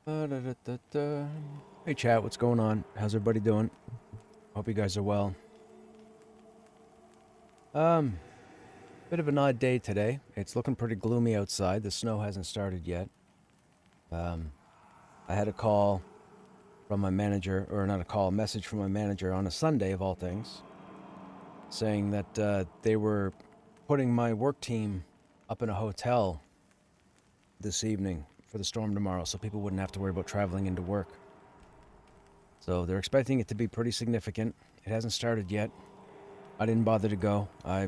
Da. Hey chat, what's going on? How's everybody doing? Hope you guys are well. Um, Bit of an odd day today. It's looking pretty gloomy outside. The snow hasn't started yet. Um, I had a call from my manager, or not a call, a message from my manager on a Sunday of all things, saying that they were putting my work team up in a hotel this evening for the storm tomorrow, so people wouldn't have to worry about traveling into work. So they're expecting it to be pretty significant. It hasn't started yet. I didn't bother to go. I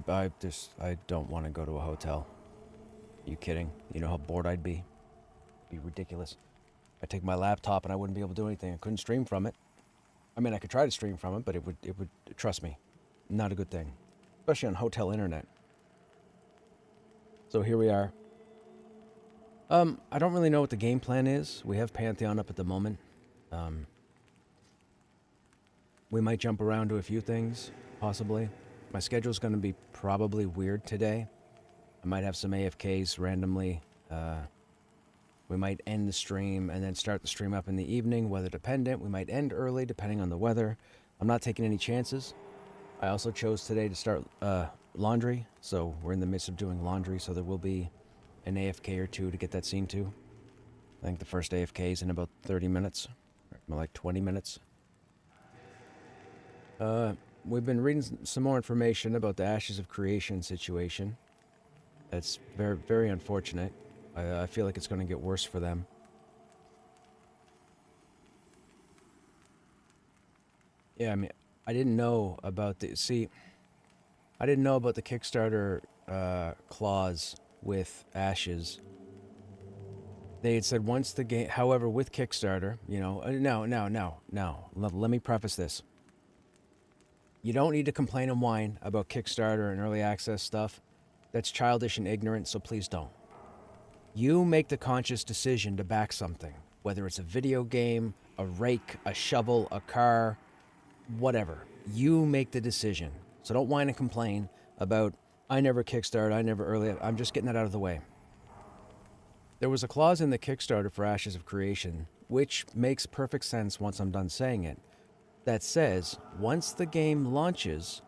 don't want to go to a hotel. Are you kidding? You know how bored I'd be? It'd be ridiculous. I'd take my laptop and I wouldn't be able to do anything. I couldn't stream from it. I mean, I could try to stream from it, but it would, trust me, not a good thing. Especially on hotel internet. So here we are. I don't really know what the game plan is. We have Pantheon up at the moment. We might jump around to a few things, possibly. My schedule's going to be probably weird today. I might have some AFKs randomly. We might end the stream and then start the stream up in the evening, weather dependent. We might end early depending on the weather. I'm not taking any chances. I also chose today to start laundry, so we're in the midst of doing laundry, so there will be an AFK or two to get that seen to. I think the first AFK is in about 30 minutes, more like 20 minutes. We've been reading some more information about the Ashes of Creation situation. That's very, very unfortunate. I feel like it's going to get worse for them. Yeah, I mean, I didn't know about the... See, I didn't know about the Kickstarter clause with Ashes. They had said once the game... However, with Kickstarter, you know... No. Let me preface this. You don't need to complain and whine about Kickstarter and early access stuff. That's childish and ignorant, so please don't. You make the conscious decision to back something, whether it's a video game, a rake, a shovel, a car, whatever. You make the decision. So don't whine and complain about, I never Kickstarted, I never early... I'm just getting that out of the way. There was a clause in the Kickstarter for Ashes of Creation, which makes perfect sense once I'm done saying it, that says, once the game launches,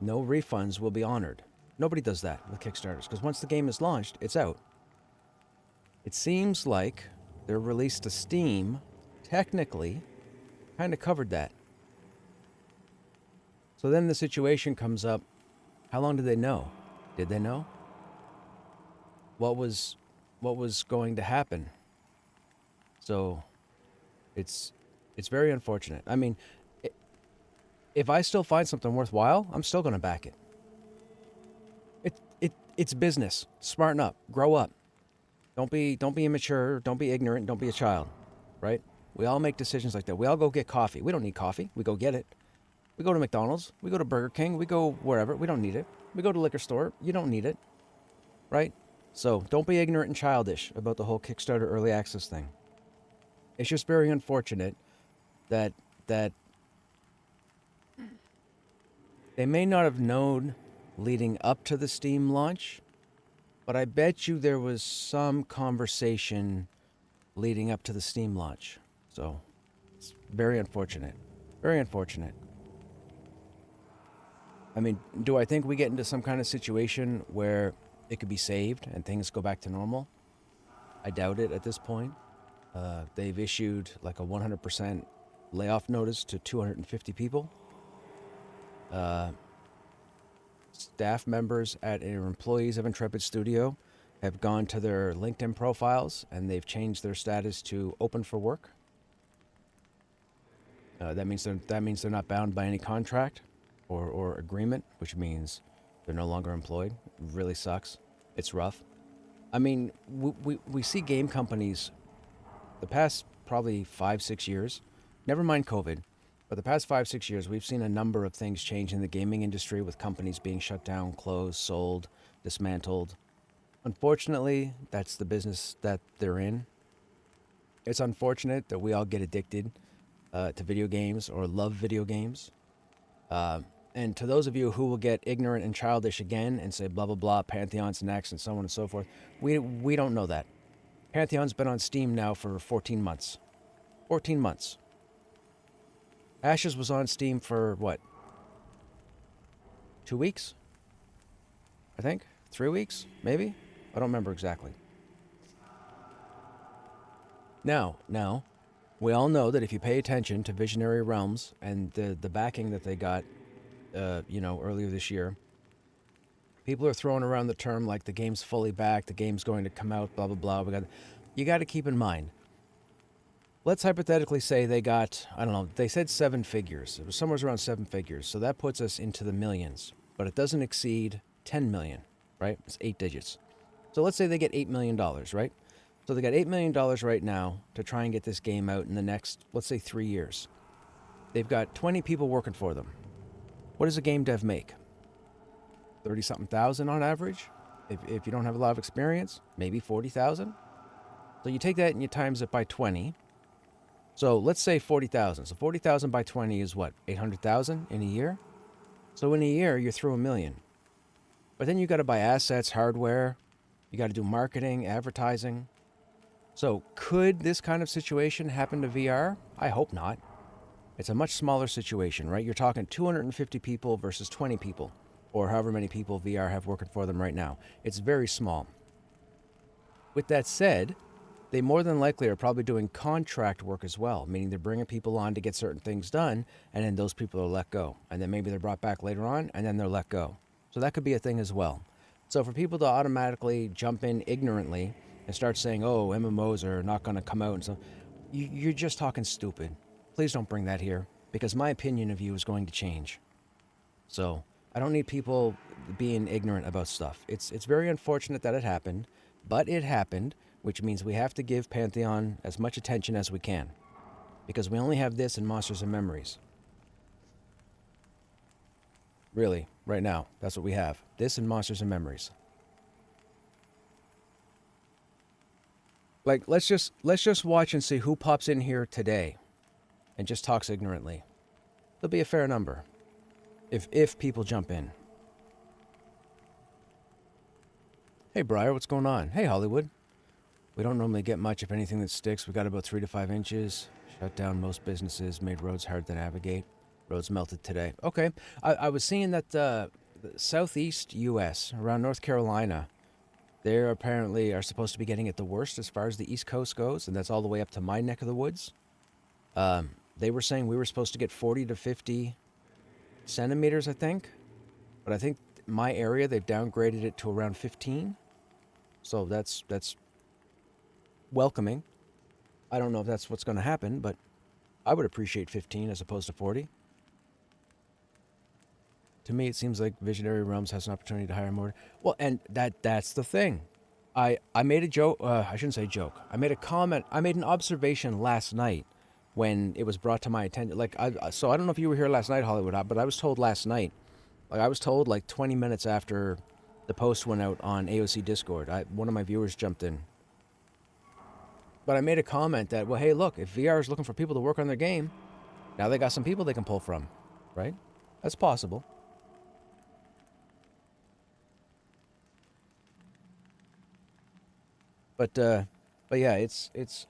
no refunds will be honored. Nobody does that with Kickstarters, because once the game is launched, it's out. It seems like their release to Steam, technically, kind of covered that. So then the situation comes up, how long did they know? Did they know? What was going to happen? So, it's very unfortunate. I mean, if I still find something worthwhile, I'm still going to back it. It's business. Smarten up. Grow up. Don't be immature. Don't be ignorant. Don't be a child. Right? We all make decisions like that. We all go get coffee. We don't need coffee. We go get it. We go to McDonald's. We go to Burger King. We go wherever. We don't need it. We go to liquor store. You don't need it. Right? So don't be ignorant and childish about the whole Kickstarter early access thing. It's just very unfortunate that they may not have known leading up to the Steam launch, but I bet you there was some conversation leading up to the Steam launch. So, it's very unfortunate. Very unfortunate. I mean, do I think we get into some kind of situation where it could be saved and things go back to normal? I doubt it at this point. They've issued like a 100% layoff notice to 250 people. Staff members or employees of Intrepid Studio have gone to their LinkedIn profiles and they've changed their status to open for work. That means they're not bound by any contract or agreement, which means they're no longer employed. It really sucks. It's rough. I mean, we see game companies the past probably 5-6 years, never mind COVID, but the past 5-6 years, we've seen a number of things change in the gaming industry with companies being shut down, closed, sold, dismantled. Unfortunately, that's the business that they're in. It's unfortunate that we all get addicted to video games or love video games. And to those of you who will get ignorant and childish again and say blah, blah, blah, Pantheon's next and so on and so forth, we don't know that. Pantheon's been on Steam now for 14 months. 14 months. Ashes was on Steam for what? 2 weeks? I think? 3 weeks? Maybe? I don't remember exactly. Now, we all know that if you pay attention to Visionary Realms and the backing that they got, earlier this year, people are throwing around the term like the game's fully backed, the game's going to come out, blah, blah, blah. You got to keep in mind, let's hypothetically say they got, I don't know, they said 7 figures. It was somewhere around 7 figures. So that puts us into the millions, but it doesn't exceed 10 million, right? It's 8 digits. So let's say they get $8 million, right? So they got $8 million right now to try and get this game out in the next, let's say, 3 years. They've got 20 people working for them. What does a game dev make? 30-something thousand on average? If you don't have a lot of experience, maybe 40,000. So you take that and you times it by 20. So let's say 40,000. So 40,000 by 20 is what? 800,000 in a year? So in a year, you're through $1 million. But then you got to buy assets, hardware. You got to do marketing, advertising. So could this kind of situation happen to VR? I hope not. It's a much smaller situation, right? You're talking 250 people versus 20 people, or however many people VR have working for them right now. It's very small. With that said, they more than likely are probably doing contract work as well, meaning they're bringing people on to get certain things done, and then those people are let go. And then maybe they're brought back later on, and then they're let go. So that could be a thing as well. So for people to automatically jump in ignorantly and start saying, oh, MMOs are not going to come out, and so you're just talking stupid. Please don't bring that here, because my opinion of you is going to change. So I don't need people being ignorant about stuff. It's very unfortunate that it happened, but it happened, which means we have to give Pantheon as much attention as we can, because we only have this in Monsters and Memories. Really, right now, that's what we have. This and Monsters and Memories. Like, let's just watch and see who pops in here today and just talks ignorantly. There'll be a fair number if people jump in. Hey, Briar, what's going on? Hey, Hollywood. We don't normally get much, if anything, that sticks. We got about 3 to 5 inches. Shut down most businesses, made roads hard to navigate. Roads melted today. Okay. I was seeing that the southeast U.S., around North Carolina, they apparently are supposed to be getting it the worst as far as the East Coast goes, and that's all the way up to my neck of the woods. They were saying we were supposed to get 40 to 50 centimeters, I think. But I think my area, they've downgraded it to around 15. So that's welcoming. I don't know if that's what's going to happen, but I would appreciate 15 as opposed to 40. To me, it seems like Visionary Realms has an opportunity to hire more. Well, and that's the thing. I made a joke. I shouldn't say joke. I made a comment. I made an observation last night when it was brought to my attention. So I don't know if you were here last night, Hollywood, but I was told last night. I was told 20 minutes after the post went out on AOC Discord. One of my viewers jumped in. But I made a comment that, well, hey, look, if VR is looking for people to work on their game, now they got some people they can pull from, right? That's possible. But yeah, it's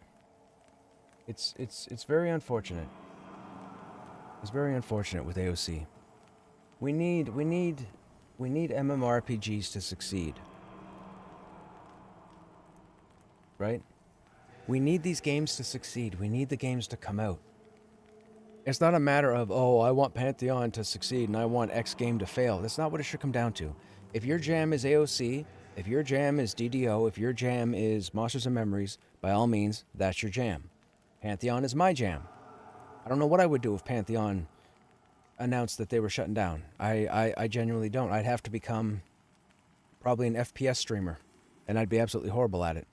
very unfortunate. It's very unfortunate with AOC. We need MMORPGs to succeed. Right? We need these games to succeed. We need the games to come out. It's not a matter of, oh, I want Pantheon to succeed and I want X game to fail. That's not what it should come down to. If your jam is AOC, if your jam is DDO, if your jam is Monsters and Memories, by all means, that's your jam. Pantheon is my jam. I don't know what I would do if Pantheon announced that they were shutting down. I genuinely don't. I'd have to become probably an FPS streamer, and I'd be absolutely horrible at it.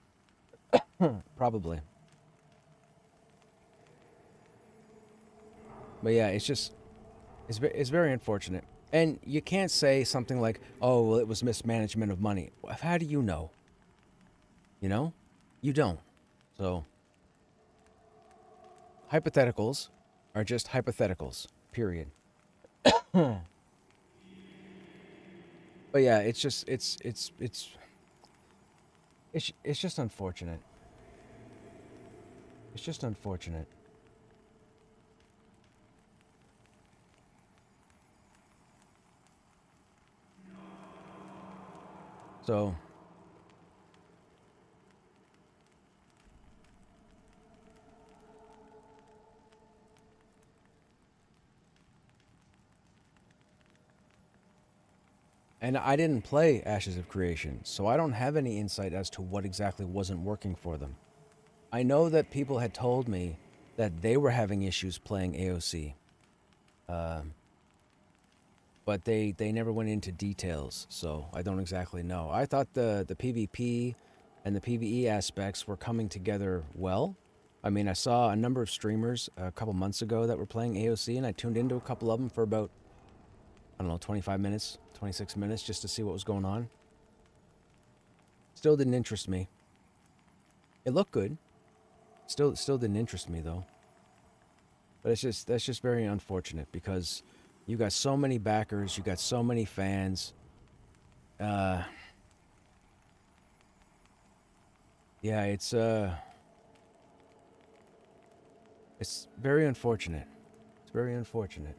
Probably. But yeah, it's very unfortunate. And you can't say something like, oh, well, it was mismanagement of money. How do you know? You know? You don't. So, hypotheticals are just hypotheticals, period. But yeah, it's just unfortunate. It's just unfortunate. So and I didn't play Ashes of Creation, so I don't have any insight as to what exactly wasn't working for them. I know that people had told me that they were having issues playing AOC, but they never went into details, so I don't exactly know. I thought the PvP and the PvE aspects were coming together well. I mean, I saw a number of streamers a couple months ago that were playing AOC, and I tuned into a couple of them for about, I don't know, 25 minutes, 26 minutes, just to see what was going on. Still didn't interest me. It looked good. Still didn't interest me, though. But that's just very unfortunate, because you got so many backers, you got so many fans. Yeah, it's very unfortunate. It's very unfortunate.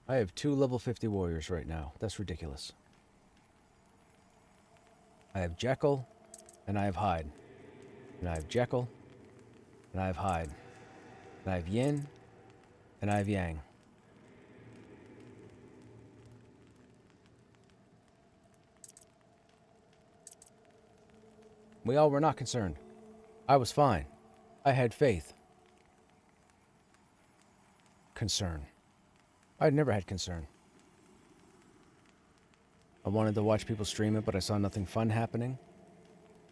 I have 2 level 50 warriors right now. That's ridiculous. I have Jekyll, and I have Hyde. And I have Jekyll, and I have Hyde. And I have Yin, and I have Yang. We all were not concerned. I was fine. I had faith. Concern. I'd never had concern. I wanted to watch people stream it, but I saw nothing fun happening.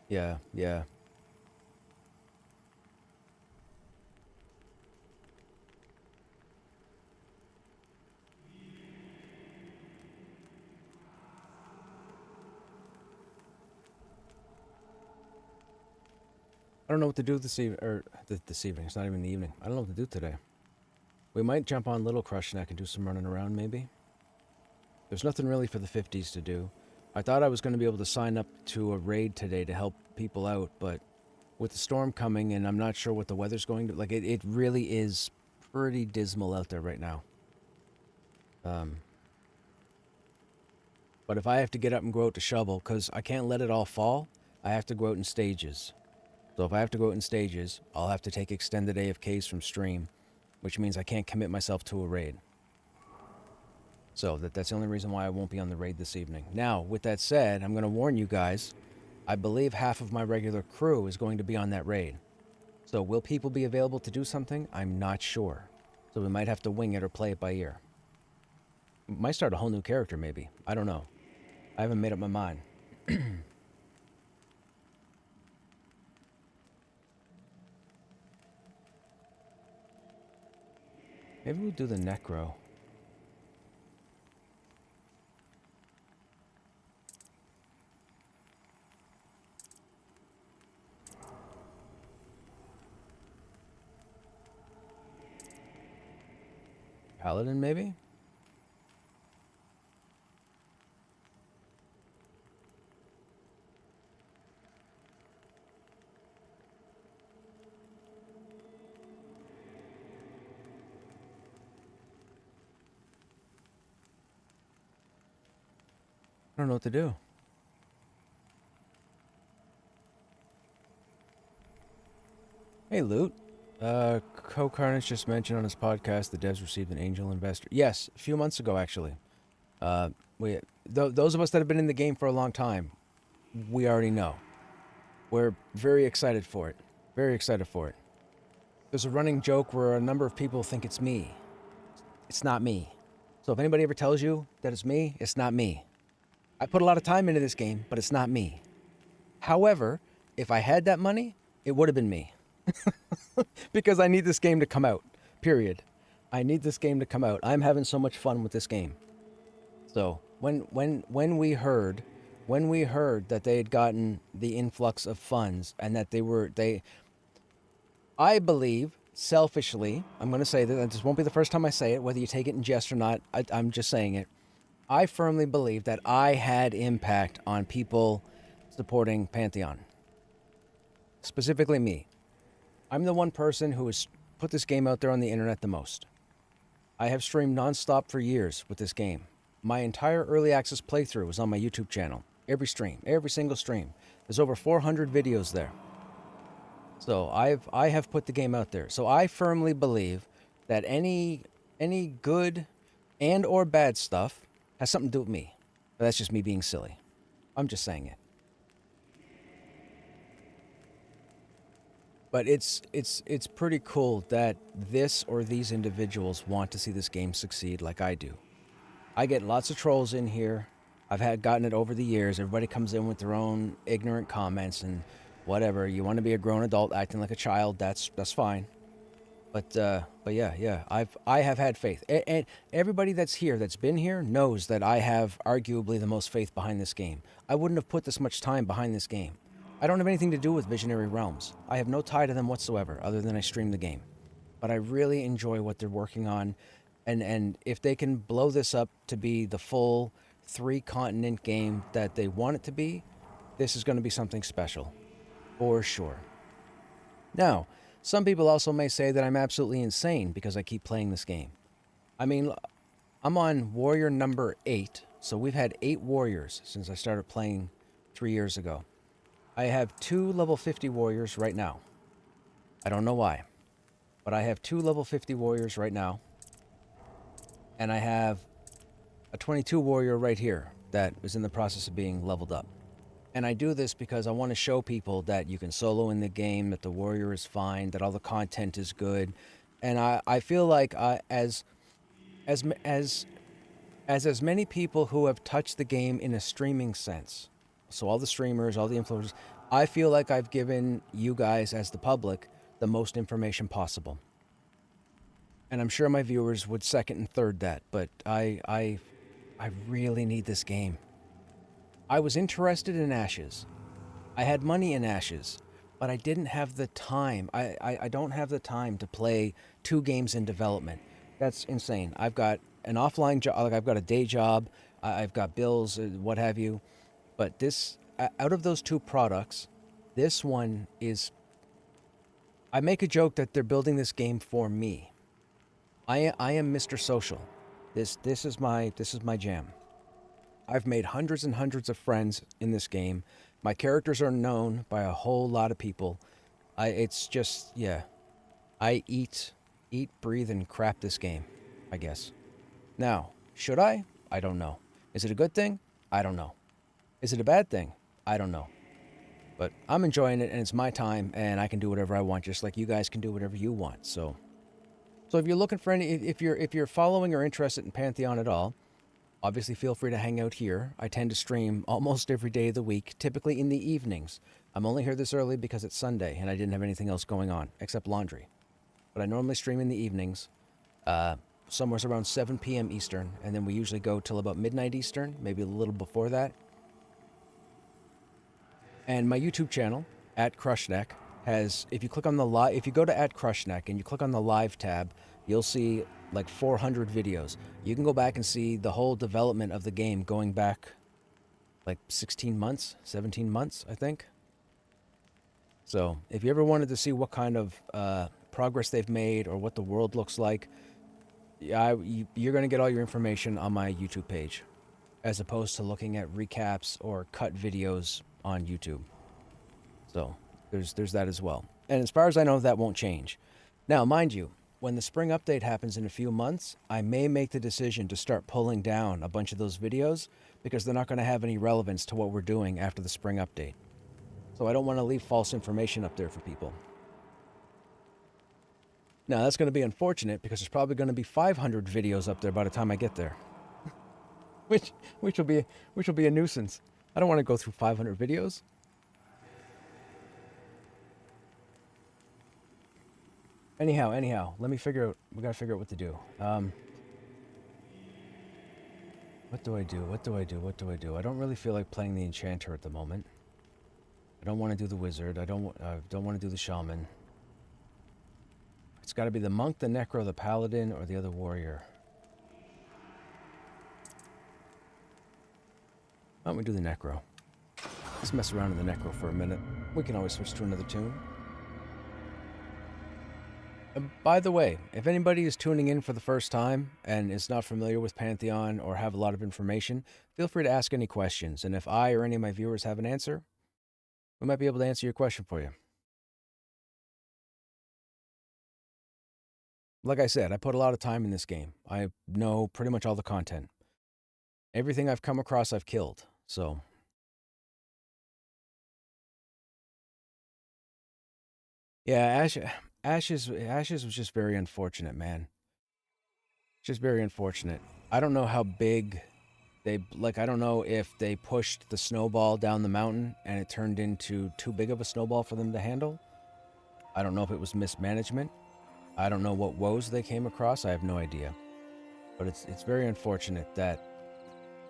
Yeah. I don't know what to do this evening, this evening. It's not even the evening. I don't know what to do today. We might jump on Little Krushnek and do some running around, maybe. There's nothing really for the 50s to do. I thought I was going to be able to sign up to a raid today to help people out, but with the storm coming, and I'm not sure what the weather's going to... Like, it really is pretty dismal out there right now. But if I have to get up and go out to shovel, because I can't let it all fall, I have to go out in stages. So if I have to go out in stages, I'll have to take extended AFKs from stream, which means I can't commit myself to a raid. So that's the only reason why I won't be on the raid this evening. Now, with that said, I'm going to warn you guys, I believe half of my regular crew is going to be on that raid. So will people be available to do something? I'm not sure. So we might have to wing it or play it by ear. Might start a whole new character, maybe. I don't know. I haven't made up my mind. Maybe we'll do the Necro. Paladin, maybe? I don't know what to do. Hey, Loot. Co-Carnage just mentioned on his podcast the devs received an angel investor. Yes, a few months ago, actually. Those of us that have been in the game for a long time, we already know. We're very excited for it. Very excited for it. There's a running joke where a number of people think it's me. It's not me. So if anybody ever tells you that it's me, it's not me. I put a lot of time into this game, but it's not me. However, if I had that money, it would have been me. Because I need this game to come out. Period. I need this game to come out. I'm having so much fun with this game. So when we heard that they had gotten the influx of funds and that I believe selfishly, I'm going to say that this won't be the first time I say it, whether you take it in jest or not. I'm just saying it. I firmly believe that I had impact on people supporting Pantheon. Specifically me. I'm the one person who has put this game out there on the internet the most. I have streamed nonstop for years with this game. My entire early access playthrough was on my YouTube channel. Every stream, every single stream. There's over 400 videos there. So I have put the game out there. So I firmly believe that any good and or bad stuff has something to do with me. But that's just me being silly. I'm just saying it. But it's pretty cool that this or these individuals want to see this game succeed like I do. I get lots of trolls in here. I've gotten it over the years. Everybody comes in with their own ignorant comments and whatever. You want to be a grown adult acting like a child, that's fine. But yeah, I have had faith. And everybody that's here, that's been here, knows that I have arguably the most faith behind this game. I wouldn't have put this much time behind this game. I don't have anything to do with Visionary Realms. I have no tie to them whatsoever, other than I stream the game. But I really enjoy what they're working on. And if they can blow this up to be the full 3-continent game that they want it to be, this is going to be something special. For sure. Now, some people also may say that I'm absolutely insane because I keep playing this game. I mean, I'm on warrior number 8, so we've had 8 warriors since I started playing 3 years ago. I have 2 level 50 warriors right now. I don't know why, but I have 2 level 50 warriors right now. And I have a 22 warrior right here that is in the process of being leveled up. And I do this because I want to show people that you can solo in the game, that the warrior is fine, that all the content is good. And I feel like as many people who have touched the game in a streaming sense, so all the streamers, all the influencers, I feel like I've given you guys as the public the most information possible. And I'm sure my viewers would second and third that, but I really need this game. I was interested in Ashes. I had money in Ashes, but I didn't have the time. I don't have the time to play 2 games in development. That's insane. I've got an offline job, like I've got a day job, I've got bills, what have you. But this, out of those 2 products, this one is, I make a joke that they're building this game for me. I am Mr. Social. This is my jam. I've made hundreds and hundreds of friends in this game. My characters are known by a whole lot of people. It's just, yeah. I eat, breathe, and crap this game, I guess. Now, should I? I don't know. Is it a good thing? I don't know. Is it a bad thing? I don't know. But I'm enjoying it, and it's my time, and I can do whatever I want, just like you guys can do whatever you want. So if you're looking for any, if you're following or interested in Pantheon at all, obviously feel free to hang out here. I tend to stream almost every day of the week, typically in the evenings. I'm only here this early because it's Sunday, and I didn't have anything else going on, except laundry. But I normally stream in the evenings, somewhere around 7 p.m. Eastern, and then we usually go till about midnight Eastern, maybe a little before that. And my YouTube channel, @Krushnek, has, if you click on the live, if you go to @Krushnek and you click on the live tab, you'll see like 400 videos. You can go back and see the whole development of the game going back like 16 months, 17 months, I think. So if you ever wanted to see what kind of progress they've made or what the world looks like, you're going to get all your information on my YouTube page, as opposed to looking at recaps or cut videos on YouTube. So there's that as well. And as far as I know, that won't change. Now, mind you, when the spring update happens in a few months, I may make the decision to start pulling down a bunch of those videos because they're not going to have any relevance to what we're doing after the spring update. So I don't want to leave false information up there for people. Now, that's going to be unfortunate because there's probably going to be 500 videos up there by the time I get there. which will be a nuisance. I don't want to go through 500 videos. Anyhow, let me figure out, we gotta figure out what to do. What do I do? I don't really feel like playing the Enchanter at the moment. I don't want to do the Wizard. I don't want to do the Shaman. It's got to be the monk, the necro, the paladin, or the other warrior. Why don't we do the necro? Let's mess around in the necro for a minute. We can always switch to another tune. By the way, if anybody is tuning in for the first time and is not familiar with Pantheon or have a lot of information, feel free to ask any questions. And if I or any of my viewers have an answer, we might be able to answer your question for you. Like I said, I put a lot of time in this game. I know pretty much all the content. Everything I've come across, I've killed. So, yeah, Ashes was just very unfortunate, man. Just very unfortunate. I don't know how big I don't know if they pushed the snowball down the mountain and it turned into too big of a snowball for them to handle. I don't know if it was mismanagement. I don't know what woes they came across. I have no idea. But it's very unfortunate that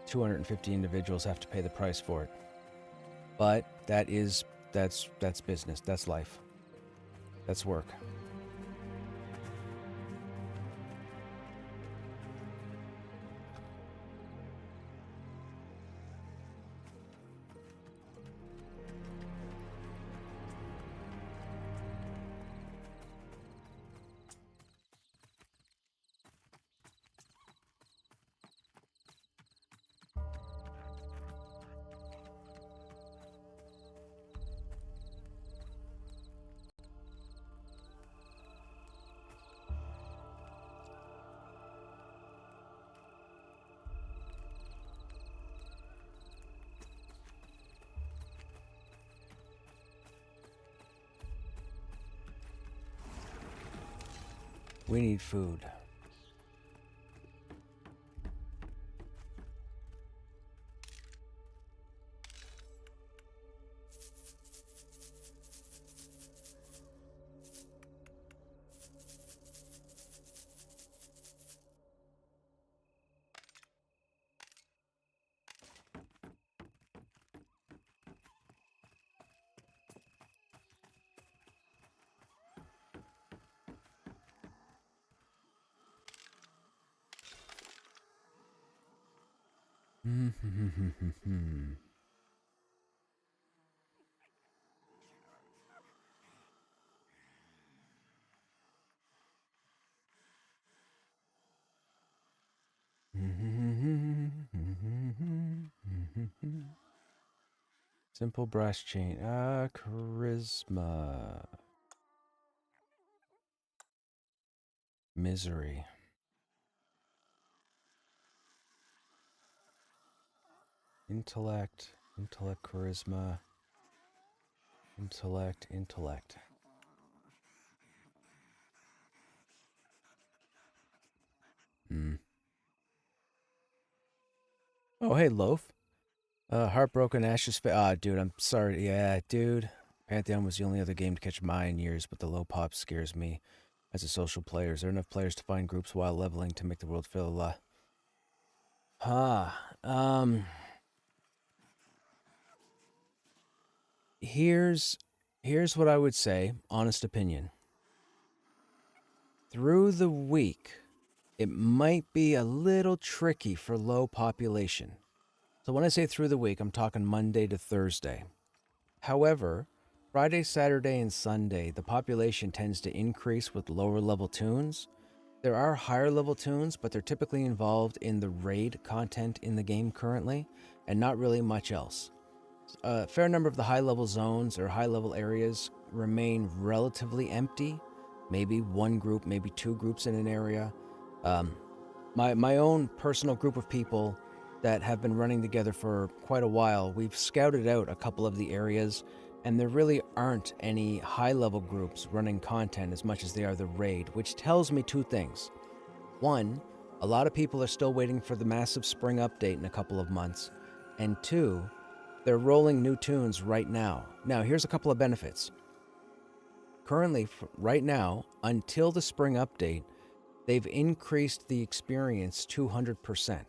250 individuals have to pay the price for it. But that's business. That's life. That's work. We need food. Simple brass chain. Charisma. Misery. Intellect, charisma. Intellect. Oh, hey, Loaf. Heartbroken Ashes. Dude, I'm sorry. Yeah, dude. Pantheon was the only other game to catch my in years, but the low pop scares me. As a social player, is there enough players to find groups while leveling to make the world feel alive? Here's what I would say, honest opinion. Through the week, it might be a little tricky for low population. So when I say through the week, I'm talking Monday to Thursday. However, Friday, Saturday, and Sunday, the population tends to increase with lower level tunes. There are higher level tunes, but they're typically involved in the raid content in the game currently, and not really much else. A fair number of the high level zones or high level areas remain relatively empty. Maybe one group, maybe two groups in an area. My own personal group of people that have been running together for quite a while, we've scouted out a couple of the areas, and there really aren't any high-level groups running content as much as they are the raid, which tells me two things. One, a lot of people are still waiting for the massive spring update in a couple of months. And two, they're rolling new tunes right now. Now, here's a couple of benefits. Currently, right now, until the spring update, they've increased the experience 200%.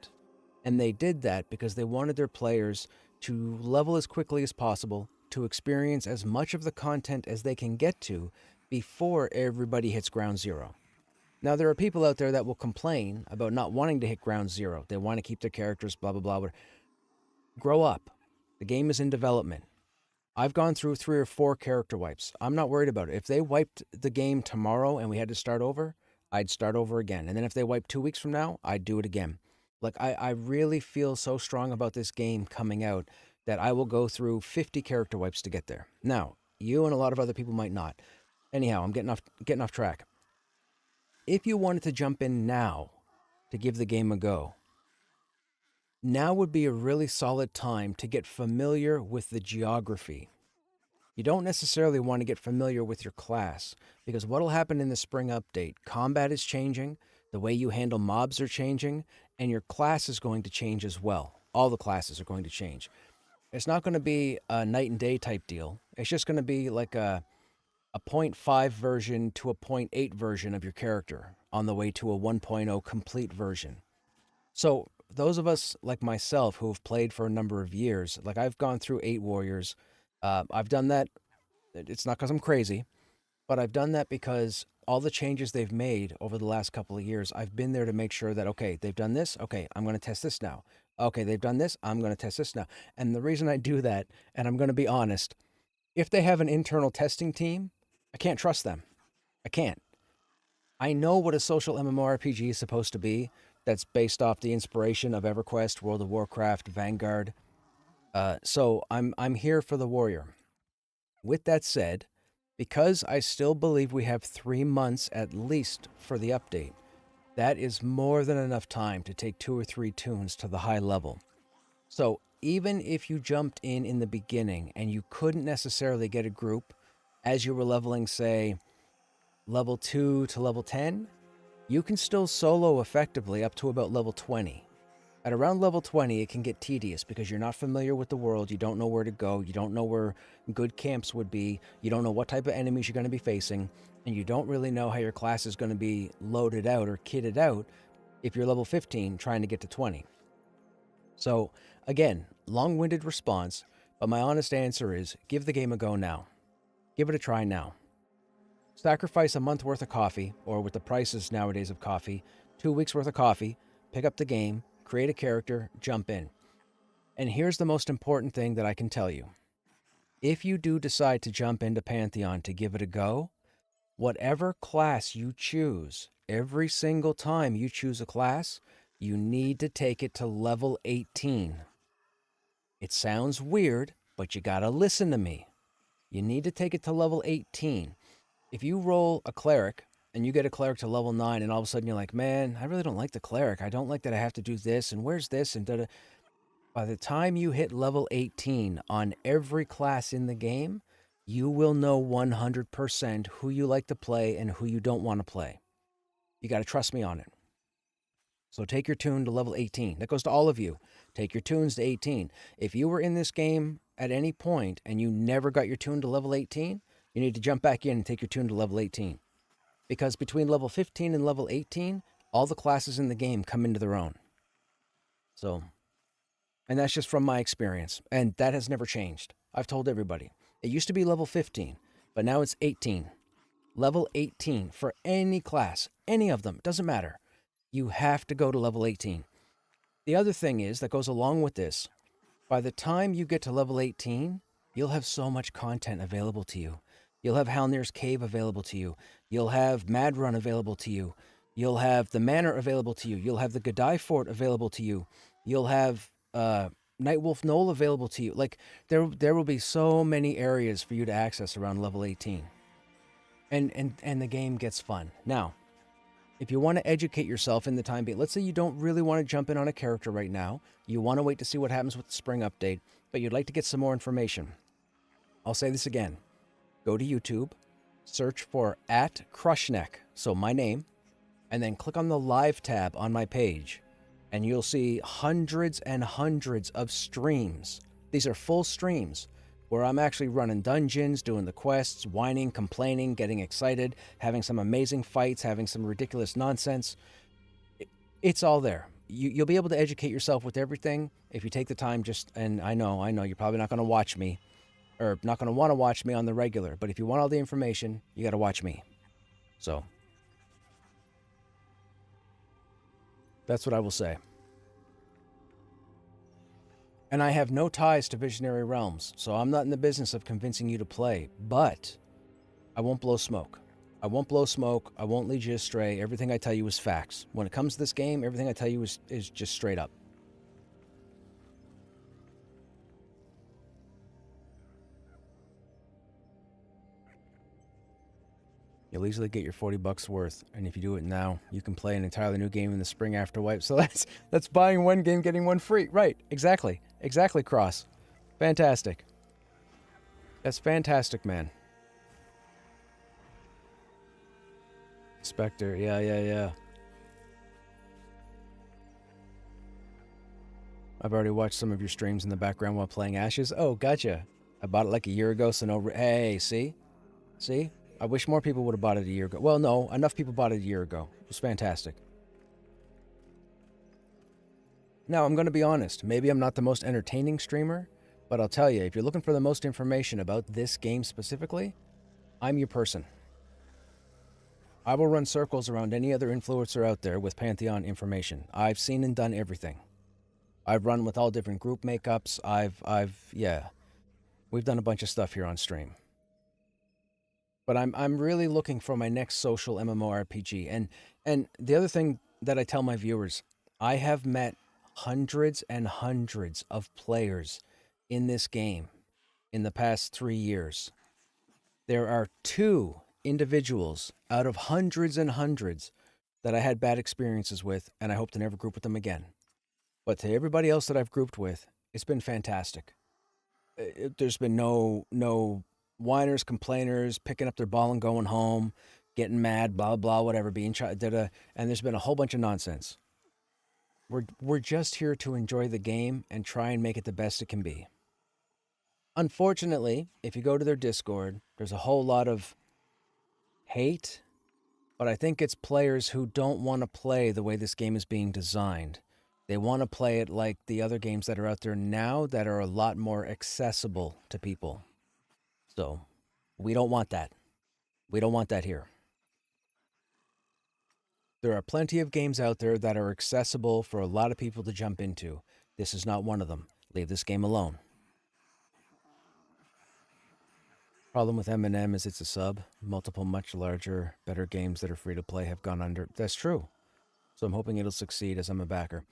And they did that because they wanted their players to level as quickly as possible, to experience as much of the content as they can get to, before everybody hits ground zero. Now, there are people out there that will complain about not wanting to hit ground zero. They want to keep their characters, blah, blah, blah. Grow up. The game is in development. I've gone through 3 or 4 character wipes. I'm not worried about it. If they wiped the game tomorrow and we had to start over, I'd start over again. And then if they wiped 2 weeks from now, I'd do it again. Like, I really feel so strong about this game coming out that I will go through 50 character wipes to get there. Now, you and a lot of other people might not. Anyhow, I'm getting off track. If you wanted to jump in now to give the game a go, now would be a really solid time to get familiar with the geography. You don't necessarily want to get familiar with your class, because what will happen in the spring update, combat is changing, the way you handle mobs are changing, and your class is going to change as well. All the classes are going to change. It's not going to be a night and day type deal. It's just going to be like a 0.5 version to a 0.8 version of your character on the way to a 1.0 complete version. So those of us like myself who have played for a number of years, like I've gone through 8 warriors. I've done that. It's not because I'm crazy, but I've done that because all the changes they've made over the last couple of years, I've been there to make sure that, okay, they've done this. Okay, I'm going to test this now. Okay, they've done this. I'm going to test this now. And the reason I do that, and I'm going to be honest, if they have an internal testing team, I can't trust them. I can't. I know what a social MMORPG is supposed to be. That's based off the inspiration of EverQuest, World of Warcraft, Vanguard. So I'm here for the warrior. With that said, because I still believe we have 3 months at least for the update, that is more than enough time to take 2 or 3 tunes to the high level. So even if you jumped in the beginning and you couldn't necessarily get a group as you were leveling, say, level 2 to level 10, you can still solo effectively up to about level 20. At around level 20, it can get tedious because you're not familiar with the world, you don't know where to go, you don't know where good camps would be, you don't know what type of enemies you're going to be facing, and you don't really know how your class is going to be loaded out or kitted out if you're level 15 trying to get to 20. So, again, long-winded response, but my honest answer is give the game a go now. Give it a try now. Sacrifice a month worth of coffee, or with the prices nowadays of coffee, 2 weeks worth of coffee, pick up the game, create a character, jump in. And here's the most important thing that I can tell you. If you do decide to jump into Pantheon to give it a go, whatever class you choose, every single time you choose a class, you need to take it to level 18. It sounds weird, but you gotta listen to me. You need to take it to level 18. If you roll a cleric and you get a cleric to level 9 and all of a sudden you're like, man, I really don't like the cleric. I don't like that I have to do this and where's this and da-da. By the time you hit level 18 on every class in the game, you will know 100% who you like to play and who you don't want to play. You got to trust me on it. So take your tune to level 18. That goes to all of you. Take your tunes to 18. If you were in this game at any point and you never got your tune to level 18, you need to jump back in and take your tune to level 18. Because between level 15 and level 18, all the classes in the game come into their own. So, and that's just from my experience. And that has never changed. I've told everybody. It used to be level 15, but now it's 18. Level 18 for any class, any of them, doesn't matter. You have to go to level 18. The other thing is, that goes along with this, by the time you get to level 18, you'll have so much content available to you. You'll have Halnir's Cave available to you. You'll have Mad Run available to you. You'll have the Manor available to you. You'll have the Godai Fort available to you. You'll have Nightwolf Knoll available to you. Like, there will be so many areas for you to access around level 18. And the game gets fun. Now, if you want to educate yourself in the time being, let's say you don't really want to jump in on a character right now. You want to wait to see what happens with the spring update, but you'd like to get some more information. I'll say this again. Go to YouTube, search for @Krushnek, so my name, and then click on the live tab on my page, and you'll see hundreds and hundreds of streams. These are full streams where I'm actually running dungeons, doing the quests, whining, complaining, getting excited, having some amazing fights, having some ridiculous nonsense. It's all there. You'll be able to educate yourself with everything if you take the time and I know, you're probably not going to watch me or not going to want to watch me on the regular. But if you want all the information, you got to watch me. So that's what I will say. And I have no ties to Visionary Realms, so I'm not in the business of convincing you to play, but I won't blow smoke. I won't blow smoke. I won't lead you astray. Everything I tell you is facts. When it comes to this game, everything I tell you is just straight up. You'll easily get your $40 worth, and if you do it now, you can play an entirely new game in the spring after wipe. So that's buying one game, getting one free. Right, exactly. Exactly, Cross. Fantastic. That's fantastic, man. Spectre, yeah. I've already watched some of your streams in the background while playing Ashes. Oh, gotcha. I bought it like a year ago, so no... Hey, see? See? I wish more people would have bought it a year ago. Well, no, enough people bought it a year ago. It was fantastic. Now, I'm going to be honest. Maybe I'm not the most entertaining streamer, but I'll tell you, if you're looking for the most information about this game specifically, I'm your person. I will run circles around any other influencer out there with Pantheon information. I've seen and done everything. I've run with all different group makeups. Yeah. We've done a bunch of stuff here on stream. But I'm really looking for my next social MMORPG. And the other thing that I tell my viewers, I have met hundreds and hundreds of players in this game in the past 3 years. There are 2 individuals out of hundreds and hundreds that I had bad experiences with, and I hope to never group with them again. But to everybody else that I've grouped with, it's been fantastic. There's been no whiners, complainers, picking up their ball and going home, getting mad, blah, blah, whatever, being and there's been a whole bunch of nonsense. We're just here to enjoy the game and try and make it the best it can be. Unfortunately, if you go to their Discord, there's a whole lot of hate, but I think it's players who don't want to play the way this game is being designed. They want to play it like the other games that are out there now that are a lot more accessible to people. So, we don't want that. We don't want that here. There are plenty of games out there that are accessible for a lot of people to jump into. This is not one of them. Leave this game alone. Problem with M&M is it's a sub. Multiple much larger, better games that are free to play have gone under. That's true. So I'm hoping it'll succeed as I'm a backer.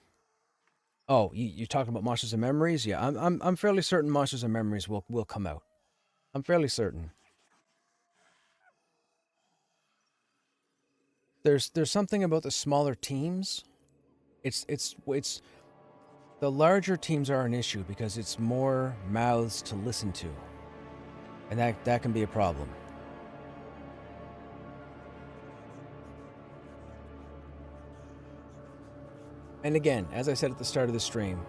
Oh, you're talking about Monsters and Memories? Yeah, I'm fairly certain Monsters and Memories will come out. I'm fairly certain. There's something about the smaller teams. It's the larger teams are an issue because it's more mouths to listen to. And that can be a problem. And again, as I said at the start of the stream,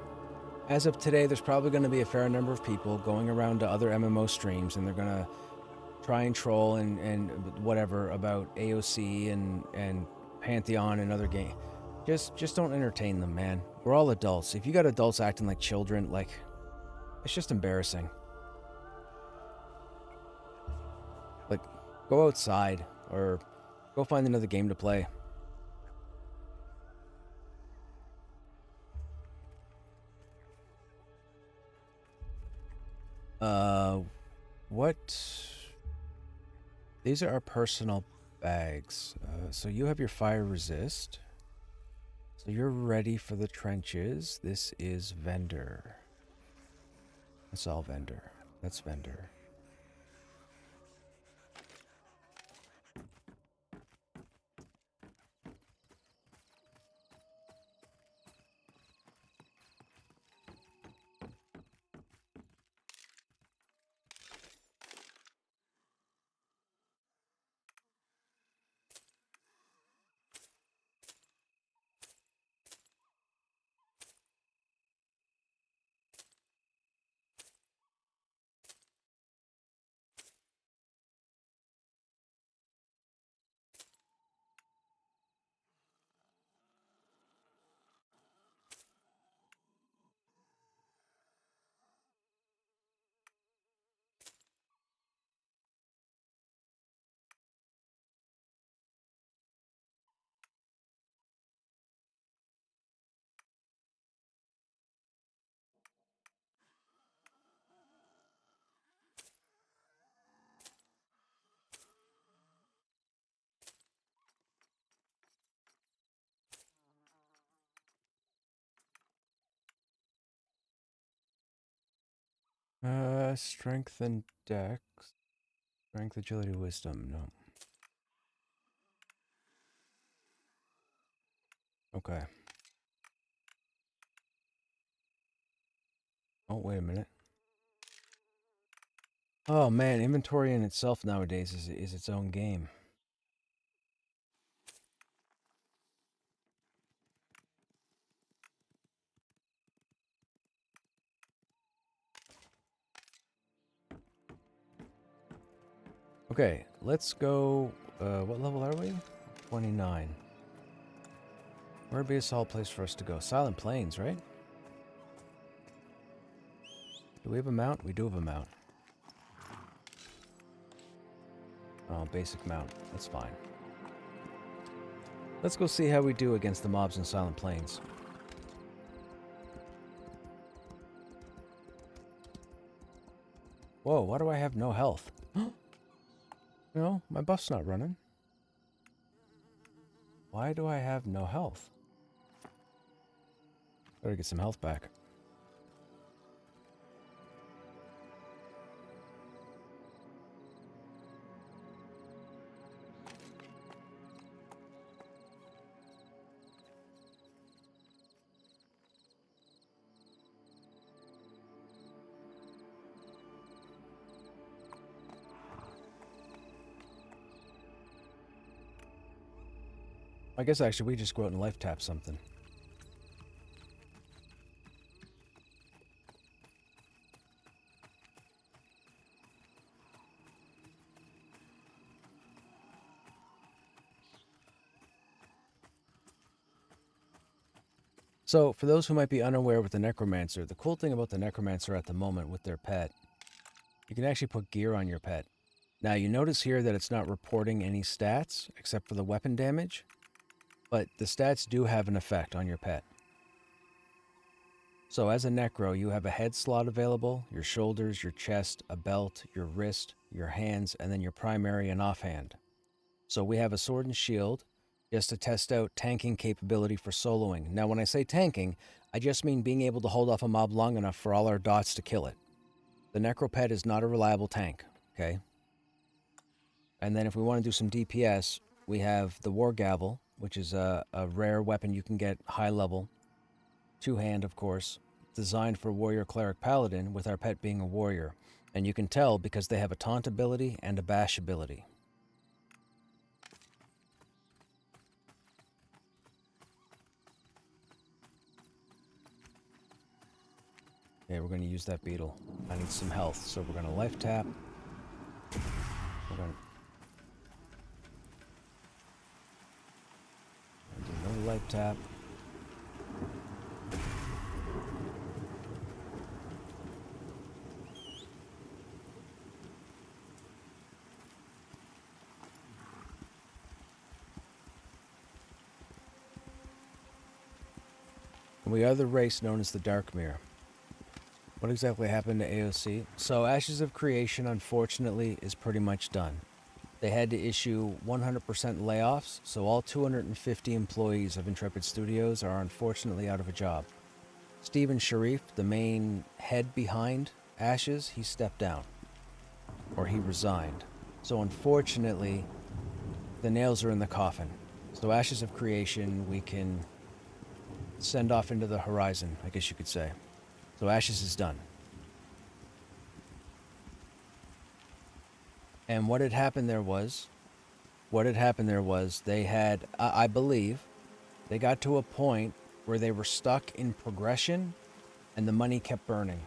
as of today, there's probably going to be a fair number of people going around to other MMO streams, and they're going to try and troll and whatever about AOC and Pantheon and other games. Just don't entertain them, man. We're all adults. If you got adults acting like children, like, it's just embarrassing. Like, go outside or go find another game to play. What? These are our personal bags. So you have your fire resist. So you're ready for the trenches. This is vendor. That's all vendor. That's vendor. Strength and dex. Strength, agility, wisdom. No. Okay. Oh, wait a minute. Oh man, inventory in itself nowadays is its own game. Okay, let's go. What level are we? 29. Where'd be a solid place for us to go? Silent Plains, right? Do we have a mount? We do have a mount. Oh, basic mount. That's fine. Let's go see how we do against the mobs in Silent Plains. Whoa, why do I have no health? No, my buff's not running. Why do I have no health? Better get some health back. I guess actually we just go out and life tap something. So, for those who might be unaware with the Necromancer, the cool thing about the Necromancer at the moment with their pet, you can actually put gear on your pet. Now, you notice here that it's not reporting any stats except for the weapon damage, but the stats do have an effect on your pet. So, as a Necro, you have a head slot available, your shoulders, your chest, a belt, your wrist, your hands, and then your primary and offhand. So, we have a sword and shield, just to test out tanking capability for soloing. Now, when I say tanking, I just mean being able to hold off a mob long enough for all our dots to kill it. The Necropet is not a reliable tank, okay? And then if we want to do some DPS, we have the War Gavel, which is a rare weapon you can get high level. Two-hand, of course, designed for Warrior Cleric Paladin, with our pet being a warrior. And you can tell because they have a taunt ability and a bash ability. Okay, we're going to use that beetle. I need some health, so we're going to life tap. We're going to do another life tap. We are the race known as the Dark Mirror. What exactly happened to AOC? So Ashes of Creation, unfortunately, is pretty much done. They had to issue 100% layoffs, so all 250 employees of Intrepid Studios are unfortunately out of a job. Stephen Sharif, the main head behind Ashes, he stepped down. Or he resigned. So unfortunately, the nails are in the coffin. So Ashes of Creation, we can send off into the horizon, I guess you could say. So Ashes is done. And what had happened there was they had, I believe, they got to a point where they were stuck in progression and the money kept burning.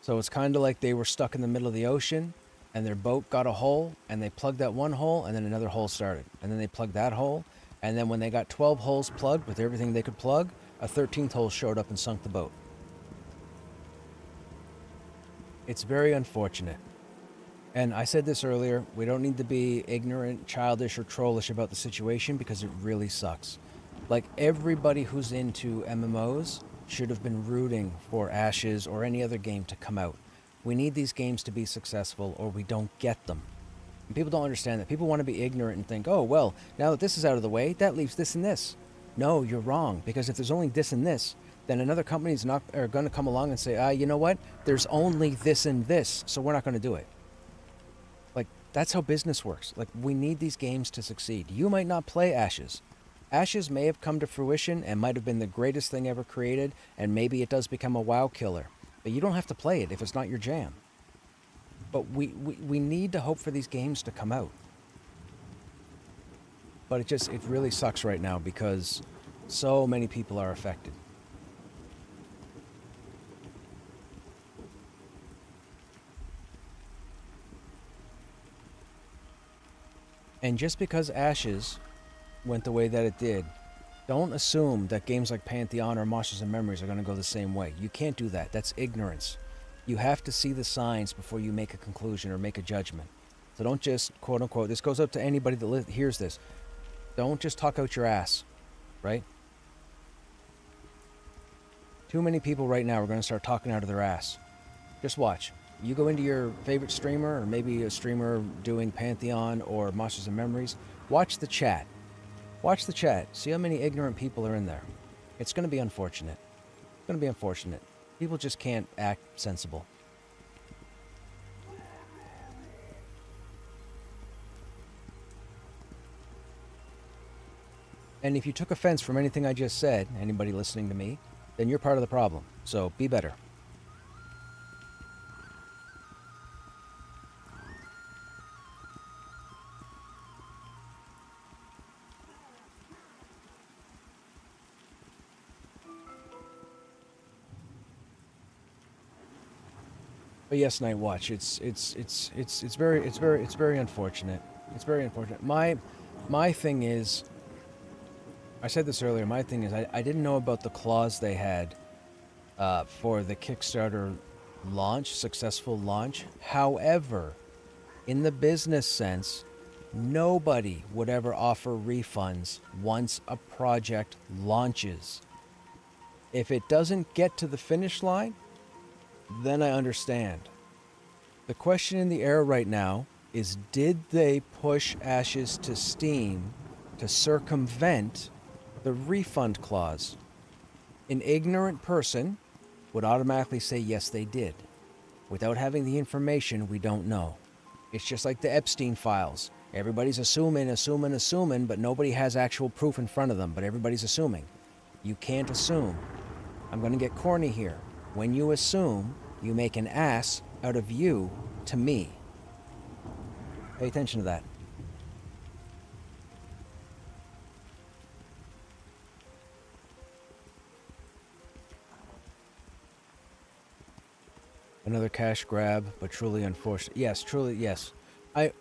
So it's kind of like they were stuck in the middle of the ocean and their boat got a hole and they plugged that one hole and then another hole started. And then they plugged that hole. And then when they got 12 holes plugged with everything they could plug, a 13th hole showed up and sunk the boat. It's very unfortunate. And I said this earlier, we don't need to be ignorant, childish, or trollish about the situation because it really sucks. Like, everybody who's into MMOs should have been rooting for Ashes or any other game to come out. We need these games to be successful or we don't get them. And people don't understand that. People want to be ignorant and think, oh, well, now that this is out of the way, that leaves this and this. No, you're wrong, because if there's only this and this, then another company's not are going to come along and say, you know what? There's only this and this, so we're not going to do it. Like, that's how business works. Like, we need these games to succeed. You might not play Ashes. Ashes may have come to fruition and might have been the greatest thing ever created, and maybe it does become a WoW killer. But you don't have to play it if it's not your jam. But we need to hope for these games to come out. But it really sucks right now because so many people are affected. And just because Ashes went the way that it did, don't assume that games like Pantheon or Monsters and Memories are going to go the same way. You can't do that. That's ignorance. You have to see the signs before you make a conclusion or make a judgment. So don't just, quote unquote, this goes up to anybody that hears this. Don't just talk out your ass, right? Too many people right now are going to start talking out of their ass. Just watch. You go into your favorite streamer, or maybe a streamer doing Pantheon or Monsters and Memories, watch the chat. Watch the chat. See how many ignorant people are in there. It's going to be unfortunate. It's going to be unfortunate. People just can't act sensible. And if you took offense from anything I just said, anybody listening to me, then you're part of the problem. So be better. But yes, Night Watch. It's very unfortunate. It's very unfortunate. My thing is, I said this earlier. My thing is, I didn't know about the clause they had for the Kickstarter launch, successful launch. However, in the business sense, nobody would ever offer refunds once a project launches. If it doesn't get to the finish line, then I understand. The question in the air right now is, did they push Ashes to Steam to circumvent the refund clause? An ignorant person would automatically say yes, they did. Without having the information, we don't know. It's just like the Epstein files. Everybody's assuming, but nobody has actual proof in front of them, but everybody's assuming. You can't assume. I'm going to get corny here. When you assume, you make an ass out of you to me. Pay attention to that. Another cash grab, but truly unfortunate. Yes, truly, yes. I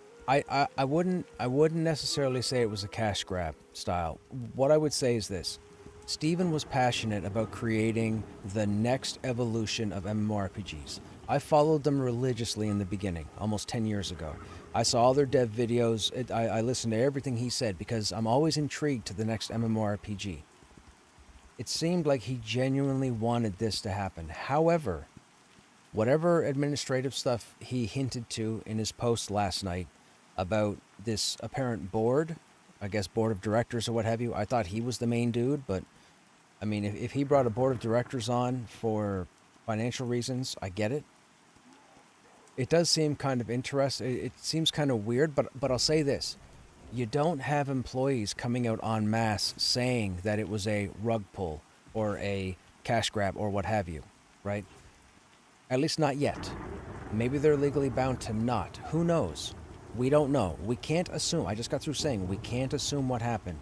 wouldn't necessarily say it was a cash grab style. What I would say is this. Steven was passionate about creating the next evolution of MMORPGs. I followed them religiously in the beginning, almost 10 years ago. I saw all their dev videos. I listened to everything he said because I'm always intrigued to the next MMORPG. It seemed like he genuinely wanted this to happen. However, whatever administrative stuff he hinted to in his post last night about this apparent board, I guess board of directors or what have you, I thought he was the main dude, but I mean, if he brought a board of directors on for financial reasons, I get it. It does seem kind of interesting. It seems kind of weird, but I'll say this. You don't have employees coming out en masse saying that it was a rug pull or a cash grab or what have you, right? At least not yet. Maybe they're legally bound to not. Who knows? We don't know. We can't assume. I just got through saying we can't assume what happened.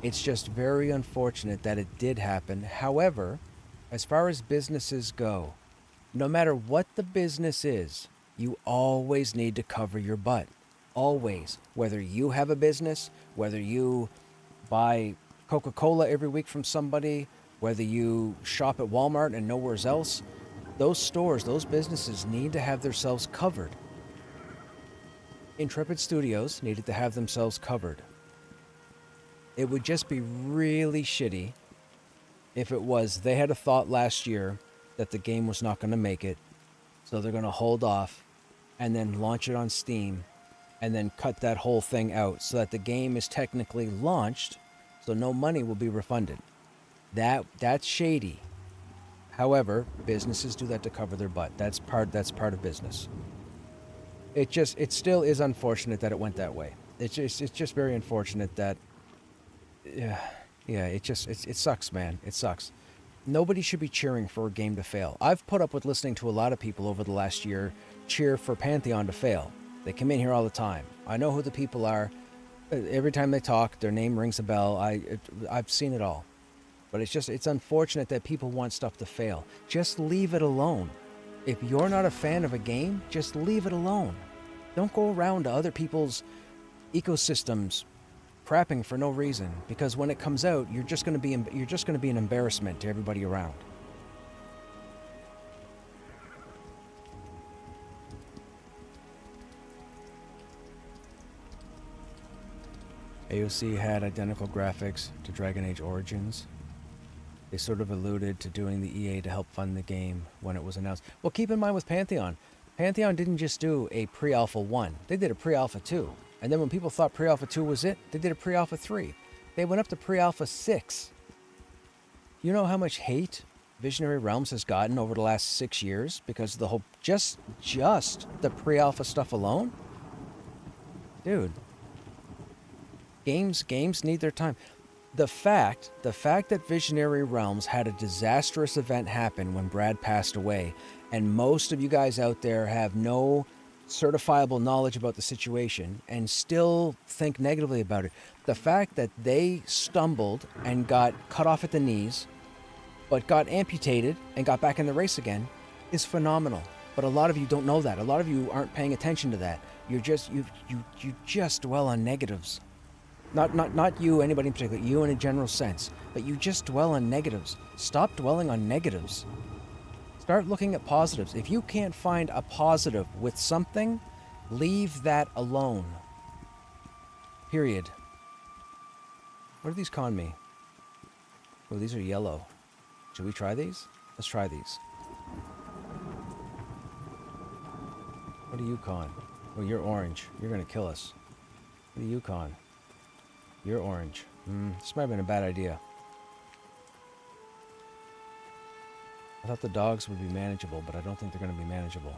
It's just very unfortunate that it did happen. However, as far as businesses go, no matter what the business is, you always need to cover your butt. Always. Whether you have a business, whether you buy Coca-Cola every week from somebody, whether you shop at Walmart and nowhere else, those stores, those businesses need to have themselves covered. Intrepid Studios needed to have themselves covered. It would just be really shitty if it was they had a thought last year that the game was not going to make it, so they're going to hold off and then launch it on Steam and then cut that whole thing out so that the game is technically launched, so no money will be refunded. That's shady. However, businesses do that to cover their butt. That's part of business. It still is unfortunate that it went that way. It's just very unfortunate that it sucks, man. It sucks. Nobody should be cheering for a game to fail. I've put up with listening to a lot of people over the last year cheer for Pantheon to fail. They come in here all the time. I know who the people are. Every time they talk, their name rings a bell. I've seen it all. But it's unfortunate that people want stuff to fail. Just leave it alone. If you're not a fan of a game, just leave it alone. Don't go around to other people's ecosystems crapping for no reason, because when it comes out, you're just going to be an embarrassment to everybody around. AOC had identical graphics to Dragon Age Origins. They sort of alluded to doing the EA to help fund the game when it was announced. Well, keep in mind with Pantheon didn't just do a pre-alpha 1. They did a pre-alpha 2. And then when people thought pre-alpha 2 was it, they did a pre-alpha 3. They went up to pre-alpha 6. You know how much hate Visionary Realms has gotten over the last 6 years because of the whole just the pre-alpha stuff alone? Dude. Games need their time. The fact that Visionary Realms had a disastrous event happen when Brad passed away, and most of you guys out there have no certifiable knowledge about the situation and still think negatively about it. The fact that they stumbled and got cut off at the knees, but got amputated and got back in the race again is phenomenal. But a lot of you don't know that. A lot of you aren't paying attention to that. You just dwell on negatives. Not you, anybody in particular, you in a general sense, but you just dwell on negatives. Stop dwelling on negatives. Start looking at positives. If you can't find a positive with something, leave that alone. Period. What do these con me? Oh, these are yellow. Should we try these? Let's try these. What do you con? Oh, you're orange. You're gonna kill us. What do you con? You're orange. This might have been a bad idea. I thought the dogs would be manageable, but I don't think they're going to be manageable.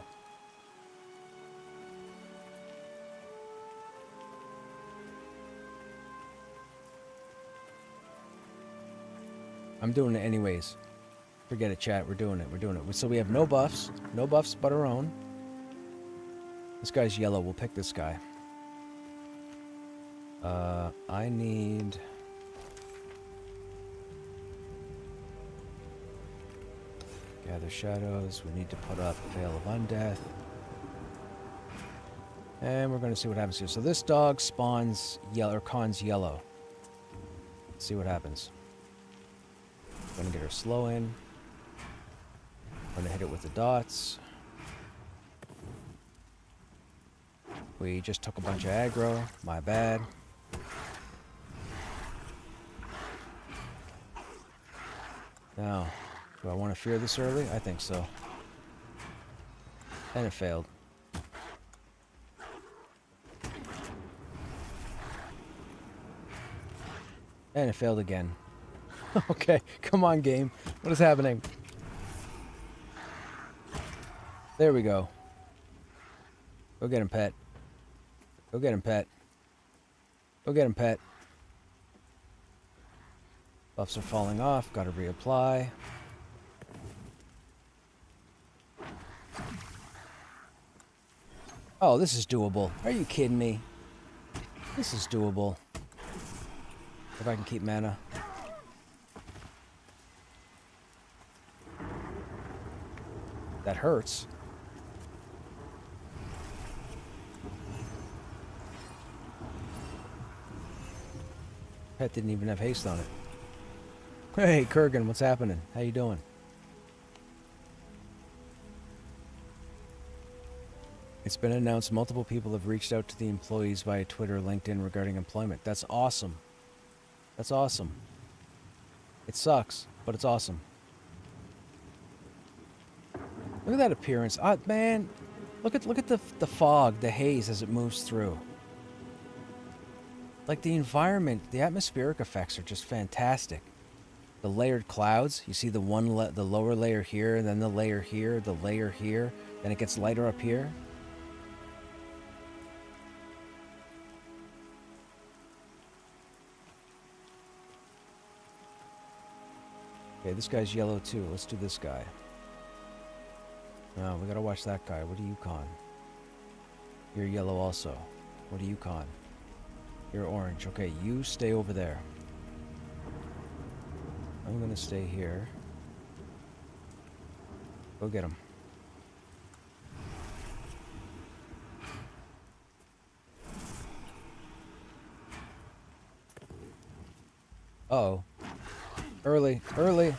I'm doing it anyways. Forget it, chat. We're doing it. So we have no buffs but our own. This guy's yellow. We'll pick this guy. I need... Gather shadows. We need to put up Veil of Undeath. And we're going to see what happens here. So this dog spawns yellow, or cons yellow. Let's see what happens. Going to get her slow in. Going to hit it with the dots. We just took a bunch of aggro. My bad. Now, do I want to fear this early? I think so. And it failed. And it failed again. Okay, come on, game. What is happening? There we go. Go get him, pet. Go get him, pet. Go get him, pet. Buffs are falling off. Gotta reapply. Oh, this is doable. Are you kidding me? This is doable. If I can keep mana. That hurts. Pet didn't even have haste on it. Hey, Kurgan, what's happening? How you doing? It's been announced multiple people have reached out to the employees via Twitter, LinkedIn regarding employment. That's awesome. That's awesome. It sucks, but it's awesome. Look at that appearance. Man, look at the fog, the haze as it moves through. Like the environment, the atmospheric effects are just fantastic. The layered clouds, you see the the lower layer here, and then the layer here, the layer here, then it gets lighter up here. Okay, this guy's yellow too. Let's do this guy. No, we gotta watch that guy. What do you con? You're yellow also. What do you con? You're orange. Okay, you stay over there. I'm gonna stay here. Go get him. Uh-oh. Early, early.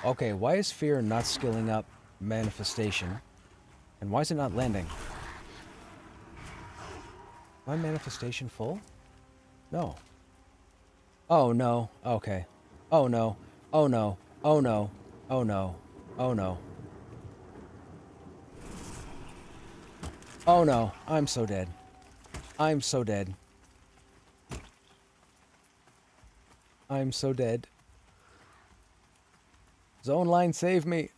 Okay, why is fear not skilling up manifestation? And why is it not landing? My manifestation full? No. Oh no. Okay. Oh no. Oh no. Oh no. Oh no. Oh no. Oh no. I'm so dead. I'm so dead. I'm so dead. Zone line, save me.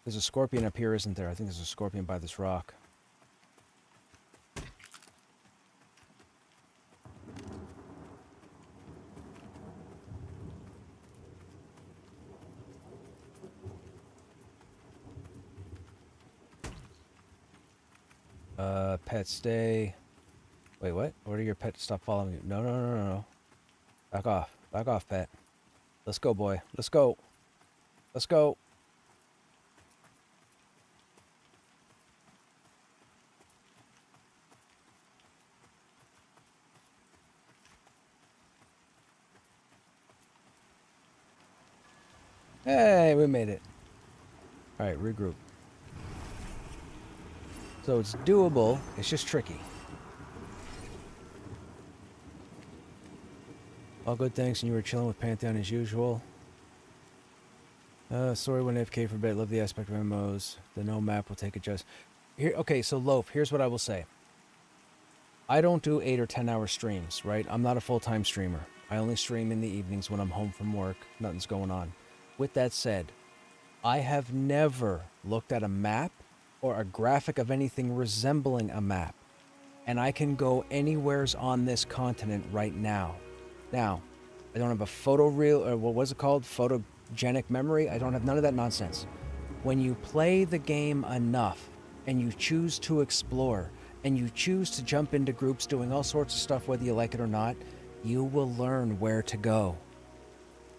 There's a scorpion up here, isn't there? I think there's a scorpion by this rock. Pet, stay. Wait, what? What are your pets? Stop following you. No, no, no, no, no. Back off. Back off, pet. Let's go, boy. Let's go. Let's go. Hey, we made it. Alright, regroup. So it's doable. It's just tricky. All good, thanks, and you were chilling with Pantheon as usual. Sorry, when AFK for a bit. Love the aspect of MMOs. The no map will take adjust. Here, okay, so Loaf, here's what I will say. I don't do 8 or 10 hour streams, right? I'm not a full-time streamer. I only stream in the evenings when I'm home from work. Nothing's going on. With that said, I have never looked at a map or a graphic of anything resembling a map. And I can go anywheres on this continent right now. Now, I don't have a photo reel, or what was it called? Photogenic memory. I don't have none of that nonsense. When you play the game enough and you choose to explore and you choose to jump into groups doing all sorts of stuff, whether you like it or not, you will learn where to go.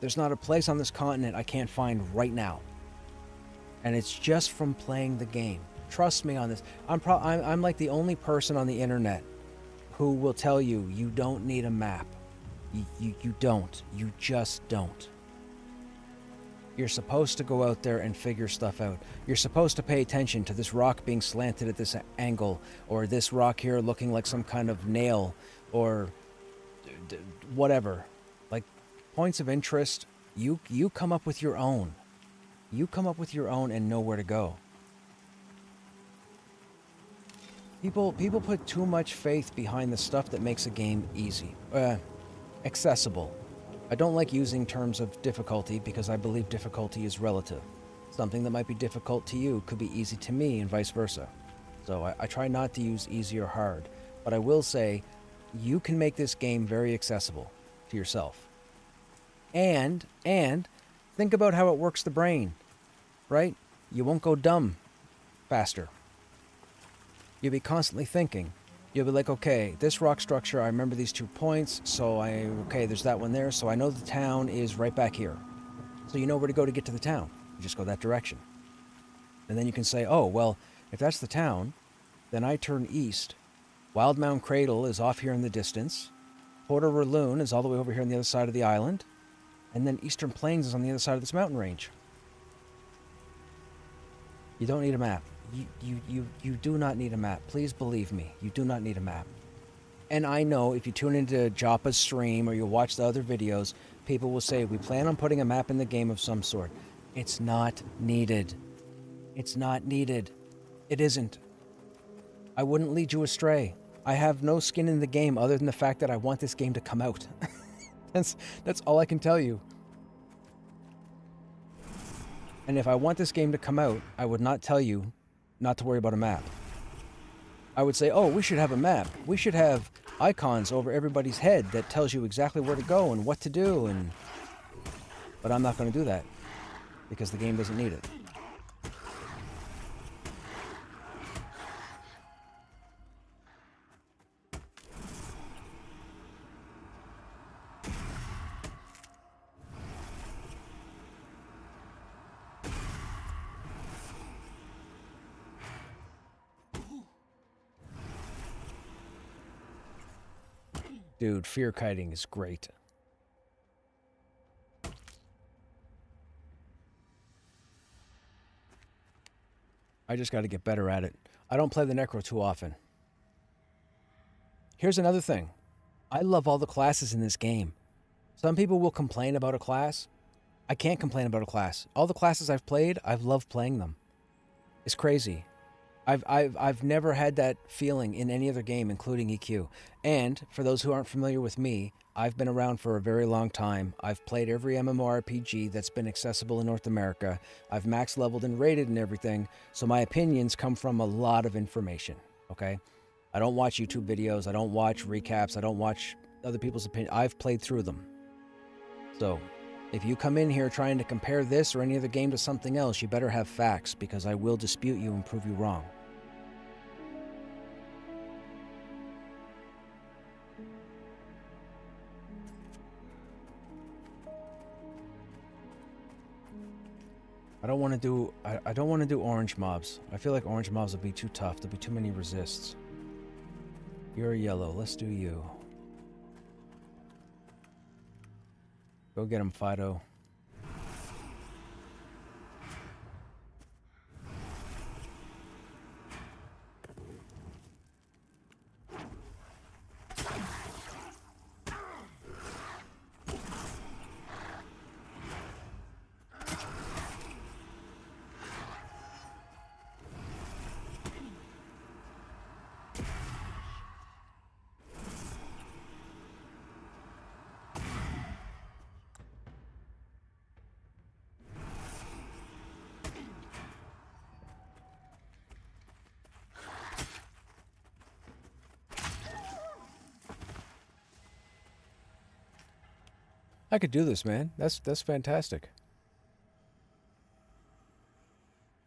There's not a place on this continent I can't find right now. And it's just from playing the game. Trust me on this. I'm like the only person on the internet who will tell you you don't need a map. You don't. You just don't. You're supposed to go out there and figure stuff out. You're supposed to pay attention to this rock being slanted at this angle, or this rock here looking like some kind of nail, or whatever. Like, points of interest, you come up with your own. You come up with your own and know where to go. People put too much faith behind the stuff that makes a game easy. Accessible. I don't like using terms of difficulty because I believe difficulty is relative. Something that might be difficult to you could be easy to me and vice versa. So I try not to use easy or hard. But I will say, you can make this game very accessible to yourself. And think about how it works the brain, right? You won't go dumb faster. You'll be constantly thinking. You'll be like, okay, this rock structure, I remember these 2 points, so okay, there's that one there, so I know the town is right back here. So you know where to go to get to the town. You just go that direction. And then you can say, oh, well, if that's the town, then I turn east. Wildmound Cradle is off here in the distance. Porter Raloon is all the way over here on the other side of the island. And then Eastern Plains is on the other side of this mountain range. You don't need a map. You do not need a map. Please believe me. You do not need a map. And I know if you tune into Joppa's stream or you watch the other videos, people will say, we plan on putting a map in the game of some sort. It's not needed. It's not needed. It isn't. I wouldn't lead you astray. I have no skin in the game other than the fact that I want this game to come out. That's all I can tell you. And if I want this game to come out, I would not tell you not to worry about a map. I would say, oh, we should have a map. We should have icons over everybody's head that tells you exactly where to go and what to do. But I'm not going to do that because the game doesn't need it. Dude, fear kiting is great. I just got to get better at it. I don't play the Necro too often. Here's another thing. I love all the classes in this game. Some people will complain about a class. I can't complain about a class. All the classes I've played, I've loved playing them. It's crazy. I've never had that feeling in any other game, including EQ. And for those who aren't familiar with me, I've been around for a very long time. I've played every MMORPG that's been accessible in North America. I've max leveled and rated and everything. So my opinions come from a lot of information, okay? I don't watch YouTube videos. I don't watch recaps. I don't watch other people's opinions. I've played through them. So if you come in here trying to compare this or any other game to something else, you better have facts, because I will dispute you and prove you wrong. I don't want to do orange mobs. I feel like orange mobs will be too tough. There'll be too many resists. You're yellow. Let's do you. Go get him, Fido. I could do this, man. That's fantastic.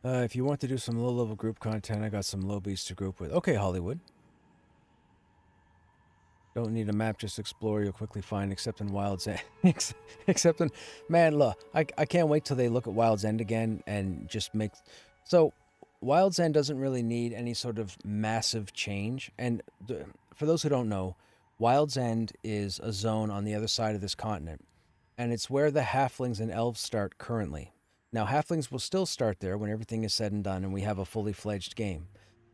If you want to do some low-level group content, I got some low-beats to group with. Okay, Hollywood. Don't need a map, just explore. You'll quickly find, except in Wild's End. Except in... Man, look, I can't wait till they look at Wild's End again and just make... So, Wild's End doesn't really need any sort of massive change. And for those who don't know, Wild's End is a zone on the other side of this continent. And it's where the halflings and elves start currently. Now, halflings will still start there when everything is said and done and we have a fully fledged game.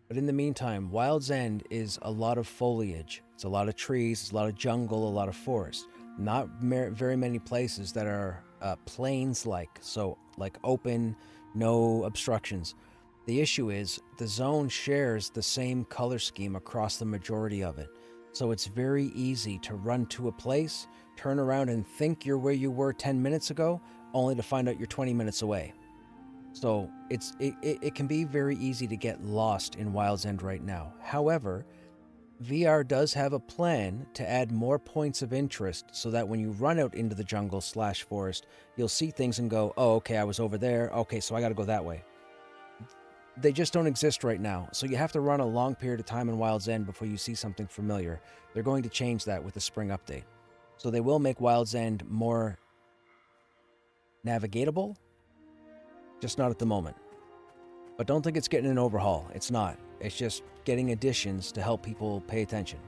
But in the meantime, Wild's End is a lot of foliage. It's a lot of trees, it's a lot of jungle, a lot of forest. Not very many places that are plains-like, so like open, no obstructions. The issue is the zone shares the same color scheme across the majority of it. So it's very easy to run to a place, turn around and think you're where you were 10 minutes ago, only to find out you're 20 minutes away. So it can be very easy to get lost in Wild's End right now. However, VR does have a plan to add more points of interest so that when you run out into the jungle / forest, you'll see things and go, oh, okay, I was over there. Okay, so I got to go that way. They just don't exist right now. So you have to run a long period of time in Wild's End before you see something familiar. They're going to change that with the spring update. So they will make Wild's End more navigatable, just not at the moment. But don't think it's getting an overhaul. It's not. It's just getting additions to help people pay attention.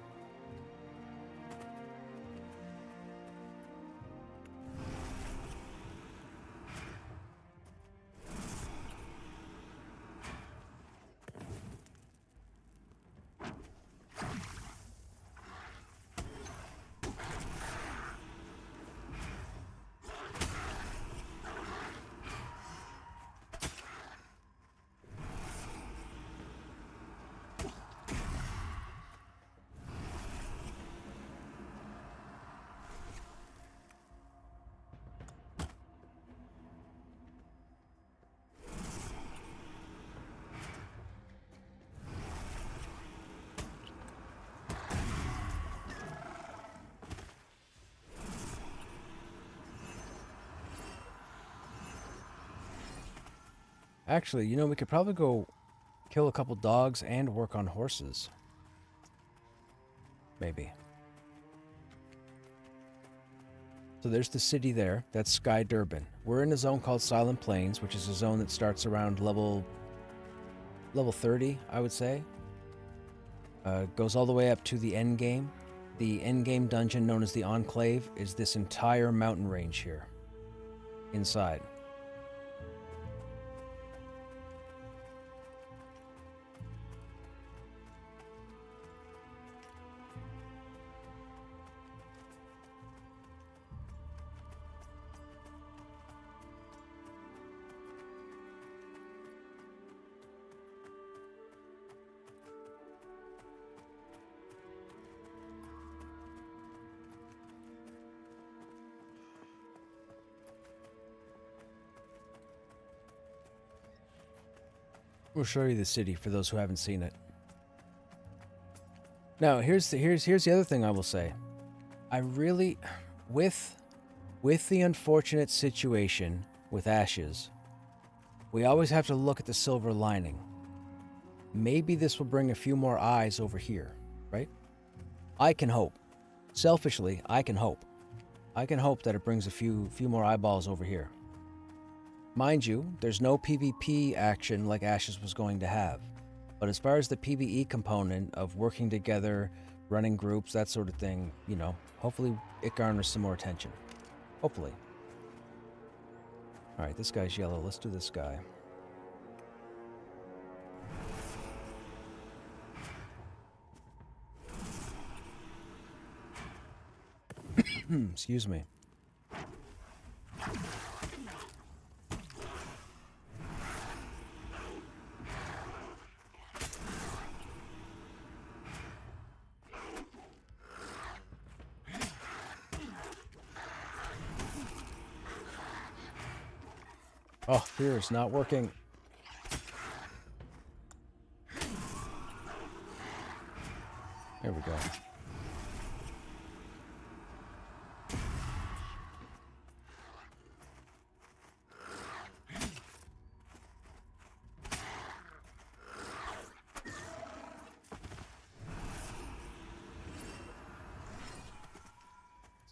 Actually, you know, we could probably go kill a couple dogs and work on horses. Maybe. So there's the city there. That's Sky Durban. We're in a zone called Silent Plains, which is a zone that starts around level 30, I would say. Goes all the way up to the end game. The end game dungeon, known as the Enclave, is this entire mountain range here. Inside. We'll show you the city for those who haven't seen it. Now, here's the other thing I will say. I really, with the unfortunate situation with Ashes, we always have to look at the silver lining. Maybe this will bring a few more eyes over here, right? I can hope. Selfishly, I can hope. I can hope that it brings a few more eyeballs over here. Mind you, there's no PvP action like Ashes was going to have. But as far as the PvE component of working together, running groups, that sort of thing, you know, hopefully it garners some more attention. Hopefully. Alright, this guy's yellow. Let's do this guy. Excuse me. Oh, fear is not working. There we go.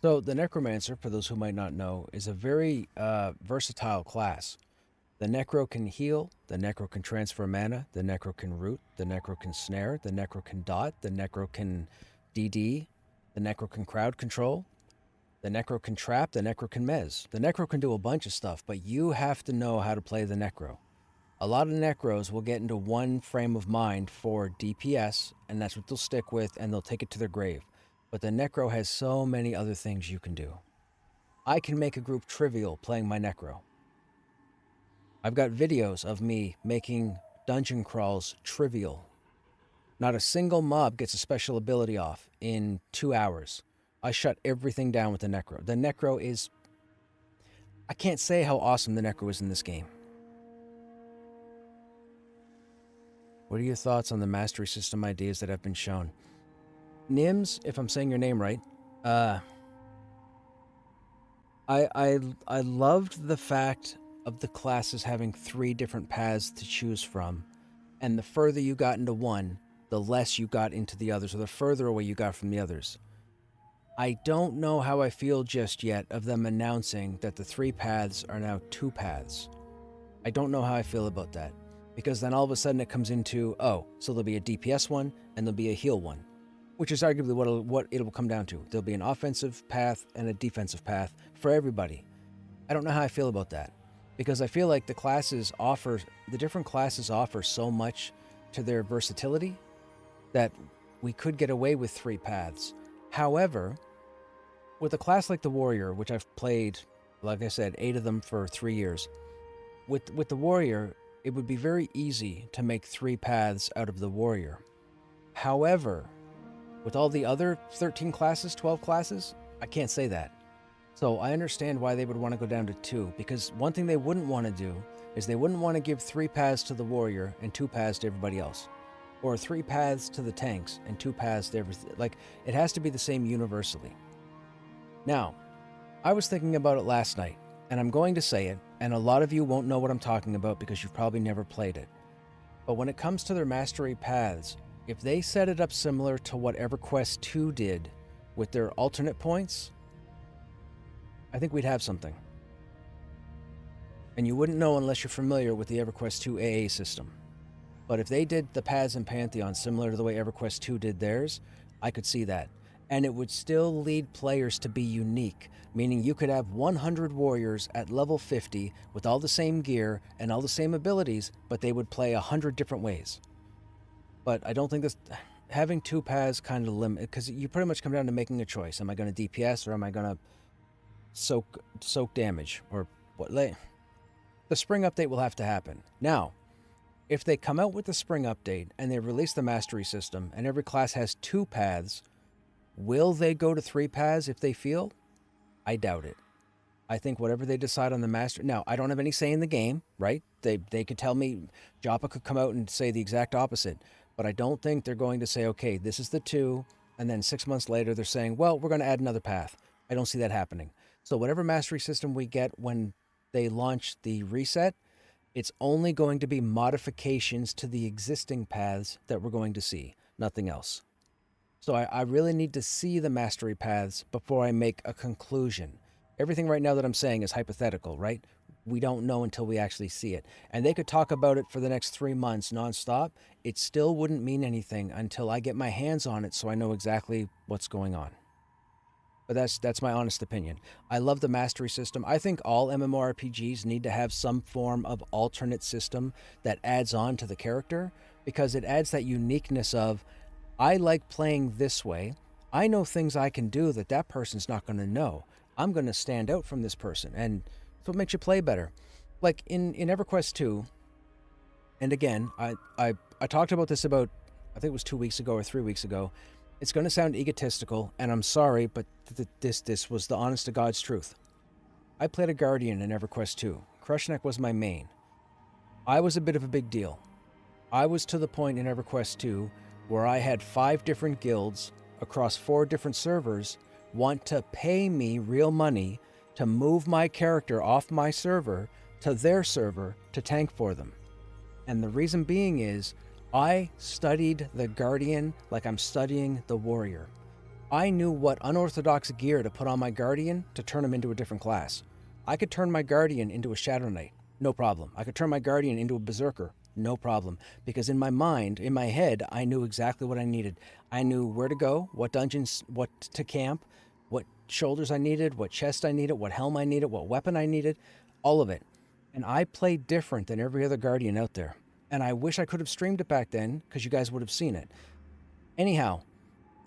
So the Necromancer, for those who might not know, is a very versatile class. The Necro can heal, the Necro can transfer mana, the Necro can root, the Necro can snare, the Necro can dot, the Necro can DD, the Necro can crowd control, the Necro can trap, the Necro can mez. The Necro can do a bunch of stuff, but you have to know how to play the Necro. A lot of Necros will get into one frame of mind for DPS, and that's what they'll stick with, and they'll take it to their grave. But the Necro has so many other things you can do. I can make a group trivial playing my Necro. I've got videos of me making dungeon crawls trivial. Not a single mob gets a special ability off in 2 hours. I shut everything down with the Necro. The Necro is... I can't say how awesome the Necro is in this game. What are your thoughts on the mastery system ideas that have been shown? Nims, if I'm saying your name right, I loved the fact of the classes having 3 different paths to choose from, and the further you got into one, the less you got into the others, or the further away you got from the others. I don't know how I feel just yet of them announcing that the 3 paths are now 2 paths. I don't know how I feel about that, because then all of a sudden it comes into, oh, so there'll be a DPS one, and there'll be a heal one, which is arguably what it will come down to. There'll be an offensive path and a defensive path for everybody. I don't know how I feel about that, because I feel like the different classes offer so much to their versatility that we could get away with 3 paths. However, with a class like the Warrior, which I've played, like I said, 8 of them for 3 years, with the Warrior, it would be very easy to make 3 paths out of the Warrior. However, with all the other 13 classes, 12 classes, I can't say that. So I understand why they would want to go down to 2, because one thing they wouldn't want to do is they wouldn't want to give 3 paths to the Warrior and 2 paths to everybody else. Or 3 paths to the tanks and 2 paths to everything. Like, it has to be the same universally. Now, I was thinking about it last night. and I'm going to say it, and a lot of you won't know what I'm talking about because you've probably never played it. But when it comes to their mastery paths, if they set it up similar to what EverQuest 2 did with their alternate points, I think we'd have something. And you wouldn't know unless you're familiar with the EverQuest 2 AA system. But if they did the paths in Pantheon similar to the way EverQuest 2 did theirs, I could see that. And it would still lead players to be unique, meaning you could have 100 warriors at level 50 with all the same gear and all the same abilities, but they would play 100 different ways. But I don't think this... Having two paths kind of limit... Because you pretty much come down to making a choice. Am I going to DPS or am I going to soak damage? Or what? The spring update will have to happen. Now, if they come out with the spring update and they release the mastery system and every class has two paths, will they go to three paths if they feel? I doubt it. I think whatever they decide on the master... Now, I don't have any say in the game, right? They could tell me... Joppa could come out and say the exact opposite. But I don't think they're going to say, okay, this is the two, and then 6 months later they're saying, well, we're going to add another path. I don't see that happening. So whatever mastery system we get when they launch the reset, it's only going to be modifications to the existing paths that we're going to see. Nothing else. So I really need to see the mastery paths before I make a conclusion. Everything right now that I'm saying is hypothetical, right? We don't know until we actually see it. And they could talk about it for the next 3 months nonstop. It still wouldn't mean anything until I get my hands on it so I know exactly what's going on. But that's my honest opinion. I love the mastery system. I think all MMORPGs need to have some form of alternate system that adds on to the character, because it adds that uniqueness of, I like playing this way. I know things I can do that that person's not going to know. I'm going to stand out from this person, and it's what makes you play better. Like in EverQuest 2, and again, I talked about this about, I think it was 2 weeks ago or 3 weeks ago. It's going to sound egotistical, and I'm sorry, but this was the honest to God's truth. I played a Guardian in EverQuest 2. Krushnek was my main. I was a bit of a big deal. I was to the point in EverQuest 2 where I had 5 different guilds across 4 different servers want to pay me real money to move my character off my server to their server to tank for them. And the reason being is, I studied the Guardian like I'm studying the Warrior. I knew what unorthodox gear to put on my Guardian to turn him into a different class. I could turn my Guardian into a Shadow Knight, no problem. I could turn my Guardian into a Berserker, no problem. Because in my mind, in my head, I knew exactly what I needed. I knew where to go, what dungeons, what to camp, what shoulders I needed, what chest I needed, what helm I needed, what weapon I needed, all of it. And I played different than every other Guardian out there. And I wish I could have streamed it back then, because you guys would have seen it. Anyhow,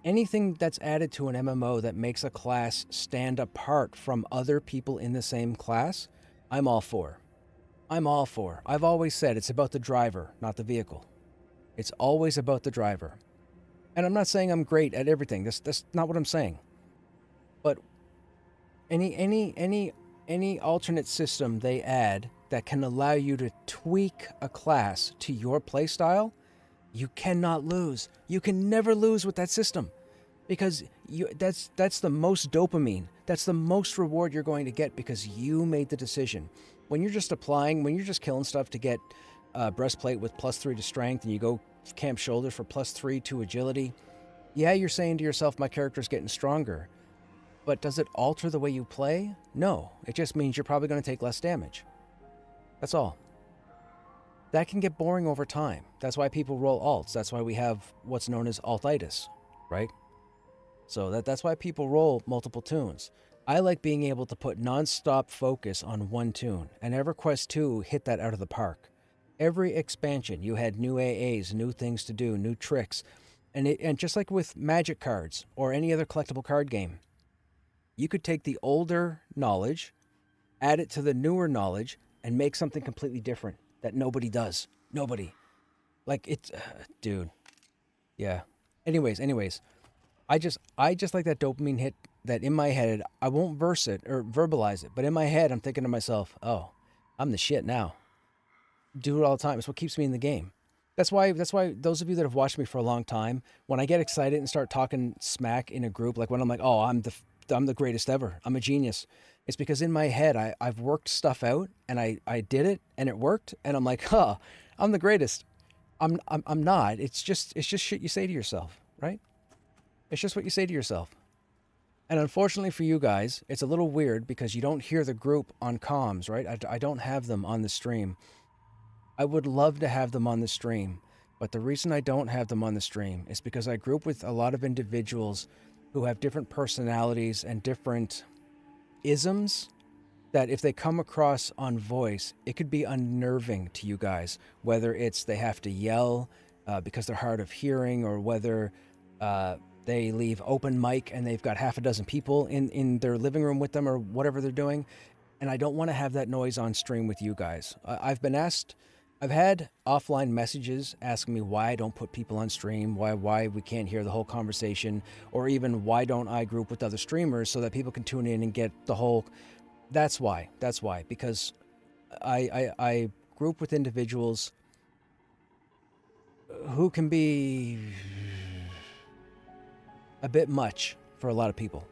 anything that's added to an MMO that makes a class stand apart from other people in the same class, I'm all for. I'm all for. I've always said it's about the driver, not the vehicle. It's always about the driver. And I'm not saying I'm great at everything. That's not what I'm saying. But any alternate system they add that can allow you to tweak a class to your playstyle, you cannot lose. You can never lose with that system, because that's the most dopamine. That's the most reward you're going to get, because you made the decision. When you're just applying, when you're just killing stuff to get breastplate with +3 to strength, and you go camp shoulder for +3 to agility, yeah, you're saying to yourself, my character's getting stronger. But does it alter the way you play? No. It just means you're probably going to take less damage. That's all. That can get boring over time. That's why people roll alts. That's why we have what's known as altitis, right? So that's why people roll multiple tunes. I like being able to put non-stop focus on one tune, and EverQuest 2 hit that out of the park. Every expansion, you had new AAs, new things to do, new tricks. And just like with Magic cards or any other collectible card game, you could take the older knowledge, add it to the newer knowledge, and make something completely different that nobody does. Nobody. Like, it's... dude. Yeah. Anyways. I just like that dopamine hit that in my head, I won't verse it or verbalize it, but in my head, I'm thinking to myself, oh, I'm the shit now. Do it all the time. It's what keeps me in the game. That's why those of you that have watched me for a long time, when I get excited and start talking smack in a group, like when I'm like, oh, I'm the greatest ever, I'm a genius, It's because in my head, I've worked stuff out and I did it and it worked. And I'm like, huh, I'm the greatest. I'm not. It's just shit you say to yourself, right? It's just what you say to yourself. And unfortunately for you guys, it's a little weird because you don't hear the group on comms, right? I don't have them on the stream. I would love to have them on the stream, but the reason I don't have them on the stream is because I group with a lot of individuals who have different personalities and different isms that if they come across on voice, it could be unnerving to you guys, whether it's they have to yell because they're hard of hearing, or whether they leave open mic and they've got half a dozen people in their living room with them, or whatever they're doing. And I don't want to have that noise on stream with you guys. I've been asked, I've had offline messages asking me why I don't put people on stream, why we can't hear the whole conversation, or even why don't I group with other streamers so that people can tune in and get the whole. That's why, because I group with individuals who can be a bit much for a lot of people.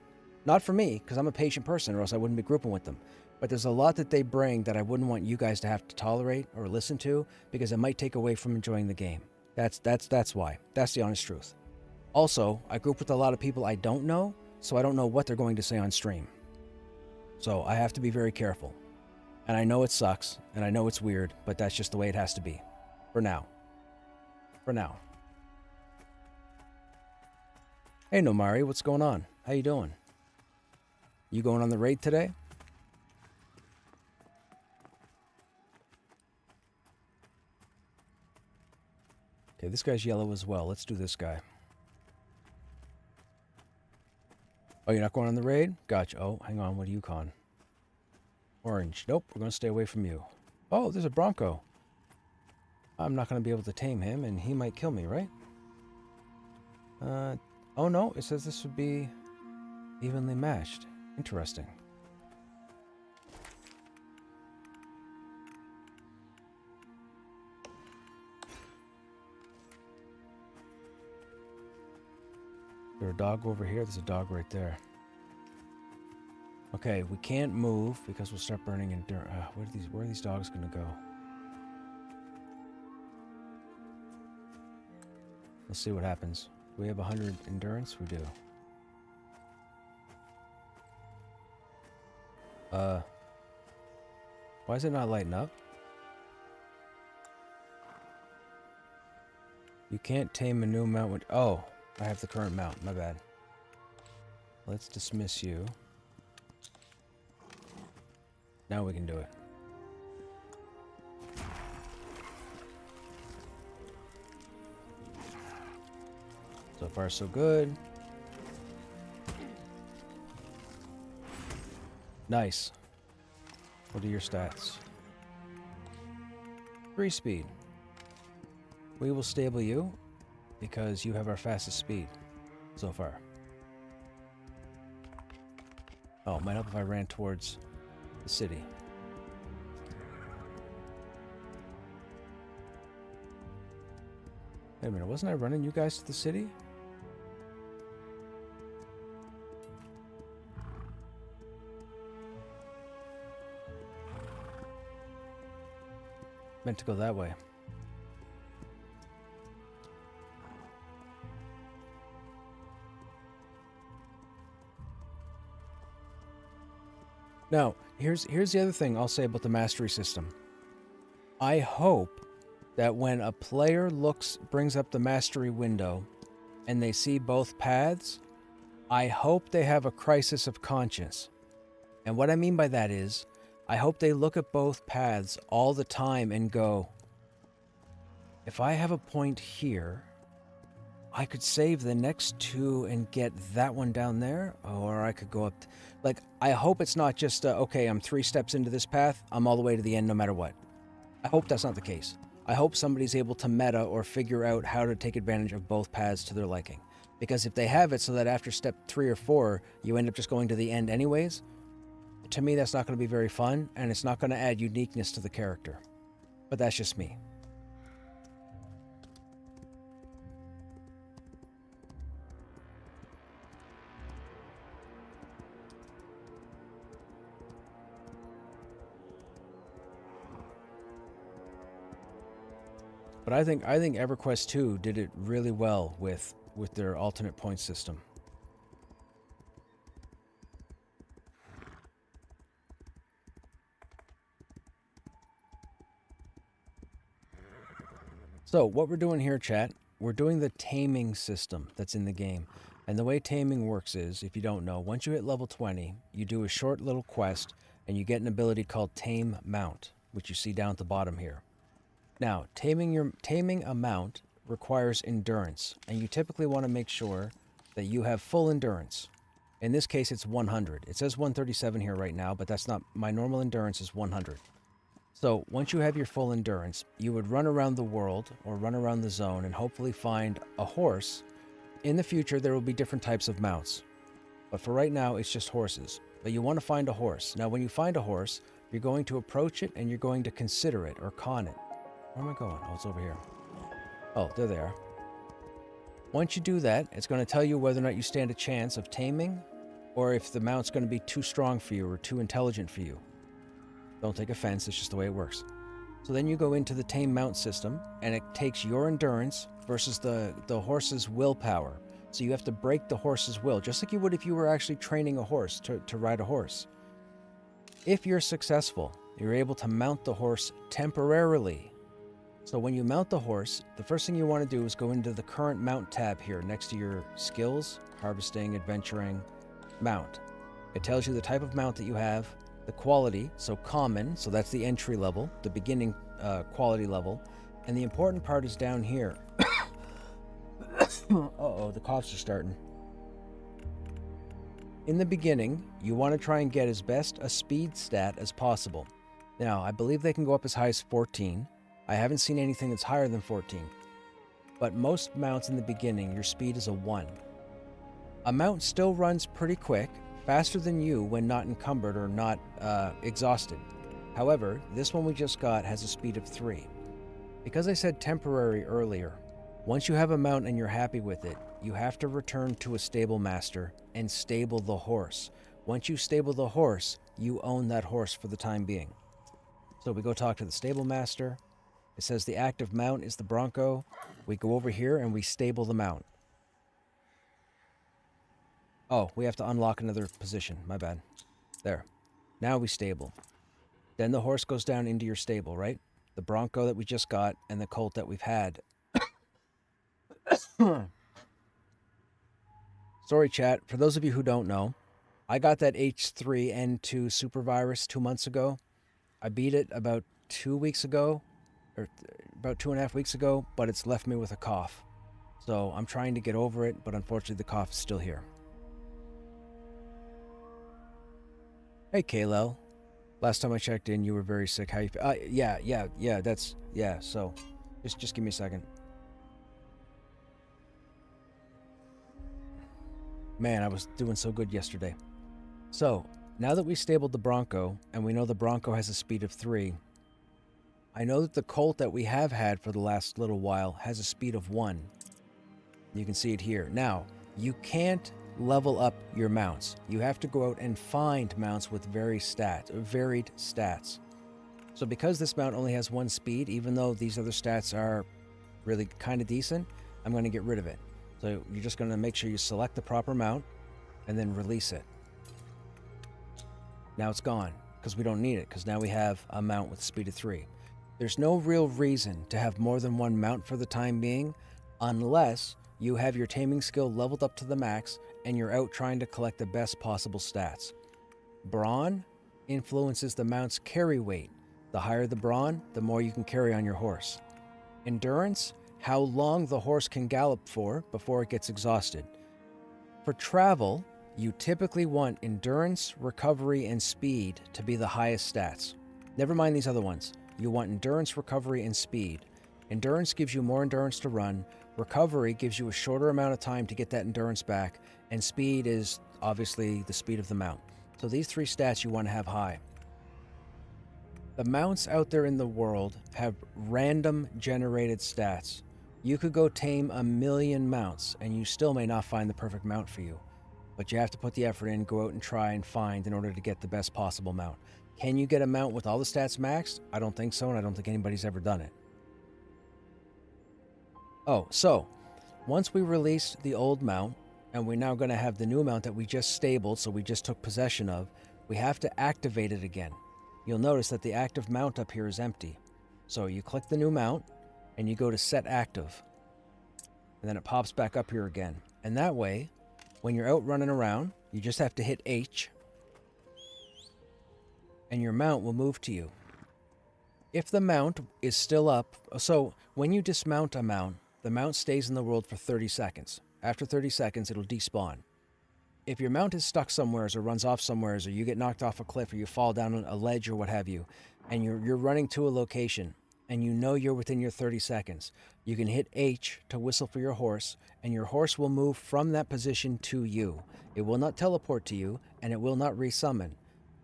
Not for me, because I'm a patient person, or else I wouldn't be grouping with them. But there's a lot that they bring that I wouldn't want you guys to have to tolerate or listen to, because it might take away from enjoying the game. That's why. That's the honest truth. Also, I group with a lot of people I don't know, so I don't know what they're going to say on stream. So I have to be very careful. And I know it sucks, and I know it's weird, but that's just the way it has to be. For now. For now. Hey, Nomari, what's going on? How you doing? You going on the raid today? Okay, this guy's yellow as well. Let's do this guy. Oh, you're not going on the raid? Gotcha. Oh, hang on. What are you con? Orange. Nope, we're going to stay away from you. Oh, there's a Bronco. I'm not going to be able to tame him, and he might kill me, right? Oh no, it says this would be evenly matched. Interesting. Is there a dog over here? There's a dog right there. Okay, we can't move because we'll start burning endurance. Where are these dogs going to go? Let's see what happens. Do we have 100 endurance? We do. Why is it not lighting up? You can't tame a new mount with... Oh, I have the current mount. My bad. Let's dismiss you. Now we can do it. So far, so good. Nice. What are your stats? 3 speed. We will stable you because you have our fastest speed so far. Oh, it might help if I ran towards the city. Wait a minute, wasn't I running you guys to the city? Meant to go that way. Now, here's the other thing I'll say about the mastery system. I hope that when a player brings up the mastery window and they see both paths, I hope they have a crisis of conscience. And what I mean by that is, I hope they look at both paths all the time and go, if I have a point here, I could save the next 2 and get that one down there, or I could go up. Like, I hope it's not just, okay, I'm 3 steps into this path, I'm all the way to the end no matter what. I hope that's not the case. I hope somebody's able to meta or figure out how to take advantage of both paths to their liking. Because if they have it so that after step 3 or 4, you end up just going to the end anyways, to me that's not going to be very fun, and it's not going to add uniqueness to the character. But that's just me. But I think EverQuest 2 did it really well with their alternate point system. So what we're doing here, chat, we're doing the taming system that's in the game. And the way taming works is, if you don't know, once you hit level 20, you do a short little quest and you get an ability called Tame Mount, which you see down at the bottom here. Now, taming a mount requires endurance, and you typically want to make sure that you have full endurance. In this case, it's 100. It says 137 here right now, but that's not, my normal endurance is 100. So once you have your full endurance, you would run around the world or run around the zone and hopefully find a horse. In the future, there will be different types of mounts, but for right now, it's just horses. But you want to find a horse. Now, when you find a horse, you're going to approach it and you're going to consider it or con it. Where am I going? Oh, it's over here. Oh, there they are. Once you do that, it's going to tell you whether or not you stand a chance of taming or if the mount's going to be too strong for you or too intelligent for you. Don't take offense, it's just the way it works. So then you go into the tame mount system, and it takes your endurance versus the horse's willpower. So you have to break the horse's will, just like you would if you were actually training a horse to ride a horse. If you're successful, you're able to mount the horse temporarily. So when you mount the horse, the first thing you want to do is go into the current mount tab here next to your skills, harvesting, adventuring, mount. It tells you the type of mount that you have, the quality, so common, so that's the entry level, the beginning quality level, and the important part is down here. Uh-oh, the coughs are starting. In the beginning, you want to try and get as best a speed stat as possible. Now, I believe they can go up as high as 14. I haven't seen anything that's higher than 14. But most mounts in the beginning, your speed is a 1. A mount still runs pretty quick, faster than you when not encumbered or not exhausted. However, this one we just got has a speed of 3. Because I said temporary earlier, once you have a mount and you're happy with it, you have to return to a stable master and stable the horse. Once you stable the horse, you own that horse for the time being. So we go talk to the stable master. It says the active mount is the Bronco. We go over here and we stable the mount. Oh, we have to unlock another position. My bad. There. Now we stable. Then the horse goes down into your stable, right? The Bronco that we just got and the colt that we've had. Sorry, chat. For those of you who don't know, I got that H3N2 super virus 2 months ago. I beat it about 2 weeks ago, or about 2.5 weeks ago, but it's left me with a cough. So I'm trying to get over it, but unfortunately the cough is still here. Hey, Kalel. Last time I checked in, you were very sick. How you feel? Yeah. So, just give me a second. Man, I was doing so good yesterday. So, now that we stabled the Bronco, and we know the Bronco has a speed of 3, I know that the colt that we have had for the last little while has a speed of 1. You can see it here. Now, you can't level up your mounts. You have to go out and find mounts with varied stats. So because this mount only has 1 speed, even though these other stats are really kind of decent, I'm going to get rid of it. So you're just going to make sure you select the proper mount and then release it. Now it's gone because we don't need it, because now we have a mount with a speed of 3. There's no real reason to have more than 1 mount for the time being, unless you have your taming skill leveled up to the max and you're out trying to collect the best possible stats. Brawn influences the mount's carry weight. The higher the brawn, the more you can carry on your horse. Endurance, how long the horse can gallop for before it gets exhausted. For travel, you typically want endurance, recovery, and speed to be the highest stats. Never mind these other ones. You want endurance, recovery, and speed. Endurance gives you more endurance to run. Recovery gives you a shorter amount of time to get that endurance back. And speed is obviously the speed of the mount. So these 3 stats you want to have high. The mounts out there in the world have random generated stats. You could go tame 1,000,000 mounts and you still may not find the perfect mount for you. But you have to put the effort in, go out and try and find in order to get the best possible mount. Can you get a mount with all the stats maxed? I don't think so, and I don't think anybody's ever done it. Oh, so once we released the old mount, and we're now going to have the new mount that we just stabled, so we just took possession of, we have to activate it again. You'll notice that the active mount up here is empty. So you click the new mount, and you go to Set Active. And then it pops back up here again. And that way, when you're out running around, you just have to hit H, and your mount will move to you. If the mount is still up, so when you dismount a mount, the mount stays in the world for 30 seconds. After 30 seconds, it'll despawn. If your mount is stuck somewheres or runs off somewheres, or you get knocked off a cliff, or you fall down a ledge or what have you, and you're running to a location, and you know you're within your 30 seconds, you can hit H to whistle for your horse, and your horse will move from that position to you. It will not teleport to you, and it will not resummon.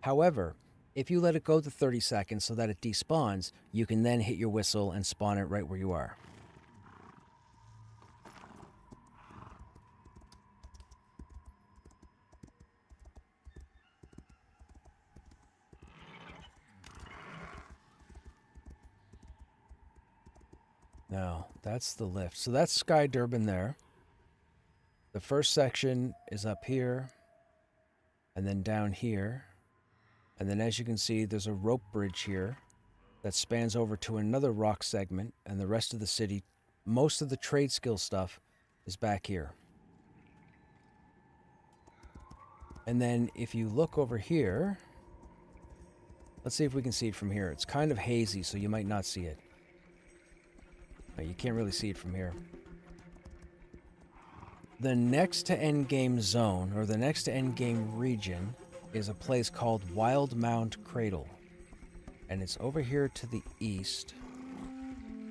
However, if you let it go to 30 seconds so that it despawns, you can then hit your whistle and spawn it right where you are. Now, that's the lift. So that's Sky Durban there. The first section is up here, and then down here. And then as you can see, there's a rope bridge here that spans over to another rock segment, and the rest of the city, most of the trade skill stuff, is back here. And then if you look over here, let's see if we can see it from here. It's kind of hazy, so you might not see it. No, you can't really see it from here. The next to endgame zone, or the next to endgame region, is a place called Wild Mound Cradle. And it's over here to the east.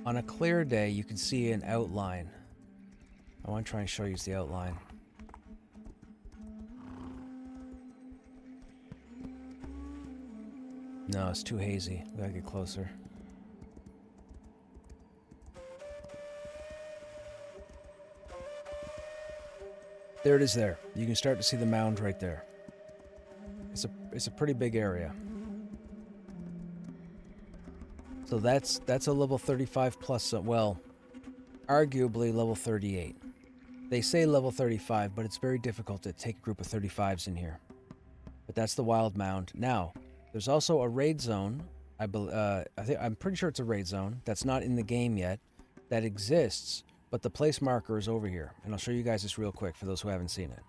On a clear day, you can see an outline. I want to try and show you the outline. No, it's too hazy. We gotta get closer. There it is there. You can start to see the mound right there. It's a pretty big area. So that's a level 35 plus, well, arguably level 38. They say level 35, but it's very difficult to take a group of 35s in here. But that's the Wild Mound. Now, there's also a raid zone. I'm pretty sure it's a raid zone that's not in the game yet, that exists, but the place marker is over here. And I'll show you guys this real quick for those who haven't seen it.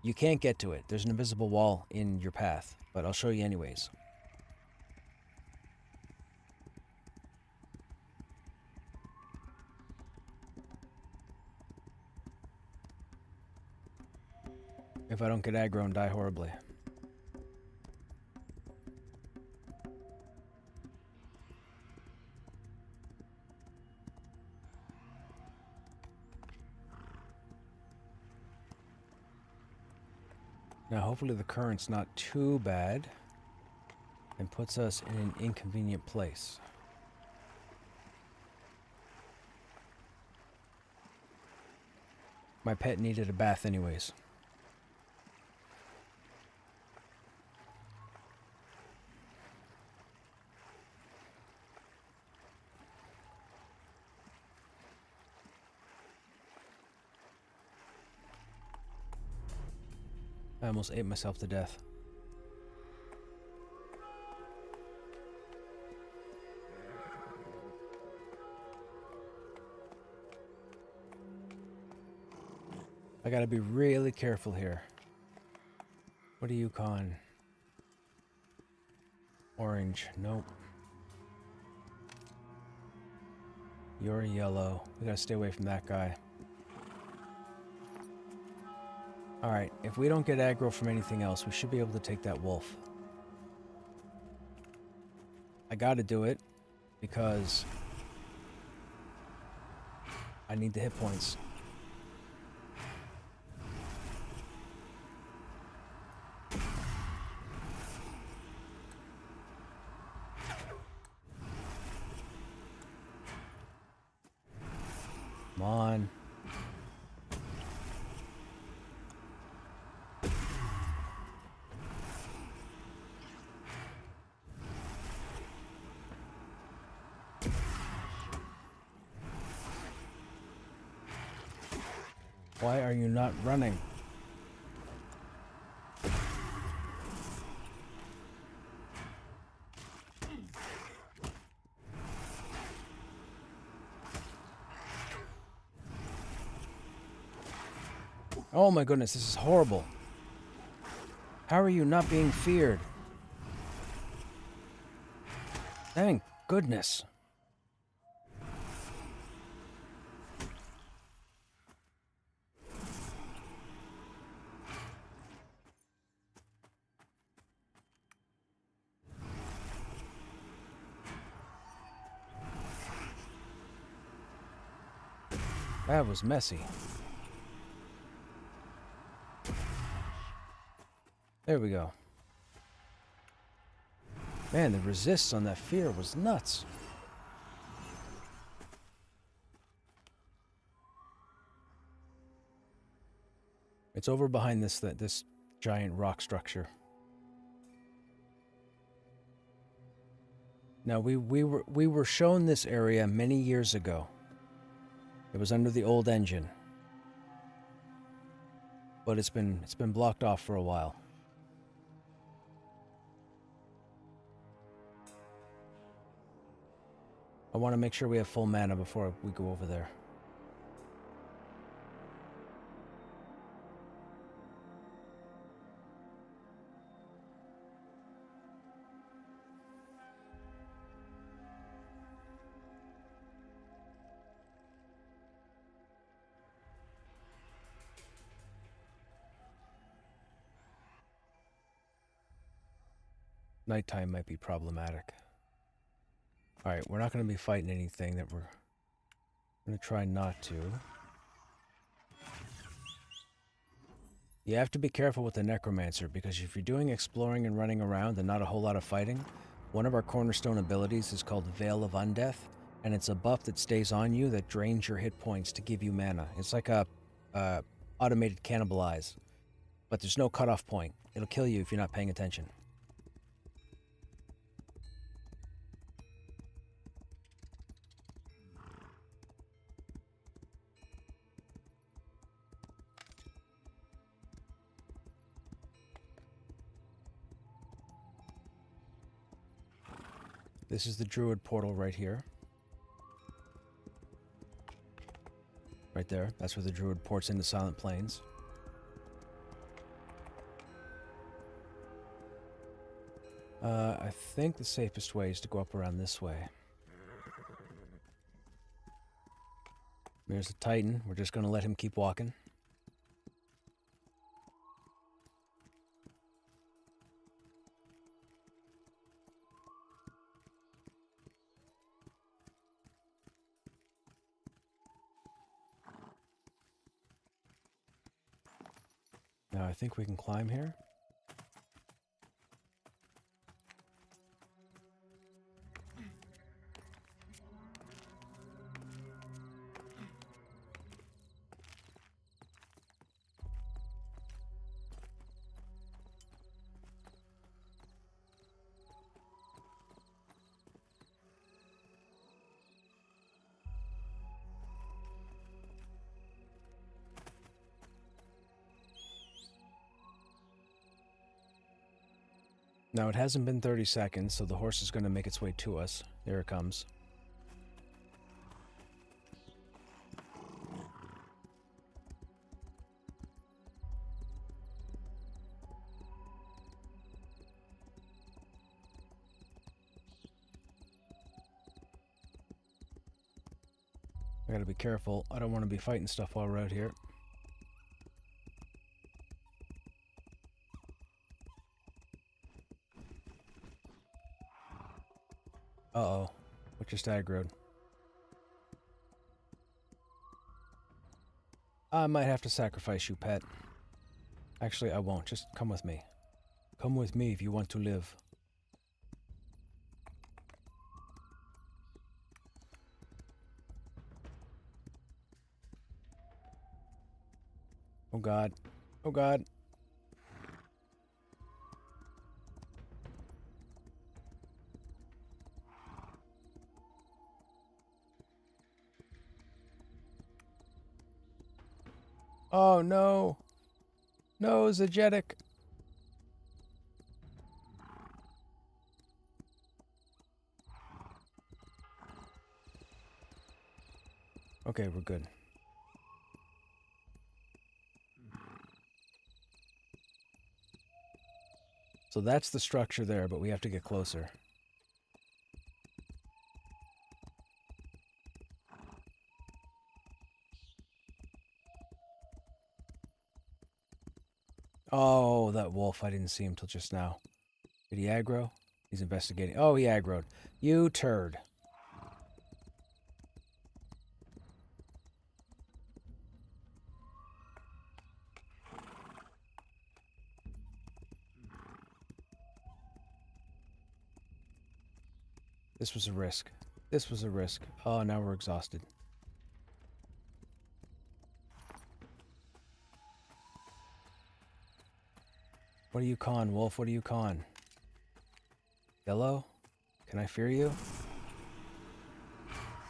You can't get to it. There's an invisible wall in your path, but I'll show you anyways. If I don't get aggro and die horribly. Now, hopefully the current's not too bad and puts us in an inconvenient place. My pet needed a bath anyways. I almost ate myself to death. I gotta be really careful here. What do you con? Orange, nope. You're yellow. We gotta stay away from that guy. Alright, if we don't get aggro from anything else, we should be able to take that wolf. I gotta do it, because I need the hit points. Come on. Why are you not running? Oh my goodness, this is horrible. How are you not being feared? Thank goodness. That was messy. There we go. Man, the resists on that fear was nuts. It's over behind this giant rock structure. Now we were shown this area many years ago. It was under the old engine, but it's been blocked off for a while. I want to make sure we have full mana before we go over there. Nighttime might be problematic. Alright, we're not going to be fighting anything that we're going to try not to. You have to be careful with the Necromancer, because if you're doing exploring and running around and not a whole lot of fighting, one of our cornerstone abilities is called Veil of Undeath, and it's a buff that stays on you that drains your hit points to give you mana. It's like a automated cannibalize, but there's no cutoff point. It'll kill you if you're not paying attention. This is the Druid portal right here. Right there. That's where the Druid ports into Silent Plains. I think the safest way is to go up around this way. There's the Titan. We're just going to let him keep walking. Now I think we can climb here. Now it hasn't been 30 seconds, so the horse is going to make its way to us. There it comes. I gotta be careful. I don't want to be fighting stuff while we're out here. Uh-oh. What just aggroed? I might have to sacrifice you, pet. Actually, I won't. Just come with me. Come with me if you want to live. Oh God. Oh God. Oh, no. No, Zajetic. Okay, we're good. So that's the structure there, but we have to get closer. Oh, that wolf. I didn't see him till just now. Did he aggro? He's investigating. Oh, he aggroed. You turd. This was a risk. This was a risk. Oh, now we're exhausted. What do you con, wolf? What do you con? Yellow? Can I fear you?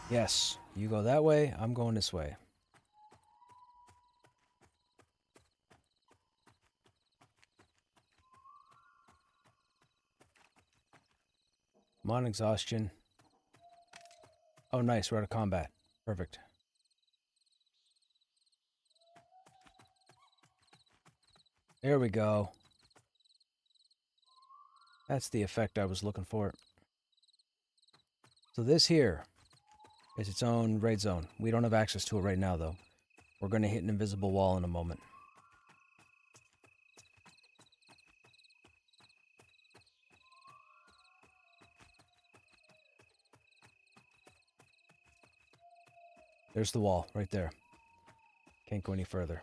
Yes. You go that way, I'm going this way. I'm on exhaustion. Oh, nice. We're out of combat. Perfect. There we go. That's the effect I was looking for. So this here is its own raid zone. We don't have access to it right now, though. We're going to hit an invisible wall in a moment. There's the wall, right there. Can't go any further.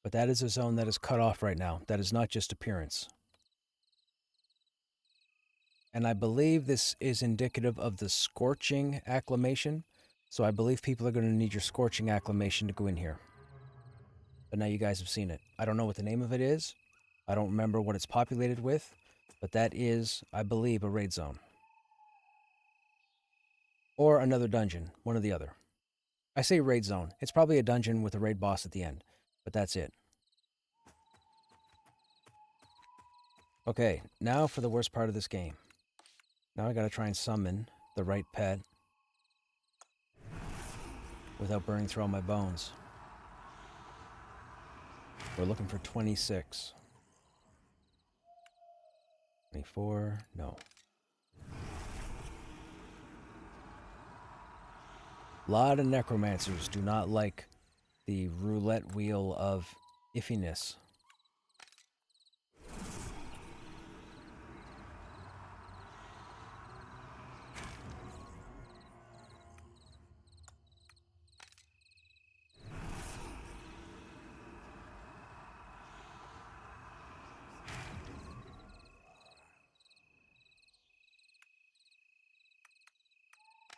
But that is a zone that is cut off right now. That is not just appearance. And I believe this is indicative of the scorching acclamation. So I believe people are going to need your scorching acclamation to go in here. But now you guys have seen it. I don't know what the name of it is. I don't remember what it's populated with. But that is, I believe, a raid zone. Or another dungeon. One or the other. I say raid zone. It's probably a dungeon with a raid boss at the end. But that's it. Okay, now for the worst part of this game. Now I gotta try and summon the right pet without burning through all my bones. We're looking for 26. 24, no. A lot of necromancers do not like the roulette wheel of iffiness.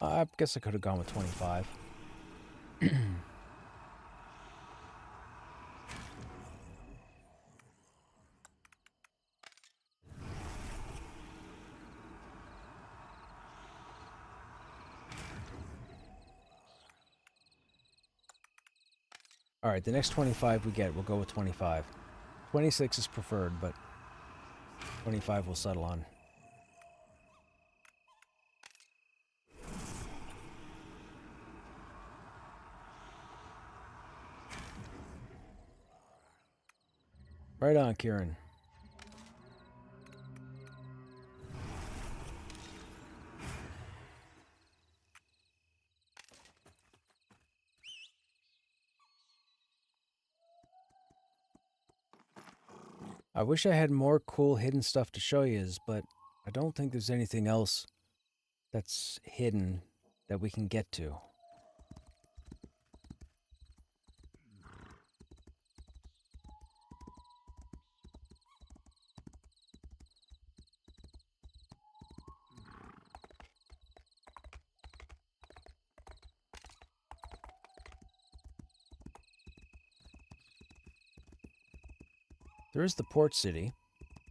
I guess I could have gone with 25. Alright, the next 25 we get, we'll go with 25. 26 is preferred, but 25 we'll settle on. Right on, Kieran. I wish I had more cool hidden stuff to show you, but I don't think there's anything else that's hidden that we can get to. There is the port city.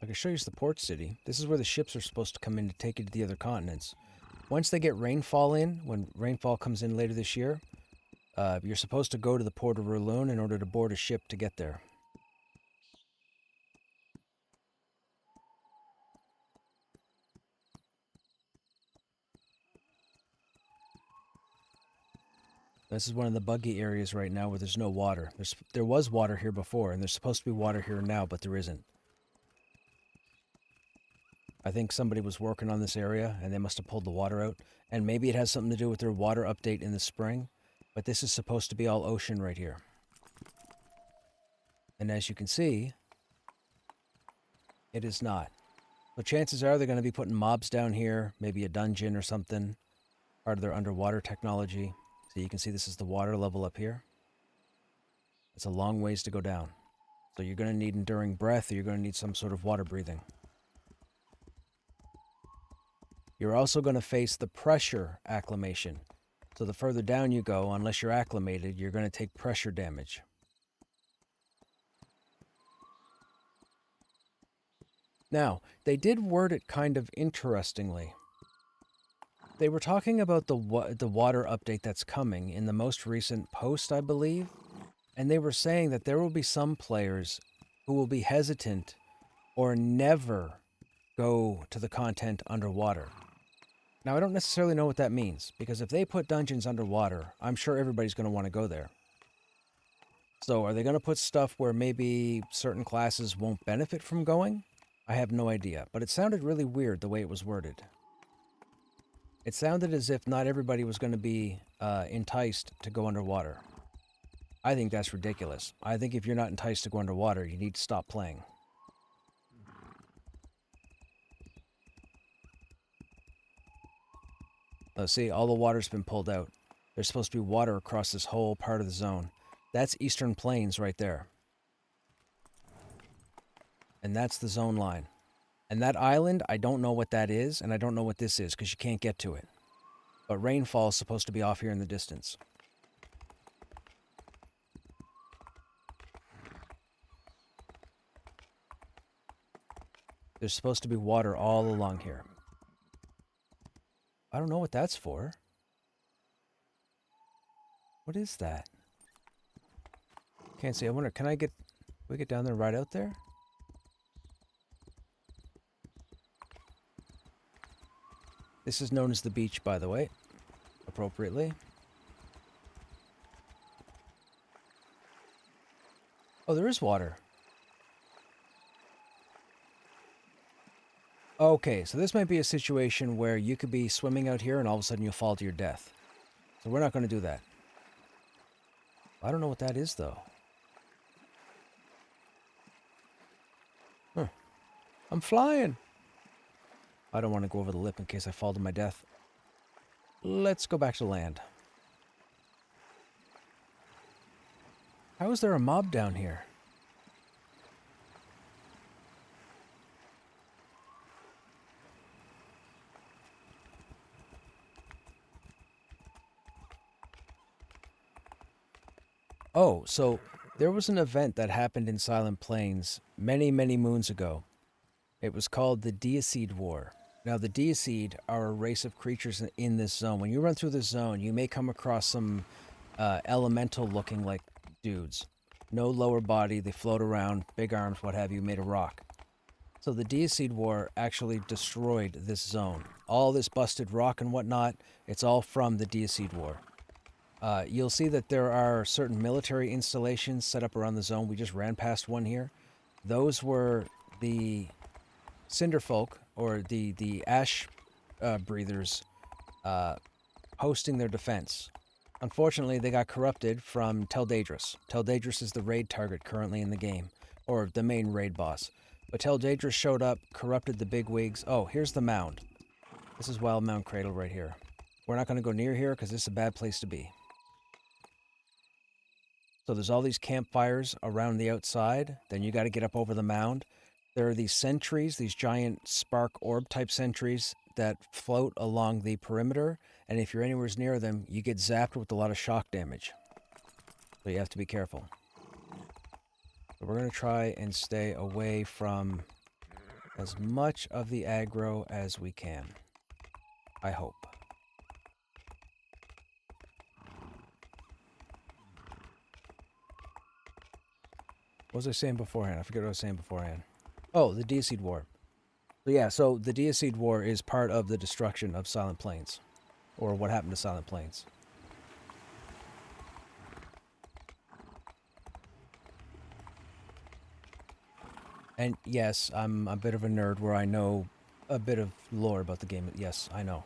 I can show you the port city. This is where the ships are supposed to come in to take you to the other continents. Once they get rainfall in, when rainfall comes in later this year, You're supposed to go to the port of Raloon in order to board a ship to get there. This is one of the buggy areas right now where there's no water. There was water here before, and there's supposed to be water here now, but there isn't. I think somebody was working on this area, and they must have pulled the water out. And maybe it has something to do with their water update in the spring, but this is supposed to be all ocean right here. And as you can see, it is not. So chances are they're going to be putting mobs down here, maybe a dungeon or something, part of their underwater technology. So you can see this is the water level up here. It's a long ways to go down. So you're going to need enduring breath, or you're going to need some sort of water breathing. You're also going to face the pressure acclimation. So the further down you go, unless you're acclimated, you're going to take pressure damage. Now, they did word it kind of interestingly. They were talking about the water update that's coming in the most recent post, I believe. And they were saying that there will be some players who will be hesitant or never go to the content underwater. Now, I don't necessarily know what that means, because if they put dungeons underwater, I'm sure everybody's going to want to go there. So are they going to put stuff where maybe certain classes won't benefit from going? I have no idea, but it sounded really weird the way it was worded. It sounded as if not everybody was going to be enticed to go underwater. I think that's ridiculous. I think if you're not enticed to go underwater, you need to stop playing. See, all the water's been pulled out. There's supposed to be water across this whole part of the zone. That's Eastern Plains right there. And that's the zone line. And that island, I don't know what that is, and I don't know what this is, because you can't get to it. But rainfall is supposed to be off here in the distance. There's supposed to be water all along here. I don't know what that's for. What is that? Can't see. I wonder, can we get down there and ride out there? This is known as the beach, by the way, appropriately. Oh, there is water. Okay, so this might be a situation where you could be swimming out here and all of a sudden you'll fall to your death. So we're not going to do that. I don't know what that is, though. Huh. I'm flying! I don't want to go over the lip in case I fall to my death. Let's go back to land. How is there a mob down here? Oh, so there was an event that happened in Silent Plains many, many moons ago. It was called the Deicide War. Now, the Deicide are a race of creatures in this zone. When you run through this zone, you may come across some elemental-looking like dudes. No lower body, they float around, big arms, what have you, made of rock. So the Deicide War actually destroyed this zone. All this busted rock and whatnot, it's all from the Deicide War. You'll see that there are certain military installations set up around the zone. We just ran past one here. Those were the Cinderfolk, or the Ash Breathers, hosting their defense. Unfortunately, they got corrupted from Tel Daedrus. Tel Daedrus is the raid target currently in the game, or the main raid boss. But Tel Daedrus showed up, corrupted the bigwigs. Oh, here's the mound. This is Wild Mound Cradle right here. We're not going to go near here because this is a bad place to be. So there's all these campfires around the outside. Then you got to get up over the mound. There are these sentries, these giant spark orb type sentries that float along the perimeter. And if you're anywhere near them, you get zapped with a lot of shock damage. So you have to be careful. So we're going to try and stay away from as much of the aggro as we can. I hope. What was I saying beforehand? I forget what I was saying beforehand. Oh, the Deicide War. So yeah, so the Deicide War is part of the destruction of Silent Plains. Or what happened to Silent Plains. And yes, I'm a bit of a nerd where I know a bit of lore about the game. Yes, I know.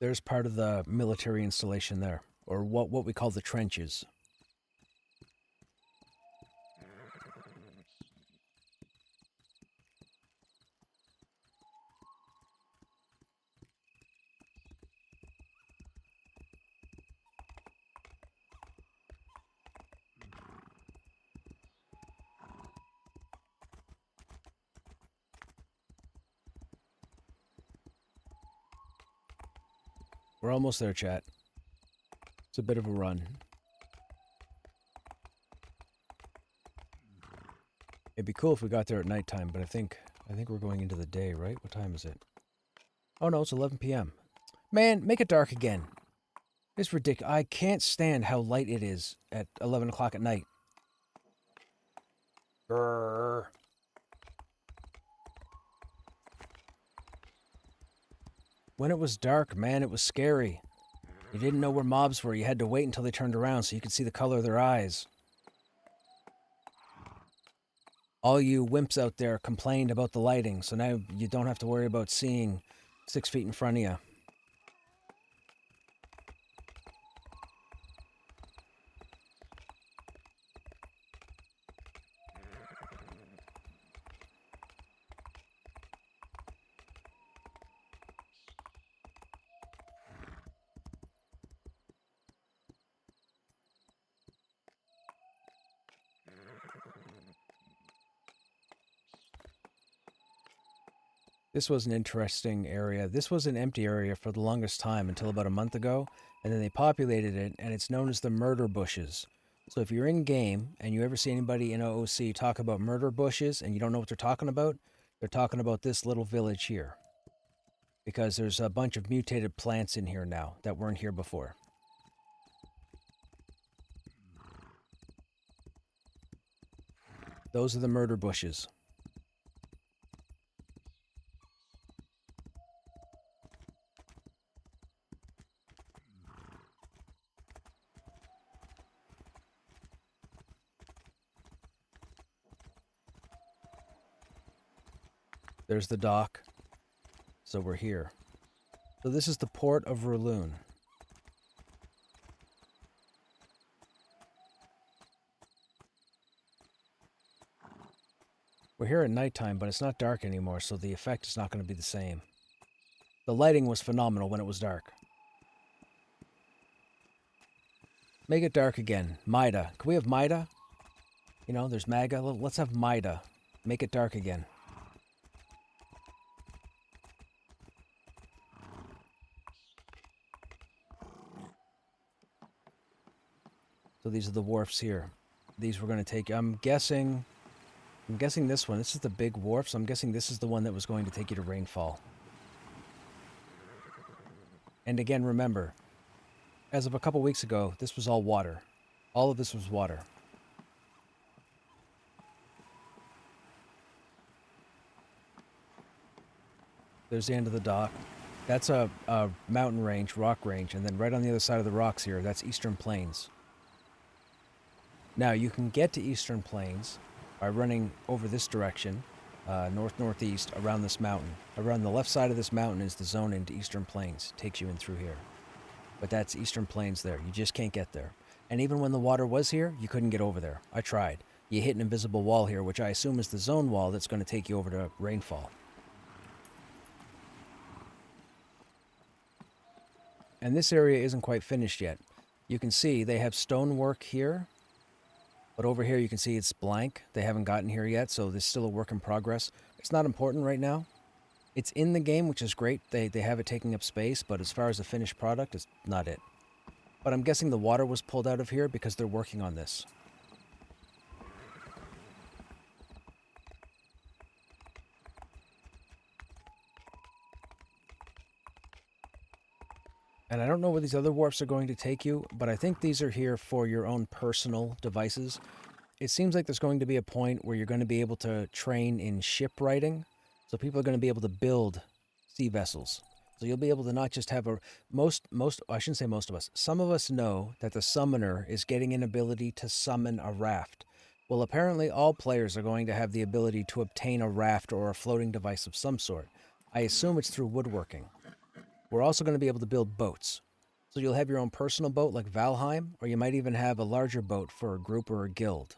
There's part of the military installation there, or what we call the trenches. We're almost there, chat. It's a bit of a run. It'd be cool if we got there at nighttime, but I think we're going into the day, right? What time is it? Oh no, it's 11 p.m. Man, make it dark again. It's ridiculous. I can't stand how light it is at 11 o'clock at night. Grrr. When it was dark, man, it was scary. You didn't know where mobs were. You had to wait until they turned around so you could see the color of their eyes. All you wimps out there complained about the lighting, so now you don't have to worry about seeing 6 feet in front of you. This was an interesting area. This was an empty area for the longest time until about a month ago, and then they populated it, and it's known as the murder bushes. So if you're in game and you ever see anybody in OOC talk about murder bushes and you don't know what they're talking about this little village here. Because there's a bunch of mutated plants in here now that weren't here before. Those are the murder bushes. There's the dock. So we're here. So this is the port of Raloon. We're here at nighttime, but it's not dark anymore, so the effect is not going to be the same. The lighting was phenomenal when it was dark. Make it dark again. Mida. Can we have Mida? You know, there's Maga. Let's have Mida. Make it dark again. So these are the wharfs here. These we're going to take. I'm guessing this one. This is the big wharf, so I'm guessing this is the one that was going to take you to Rainfall. And again, remember, as of a couple weeks ago, this was all water. All of this was water. There's the end of the dock. That's a mountain range, rock range, and then right on the other side of the rocks here, that's Eastern Plains. Now, you can get to Eastern Plains by running over this direction, north-northeast, around this mountain. Around the left side of this mountain is the zone into Eastern Plains. Takes you in through here. But that's Eastern Plains there. You just can't get there. And even when the water was here, you couldn't get over there. I tried. You hit an invisible wall here, which I assume is the zone wall that's going to take you over to rainfall. And this area isn't quite finished yet. You can see they have stonework here, but over here you can see it's blank. They haven't gotten here yet, so there's still a work in progress. It's not important right now. It's in the game, which is great. They have it taking up space, but as far as the finished product, it's not it. But I'm guessing the water was pulled out of here because they're working on this. And I don't know where these other warps are going to take you, but I think these are here for your own personal devices. It seems like there's going to be a point where you're going to be able to train in shipwriting. So people are going to be able to build sea vessels. So you'll be able to not just have a... I shouldn't say most of us. Some of us know that the summoner is getting an ability to summon a raft. Well, apparently all players are going to have the ability to obtain a raft or a floating device of some sort. I assume it's through woodworking. We're also going to be able to build boats. So you'll have your own personal boat like Valheim, or you might even have a larger boat for a group or a guild.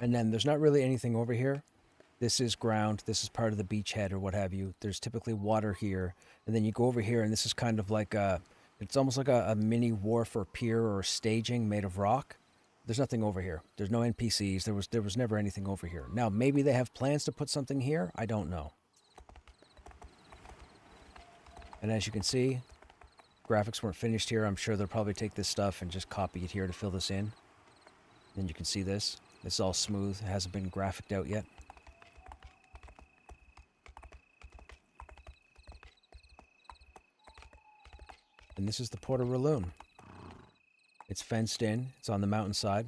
And then there's not really anything over here. This is ground. This is part of the beachhead or what have you. There's typically water here. And then you go over here and this is kind of like a... It's almost like a mini wharf or pier or staging made of rock. There's nothing over here. There's no NPCs. There was never anything over here. Now, maybe they have plans to put something here. I don't know. And as you can see, graphics weren't finished here. I'm sure they'll probably take this stuff and just copy it here to fill this in. Then you can see this. This is all smooth. It hasn't been graphicked out yet. And this is the Port of Raloon. It's fenced in. It's on the mountainside.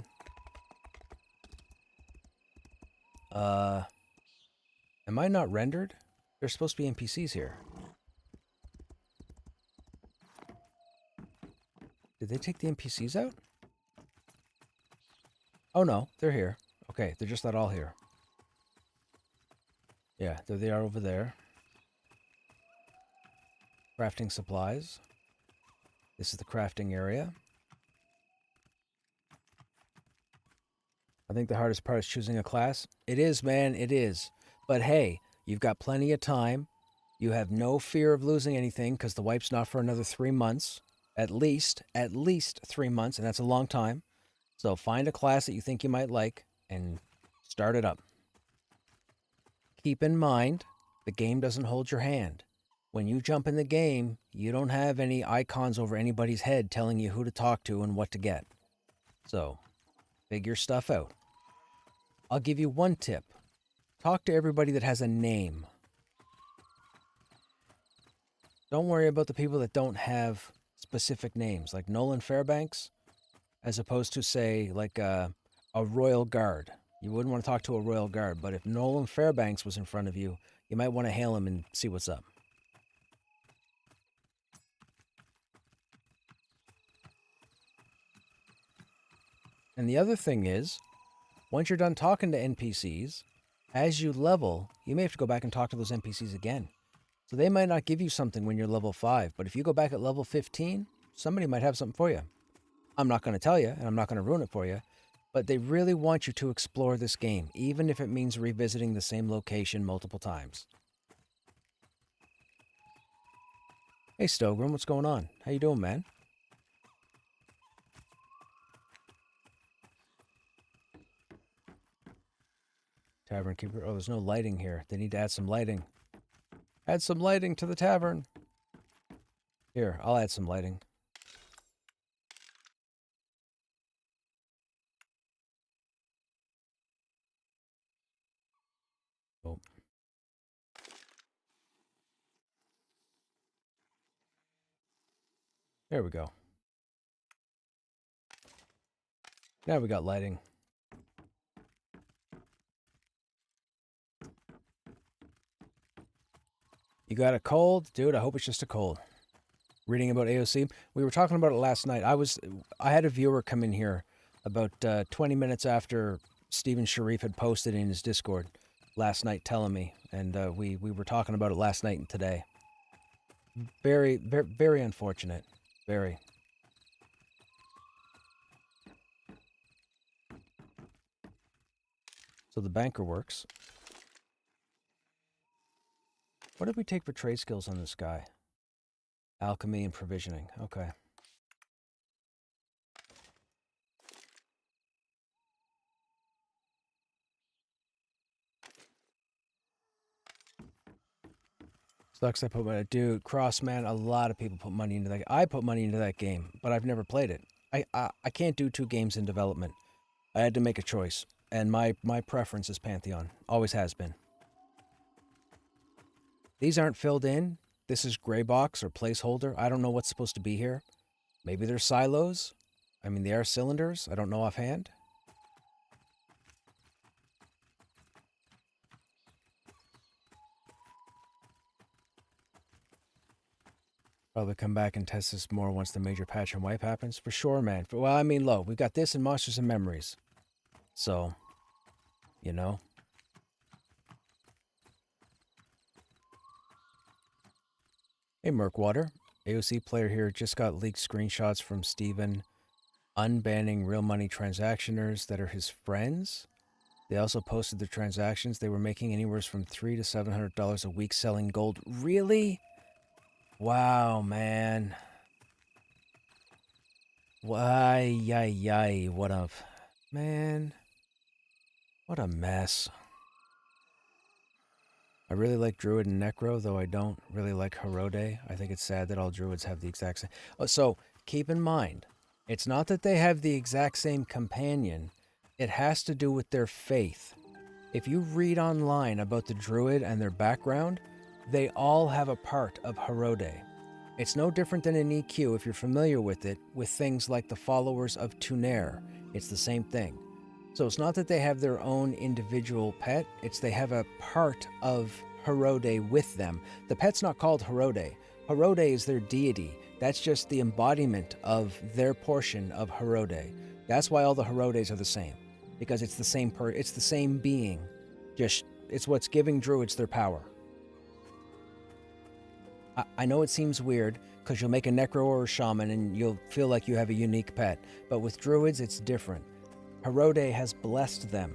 Am I not rendered? There's supposed to be NPCs here. Did they take the NPCs out? Oh no, they're here. Okay, they're just not all here. Yeah, there they are over there. Crafting supplies. This is the crafting area. I think the hardest part is choosing a class. It is, man, it is. But hey, you've got plenty of time. You have no fear of losing anything because the wipe's not for another 3 months. At least 3 months, and that's a long time. So find a class that you think you might like and start it up. Keep in mind, the game doesn't hold your hand. When you jump in the game, you don't have any icons over anybody's head telling you who to talk to and what to get. So, figure stuff out. I'll give you one tip. Talk to everybody that has a name. Don't worry about the people that don't have specific names, like Nolan Fairbanks, as opposed to, say, like a Royal Guard. You wouldn't want to talk to a Royal Guard, but if Nolan Fairbanks was in front of you, you might want to hail him and see what's up. And the other thing is, once you're done talking to NPCs, as you level, you may have to go back and talk to those NPCs again. So they might not give you something when you're level 5, but if you go back at level 15, somebody might have something for you. I'm not going to tell you, and I'm not going to ruin it for you, but they really want you to explore this game, even if it means revisiting the same location multiple times. Hey Stogrim, what's going on? How you doing, man? Tavern keeper. Oh, there's no lighting here. They need to add some lighting. Add some lighting to the tavern. Here, I'll add some lighting. Oh. There we go. Now we got lighting. You got a cold? Dude, I hope it's just a cold. Reading about AOC. We were talking about it last night. I had a viewer come in here about 20 minutes after Steven Sharif had posted in his Discord. last night telling me, and we were talking about it last night and today. Very, very, very unfortunate. Very. So the banker works. What did we take for trade skills on this guy? Alchemy and provisioning. Okay. Sucks I put money. Dude, Cross, man, a lot of people put money into that. I put money into that game, but I've never played it. I can't do 2 games in development. I had to make a choice, and my preference is Pantheon. Always has been. These aren't filled in. This is gray box or placeholder. I don't know what's supposed to be here. Maybe they're silos. I mean, they are cylinders. I don't know offhand. Probably come back and test this more once the major patch and wipe happens. For sure, man. Well, I mean, look, we've got this and Monsters and Memories. So, you know. Hey, Murkwater. AOC player here just got leaked screenshots from Steven unbanning real money transactioners that are his friends. They also posted the transactions they were making anywhere from $300 to $700 a week selling gold. Really? Wow, man. Why, yay, what a... Man. What a mess. I really like Druid and Necro, though I don't really like Herode. I think it's sad that all Druids have the exact same... Oh, so, keep in mind, it's not that they have the exact same companion. It has to do with their faith. If you read online about the Druid and their background, they all have a part of Herode. It's no different than an EQ if you're familiar with it, with things like the followers of Tuner. It's the same thing. So it's not that they have their own individual pet, it's they have a part of Herode with them. The pet's not called Herode. Herode is their deity. That's just the embodiment of their portion of Herode. That's why all the Herodes are the same. Because it's the same it's the same being. Just it's what's giving druids their power. I know it seems weird because you'll make a necro or a shaman and you'll feel like you have a unique pet, but with druids it's different. Herode has blessed them.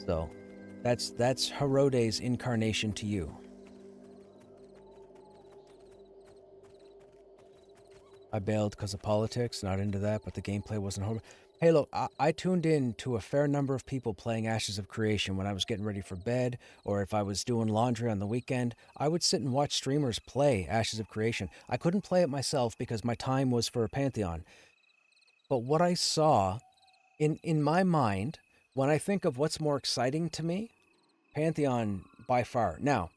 So that's Herode's incarnation to you. I bailed because of politics, not into that, but the gameplay wasn't horrible. Hey, look, I tuned in to a fair number of people playing Ashes of Creation when I was getting ready for bed, or if I was doing laundry on the weekend. I would sit and watch streamers play Ashes of Creation. I couldn't play it myself because my time was for Pantheon. But what I saw, in my mind, when I think of what's more exciting to me, Pantheon by far. Now,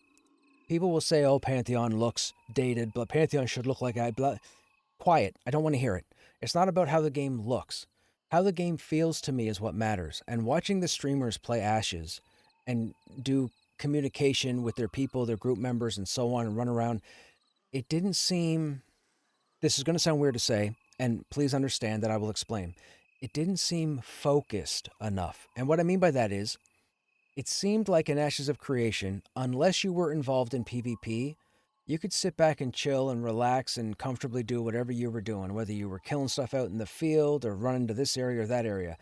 people will say, oh, Pantheon looks dated, but Pantheon should look like Quiet. I don't want to hear it. It's not about how the game looks. How the game feels to me is what matters. And watching the streamers play Ashes and do communication with their people, their group members, and so on, and run around, it didn't seem... This is going to sound weird to say, and please understand that I will explain. It didn't seem focused enough. And what I mean by that is, it seemed like in Ashes of Creation, unless you were involved in PvP, you could sit back and chill and relax and comfortably do whatever you were doing, whether you were killing stuff out in the field or running to this area or that area.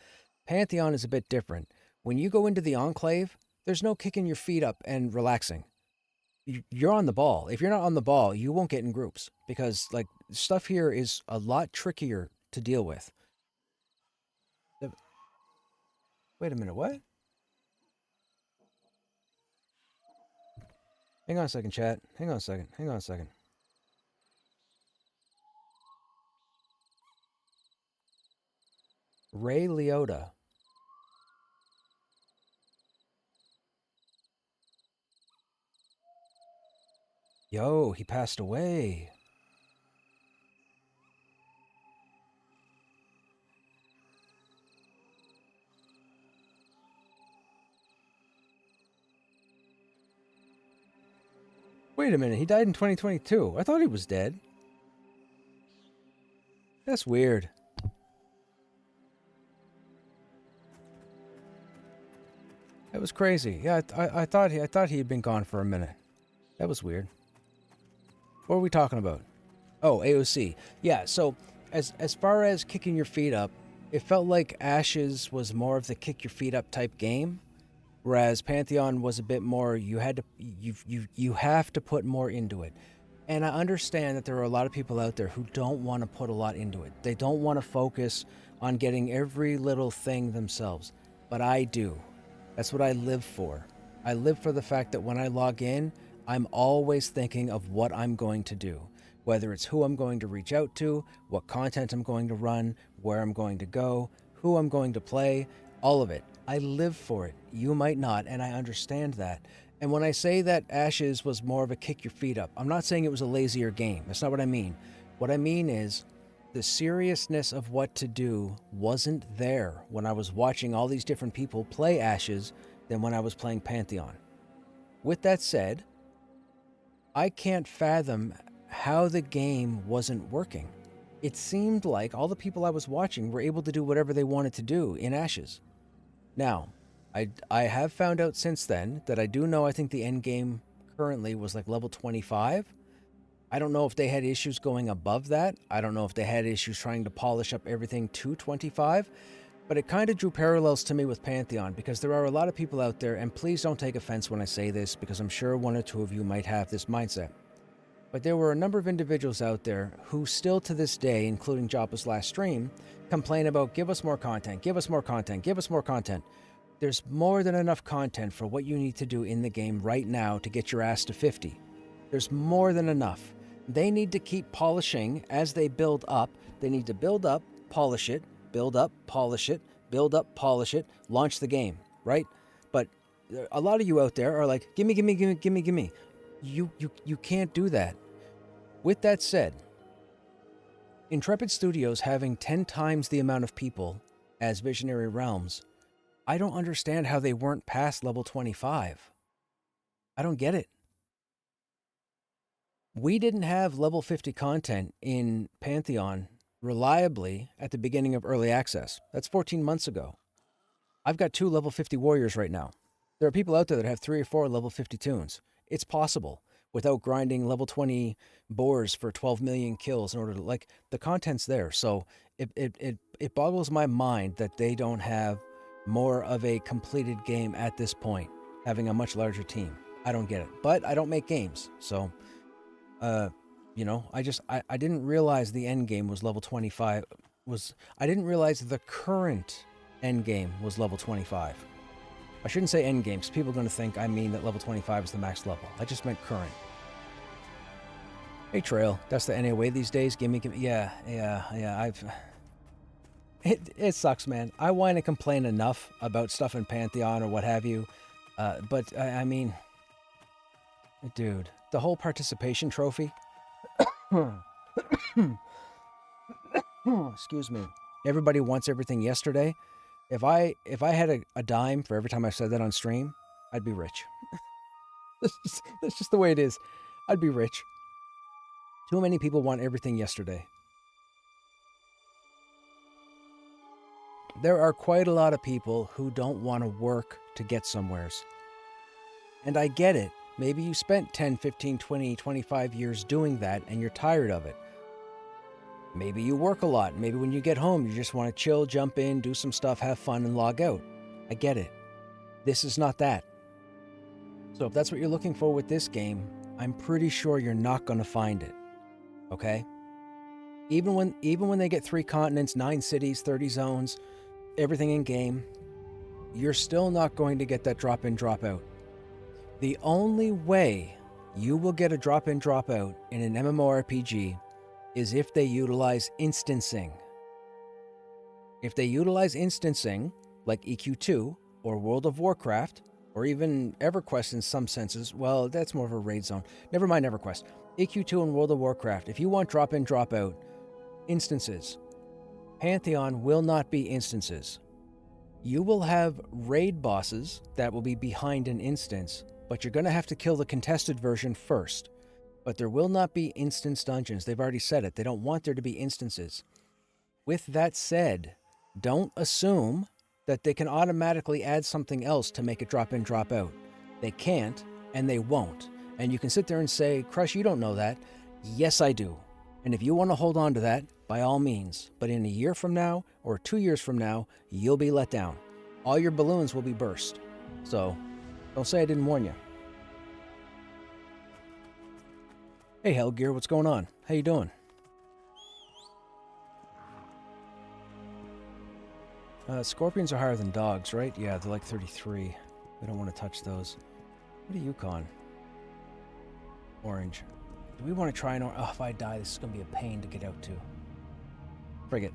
Pantheon is a bit different. When you go into the Enclave, there's no kicking your feet up and relaxing. You're on the ball. If you're not on the ball, you won't get in groups because, like, stuff here is a lot trickier to deal with. Wait a minute, what? Hang on a second, chat. Hang on a second. Ray Liotta. Yo, he passed away. Wait a minute, he died in 2022. I thought he was dead. That's weird. That was crazy. Yeah, I thought he had been gone for a minute. That was weird. What are we talking about? Oh, AOC. Yeah, so as far as kicking your feet up, it felt like Ashes was more of the kick your feet up type game, whereas Pantheon was a bit more you have to put more into it. And I understand that there are a lot of people out there who don't want to put a lot into it. They don't want to focus on getting every little thing themselves. But I do. That's what I live for. I live for the fact that when I log in, I'm always thinking of what I'm going to do. Whether it's who I'm going to reach out to, what content I'm going to run, where I'm going to go, who I'm going to play, all of it. I live for it. You might not, and I understand that. And when I say that Ashes was more of a kick your feet up, I'm not saying it was a lazier game. That's not what I mean. What I mean is the seriousness of what to do wasn't there when I was watching all these different people play Ashes than when I was playing Pantheon. With that said, I can't fathom how the game wasn't working. It seemed like all the people I was watching were able to do whatever they wanted to do in Ashes. Now, I have found out since then that I do know I think the end game currently was like level 25. I don't know if they had issues going above that. I don't know if they had issues trying to polish up everything to 25. But it kind of drew parallels to me with Pantheon because there are a lot of people out there, and please don't take offense when I say this because I'm sure one or two of you might have this mindset. But there were a number of individuals out there who still to this day, including Joppa's last stream, complain about give us more content, give us more content, give us more content. There's more than enough content for what you need to do in the game right now to get your ass to 50. There's more than enough. They need to keep polishing as they build up. They need to build up, polish it, build up, polish it, build up, polish it, launch the game, right? But a lot of you out there are like, gimme, gimme, gimme, gimme, gimme. You can't do that. With that said, Intrepid Studios having 10 times the amount of people as Visionary Realms, I don't understand how they weren't past level 25. I don't get it. We didn't have level 50 content in Pantheon reliably at the beginning of early access. That's 14 months ago. I've got 2 level 50 warriors right now. There are people out there that have 3 or 4 level 50 tunes. It's possible without grinding level 20 boars for 12 million kills in order to, like, the content's there. So it boggles my mind that they don't have more of a completed game at this point, having a much larger team. I don't get it. But I don't make games, so you know, I didn't realize the end game was level 25. I didn't realize the current end game was level 25. I shouldn't say end game, because people are going to think I mean that level 25 is the max level. I just meant current. Hey Trail, that's the NA way these days. Gimme, yeah. It sucks, man. I whine and complain enough about stuff in Pantheon or what have you, but I mean, dude, the whole participation trophy. Excuse me. Everybody wants everything yesterday. If I had a dime for every time I said that on stream, I'd be rich. That's just the way it is. I'd be rich. Too many people want everything yesterday. There are quite a lot of people who don't want to work to get somewheres. And I get it. Maybe you spent 10, 15, 20, 25 years doing that and you're tired of it. Maybe you work a lot. Maybe when you get home, you just want to chill, jump in, do some stuff, have fun, and log out. I get it. This is not that. So if that's what you're looking for with this game, I'm pretty sure you're not going to find it. Okay? Even when they get 3 continents, 9 cities, 30 zones, everything in game, you're still not going to get that drop in, drop out. The only way you will get a drop in, drop out in an MMORPG is if they utilize instancing. If they utilize instancing, like EQ2 or World of Warcraft, or even EverQuest in some senses, well, that's more of a raid zone. Never mind EverQuest. EQ2 and World of Warcraft, if you want drop in, drop out instances, Pantheon will not be instances. You will have raid bosses that will be behind an instance, but you're going to have to kill the contested version first. But there will not be instance dungeons. They've already said it. They don't want there to be instances. With that said, don't assume that they can automatically add something else to make it drop in, drop out. They can't, and they won't. And you can sit there and say, Crush, you don't know that. Yes, I do. And if you want to hold on to that, by all means. But in a year from now, or 2 years from now, you'll be let down. All your balloons will be burst. So, don't say I didn't warn you. Hey, Hellgear, what's going on? How you doing? Scorpions are higher than dogs, right? Yeah, they're like 33. We don't want to touch those. What are Yukon? Orange. Do we want to try an orange? Oh, if I die, this is going to be a pain to get out to. Frig it.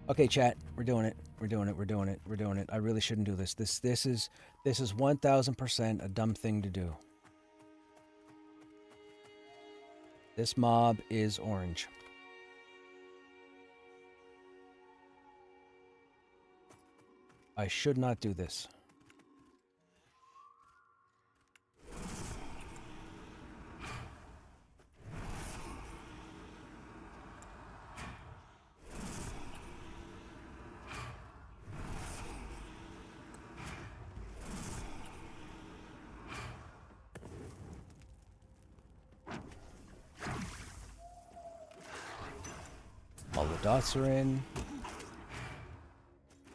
Okay, chat. We're doing it. We're doing it. We're doing it. We're doing it. I really shouldn't do this. This is 1000% a dumb thing to do. This mob is orange. I should not do this. All the dots are in.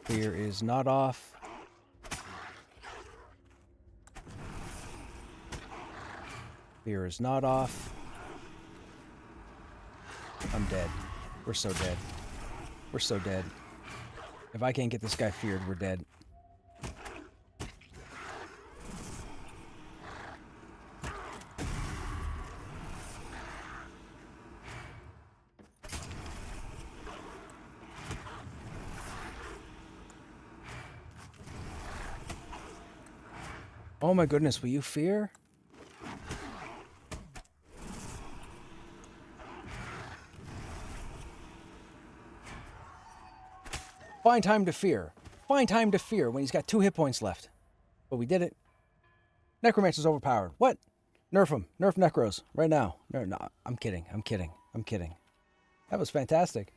Fear is not off. Fear is not off. I'm dead. We're so dead. We're so dead. If I can't get this guy feared, we're dead. Oh my goodness, will you fear? Find time to fear. Find time to fear when he's got 2 hit points left. But we did it. Necromancer's overpowered. What? Nerf him. Nerf Necros. Right now. No, I'm kidding. I'm kidding. I'm kidding. That was fantastic.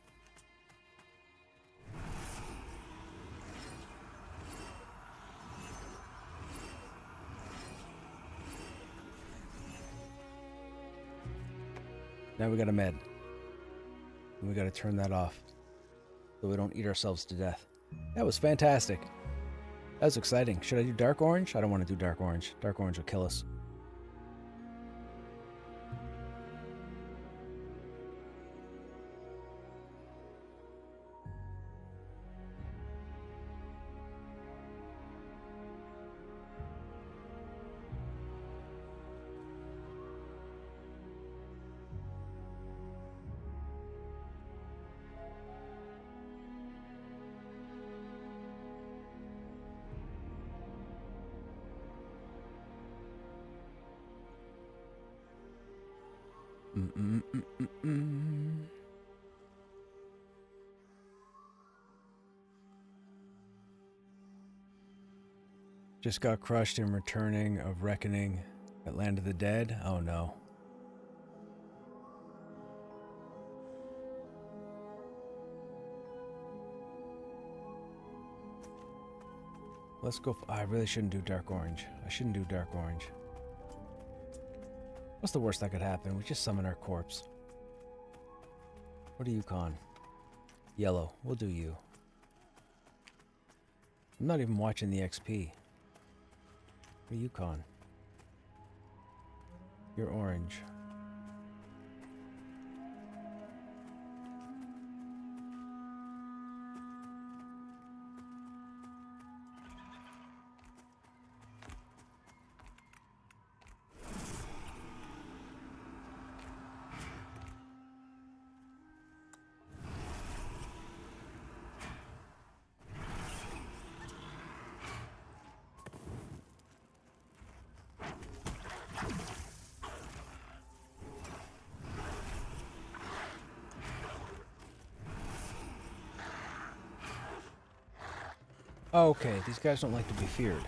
Now we got a med. And we got to turn that off so we don't eat ourselves to death. That was fantastic. That was exciting. Should I do dark orange? I don't want to do dark orange. Dark orange will kill us. Just got crushed in Returning of Reckoning at Land of the Dead. Oh no. Let's go. I really shouldn't do dark orange. I shouldn't do dark orange. What's the worst that could happen? We just summon our corpse. What are you, Con? Yellow. We'll do you. I'm not even watching the XP. What are you, Con? You're orange. Okay, these guys don't like to be feared.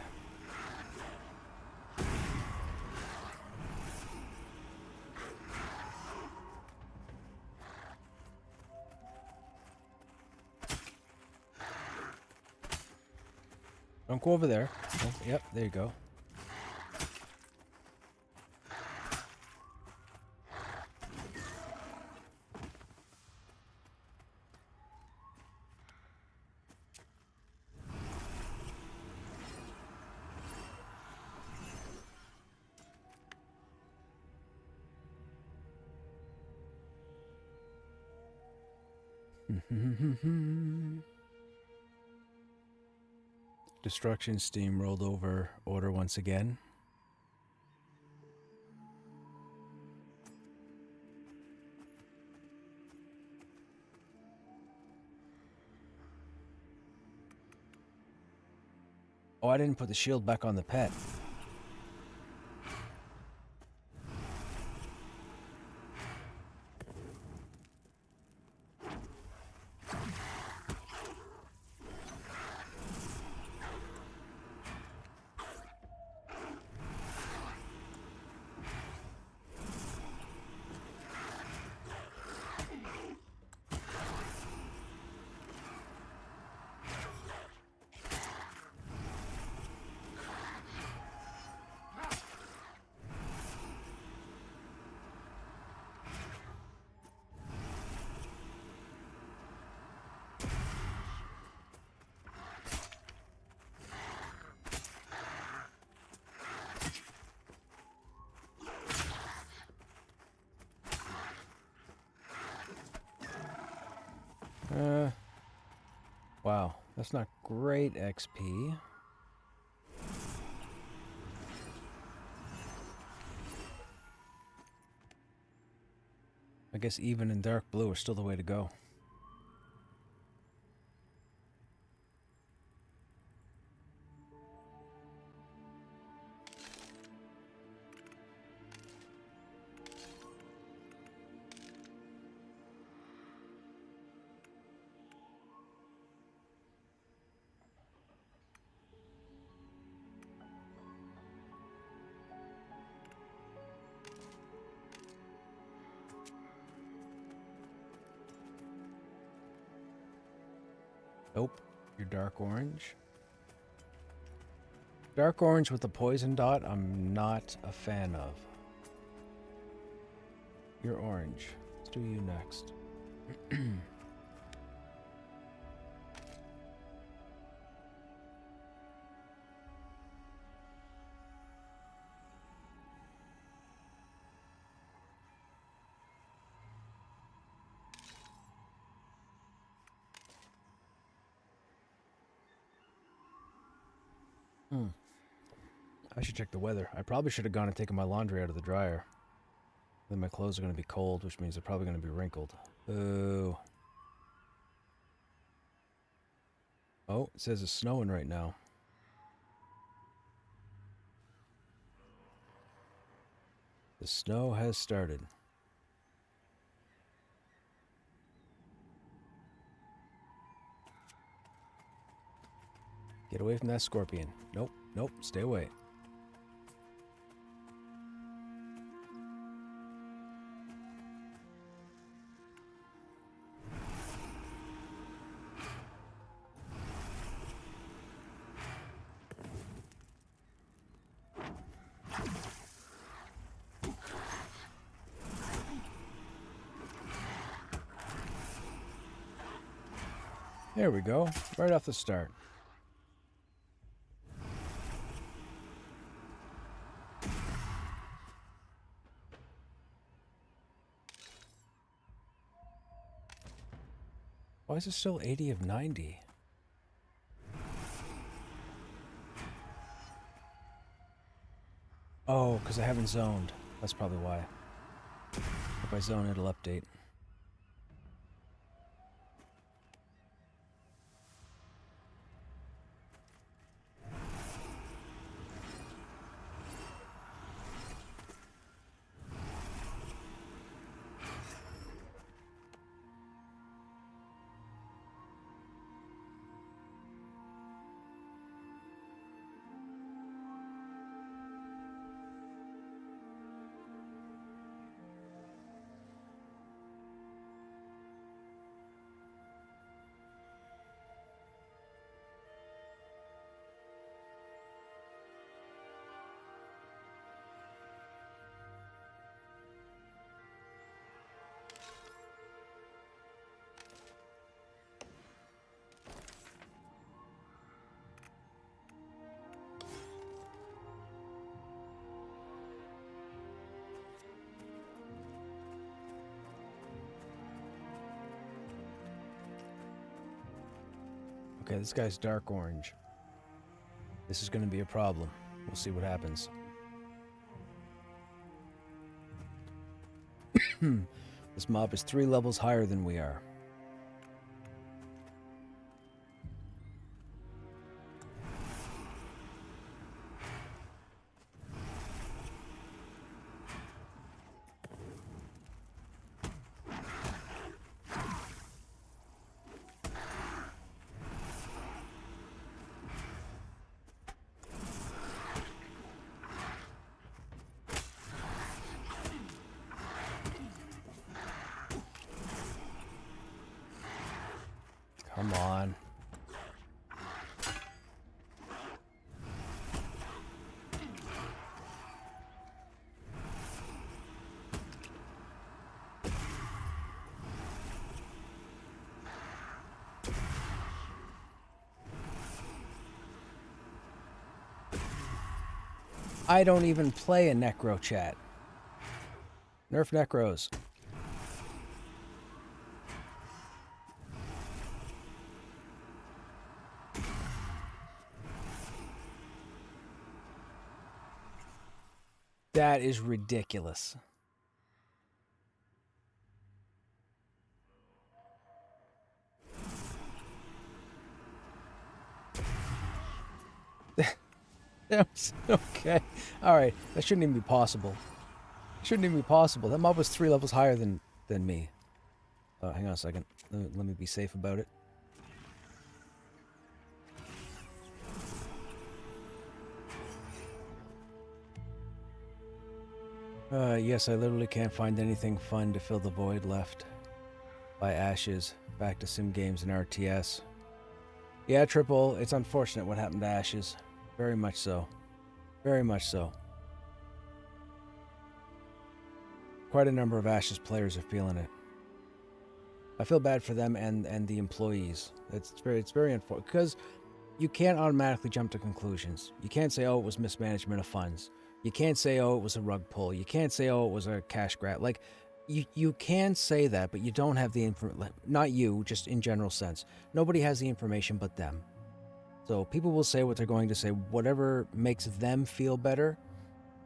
Don't go over there. Oh, yep, there you go. Destruction steamrolled over order once again. Oh, I didn't put the shield back on the pet. Wow, that's not great XP. I guess even and dark blue are still the way to go. Nope, you're dark orange. Dark orange with the poison dot, I'm not a fan of. You're orange. Let's do you next. I should check the weather. I probably should have gone and taken my laundry out of the dryer. Then my clothes are going to be cold, which means they're probably going to be wrinkled. Ooh. Oh, it says it's snowing right now. The snow has started. Get away from that scorpion. Nope, nope, stay away. There we go, right off the start. Why is it still 80 of 90? Oh, because I haven't zoned. That's probably why. If I zone, it'll update. Okay, this guy's dark orange. This is going to be a problem. We'll see what happens. This mob is 3 levels higher than we are. Come on. I don't even play a Necro chat. Nerf Necros. That is ridiculous. Okay. All right. That shouldn't even be possible. Shouldn't even be possible. That mob was 3 levels higher than me. Hang on a second. Let me be safe about it. Yes, I literally can't find anything fun to fill the void left by Ashes. Back to sim games and RTS. Yeah, Triple, it's unfortunate what happened to Ashes. Very much so. Very much so. Quite a number of Ashes players are feeling it. I feel bad for them and the employees. It's very unfortunate because you can't automatically jump to conclusions. You can't say, oh, it was mismanagement of funds. You can't say, oh, it was a rug pull. You can't say, oh, it was a cash grab. Like, you can say that, but you don't have the information. Not you, just in general sense. Nobody has the information but them. So people will say what they're going to say, whatever makes them feel better.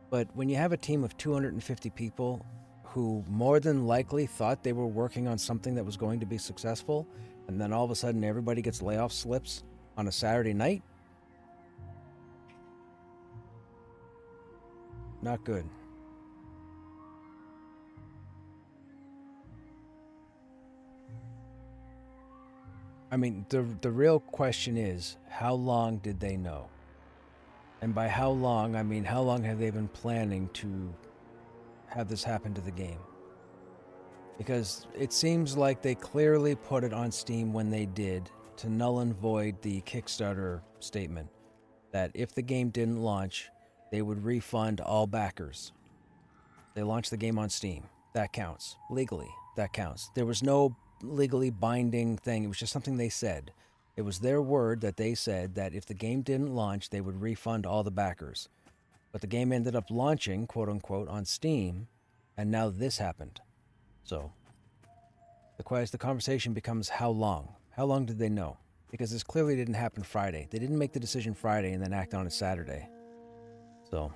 But when you have a team of 250 people who more than likely thought they were working on something that was going to be successful, and then all of a sudden everybody gets layoff slips on a Saturday night, not good. I mean, the real question is, how long did they know? And by how long, I mean, how long have they been planning to have this happen to the game? Because it seems like they clearly put it on Steam when they did to null and void the Kickstarter statement that if the game didn't launch, they would refund all backers. They launched the game on Steam. That counts. Legally, that counts. There was no legally binding thing. It was just something they said. It was their word that they said that if the game didn't launch, they would refund all the backers. But the game ended up launching, quote unquote, on Steam, and now this happened. So, the conversation becomes how long? How long did they know? Because this clearly didn't happen Friday. They didn't make the decision Friday and then act on it Saturday. So,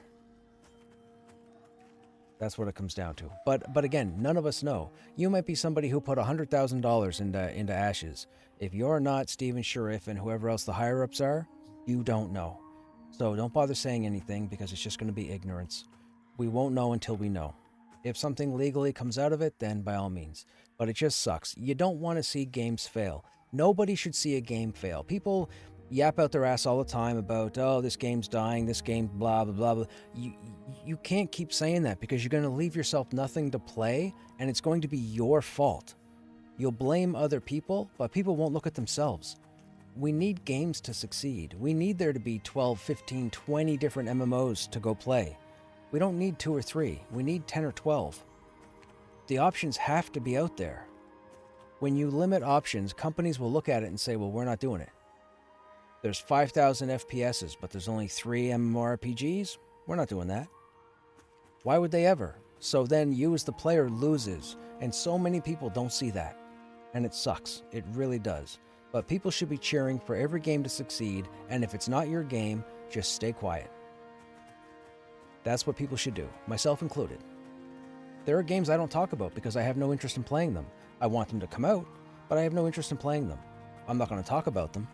that's what it comes down to. But again, none of us know. You might be somebody who put $100,000 into Ashes. If you're not Steven Sheriff and whoever else the higher-ups are, you don't know. So don't bother saying anything because it's just going to be ignorance. We won't know until we know. If something legally comes out of it, then by all means. But it just sucks. You don't want to see games fail. Nobody should see a game fail. People yap out their ass all the time about, oh, this game's dying, this game, blah, blah, blah, blah. You can't keep saying that because you're going to leave yourself nothing to play, and it's going to be your fault. You'll blame other people, but people won't look at themselves. We need games to succeed. We need there to be 12, 15, 20 different MMOs to go play. We don't need 2 or 3. We need 10 or 12. The options have to be out there. When you limit options, companies will look at it and say, well, we're not doing it. There's 5,000 FPSs, but there's only 3 MMORPGs? We're not doing that. Why would they ever? So then you as the player loses, and so many people don't see that. And it sucks. It really does. But people should be cheering for every game to succeed, and if it's not your game, just stay quiet. That's what people should do, myself included. There are games I don't talk about because I have no interest in playing them. I want them to come out, but I have no interest in playing them. I'm not going to talk about them.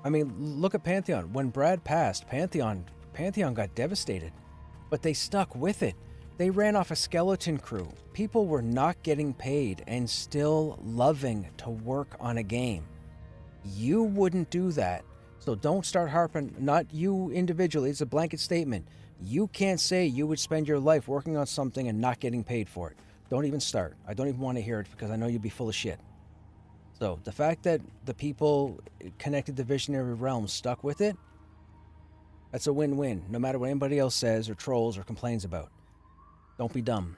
I mean, look at Pantheon. When Brad passed, Pantheon got devastated, but they stuck with it. They ran off a skeleton crew. People were not getting paid and still loving to work on a game. You wouldn't do that. So don't start harping, not you individually, it's a blanket statement. You can't say you would spend your life working on something and not getting paid for it. Don't even start. I don't even want to hear it because I know you'd be full of shit. So the fact that the people connected to Visionary Realms stuck with it, that's a win-win, no matter what anybody else says or trolls or complains about. Don't be dumb.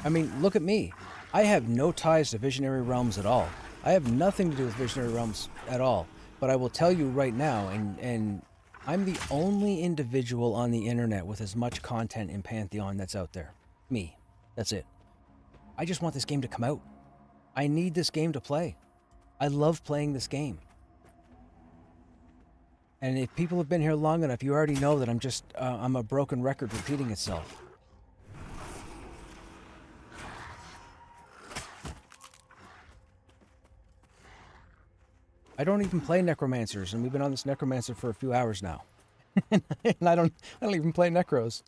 I mean, look at me. I have no ties to Visionary Realms at all. I have nothing to do with Visionary Realms at all. But I will tell you right now, and I'm the only individual on the internet with as much content in Pantheon that's out there. Me. That's it. I just want this game to come out. I need this game to play. I love playing this game. And if people have been here long enough, you already know that I'm a broken record repeating itself. I don't even play necromancers, and we've been on this necromancer for a few hours now. And I don't even play necros.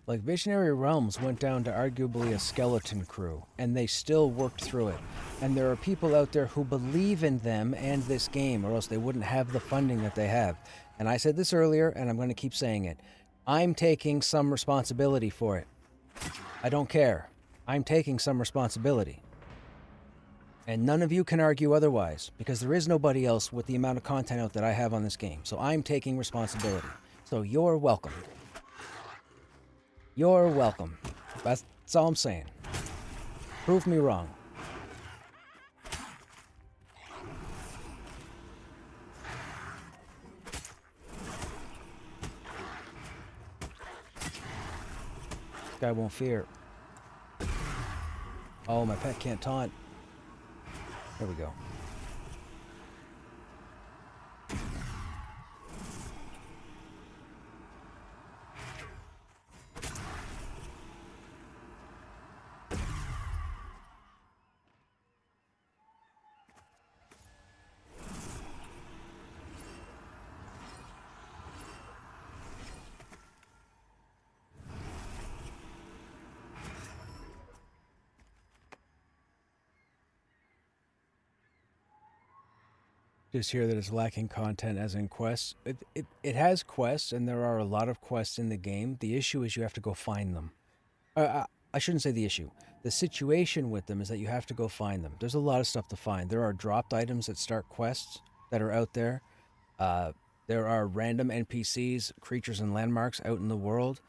Like, Visionary Realms went down to arguably a skeleton crew, and they still worked through it. And there are people out there who believe in them and this game, or else they wouldn't have the funding that they have. And I said this earlier, and I'm going to keep saying it. I'm taking some responsibility for it. I don't care. I'm taking some responsibility. And none of you can argue otherwise, because there is nobody else with the amount of content out that I have on this game. So I'm taking responsibility. So you're welcome. You're welcome. That's all I'm saying. Prove me wrong. This guy won't fear. Oh, my pet can't taunt. There we go. Just hear that it's lacking content as in quests. It has quests, and there are a lot of quests in the game. The issue is you have to go find them. I shouldn't say the issue. The situation with them is that you have to go find them. There's a lot of stuff to find. There are dropped items that start quests that are out there. There are random NPCs, creatures, and landmarks out in the world.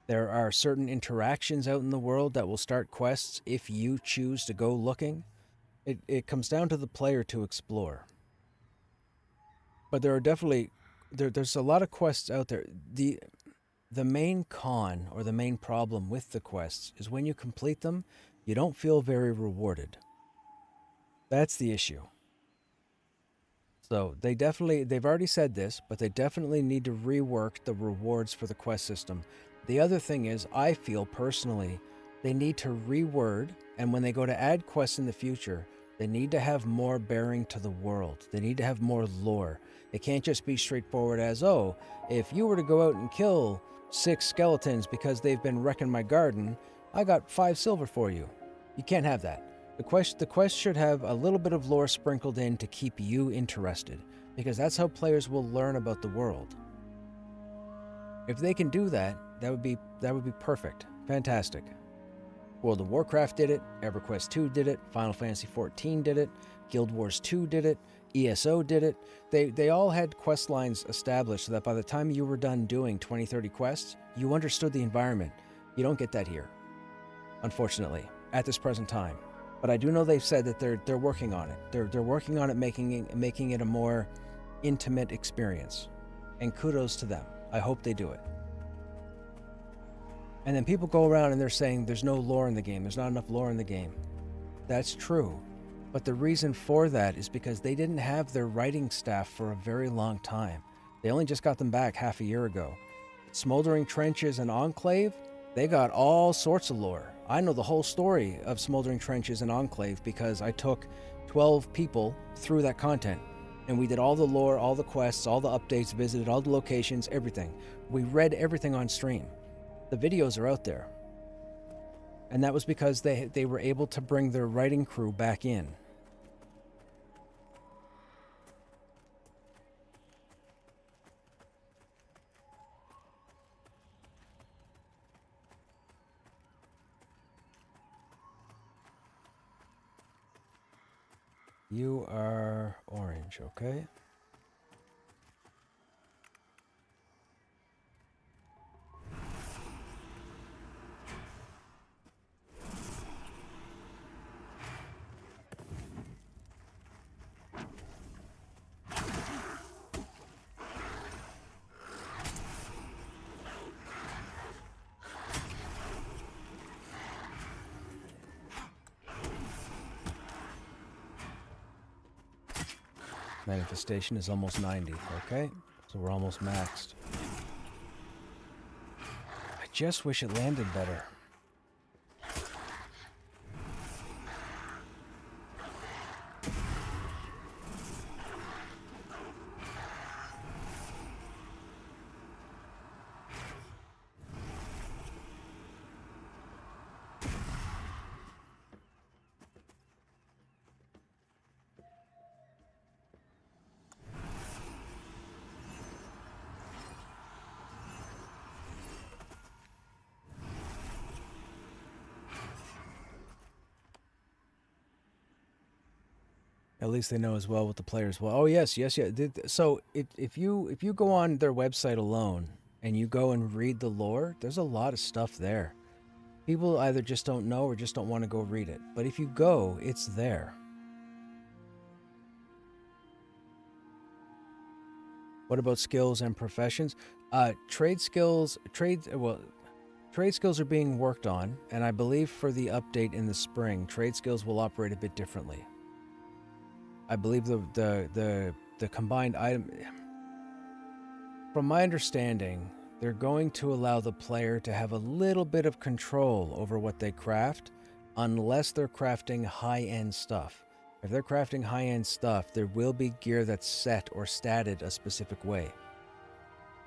There are certain interactions out in the world that will start quests if you choose to go looking. It comes down to the player to explore. But there are definitely there's a lot of quests out there. The main con or the main problem with the quests is when you complete them, you don't feel very rewarded. That's the issue. So they've already said this, but they definitely need to rework the rewards for the quest system. The other thing is, I feel personally, they need to reword, and when they go to add quests in the future, they need to have more bearing to the world. They need to have more lore. It can't just be straightforward as, oh, if you were to go out and kill 6 skeletons because they've been wrecking my garden, I got 5 silver for you. You can't have that. The quest should have a little bit of lore sprinkled in to keep you interested, because that's how players will learn about the world. If they can do that, that would be perfect. Fantastic. World of Warcraft did it, EverQuest 2 did it, Final Fantasy 14 did it, Guild Wars 2 did it, ESO did it. They all had quest lines established so that by the time you were done doing 20, 30 quests, you understood the environment. You don't get that here, unfortunately, at this present time. But I do know they've said that they're working on it. They're working on it, making it a more intimate experience. And kudos to them. I hope they do it. And then people go around and they're saying there's no lore in the game. There's not enough lore in the game. That's true. But the reason for that is because they didn't have their writing staff for a very long time. They only just got them back half a year ago. Smoldering Trenches and Enclave, they got all sorts of lore. I know the whole story of Smoldering Trenches and Enclave because I took 12 people through that content. And we did all the lore, all the quests, all the updates, visited all the locations, everything. We read everything on stream. The videos are out there. And that was because they were able to bring their writing crew back in. You are orange, okay? Manifestation is almost 90, okay? So we're almost maxed. I just wish it landed better. At least they know as well what the players will. Oh yes. So if you go on their website alone and you go and read the lore, there's a lot of stuff there. People either just don't know or just don't want to go read it. But if you go, it's there. What about skills and professions? Trade skills are being worked on, and I believe for the update in the spring, trade skills will operate a bit differently. I believe the combined item, from my understanding, they're going to allow the player to have a little bit of control over what they craft, unless they're crafting high-end stuff. If they're crafting high-end stuff, there will be gear that's set or statted a specific way.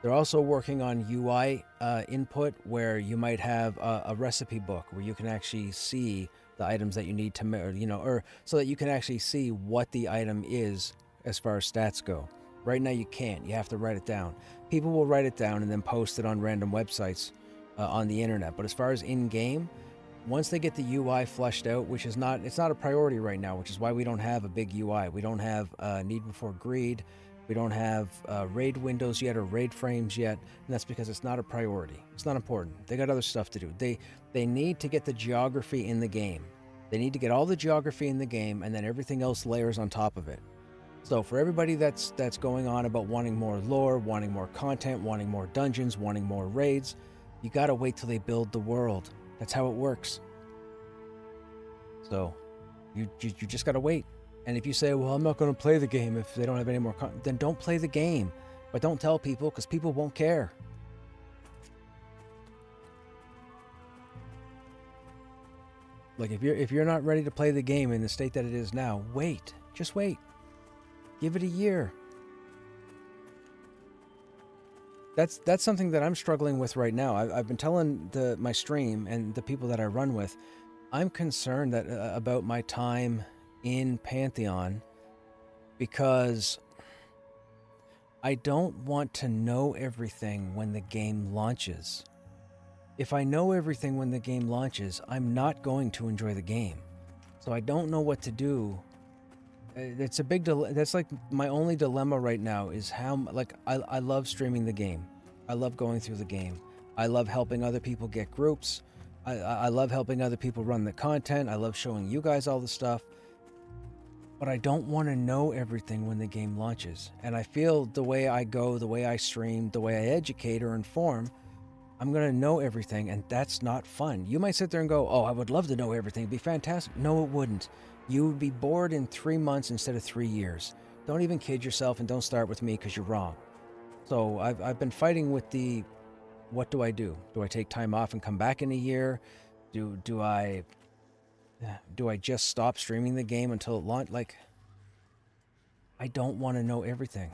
They're also working on UI input, where you might have a recipe book where you can actually see the items that you need to, or so that you can actually see what the item is as far as stats go. Right now you can't. You have to write it down. People will write it down and then post it on random websites on the internet. But as far as in-game, once they get the UI fleshed out, which is not, it's not a priority right now, which is why we don't have a big UI. We don't have Need Before Greed. We don't have raid windows yet or raid frames yet, and that's because it's not a priority. It's not important. They got other stuff to do. They need to get the geography in the game. They need to get all the geography in the game, and then everything else layers on top of it. So for everybody that's going on about wanting more lore, wanting more content, wanting more dungeons, wanting more raids, you gotta wait till they build the world. That's how it works. So you just gotta wait. And if you say, well, I'm not going to play the game if they don't have any more content, then don't play the game. But don't tell people, because people won't care. Like, if you're not ready to play the game in the state that it is now, wait. Just wait. Give it a year. That's something that I'm struggling with right now. I've been telling my stream and the people that I run with, I'm concerned that about my time in Pantheon, because I don't want to know everything when the game launches. if I know everything when the game launches, I'm not going to enjoy the game. So I don't know what to do. It's a big that's like my only dilemma right now is how, like, I love streaming the game. I love going through the game. I love helping other people get groups. I love helping other people run the content. I love showing you guys all the stuff. But I don't want to know everything when the game launches. And I feel the way I go, the way I stream, the way I educate or inform, I'm going to know everything, and that's not fun. You might sit there and go, oh, I would love to know everything. It'd be fantastic. No, it wouldn't. You would be bored in 3 months instead of 3 years. Don't even kid yourself, and don't start with me because you're wrong. So I've been fighting with the, what do I do? Do I take time off and come back in a year? Do I just stop streaming the game until it launches? Like, I don't want to know everything.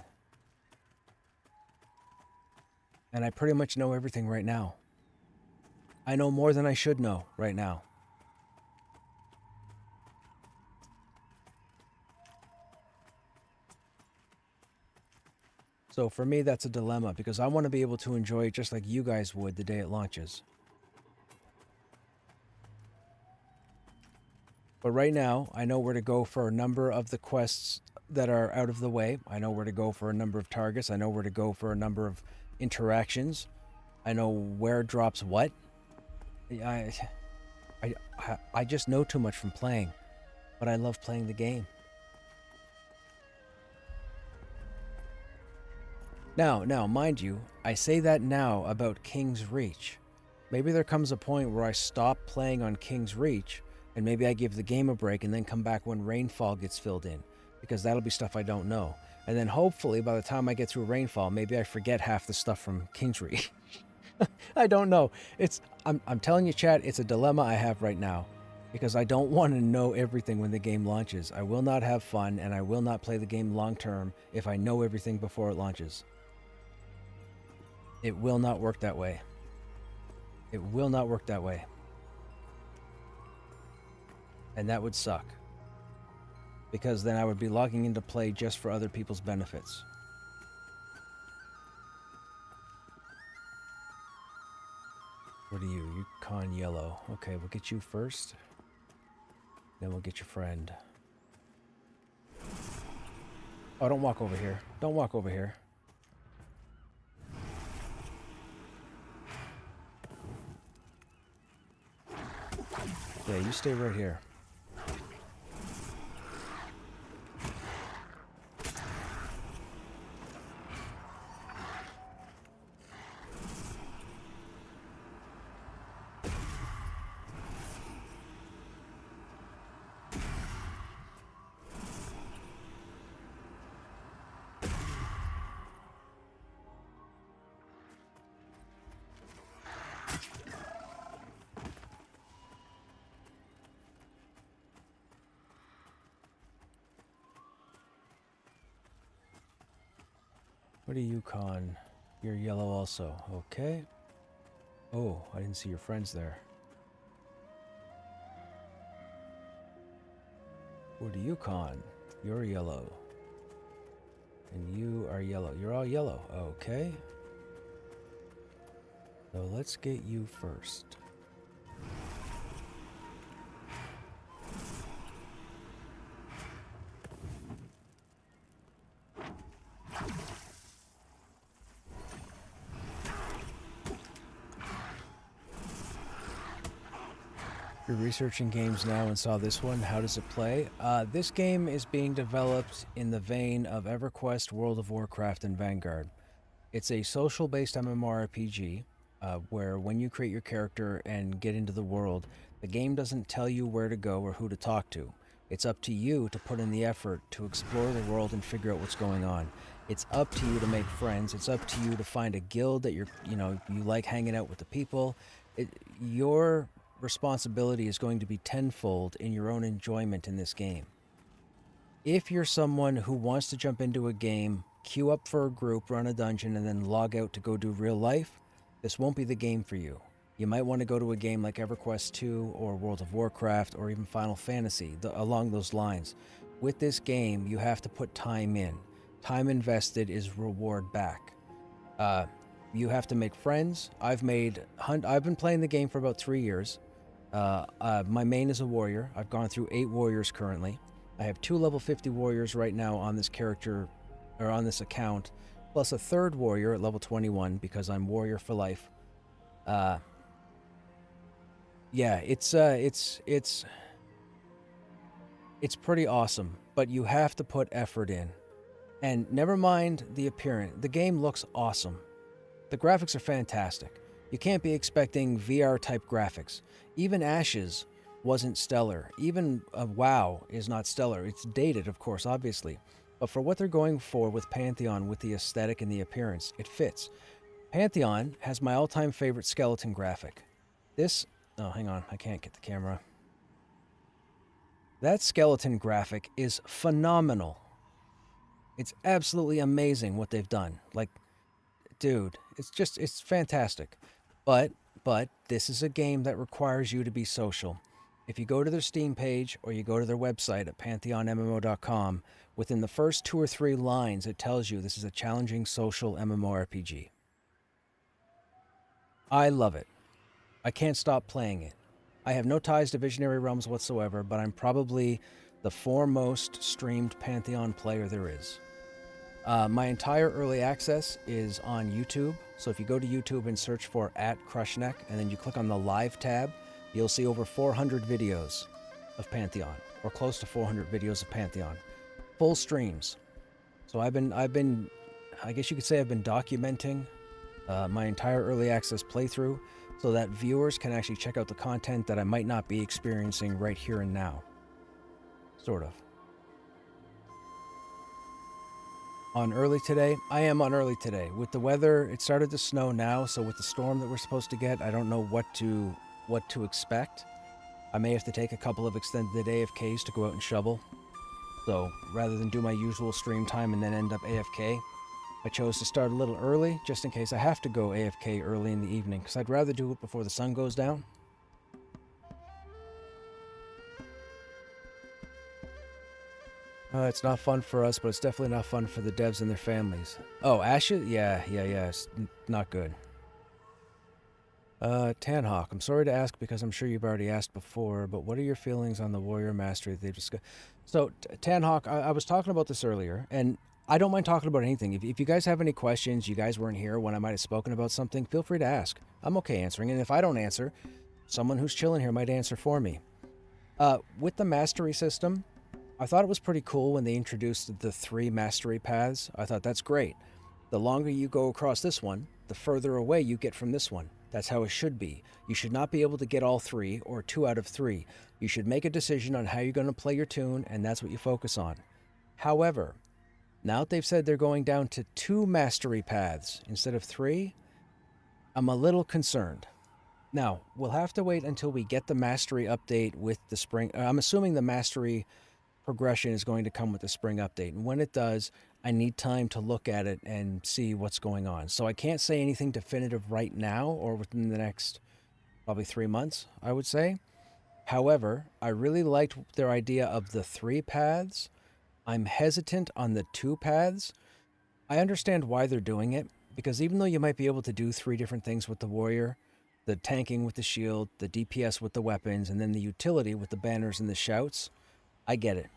And I pretty much know everything right now. I know more than I should know right now. So for me, that's a dilemma because I want to be able to enjoy it just like you guys would the day it launches. But right now, I know where to go for a number of the quests that are out of the way. I know where to go for a number of targets. I know where to go for a number of interactions. I know where drops what. I just know too much from playing, but I love playing the game. Now, mind you, I say that now about King's Reach. Maybe there comes a point where I stop playing on King's Reach, and maybe I give the game a break and then come back when Rainfall gets filled in, because that'll be stuff I don't know. And then hopefully by the time I get through Rainfall, maybe I forget half the stuff from King's Reach. I don't know. I'm telling you, chat, it's a dilemma I have right now, because I don't want to know everything when the game launches. I will not have fun, and I will not play the game long term if I know everything before it launches. It will not work that way. It will not work that way. And that would suck. Because then I would be logging into play just for other people's benefits. What are you? You're Con Yellow. Okay, we'll get you first. Then we'll get your friend. Oh, don't walk over here. Don't walk over here. Yeah, you stay right here. What are you, Con? You're yellow also. Okay. Oh, I didn't see your friends there. What are you, Con? You're yellow. And you are yellow. You're all yellow. Okay. So let's get you first. You're researching games now and saw this one. How does it play? This game is being developed in the vein of EverQuest, World of Warcraft, and Vanguard. It's a social-based MMORPG where when you create your character and get into the world, the game doesn't tell you where to go or who to talk to. It's up to you to put in the effort to explore the world and figure out what's going on. It's up to you to make friends. It's up to you to find a guild that you like hanging out with the people. Your responsibility is going to be tenfold in your own enjoyment in this game. If you're someone who wants to jump into a game, queue up for a group, run a dungeon, and then log out to go do real life, this won't be the game for you. You might want to go to a game like EverQuest 2 or World of Warcraft or even Final Fantasy, along those lines. With this game, you have to put time in. Time invested is reward back. You have to make friends. I've been playing the game for about 3 years. My main is a warrior. I've gone through 8 warriors currently. I have 2 level 50 warriors right now on this character, or on this account, plus a 3rd warrior at level 21 because I'm warrior for life. Yeah, it's pretty awesome, but you have to put effort in. And never mind the appearance. The game looks awesome. The graphics are fantastic. You can't be expecting VR-type graphics. Even Ashes wasn't stellar. Even WoW is not stellar. It's dated, of course, obviously. But for what they're going for with Pantheon, with the aesthetic and the appearance, it fits. Pantheon has my all-time favorite skeleton graphic. Oh, hang on. I can't get the camera. That skeleton graphic is phenomenal. It's absolutely amazing what they've done. Like, dude, it's fantastic. But this is a game that requires you to be social. If you go to their Steam page or you go to their website at pantheonmmo.com, within the first 2 or 3 lines, it tells you this is a challenging social MMORPG. I love it. I can't stop playing it. I have no ties to Visionary Realms whatsoever, but I'm probably the foremost streamed Pantheon player there is. My entire early access is on YouTube, so if you go to YouTube and search for @Krushnek, and then you click on the Live tab, you'll see over 400 videos of Pantheon, or close to 400 videos of Pantheon. Full streams. So I've been, I guess you could say I've been documenting my entire early access playthrough, so that viewers can actually check out the content that I might not be experiencing right here and now. Sort of. On early today? I am on early today. With the weather, it started to snow now, so with the storm that we're supposed to get, I don't know what to expect. I may have to take a couple of extended AFKs to go out and shovel. So, rather than do my usual stream time and then end up AFK, I chose to start a little early, just in case I have to go AFK early in the evening, because I'd rather do it before the sun goes down. It's not fun for us, but it's definitely not fun for the devs and their families. Oh, Ashes? Yeah, it's not good. Tanhawk, I'm sorry to ask because I'm sure you've already asked before, but what are your feelings on the Warrior Mastery they've discussed? So, Tanhawk, I was talking about this earlier, and I don't mind talking about anything. If you guys have any questions, you guys weren't here when I might have spoken about something, feel free to ask. I'm okay answering, and if I don't answer, someone who's chilling here might answer for me. With the mastery system, I thought it was pretty cool when they introduced the 3 mastery paths. I thought that's great. The longer you go across this one, the further away you get from this one. That's how it should be. You should not be able to get all 3 or 2 out of 3. You should make a decision on how you're going to play your tune, and that's what you focus on. However, now that they've said they're going down to 2 mastery paths instead of 3, I'm a little concerned. Now, we'll have to wait until we get the mastery update with the spring. I'm assuming the mastery progression is going to come with the spring update, and when it does, I need time to look at it and see what's going on. So I can't say anything definitive right now or within the next probably 3 months, I would say. However, I really liked their idea of the 3 paths. I'm hesitant on the 2 paths. I understand why they're doing it, because even though you might be able to do 3 different things with the warrior, the tanking with the shield, the DPS with the weapons, and then the utility with the banners and the shouts, I get it.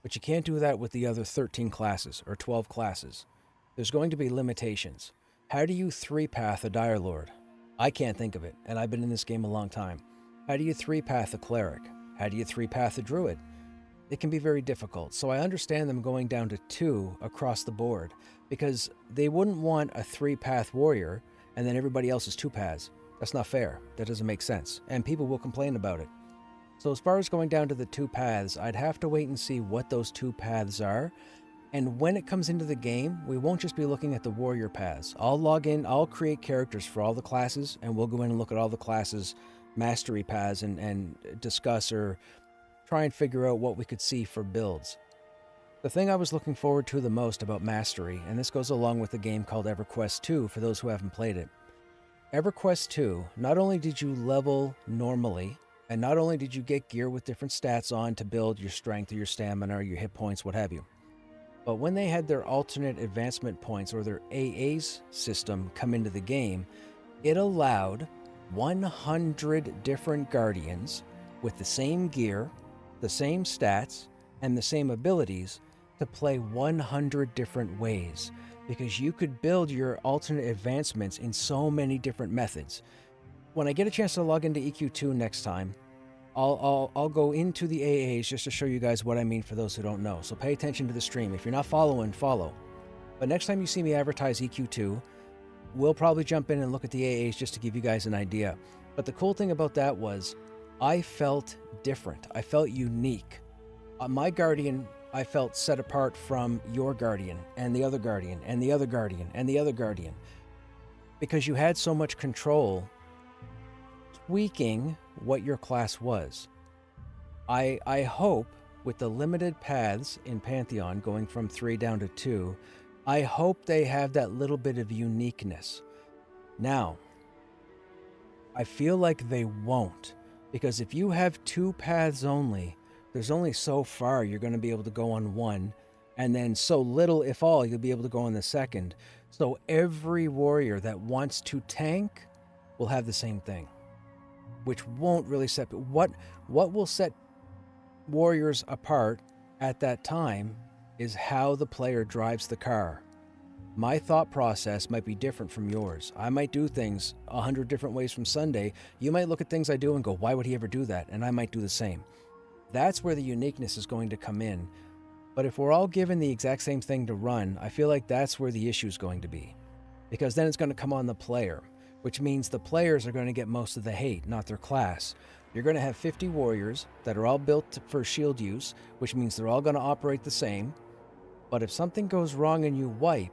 But you can't do that with the other 13 classes, or 12 classes. There's going to be limitations. How do you 3-path a Dire Lord? I can't think of it, and I've been in this game a long time. How do you 3-path a Cleric? How do you 3-path a Druid? It can be very difficult, so I understand them going down to 2 across the board, because they wouldn't want a 3-path warrior, and then everybody else is 2 paths. That's not fair. That doesn't make sense, and people will complain about it. So as far as going down to the 2 paths, I'd have to wait and see what those 2 paths are. And when it comes into the game, we won't just be looking at the warrior paths. I'll log in, I'll create characters for all the classes, and we'll go in and look at all the classes' mastery paths and discuss or try and figure out what we could see for builds. The thing I was looking forward to the most about mastery, and this goes along with a game called EverQuest 2 for those who haven't played it. EverQuest 2, not only did you level normally, and not only did you get gear with different stats on to build your strength or your stamina or your hit points, what have you, But when they had their alternate advancement points, or their AAs system, come into the game, it allowed 100 different Guardians with the same gear, the same stats, and the same abilities to play 100 different ways, because you could build your alternate advancements in so many different methods. When I get a chance to log into EQ2 next time, I'll go into the AAs just to show you guys what I mean for those who don't know. So pay attention to the stream. If you're not following, follow. But next time you see me advertise EQ2, we'll probably jump in and look at the AAs just to give you guys an idea. But the cool thing about that was I felt different. I felt unique. My Guardian, I felt set apart from your Guardian and the other Guardian and the other Guardian and the other Guardian, because you had so much control tweaking what your class was. I hope with the limited paths in Pantheon going from 3 down to 2, I hope they have that little bit of uniqueness. Now, I feel like they won't, because if you have 2 paths only, there's only so far you're going to be able to go on one, and then so little, if all, you'll be able to go on the second. So every warrior that wants to tank will have the same thing, which won't really set... What will set warriors apart at that time is how the player drives the car. My thought process might be different from yours. I might do things 100 different ways from Sunday. You might look at things I do and go, why would he ever do that? And I might do the same. That's where the uniqueness is going to come in. But if we're all given the exact same thing to run, I feel like that's where the issue is going to be. Because then it's going to come on the player, which means the players are going to get most of the hate, not their class. You're going to have 50 warriors that are all built for shield use, which means they're all going to operate the same. But if something goes wrong and you wipe,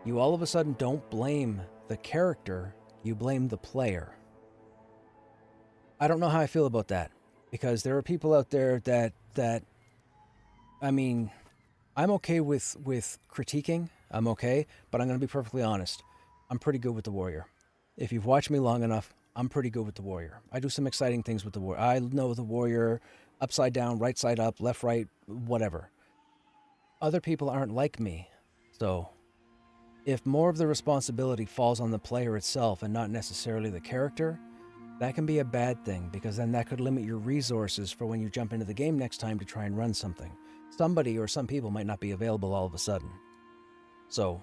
you all of a sudden don't blame the character, you blame the player. I don't know how I feel about that, because there are people out there that I mean, I'm okay with critiquing, I'm okay, but I'm going to be perfectly honest. I'm pretty good with the warrior. If you've watched me long enough, I'm pretty good with the warrior. I do some exciting things with the warrior. I know the warrior upside down, right side up, left, right, whatever. Other people aren't like me. So if more of the responsibility falls on the player itself and not necessarily the character, that can be a bad thing, because then that could limit your resources for when you jump into the game next time to try and run something. Somebody or some people might not be available all of a sudden. So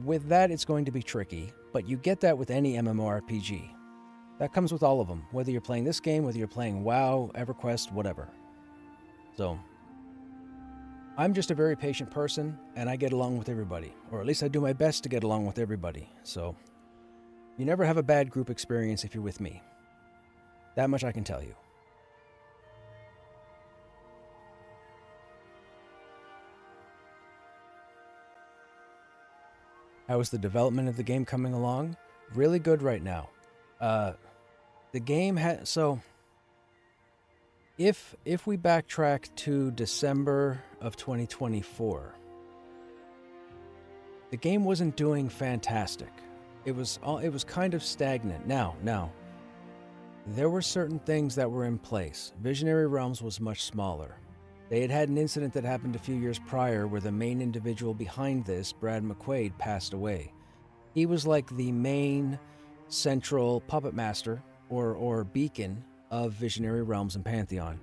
with that, it's going to be tricky, but you get that with any MMORPG. That comes with all of them, whether you're playing this game, whether you're playing WoW, EverQuest, whatever. So I'm just a very patient person, and I get along with everybody, or at least I do my best to get along with everybody. So you never have a bad group experience if you're with me. That much I can tell you. How is the development of the game coming along? Really good right now. The game has... So, if we backtrack to December of 2024, the game wasn't doing fantastic. It was kind of stagnant. Now, there were certain things that were in place. Visionary Realms was much smaller. They had an incident that happened a few years prior where the main individual behind this, Brad McQuaid, passed away. He was like the main central puppet master or beacon of Visionary Realms and Pantheon.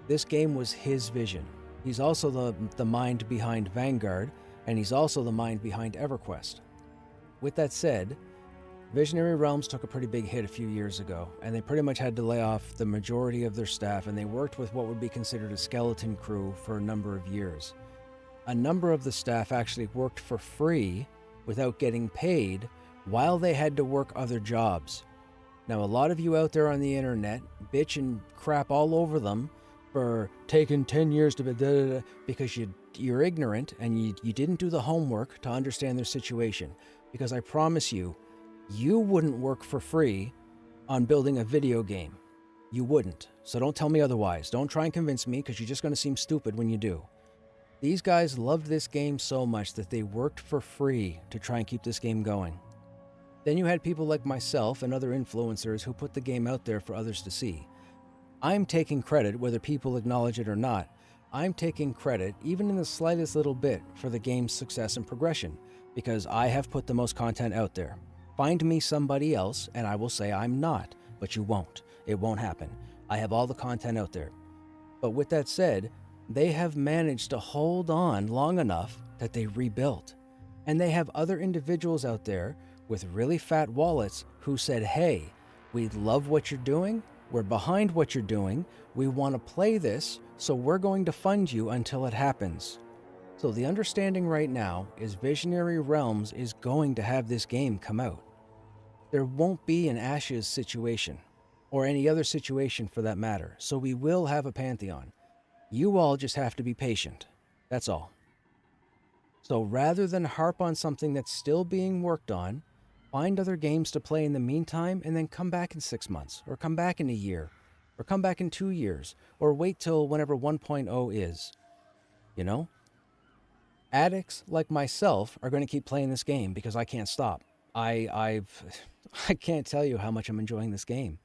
This game was his vision. He's also the mind behind Vanguard, and he's also the mind behind EverQuest. With that said, Visionary Realms took a pretty big hit a few years ago, and they pretty much had to lay off the majority of their staff, and they worked with what would be considered a skeleton crew for a number of years. A number of the staff actually worked for free without getting paid while they had to work other jobs. Now, a lot of you out there on the internet bitch and crap all over them for taking 10 years to because you're ignorant and you didn't do the homework to understand their situation. Because I promise you, you wouldn't work for free on building a video game. You wouldn't. So don't tell me otherwise. Don't try and convince me, because you're just going to seem stupid when you do. These guys loved this game so much that they worked for free to try and keep this game going. Then you had people like myself and other influencers who put the game out there for others to see. I'm taking credit whether people acknowledge it or not, I'm taking credit, even in the slightest little bit, for the game's success and progression, because I have put the most content out there. Find me somebody else, and I will say I'm not, but you won't. It won't happen. I have all the content out there. But with that said, they have managed to hold on long enough that they rebuilt. And they have other individuals out there with really fat wallets who said, hey, we love what you're doing. We're behind what you're doing. We want to play this, so we're going to fund you until it happens. So the understanding right now is Visionary Realms is going to have this game come out. There won't be an Ashes situation, or any other situation for that matter, so we will have a Pantheon. You all just have to be patient. That's all. So rather than harp on something that's still being worked on, find other games to play in the meantime and then come back in 6 months, or come back in a year, or come back in 2 years, or wait till whenever 1.0 is. You know? Addicts like myself are going to keep playing this game because I can't stop. I can't tell you how much I'm enjoying this game.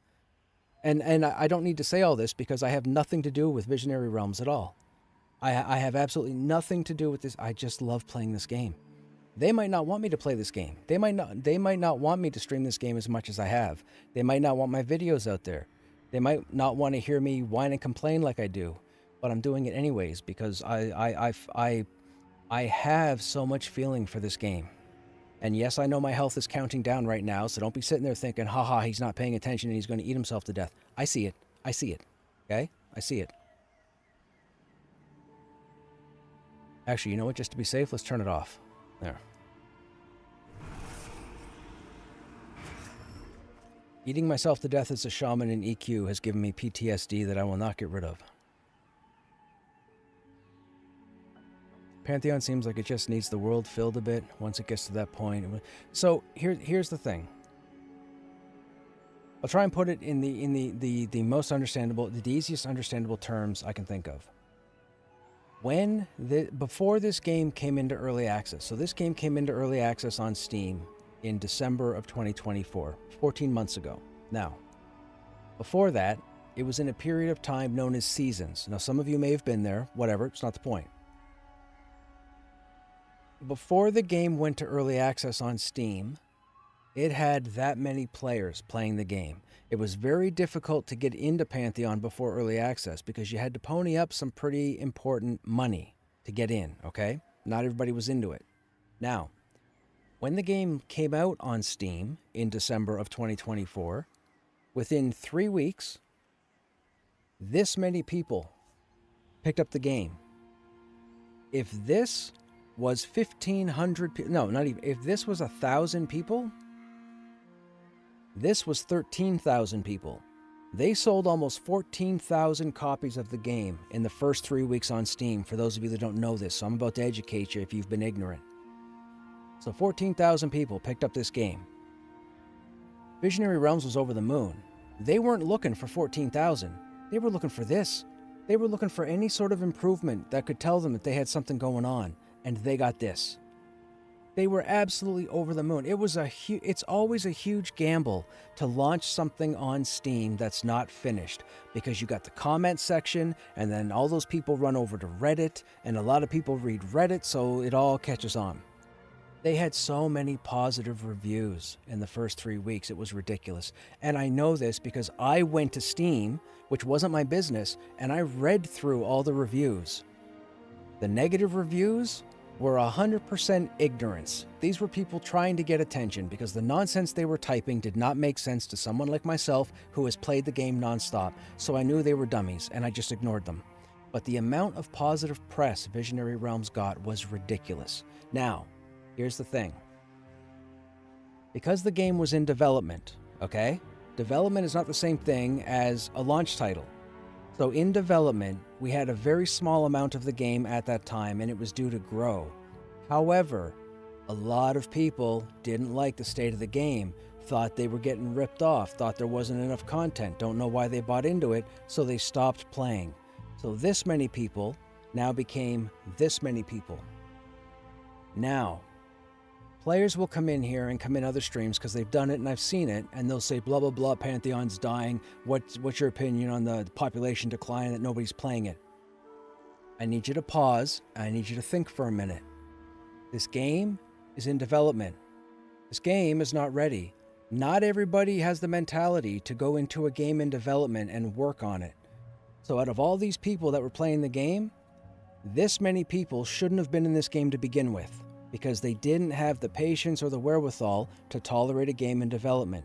And I don't need to say all this because I have nothing to do with Visionary Realms at all. I have absolutely nothing to do with this. I just love playing this game. They might not want me to play this game. They might not want me to stream this game as much as I have. They might not want my videos out there. They might not want to hear me whine and complain like I do. But I'm doing it anyways because I have so much feeling for this game. And yes, I know my health is counting down right now, so don't be sitting there thinking, haha, he's not paying attention and he's going to eat himself to death. I see it. I see it. Okay? I see it. Actually, you know what? Just to be safe, let's turn it off. There. Eating myself to death as a shaman in EQ has given me PTSD that I will not get rid of. Pantheon seems like it just needs the world filled a bit once it gets to that point. So here's the thing. I'll try and put it in the most understandable, the easiest understandable terms I can think of. Before this game came into early access, so this game came into early access on Steam in December of 2024, 14 months ago. Now, before that, it was in a period of time known as seasons. Now, some of you may have been there, whatever, it's not the point. Before the game went to early access on Steam, it had that many players playing the game. It was very difficult to get into Pantheon before early access because you had to pony up some pretty important money to get in, okay? Not everybody was into it. Now, when the game came out on Steam in December of 2024, within 3 weeks, this many people picked up the game. If this was 1,500 people, no, not even, if this was 1,000 people, this was 13,000 people. They sold almost 14,000 copies of the game in the first 3 weeks on Steam, for those of you that don't know this, so I'm about to educate you if you've been ignorant. So 14,000 people picked up this game. Visionary Realms was over the moon. They weren't looking for 14,000. They were looking for this. They were looking for any sort of improvement that could tell them that they had something going on, and they got this. They were absolutely over the moon. It's always a huge gamble to launch something on Steam that's not finished, because you got the comment section, and then all those people run over to Reddit, and a lot of people read Reddit, so it all catches on. They had so many positive reviews in the first 3 weeks, it was ridiculous. And I know this because I went to Steam, which wasn't my business, and I read through all the reviews. The negative reviews were 100% ignorance. These were people trying to get attention because the nonsense they were typing did not make sense to someone like myself who has played the game nonstop, so I knew they were dummies and I just ignored them. But the amount of positive press Visionary Realms got was ridiculous. Now, here's the thing. Because the game was in development, okay? Development is not the same thing as a launch title. So in development, we had a very small amount of the game at that time, and it was due to grow. However, a lot of people didn't like the state of the game, thought they were getting ripped off, thought there wasn't enough content, don't know why they bought into it, so they stopped playing. So this many people now became this many people. Now, players will come in here and come in other streams because they've done it and I've seen it, and they'll say, blah, blah, blah, Pantheon's dying. What's your opinion on the population decline that nobody's playing it? I need you to pause. I need you to think for a minute. This game is in development. This game is not ready. Not everybody has the mentality to go into a game in development and work on it. So out of all these people that were playing the game, this many people shouldn't have been in this game to begin with, because they didn't have the patience or the wherewithal to tolerate a game in development.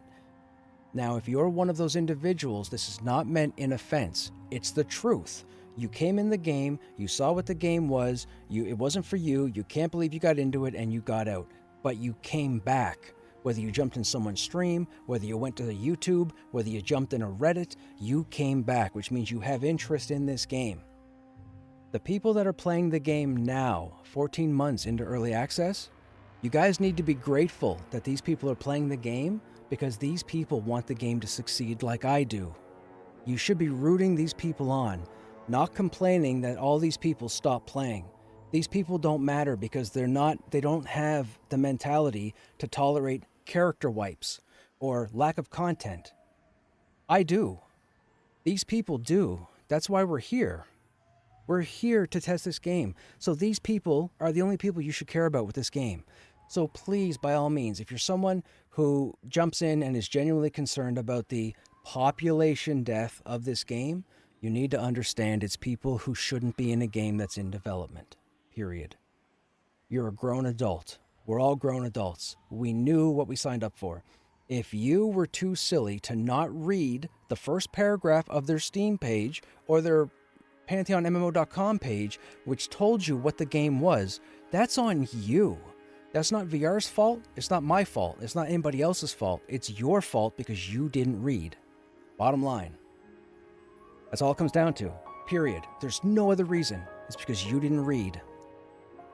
Now, if you're one of those individuals, this is not meant in offense. It's the truth. You came in the game, you saw what the game was, it wasn't for you, you can't believe you got into it, and you got out. But you came back. Whether you jumped in someone's stream, whether you went to the YouTube, whether you jumped in a Reddit, you came back, which means you have interest in this game. The people that are playing the game now, 14 months into early access, you guys need to be grateful that these people are playing the game, because these people want the game to succeed like I do. You should be rooting these people on, not complaining that all these people stop playing. These people don't matter because they don't have the mentality to tolerate character wipes or lack of content. I do. These people do. That's why we're here. We're here to test this game. So these people are the only people you should care about with this game. So please, by all means, if you're someone who jumps in and is genuinely concerned about the population death of this game, you need to understand it's people who shouldn't be in a game that's in development. Period. You're a grown adult. We're all grown adults. We knew what we signed up for. If you were too silly to not read the first paragraph of their Steam page or their PantheonMMO.com page, which told you what the game was, that's on you. That's not VR's fault. It's not my fault. It's not anybody else's fault. It's your fault because you didn't read. Bottom line. That's all it comes down to. Period. There's no other reason. It's because you didn't read.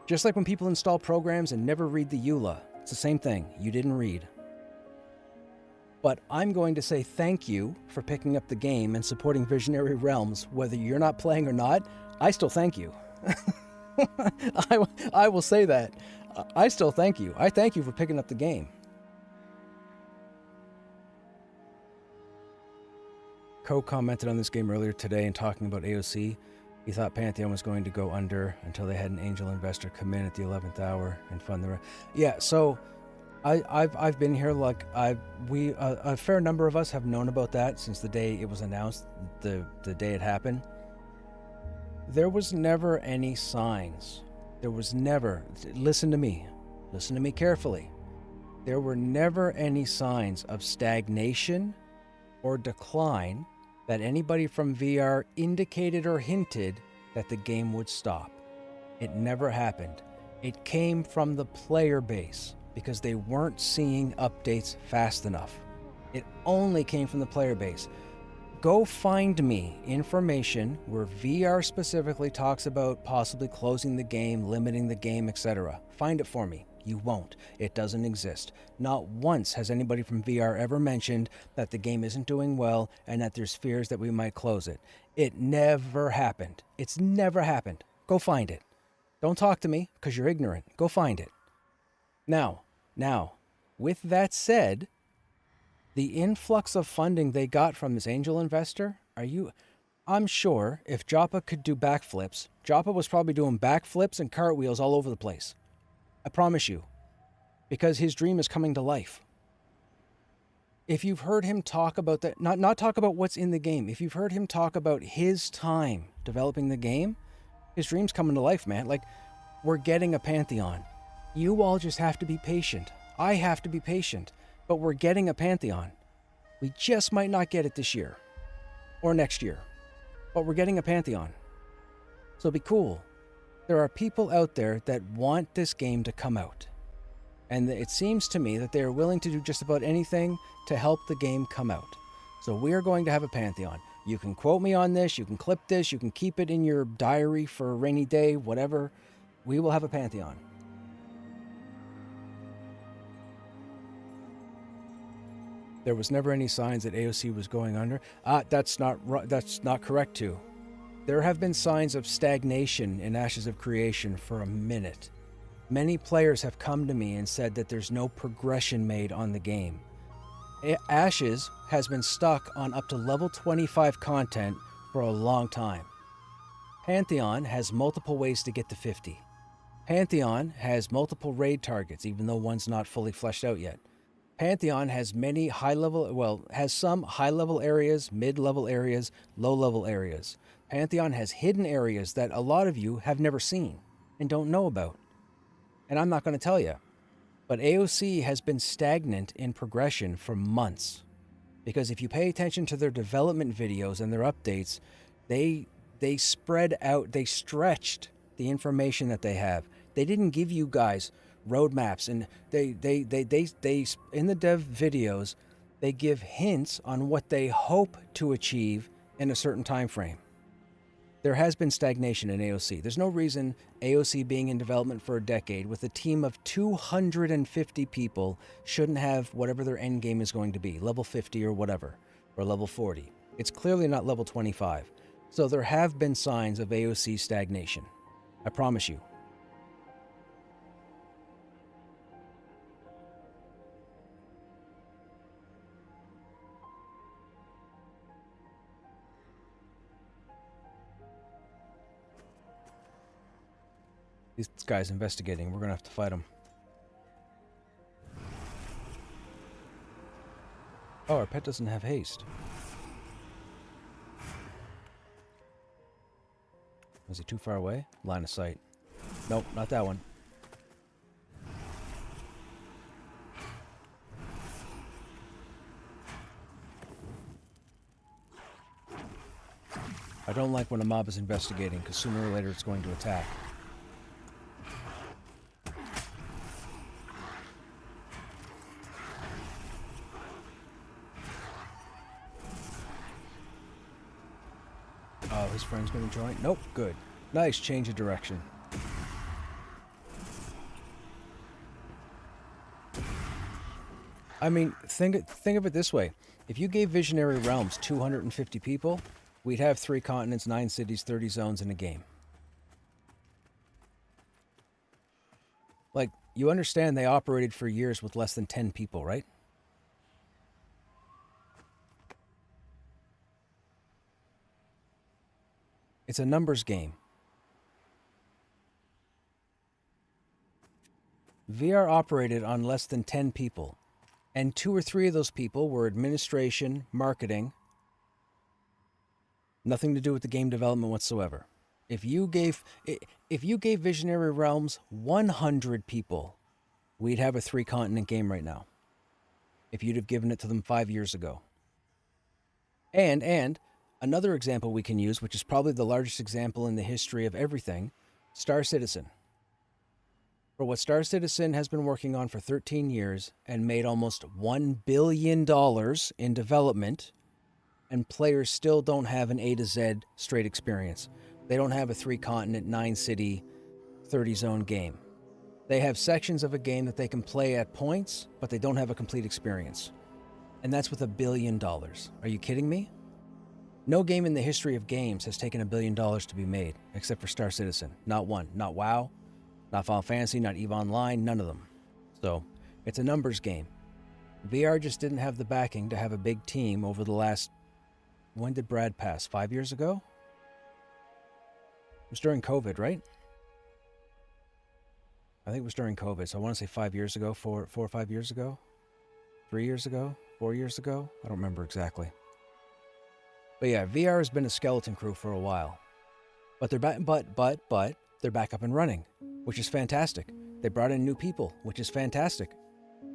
Just like when people install programs and never read the EULA. It's the same thing. You didn't read. But I'm going to say thank you for picking up the game and supporting Visionary Realms. Whether you're not playing or not, I still thank you. I will say that. I still thank you. I thank you for picking up the game. Co commented on this game earlier today and talking about AOC. He thought Pantheon was going to go under until they had an angel investor come in at the 11th hour and fund the rest. Yeah, so I've been here, like a fair number of us have known about that since the day it was announced, the day it happened. There was never any signs. There was never, listen to me carefully. There were never any signs of stagnation or decline that anybody from VR indicated or hinted that the game would stop. It never happened. It came from the player base because they weren't seeing updates fast enough. It only came from the player base. Go find me information where VR specifically talks about possibly closing the game, limiting the game, etc. Find it for me. You won't. It doesn't exist. Not once has anybody from VR ever mentioned that the game isn't doing well and that there's fears that we might close it. It never happened. It's never happened. Go find it. Don't talk to me because you're ignorant. Go find it. Now, with that said, the influx of funding they got from this angel investor, I'm sure if Joppa could do backflips, Joppa was probably doing backflips and cartwheels all over the place. I promise you. Because his dream is coming to life. If you've heard him talk about that, not talk about what's in the game, if you've heard him talk about his time developing the game, his dream's coming to life, man. Like, we're getting a Pantheon. You all just have to be patient. I have to be patient. But we're getting a Pantheon. We just might not get it this year. Or next year. But we're getting a Pantheon. So be cool. There are people out there that want this game to come out. And it seems to me that they are willing to do just about anything to help the game come out. So we are going to have a Pantheon. You can quote me on this, you can clip this, you can keep it in your diary for a rainy day, whatever. We will have a Pantheon. There was never any signs that AOC was going under. That's not correct too. There have been signs of stagnation in Ashes of Creation for a minute. Many players have come to me and said that there's no progression made on the game. Ashes has been stuck on up to level 25 content for a long time. Pantheon has multiple ways to get to 50. Pantheon has multiple raid targets, even though one's not fully fleshed out yet. Pantheon has has some high-level areas, mid-level areas, low-level areas. Pantheon has hidden areas that a lot of you have never seen and don't know about. And I'm not going to tell you. But AOC has been stagnant in progression for months. Because if you pay attention to their development videos and their updates, they spread out, they stretched the information that they have. They didn't give you guys roadmaps, and they in the dev videos, they give hints on what they hope to achieve in a certain time frame. There has been stagnation in AOC. There's no reason AOC being in development for a decade with a team of 250 people shouldn't have whatever their end game is going to be, level 50 or whatever, or level 40. It's clearly not level 25. So there have been signs of AOC stagnation. I promise you. This guy's investigating. We're going to have to fight him. Oh, our pet doesn't have haste. Is he too far away? Line of sight. Nope, not that one. I don't like when a mob is investigating, because sooner or later it's going to attack. Oh, his friend's gonna join? Nope, good. Nice change of direction. I mean, think of it this way. If you gave Visionary Realms 250 people, we'd have 3 continents, 9 cities, 30 zones in a game. Like, you understand they operated for years with less than 10 people, right? It's a numbers game. VR operated on less than 10 people, and 2 or 3 of those people were administration, marketing, nothing to do with the game development whatsoever. If you gave Visionary Realms 100 people, we'd have a 3-continent game right now. If you'd have given it to them 5 years ago. And another example we can use, which is probably the largest example in the history of everything, Star Citizen. For what Star Citizen has been working on for 13 years and made almost $1 billion in development, and players still don't have an A to Z straight experience. They don't have a 3-continent, 9-city, 30-zone game. They have sections of a game that they can play at points, but they don't have a complete experience. And that's with $1 billion. Are you kidding me? No game in the history of games has taken $1 billion to be made, except for Star Citizen. Not one. Not WoW, not Final Fantasy, not EVE Online, none of them. So, it's a numbers game. VR just didn't have the backing to have a big team over the last... When did Brad pass? 5 years ago? It was during COVID, right? I think it was during COVID, so I want to say 5 years ago, 4 or 5 years ago? 3 years ago? 4 years ago? I don't remember exactly. But yeah, VR has been a skeleton crew for a while. But they're they're back up and running, which is fantastic. They brought in new people, which is fantastic.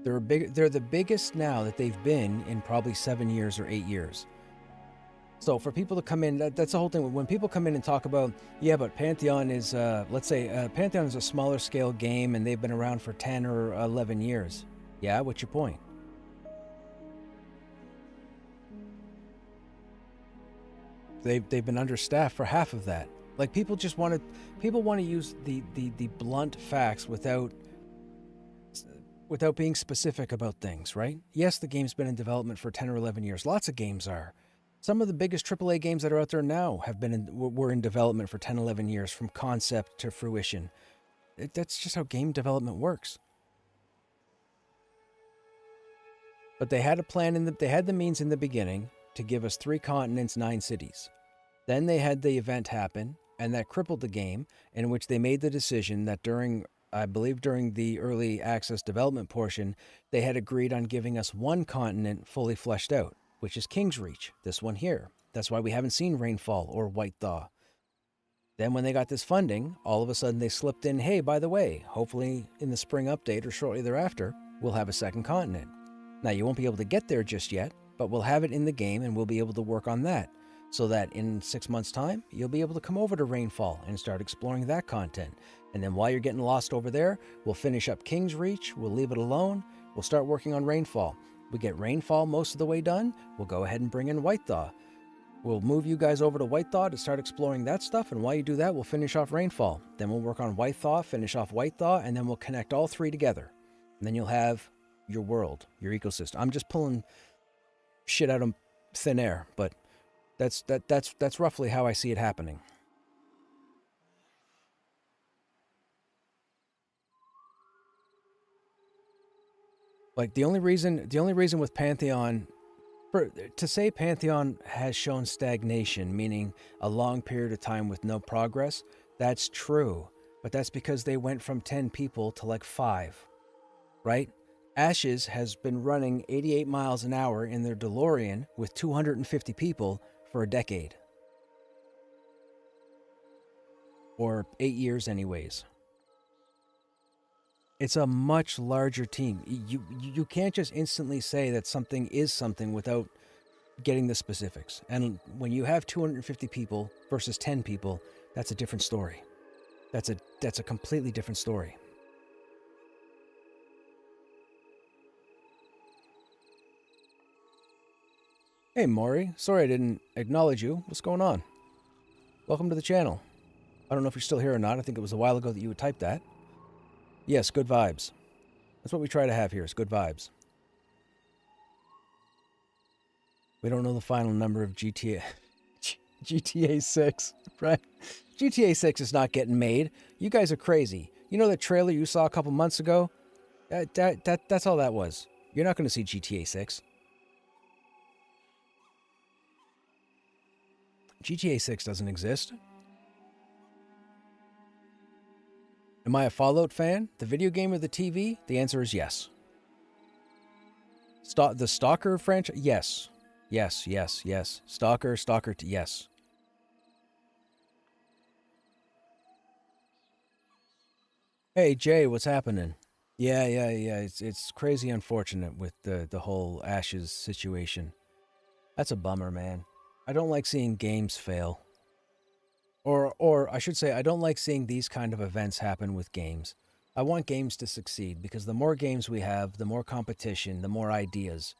They're the biggest now that they've been in probably 7 years or 8 years. So for people to come in, that's the whole thing. When people come in and talk about, yeah, but Pantheon is, let's say, Pantheon is a smaller scale game and they've been around for 10 or 11 years. Yeah, what's your point? They've been understaffed for half of that. Like, people want to use the blunt facts without being specific about things, right? Yes, the game's been in development for 10 or 11 years. Lots of games are. Some of the biggest AAA games that are out there now were in development for 10, 11 years, from concept to fruition. That's just how game development works. But they had a plan they had the means in the beginning to give us 3 continents, 9 cities. Then they had the event happen, and that crippled the game, in which they made the decision that I believe during the early access development portion, they had agreed on giving us one continent fully fleshed out, which is King's Reach, this one here. That's why we haven't seen Rainfall or White Thaw. Then when they got this funding, all of a sudden they slipped in, hey, by the way, hopefully in the spring update or shortly thereafter, we'll have a second continent. Now, you won't be able to get there just yet, but we'll have it in the game and we'll be able to work on that, so that in 6 months' time, you'll be able to come over to Rainfall and start exploring that content. And then while you're getting lost over there, we'll finish up King's Reach, we'll leave it alone, we'll start working on Rainfall. We get Rainfall most of the way done, we'll go ahead and bring in White Thaw. We'll move you guys over to White Thaw to start exploring that stuff, and while you do that, we'll finish off Rainfall. Then we'll work on White Thaw, finish off White Thaw, and then we'll connect all three together. And then you'll have your world, your ecosystem. I'm just pulling shit out of thin air, but that's roughly how I see it happening. Like the only reason with Pantheon, to say Pantheon has shown stagnation, meaning a long period of time with no progress, that's true. But that's because they went from 10 people to like 5, right? Ashes has been running 88 miles an hour in their DeLorean with 250 people for a decade. Or 8 years anyways. It's a much larger team. You can't just instantly say that something is something without getting the specifics. And when you have 250 people versus 10 people, that's a different story. That's a completely different story. Hey Maury, sorry I didn't acknowledge you. What's going on? Welcome to the channel. I don't know if you're still here or not. I think it was a while ago that you would type that. Yes, good vibes. That's what we try to have here, is good vibes. We don't know the final number of GTA 6, right? GTA 6 is not getting made. You guys are crazy. You know that trailer you saw a couple months ago? That's all that was. You're not going to see GTA 6. GTA 6 doesn't exist. Am I a Fallout fan? The video game or the TV? The answer is yes. The Stalker franchise? Yes. Yes. Stalker, yes. Hey, Jay, what's happening? Yeah. It's crazy unfortunate with the whole Ashes situation. That's a bummer, man. I don't like seeing games fail. Or I should say, I don't like seeing these kind of events happen with games. I want games to succeed, because the more games we have, the more competition, the more ideas.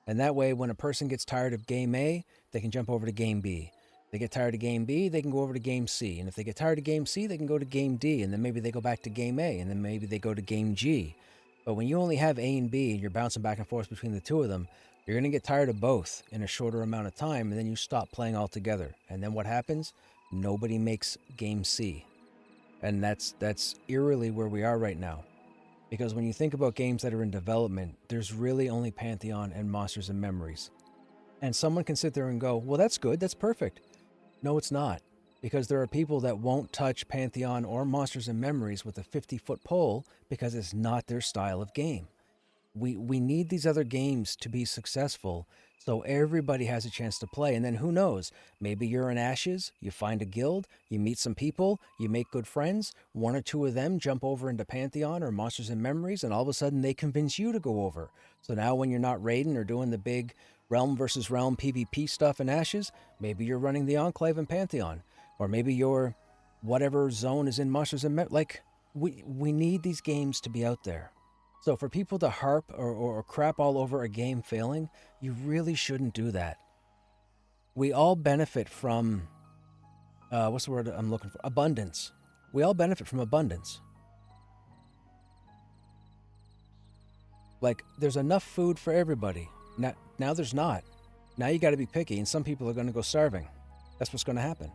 And that way, when a person gets tired of game A, they can jump over to game B. If they get tired of game B, they can go over to game C. And if they get tired of game C, they can go to game D. And then maybe they go back to game A. And then maybe they go to game G. But when you only have A and B, and you're bouncing back and forth between the two of them, you're going to get tired of both in a shorter amount of time, and then you stop playing altogether. And then what happens? Nobody makes game C. And that's eerily where we are right now. Because when you think about games that are in development, there's really only Pantheon and Monsters and Memories. And someone can sit there and go, well, that's good, that's perfect. No, it's not. Because there are people that won't touch Pantheon or Monsters and Memories with a 50-foot pole because it's not their style of game. We need these other games to be successful, so everybody has a chance to play. And then who knows, maybe you're in Ashes, you find a guild, you meet some people, you make good friends, one or two of them jump over into Pantheon or Monsters and Memories, and all of a sudden they convince you to go over. So now when you're not raiding or doing the big realm versus realm PvP stuff in Ashes, maybe you're running the Enclave in Pantheon, or maybe your whatever zone is in Monsters and Memories. Like, we need these games to be out there. So for people to harp or crap all over a game failing, you really shouldn't do that. We all benefit from, what's the word I'm looking for? Abundance. We all benefit from abundance. Like, there's enough food for everybody. Now there's not. Now you got to be picky, and some people are going to go starving. That's what's going to happen.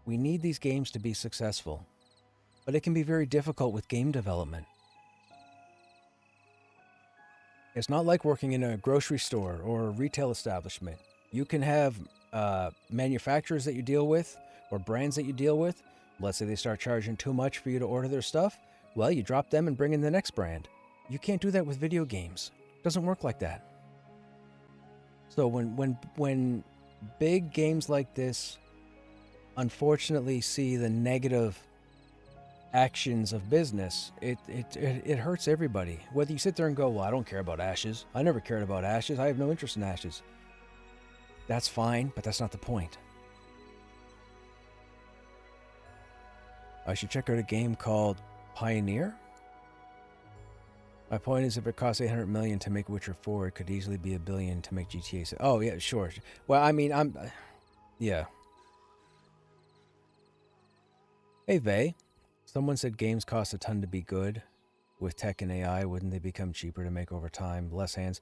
We need these games to be successful. But it can be very difficult with game development. It's not like working in a grocery store or a retail establishment. You can have manufacturers that you deal with, or brands that you deal with. Let's say they start charging too much for you to order their stuff. Well, you drop them and bring in the next brand. You can't do that with video games. It doesn't work like that. So when big games like this unfortunately see the negative actions of business, it hurts everybody. Whether you sit there and go, well, I don't care about ashes. I never cared about ashes. I have no interest in ashes. That's fine, but that's not the point. I should check out a game called Pioneer. My point is, if it costs $800 million to make Witcher 4, it could easily be $1 billion to make GTA 6. Oh yeah, sure. Well, I mean, yeah. Hey, Vey. Someone said games cost a ton to be good. With tech and AI, wouldn't they become cheaper to make over time? Less hands.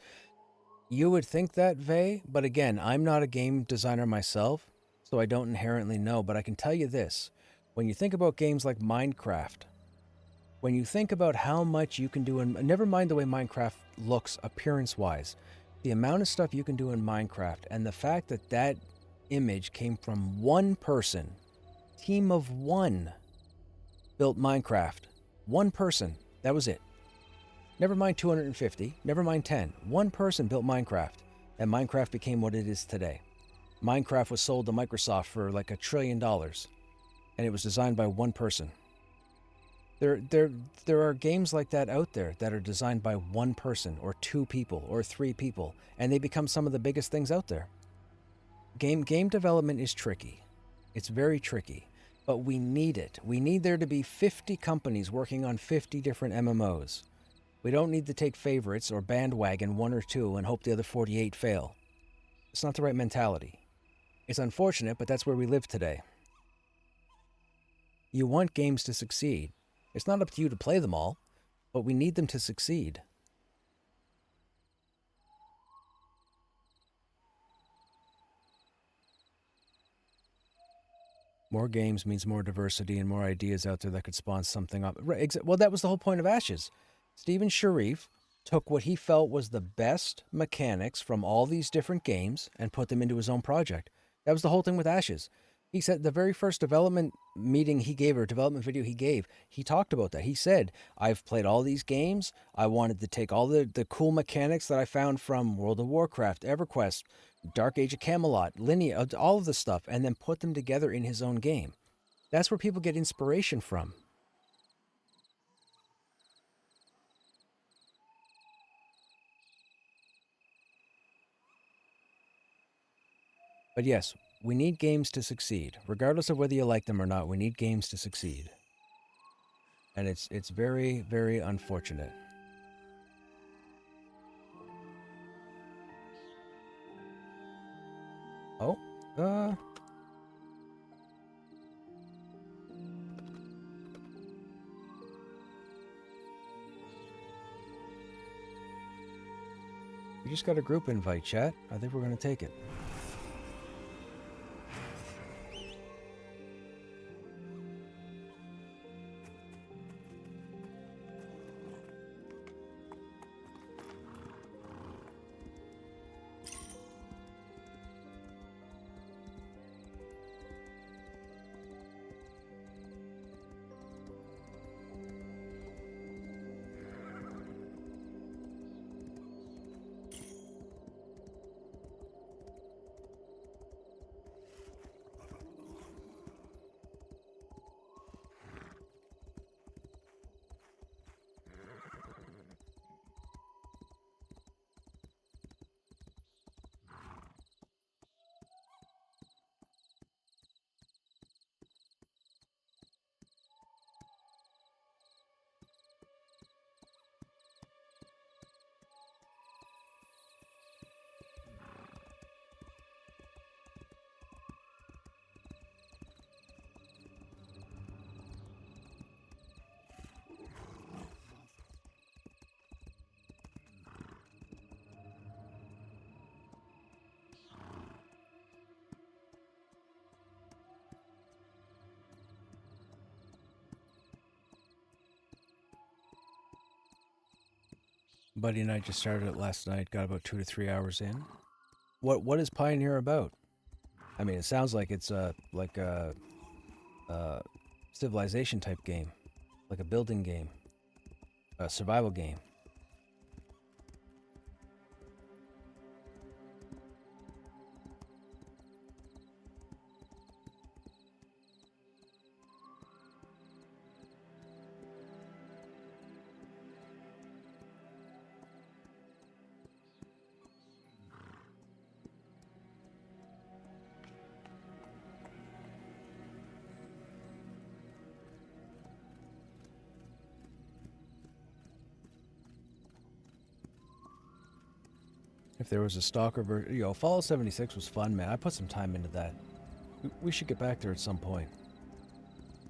You would think that, Vey, but again, I'm not a game designer myself, so I don't inherently know, but I can tell you this. When you think about games like Minecraft, when you think about how much you can do, and never mind the way Minecraft looks appearance-wise, the amount of stuff you can do in Minecraft, and the fact that that image came from one person, team of one, built Minecraft. One person. That was it. Never mind 250. Never mind 10. One person built Minecraft, and Minecraft became what it is today. Minecraft was sold to Microsoft for like $1 trillion, and it was designed by one person. There are games like that out there that are designed by one person, or 2 people, or 3 people, and they become some of the biggest things out there. Game development is tricky. It's very tricky. But we need it. We need there to be 50 companies working on 50 different MMOs. We don't need to take favorites or bandwagon 1 or 2 and hope the other 48 fail. It's not the right mentality. It's unfortunate, but that's where we live today. You want games to succeed. It's not up to you to play them all, but we need them to succeed. More games means more diversity and more ideas out there that could spawn something up. Well, that was the whole point of Ashes. Steven Sharif took what he felt was the best mechanics from all these different games and put them into his own project. That was the whole thing with Ashes. He said the very first development meeting he gave, or development video he gave, he talked about that. He said, I've played all these games. I wanted to take all the cool mechanics that I found from World of Warcraft, EverQuest, Dark Age of Camelot, Linear, all of the stuff, and then put them together in his own game. That's where people get inspiration from. But yes, we need games to succeed. Regardless of whether you like them or not, we need games to succeed. And it's very, very unfortunate. Oh, we just got a group invite, chat. I think we're going to take it. Buddy and I just started it last night, got about 2 to 3 hours in. What is Pioneer about? I mean, it sounds like it's like a civilization type game, like a building game, a survival game. If there was a stalker version, you know, Fallout 76 was fun, man. I put some time into that. We should get back there at some point.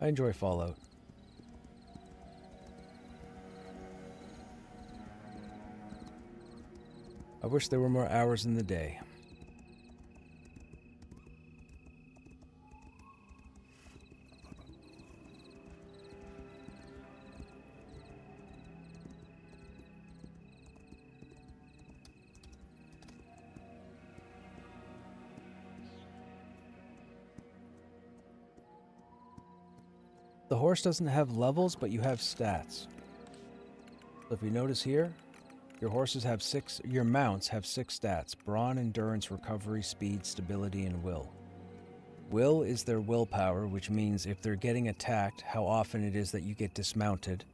I enjoy Fallout. I wish there were more hours in the day. The horse doesn't have levels, but you have stats. So if you notice here, your horses have your mounts have 6 stats: brawn, endurance, recovery, speed, stability, and will. Will is their willpower, which means if they're getting attacked, how often it is that you get dismounted.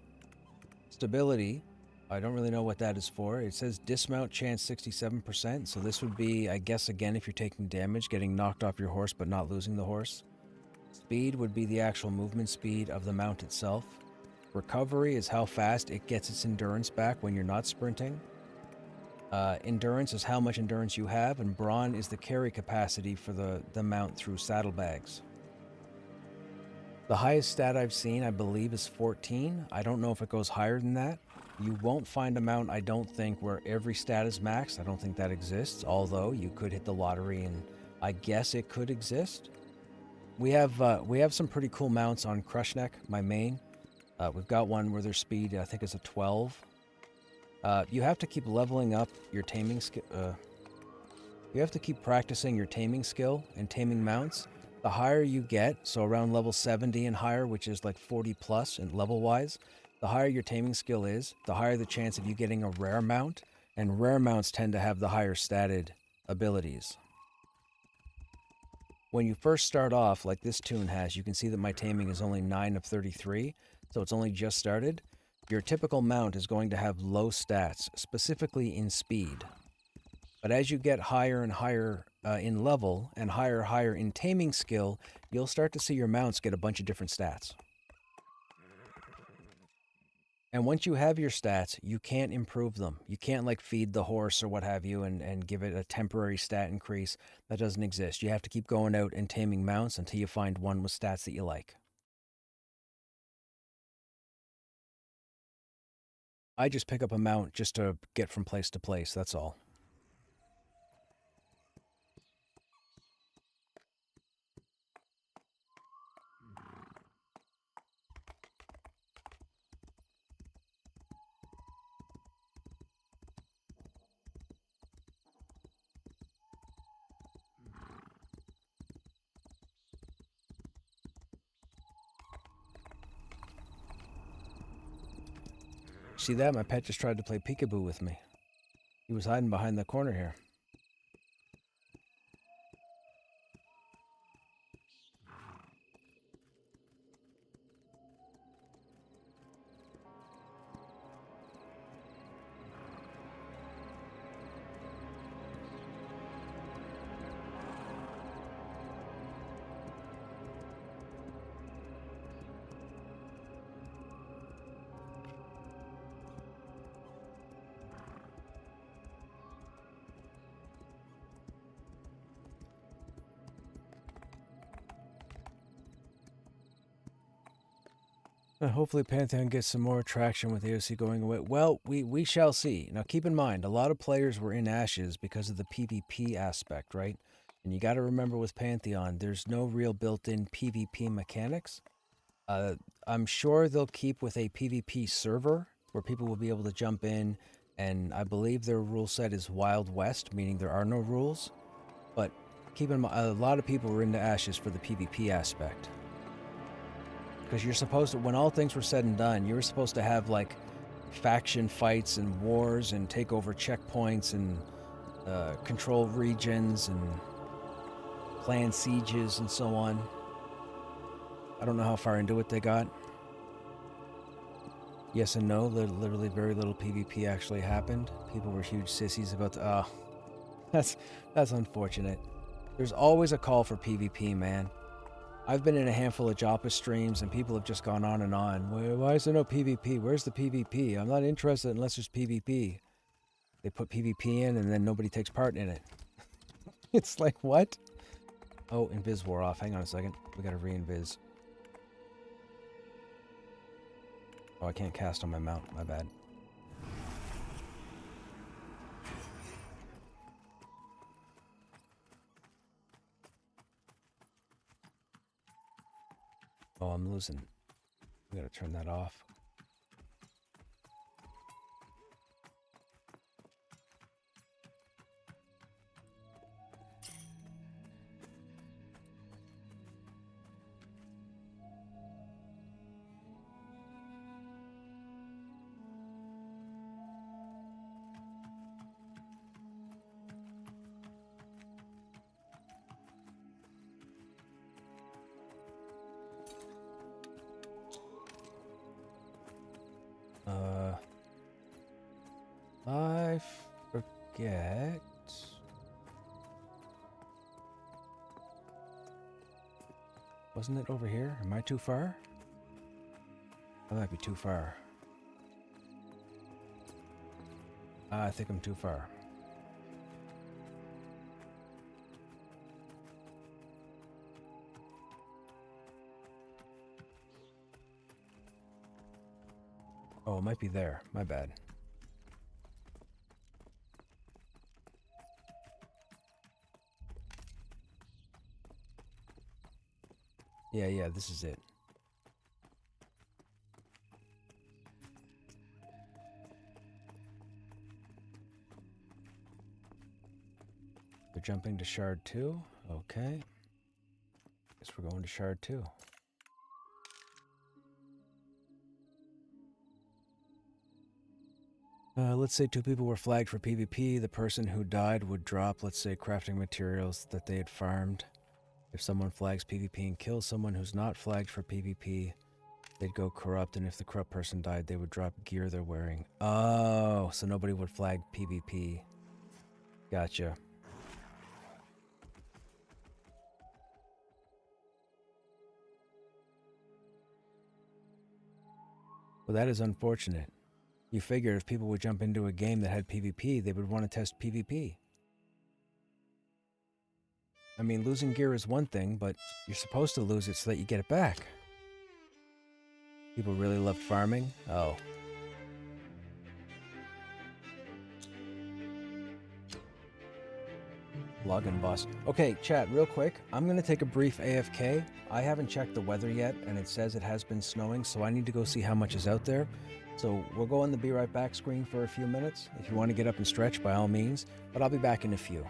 Stability, I don't really know what that is for. It says dismount chance 67%, so this would be, I guess, again, if you're taking damage, getting knocked off your horse but not losing the horse. Speed would be the actual movement speed of the mount itself. Recovery is how fast it gets its endurance back when you're not sprinting. Endurance is how much endurance you have, and brawn is the carry capacity for the mount through saddlebags. The highest stat I've seen, I believe, is 14. I don't know if it goes higher than that. You won't find a mount, I don't think, where every stat is maxed. I don't think that exists, although you could hit the lottery and I guess it could exist. We have some pretty cool mounts on Krushnek, my main. We've got one where their speed, I think, is a 12. You have to keep leveling up your taming skill. You have to keep practicing your taming skill and taming mounts. The higher you get, so around level 70 and higher, which is like 40 plus and level-wise, the higher your taming skill is, the higher the chance of you getting a rare mount, and rare mounts tend to have the higher statted abilities. When you first start off, like this tune has, you can see that my taming is only 9 of 33, so it's only just started. Your typical mount is going to have low stats, specifically in speed. But as you get higher and higher in level, and higher in taming skill, you'll start to see your mounts get a bunch of different stats. And once you have your stats, you can't improve them. You can't like feed the horse or what have you and give it a temporary stat increase. That doesn't exist. You have to keep going out and taming mounts until you find one with stats that you like. I just pick up a mount just to get from place to place, that's all. See that? My pet just tried to play peekaboo with me. He was hiding behind the corner here. Hopefully Pantheon gets some more traction with AOC going away. Well, we shall see. Now keep in mind, a lot of players were in Ashes because of the PvP aspect, right? And you got to remember with Pantheon, there's no real built-in PvP mechanics. I'm sure they'll keep with a PvP server where people will be able to jump in, and I believe their rule set is Wild West, meaning there are no rules. But keep in mind, a lot of people were into Ashes for the PvP aspect. Because you're supposed to, when all things were said and done, you were supposed to have like faction fights and wars and take over checkpoints and control regions and plan sieges and so on. I don't know how far into it they got. Yes and no, literally very little PvP actually happened. People were huge sissies about the... Oh, that's unfortunate. There's always a call for PvP, man. I've been in a handful of Joppa streams and people have just gone on and on. Why is there no PvP? Where's the PvP? I'm not interested unless there's PvP. They put PvP in and then nobody takes part in it. It's like, what? Oh, invis wore off. Hang on a second. We gotta re-invis. Oh, I can't cast on my mount. My bad. Oh, I'm losing. We gotta turn that off. I forget. Wasn't it over here? Am I too far? I might be too far. I think I'm too far. Oh, it might be there. My bad. Yeah, this is it. We're jumping to Shard 2. Okay. Guess we're going to Shard 2. Let's say 2 people were flagged for PvP. The person who died would drop, let's say, crafting materials that they had farmed. If someone flags PvP and kills someone who's not flagged for PvP, they'd go corrupt, and if the corrupt person died, they would drop gear they're wearing. Oh, so nobody would flag PvP. Gotcha. Well, that is unfortunate. You figure if people would jump into a game that had PvP, they would want to test PvP. I mean, losing gear is one thing, but you're supposed to lose it so that you get it back. People really loved farming? Oh. Login boss. Okay, chat, real quick. I'm going to take a brief AFK. I haven't checked the weather yet, and it says it has been snowing, so I need to go see how much is out there. So we'll go on the Be Right Back screen for a few minutes. If you want to get up and stretch, by all means, but I'll be back in a few.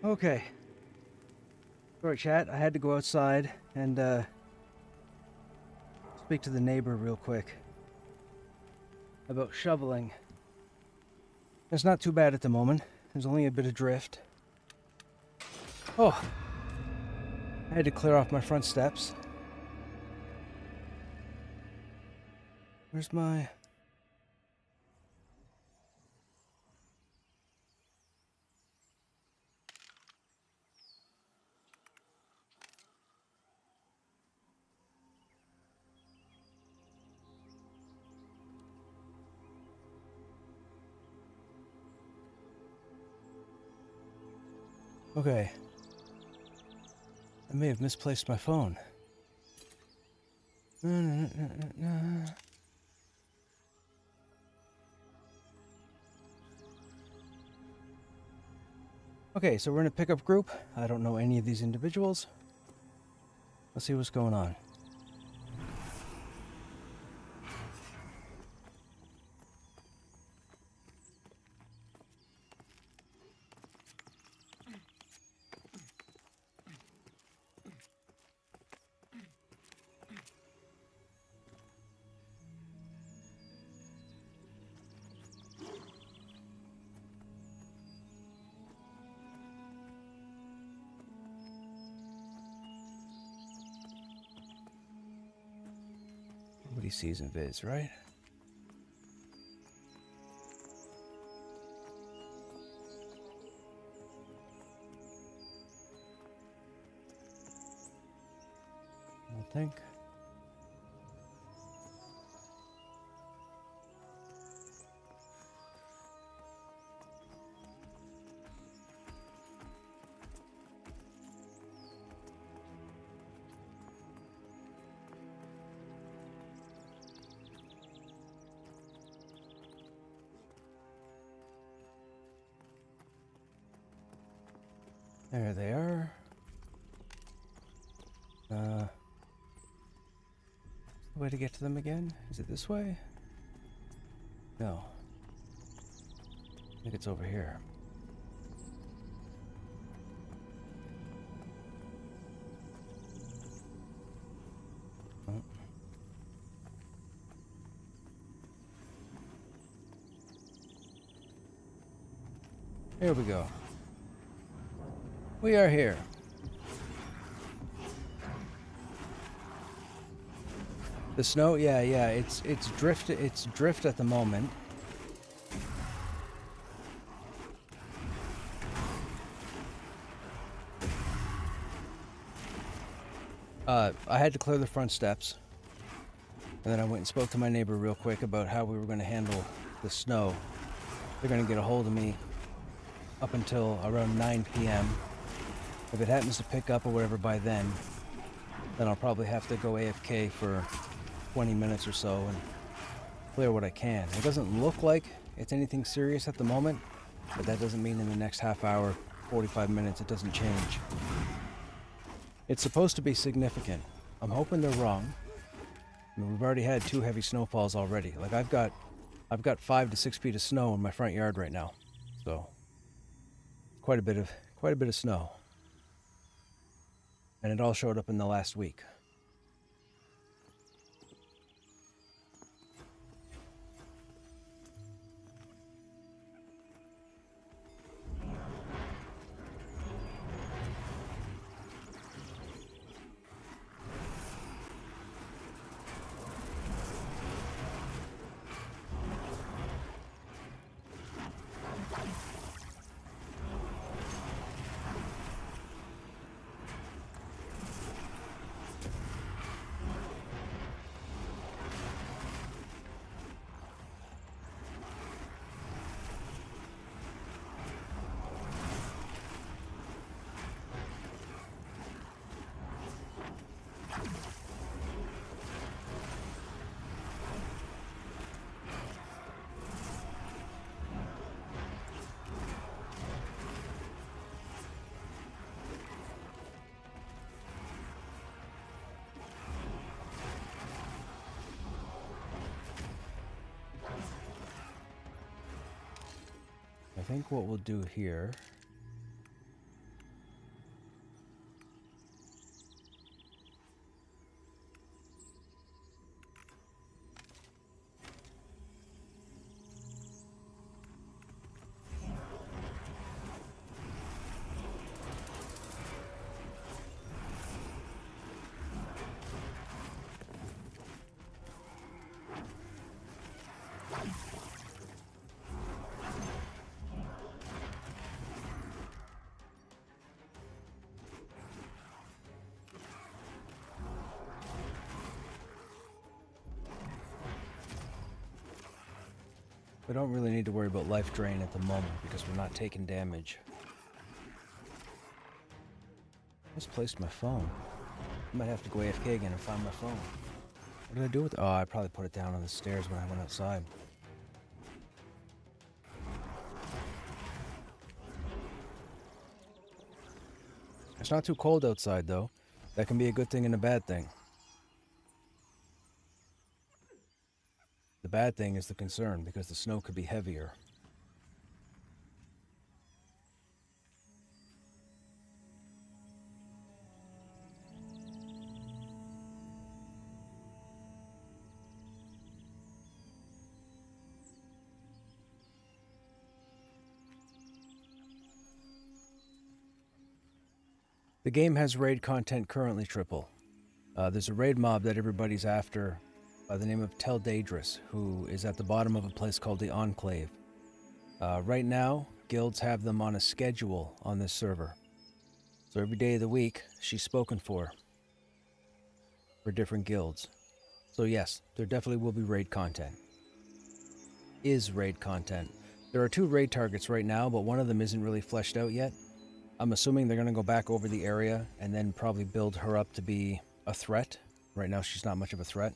Okay. Sorry, chat. I had to go outside and speak to the neighbor real quick about shoveling. It's not too bad at the moment. There's only a bit of drift. Oh, I had to clear off my front steps. Where's my... Okay. I may have misplaced my phone. Okay, so we're in a pickup group. I don't know any of these individuals. Let's see what's going on. Nobody sees in vids, right? I don't think. There they are. The way to get to them again? Is it this way? No. I think it's over here. Oh. Here we go. We are here. The snow, yeah, it's drift at the moment. I had to clear the front steps, and then I went and spoke to my neighbor real quick about how we were going to handle the snow. They're going to get a hold of me up until around 9 p.m. If it happens to pick up or whatever by then I'll probably have to go AFK for 20 minutes or so and clear what I can. It doesn't look like it's anything serious at the moment, but that doesn't mean in the next half hour, 45 minutes, it doesn't change. It's supposed to be significant. I'm hoping they're wrong. I mean, we've already had 2 heavy snowfalls already. Like I've got 5 to 6 feet of snow in my front yard right now, so quite a bit of snow. And it all showed up in the last week. I think what we'll do here We don't really need to worry about life drain at the moment because we're not taking damage. I misplaced my phone. I might have to go AFK again and find my phone. What did I do with it? Oh, I probably put it down on the stairs when I went outside. It's not too cold outside, though. That can be a good thing and a bad thing. The bad thing is the concern, because the snow could be heavier. The game has raid content currently, Triple. There's a raid mob that everybody's after by the name of Teldaedrus, who is at the bottom of a place called the Enclave. Right now, guilds have them on a schedule on this server. So every day of the week, she's spoken for different guilds. So yes, there definitely will be raid content. Is raid content. There are 2 raid targets right now, but one of them isn't really fleshed out yet. I'm assuming they're going to go back over the area and then probably build her up to be a threat. Right now, she's not much of a threat.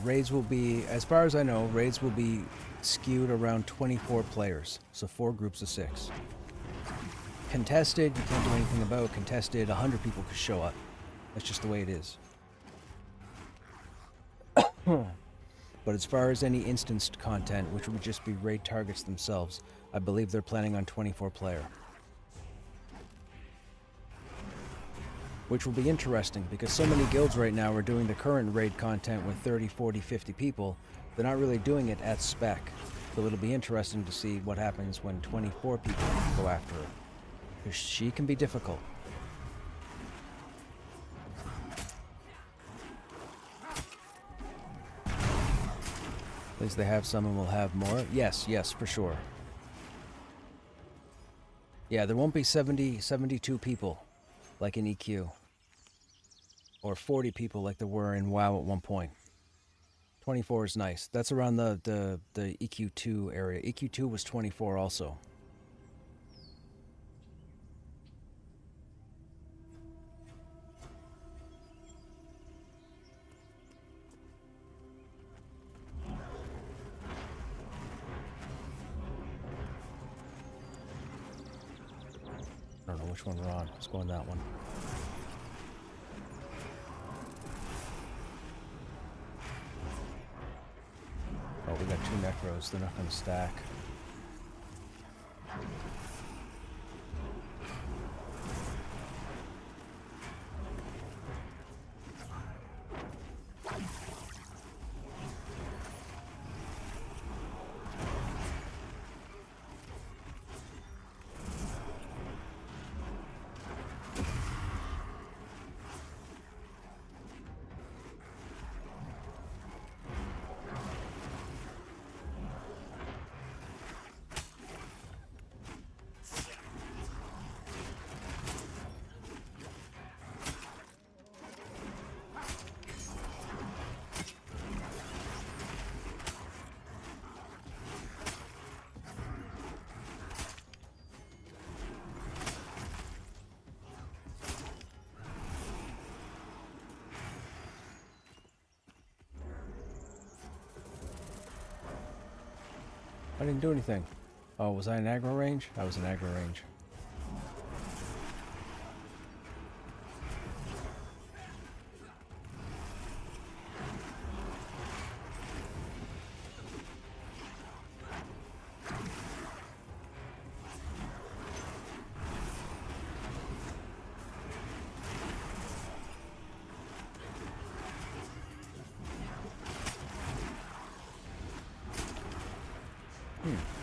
Raids will be, as far as I know, raids will be skewed around 24 players. So 4 groups of 6. Contested, you can't do anything about. Contested, 100 people could show up. That's just the way it is. But as far as any instanced content, which would just be raid targets themselves, I believe they're planning on 24 player. Which will be interesting, because so many guilds right now are doing the current raid content with 30, 40, 50 people. They're not really doing it at spec. So it'll be interesting to see what happens when 24 people go after her. Because she can be difficult. At least they have some and we'll have more. Yes, yes, for sure. Yeah, there won't be 72 people like in EQ. Or 40 people like there were in WoW at one point. 24 is nice. That's around the EQ2 area. EQ2 was 24 also. I don't know which one we're on. Let's go on that one. Oh, we got 2 necros. They're not going to stack. I didn't do anything. Oh, was I in aggro range? I was in aggro range.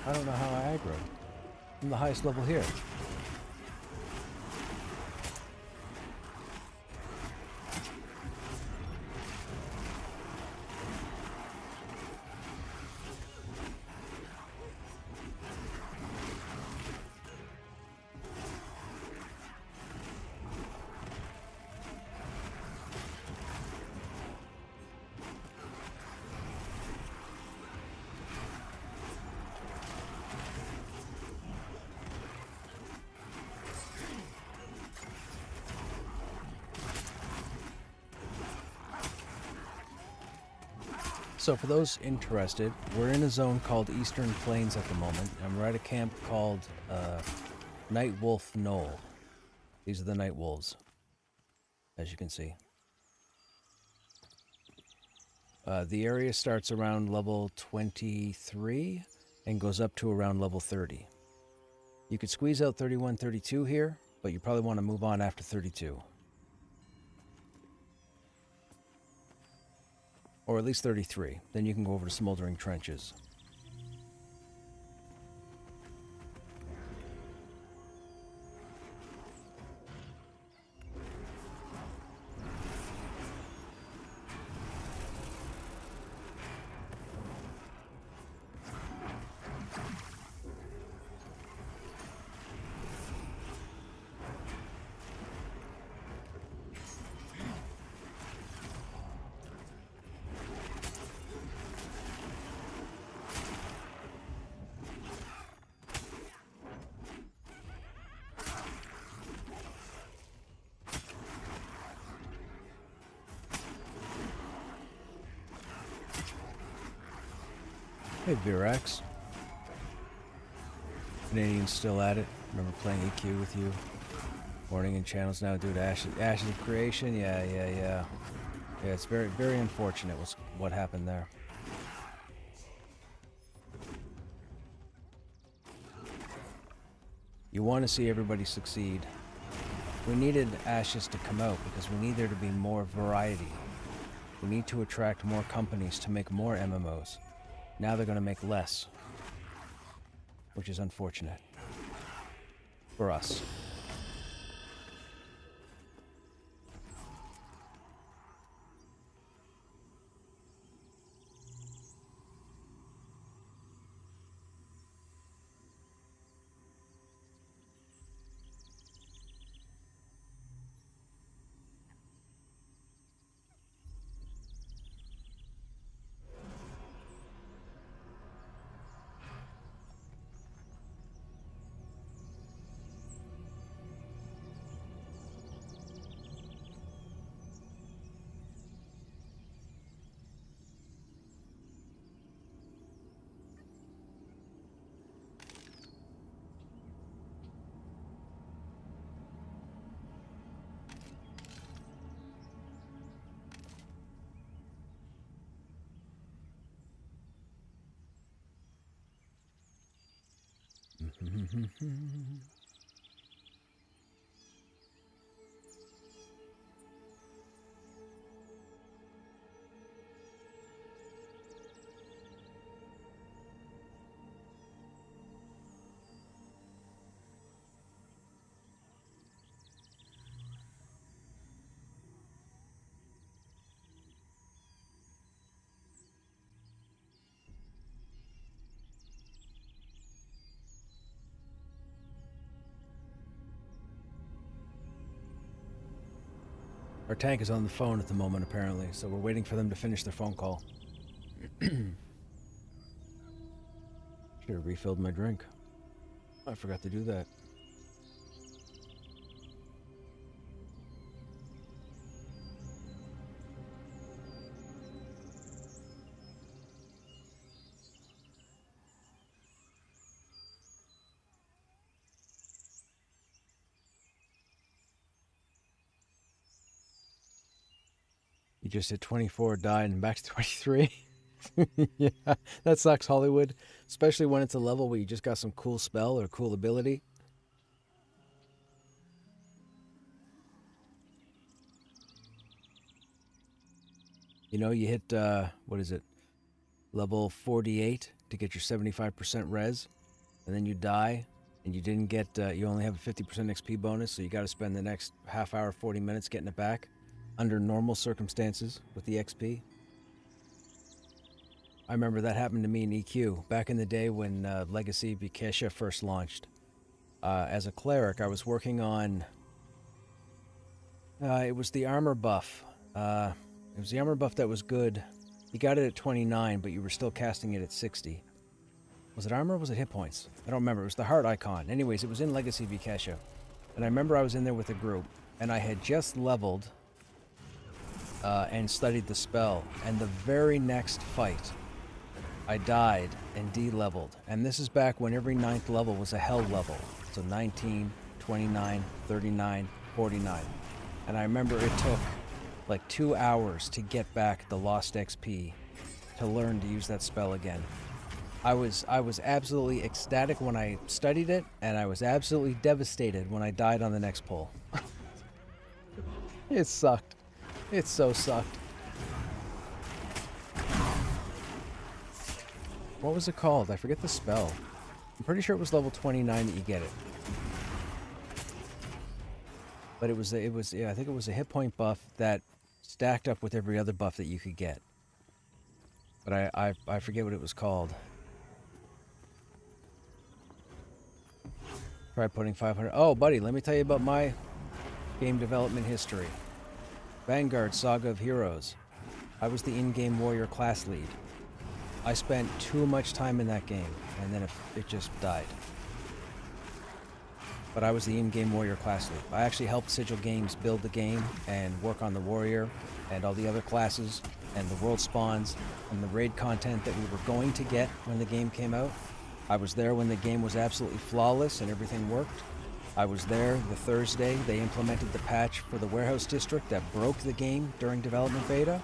I don't know how I aggroed. I'm the highest level here. So for those interested, we're in a zone called Eastern Plains at the moment, and we're at a camp called Night Wolf Knoll. These are the Night Wolves, as you can see. The area starts around level 23 and goes up to around level 30. You could squeeze out 31, 32 here, but you probably want to move on after 32. Or at least 33. Then you can go over to Smoldering Trenches. Hey, Virax. Canadian's still at it. Remember playing EQ with you. Morning in channels now due to Ashes of Creation. Yeah. Yeah, it's very, very unfortunate what happened there. You want to see everybody succeed. We needed Ashes to come out because we need there to be more variety. We need to attract more companies to make more MMOs. Now they're going to make less, which is unfortunate for us. Our tank is on the phone at the moment, apparently, so we're waiting for them to finish their phone call. Should have refilled my drink. I forgot to do that. You just hit 24, died, and back to 23. Yeah, that sucks, Hollywood. Especially when it's a level where you just got some cool spell or cool ability. You know, you hit, what is it? Level 48 to get your 75% res. And then you die, and you didn't get, you only have a 50% XP bonus, so you got to spend the next half hour, 40 minutes getting it back. Under normal circumstances with the XP. I remember that happened to me in EQ back in the day when Legacy Vikesha first launched. As a cleric, I was working on... it was the armor buff. It was the armor buff that was good. You got it at 29, but you were still casting it at 60. Was it armor or was it hit points? I don't remember. It was the heart icon. Anyways, it was in Legacy Vikesha. And I remember I was in there with a group, and I had just leveled and studied the spell. And the very next fight, I died and D-leveled. And this is back when every 9th level was a hell level. So 19, 29, 39, 49. And I remember it took like 2 hours to get back the lost XP to learn to use that spell again. I was absolutely ecstatic when I studied it, and I was absolutely devastated when I died on the next pull. It sucked. It so sucked. What was it called? I forget the spell. I'm pretty sure it was level 29 that you get it. But it was yeah, I think it was a hit point buff that stacked up with every other buff that you could get. But I forget what it was called. Try putting 500. Oh, buddy, let me tell you about my game development history. Vanguard Saga of Heroes. I was the in-game warrior class lead. I spent too much time in that game, and then it just died. But I was the in-game warrior class lead. I actually helped Sigil Games build the game and work on the warrior and all the other classes and the world spawns and the raid content that we were going to get when the game came out. I was there when the game was absolutely flawless and everything worked. I was there the Thursday they implemented the patch for the warehouse district that broke the game during development beta.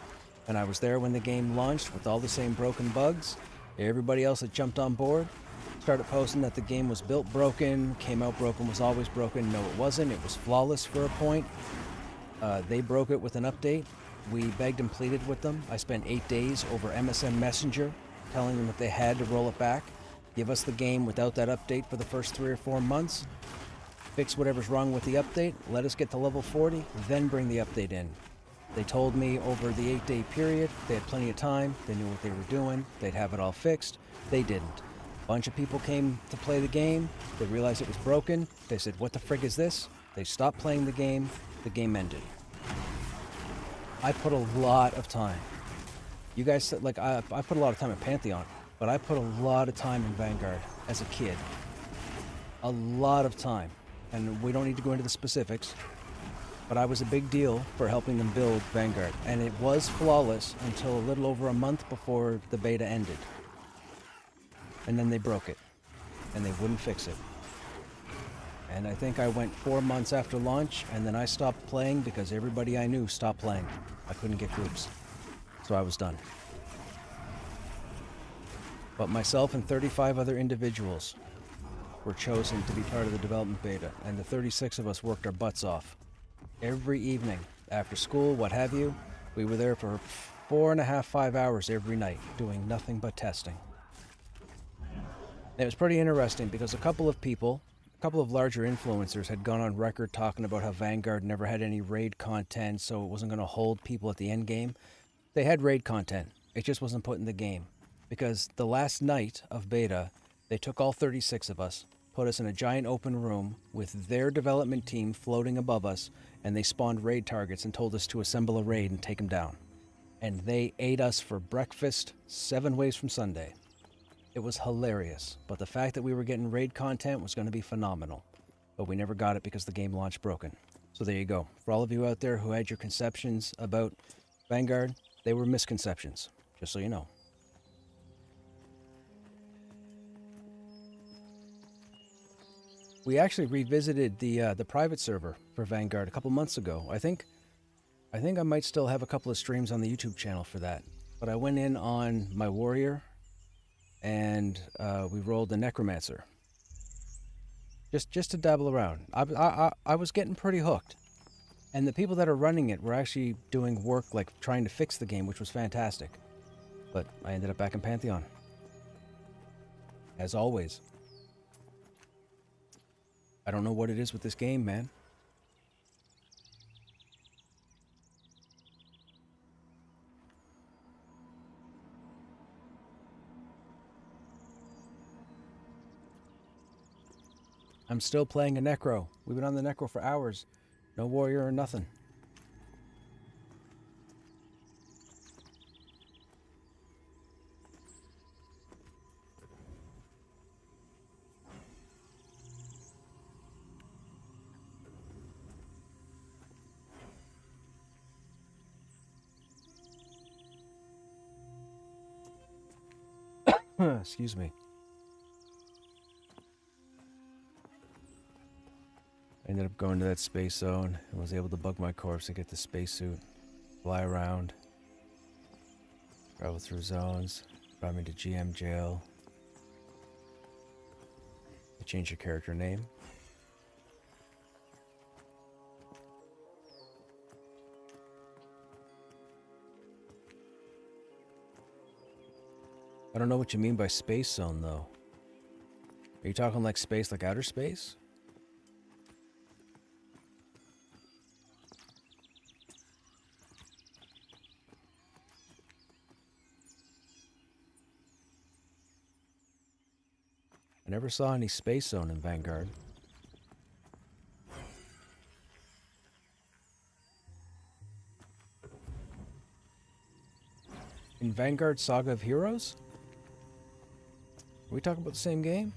And I was there when the game launched with all the same broken bugs. Everybody else that jumped on board started posting that the game was built broken, came out broken, was always broken. No, it wasn't. It was flawless for a point. They broke it with an update. We begged and pleaded with them. I spent 8 days over MSN Messenger telling them that they had to roll it back. Give us the game without that update for the first 3 or 4 months. Fix whatever's wrong with the update. Let us get to level 40, then bring the update in. They told me over the 8-day period, they had plenty of time, they knew what they were doing, they'd have it all fixed. They didn't. A bunch of people came to play the game, they realized it was broken, they said, what the frig is this? They stopped playing the game ended. I put a lot of time. You guys said, like, I put a lot of time in Pantheon, but I put a lot of time in Vanguard as a kid. A lot of time. And we don't need to go into the specifics, but I was a big deal for helping them build Vanguard. And it was flawless until a little over a month before the beta ended. And then they broke it, and they wouldn't fix it. And I think I went 4 months after launch, and then I stopped playing because everybody I knew stopped playing. I couldn't get groups, so I was done. But myself and 35 other individuals were chosen to be part of the development beta, and the 36 of us worked our butts off. Every evening, after school, what have you, we were there for 4.5, 5 hours every night, doing nothing but testing. It was pretty interesting because a couple of larger influencers had gone on record talking about how Vanguard never had any raid content, so it wasn't going to hold people at the end game. They had raid content, it just wasn't put in the game. Because the last night of beta, they took all 36 of us, put us in a giant open room with their development team floating above us, and they spawned raid targets and told us to assemble a raid and take them down. And they ate us for breakfast 7 ways from Sunday. It was hilarious, but the fact that we were getting raid content was going to be phenomenal. But we never got it because the game launched broken. So there you go. For all of you out there who had your conceptions about Vanguard, they were misconceptions, just so you know. We actually revisited the private server for Vanguard a couple months ago. I think I might still have a couple of streams on the YouTube channel for that. But I went in on my warrior, and we rolled the necromancer. Just to dabble around. I was getting pretty hooked, and the people that are running it were actually doing work like trying to fix the game, which was fantastic. But I ended up back in Pantheon, as always. I don't know what it is with this game, man. I'm still playing a Necro. We've been on the Necro for hours. No warrior or nothing. Excuse me. I ended up going to that space zone and was able to bug my corpse and get the spacesuit, fly around, travel through zones, brought me to GM jail. You change your character name. I don't know what you mean by space zone, though. Are you talking like space, like outer space? I never saw any space zone in Vanguard. In Vanguard Saga of Heroes? Are we talking about the same game?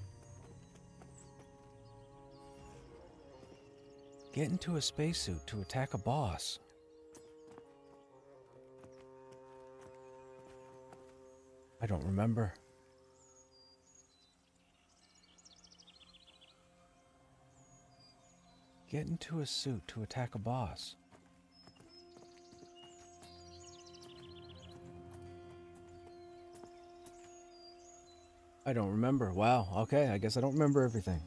Get into a spacesuit to attack a boss. I don't remember. Get into a suit to attack a boss. I don't remember. Wow, okay, I guess I don't remember everything.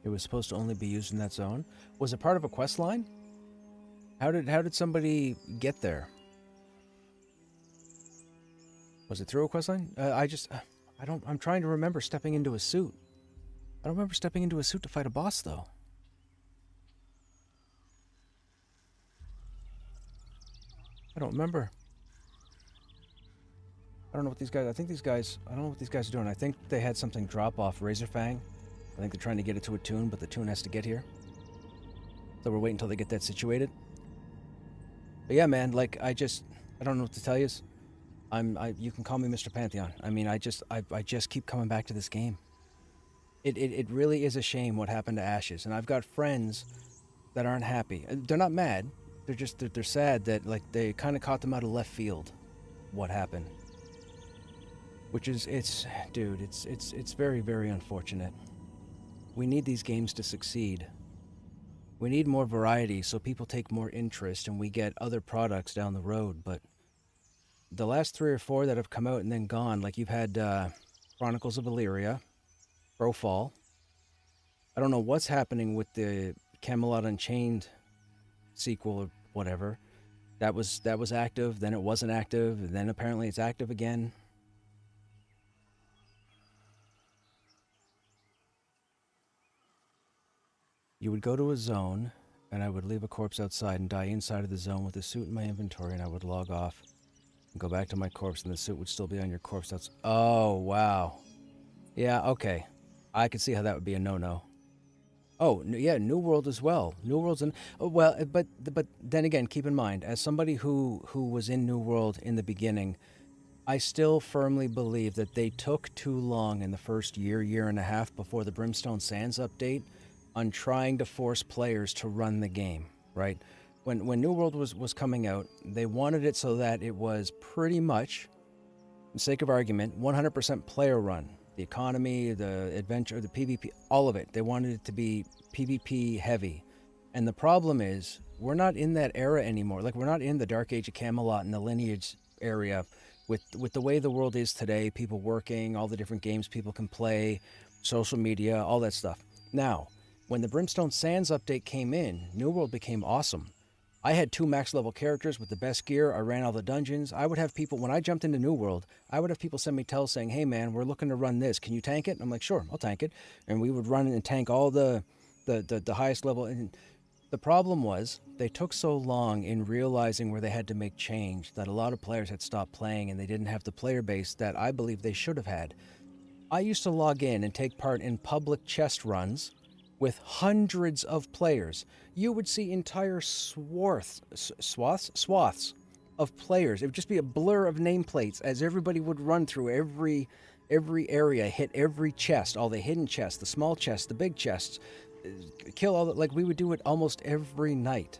It was supposed to only be used in that zone? Was it part of a quest line? How did somebody get there? Was it through a quest line? I'm trying to remember stepping into a suit. I don't remember stepping into a suit to fight a boss, though. I don't remember. I don't know what these guys... I don't know what these guys are doing. I think they had something drop off Razorfang. I think they're trying to get it to a tune, but the tune has to get here. So we're waiting until they get that situated. But yeah, man, like, I don't know what to tell you. You can call me Mr. Pantheon. I mean, I just keep coming back to this game. It really is a shame what happened to Ashes, and I've got friends that aren't happy. They're not mad. They're sad that, like, they kind of caught them out of left field. What happened? Which is, it's very, very unfortunate. We need these games to succeed. We need more variety so people take more interest and we get other products down the road, but the last 3 or 4 that have come out and then gone, like you've had Chronicles of Illyria, Crowfall. I don't know what's happening with the Camelot Unchained sequel or whatever. That was active, then it wasn't active, and then apparently it's active again. You would go to a zone, and I would leave a corpse outside and die inside of the zone with a suit in my inventory, and I would log off and go back to my corpse, and the suit would still be on your corpse. Oh, wow. Yeah, okay. I could see how that would be a no-no. Oh, yeah, New World as well. New World's in... Oh, well, but then again, keep in mind, as somebody who was in New World in the beginning, I still firmly believe that they took too long in the first year and a half before the Brimstone Sands update on trying to force players to run the game, right? When New World was coming out, they wanted it so that it was pretty much, for the sake of argument, 100% player run. The economy, the adventure, the PvP, all of it. They wanted it to be PvP heavy. And the problem is, we're not in that era anymore. Like, we're not in the Dark Age of Camelot and the Lineage area with the way the world is today, people working, all the different games people can play, social media, all that stuff. Now, when the Brimstone Sands update came in, New World became awesome. I had 2 max level characters with the best gear. I ran all the dungeons. I would have people, when I jumped into New World, I would have people send me tells saying, hey man, we're looking to run this. Can you tank it? And I'm like, sure, I'll tank it. And we would run and tank all the highest level. And the problem was they took so long in realizing where they had to make change that a lot of players had stopped playing and they didn't have the player base that I believe they should have had. I used to log in and take part in public chest runs with hundreds of players. You would see entire swaths of players. It would just be a blur of nameplates as everybody would run through every area, hit every chest, all the hidden chests, the small chests, the big chests, kill all the, like we would do it almost every night.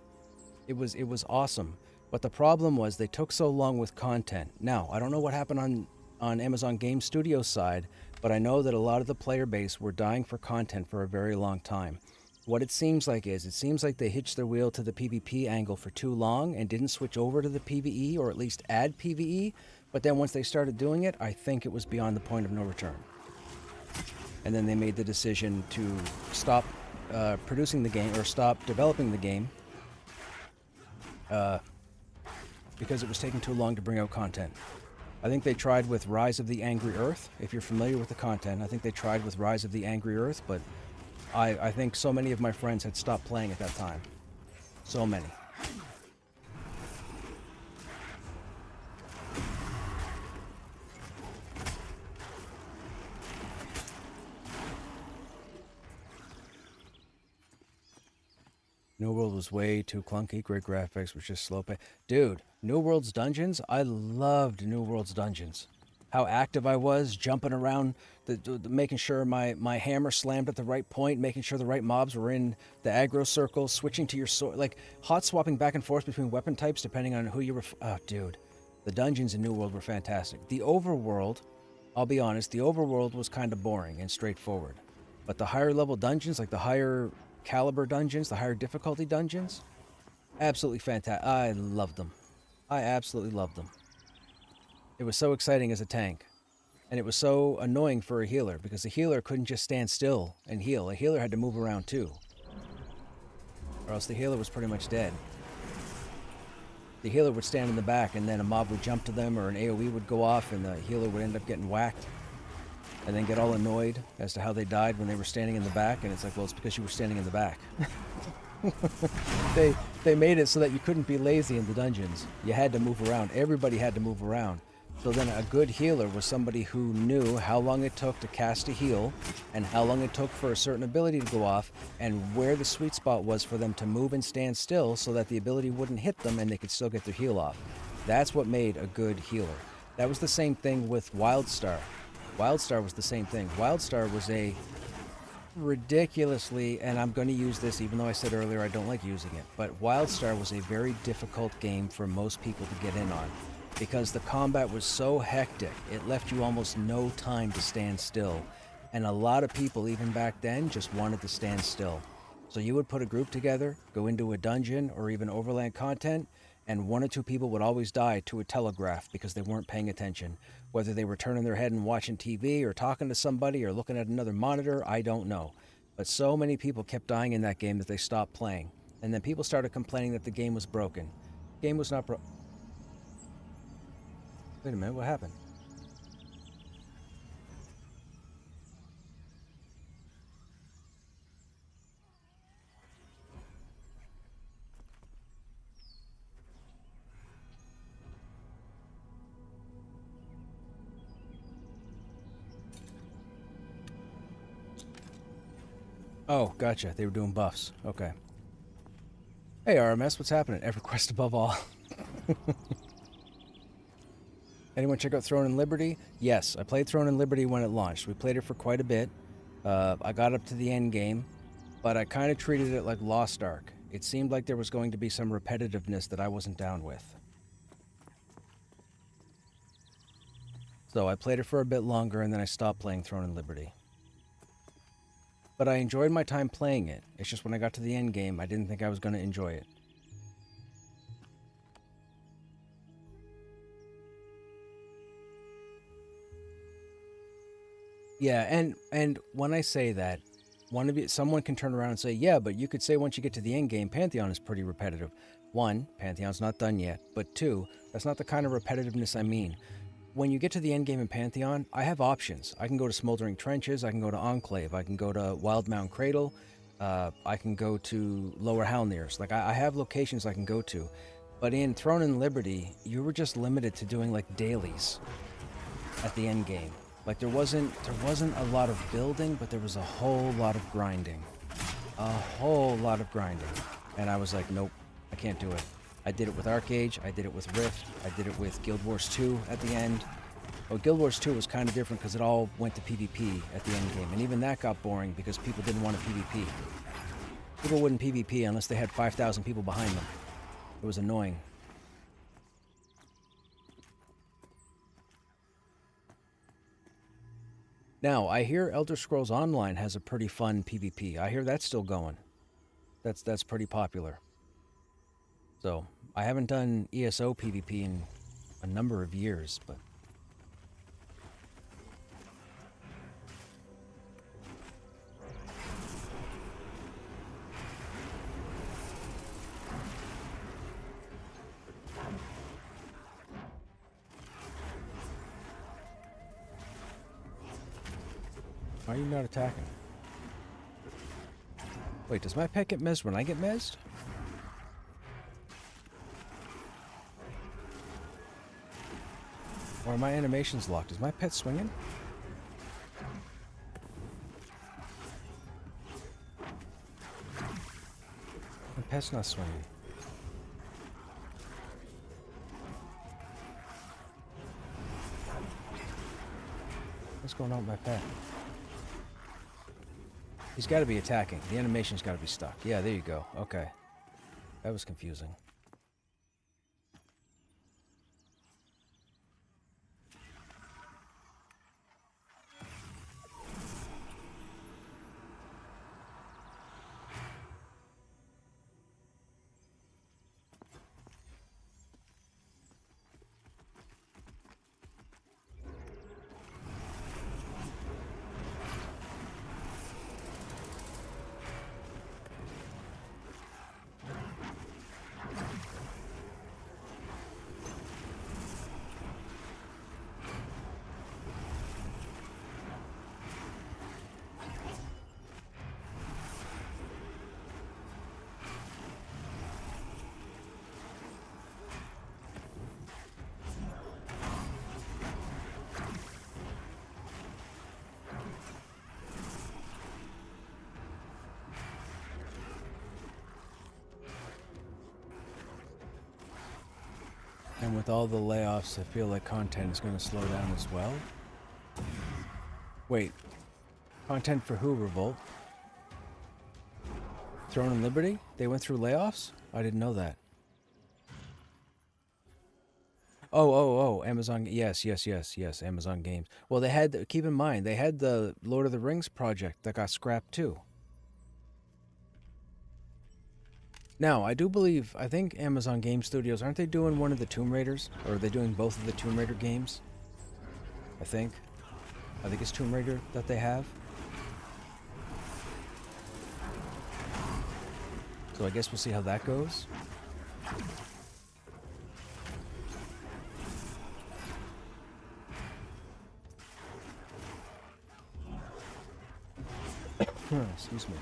It was awesome. But the problem was they took so long with content. Now, I don't know what happened on Amazon Game Studios side, but I know that a lot of the player base were dying for content for a very long time. What it seems like they hitched their wheel to the PvP angle for too long and didn't switch over to the PvE, or at least add PvE. But then once they started doing it, I think it was beyond the point of no return. And then they made the decision to stop producing the game, or stop developing the game, because it was taking too long to bring out content. I think they tried with Rise of the Angry Earth. If you're familiar with the content, I think they tried with Rise of the Angry Earth, but I think so many of my friends had stopped playing at that time. So many. New World was way too clunky. Great graphics, was just slow pay. Dude, New World's dungeons, I loved New World's dungeons. How active I was, jumping around, making sure my hammer slammed at the right point, making sure the right mobs were in the aggro circle, switching to your sword, like hot swapping back and forth between weapon types depending on who you were. Oh, dude, the dungeons in New World were fantastic. The overworld, I'll be honest, the overworld was kind of boring and straightforward. But the higher level dungeons, like the higher caliber dungeons, the higher difficulty dungeons, absolutely fantastic. I loved them. I absolutely loved them. It was so exciting as a tank, and it was so annoying for a healer, because the healer couldn't just stand still and heal. A healer had to move around too, or else the healer was pretty much dead. The healer would stand in the back, and then a mob would jump to them, or an AoE would go off, and the healer would end up getting whacked, and then get all annoyed as to how they died when they were standing in the back. And it's like, well, it's because you were standing in the back. They made it so that you couldn't be lazy in the dungeons. You had to move around. Everybody had to move around. So then a good healer was somebody who knew how long it took to cast a heal, and how long it took for a certain ability to go off, and where the sweet spot was for them to move and stand still so that the ability wouldn't hit them and they could still get their heal off. That's what made a good healer. That was the same thing with Wildstar. Wildstar was the same thing. Wildstar was a ridiculously, and I'm going to use this even though I said earlier I don't like using it, but Wildstar was a very difficult game for most people to get in on, because the combat was so hectic. It left you almost no time to stand still, and a lot of people even back then just wanted to stand still. So you would put a group together, go into a dungeon or even overland content, and one or two people would always die to a telegraph because they weren't paying attention. Whether they were turning their head and watching TV or talking to somebody or looking at another monitor, I don't know. But so many people kept dying in that game that they stopped playing. And then people started complaining that the game was broken. The game was not broken. Wait a minute, what happened? Oh, gotcha. They were doing buffs. Okay. Hey, RMS, what's happening? EverQuest above all. Anyone check out Throne and Liberty? Yes, I played Throne and Liberty when it launched. We played it for quite a bit. I got up to the end game, but I kind of treated it like Lost Ark. It seemed like there was going to be some repetitiveness that I wasn't down with. So I played it for a bit longer, and then I stopped playing Throne and Liberty. But I enjoyed my time playing it. It's just when I got to the end game, I didn't think I was going to enjoy it. Yeah, and when I say that, someone can turn around and say, yeah, but you could say once you get to the end game, Pantheon is pretty repetitive. One, Pantheon's not done yet, but two, that's not the kind of repetitiveness I mean. When you get to the end game in Pantheon, I have options. I can go to Smoldering Trenches, I can go to Enclave, I can go to Wildmound Cradle, I can go to Lower Halnirs. Like, I have locations I can go to. But in Throne and Liberty, you were just limited to doing, like, dailies at the end game. Like, there wasn't a lot of building, but there was a whole lot of grinding. A whole lot of grinding. And I was like, nope, I can't do it. I did it with Arcage, I did it with Rift, I did it with Guild Wars 2 at the end. Well, Guild Wars 2 was kind of different because it all went to PvP at the end game, and even that got boring because people didn't want to PvP. People wouldn't PvP unless they had 5,000 people behind them. It was annoying. Now, I hear Elder Scrolls Online has a pretty fun PvP. I hear that's still going. That's pretty popular. So, I haven't done ESO PvP in a number of years, but... Why are you not attacking? Wait, does my pet get mezzed when I get mezzed? Or are my animations locked? Is my pet swinging? My pet's not swinging. What's going on with my pet? He's got to be attacking. The animation's got to be stuck. Yeah, there you go. Okay. That was confusing. And with all the layoffs, I feel like content is going to slow down as well. Wait. Content for who, Revolt? Throne and Liberty? They went through layoffs? I didn't know that. Oh, Amazon, yes, Amazon Games. Well, they had, keep in mind, they had the Lord of the Rings project that got scrapped too. Now, I do believe, I think Amazon Game Studios, aren't they doing one of the Tomb Raiders? Or are they doing both of the Tomb Raider games? I think it's Tomb Raider that they have. So I guess we'll see how that goes. Excuse me.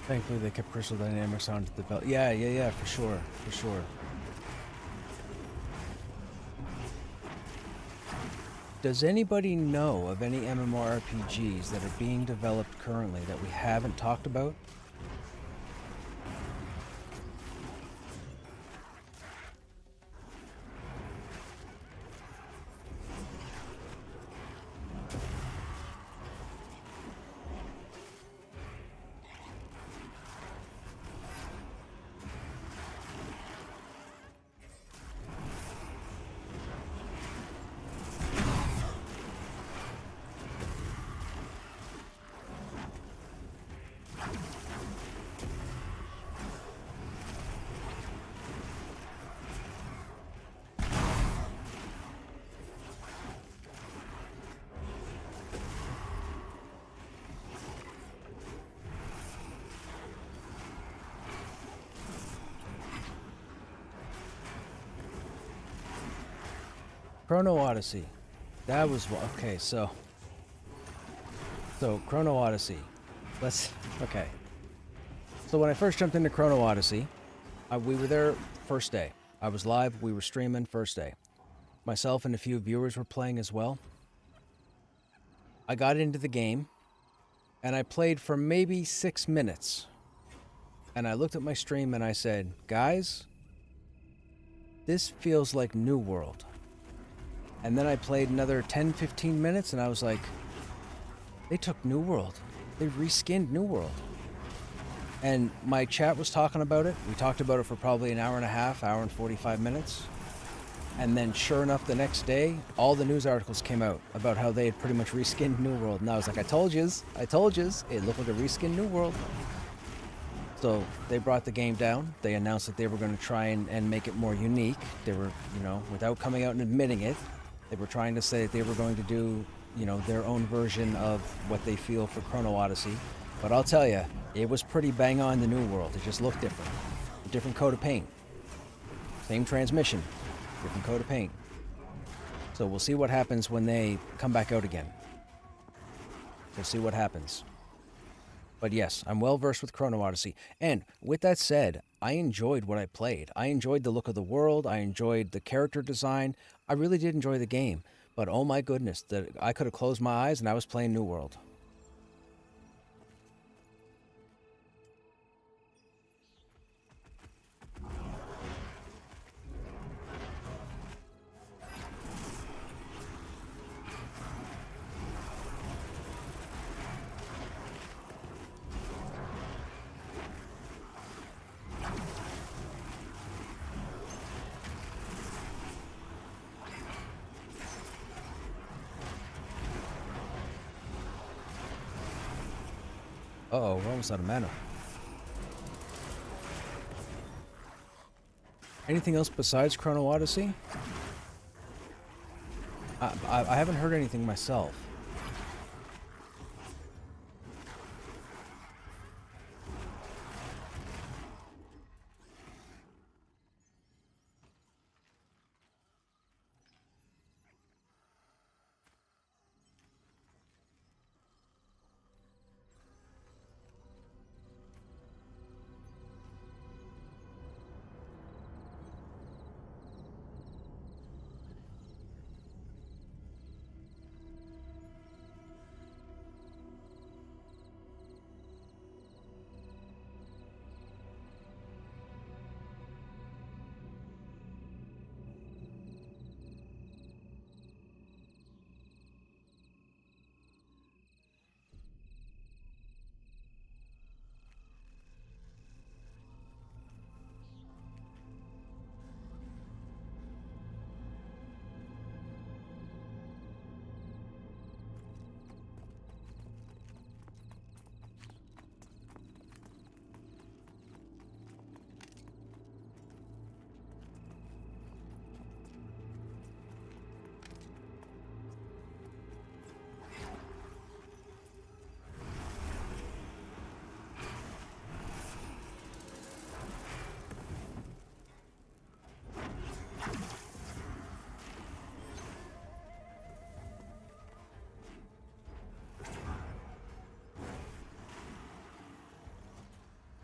Thankfully, they kept Crystal Dynamics onto the belt. Yeah, for sure. Does anybody know of any MMORPGs that are being developed currently that we haven't talked about? Chrono Odyssey. That was okay. So Chrono Odyssey. Okay. So when I first jumped into Chrono Odyssey, we were there first day. I was live. We were streaming first day. Myself and a few viewers were playing as well. I got into the game, and I played for maybe 6 minutes. And I looked at my stream and I said, guys, this feels like New World. And then I played another 10, 15 minutes and I was like, they took New World. They reskinned New World. And my chat was talking about it. We talked about it for probably an hour and a half, hour and 45 minutes. And then sure enough, the next day, all the news articles came out about how they had pretty much reskinned New World. And I was like, I told yous. It looked like a reskinned New World. So they brought the game down. They announced that they were going to try and make it more unique. They were, without coming out and admitting it, they were trying to say that they were going to do, their own version of what they feel for Chrono Odyssey. But I'll tell you, it was pretty bang on the New World. It just looked different. A different coat of paint. Same transmission, different coat of paint. So we'll see what happens when they come back out again. We'll see what happens. But yes, I'm well versed with Chrono Odyssey. And with that said, I enjoyed what I played. I enjoyed the look of the world. I enjoyed the character design. I really did enjoy the game. But oh my goodness, I could have closed my eyes and I was playing New World. Uh-oh, we're almost out of mana. Anything else besides Chrono Odyssey? I haven't heard anything myself.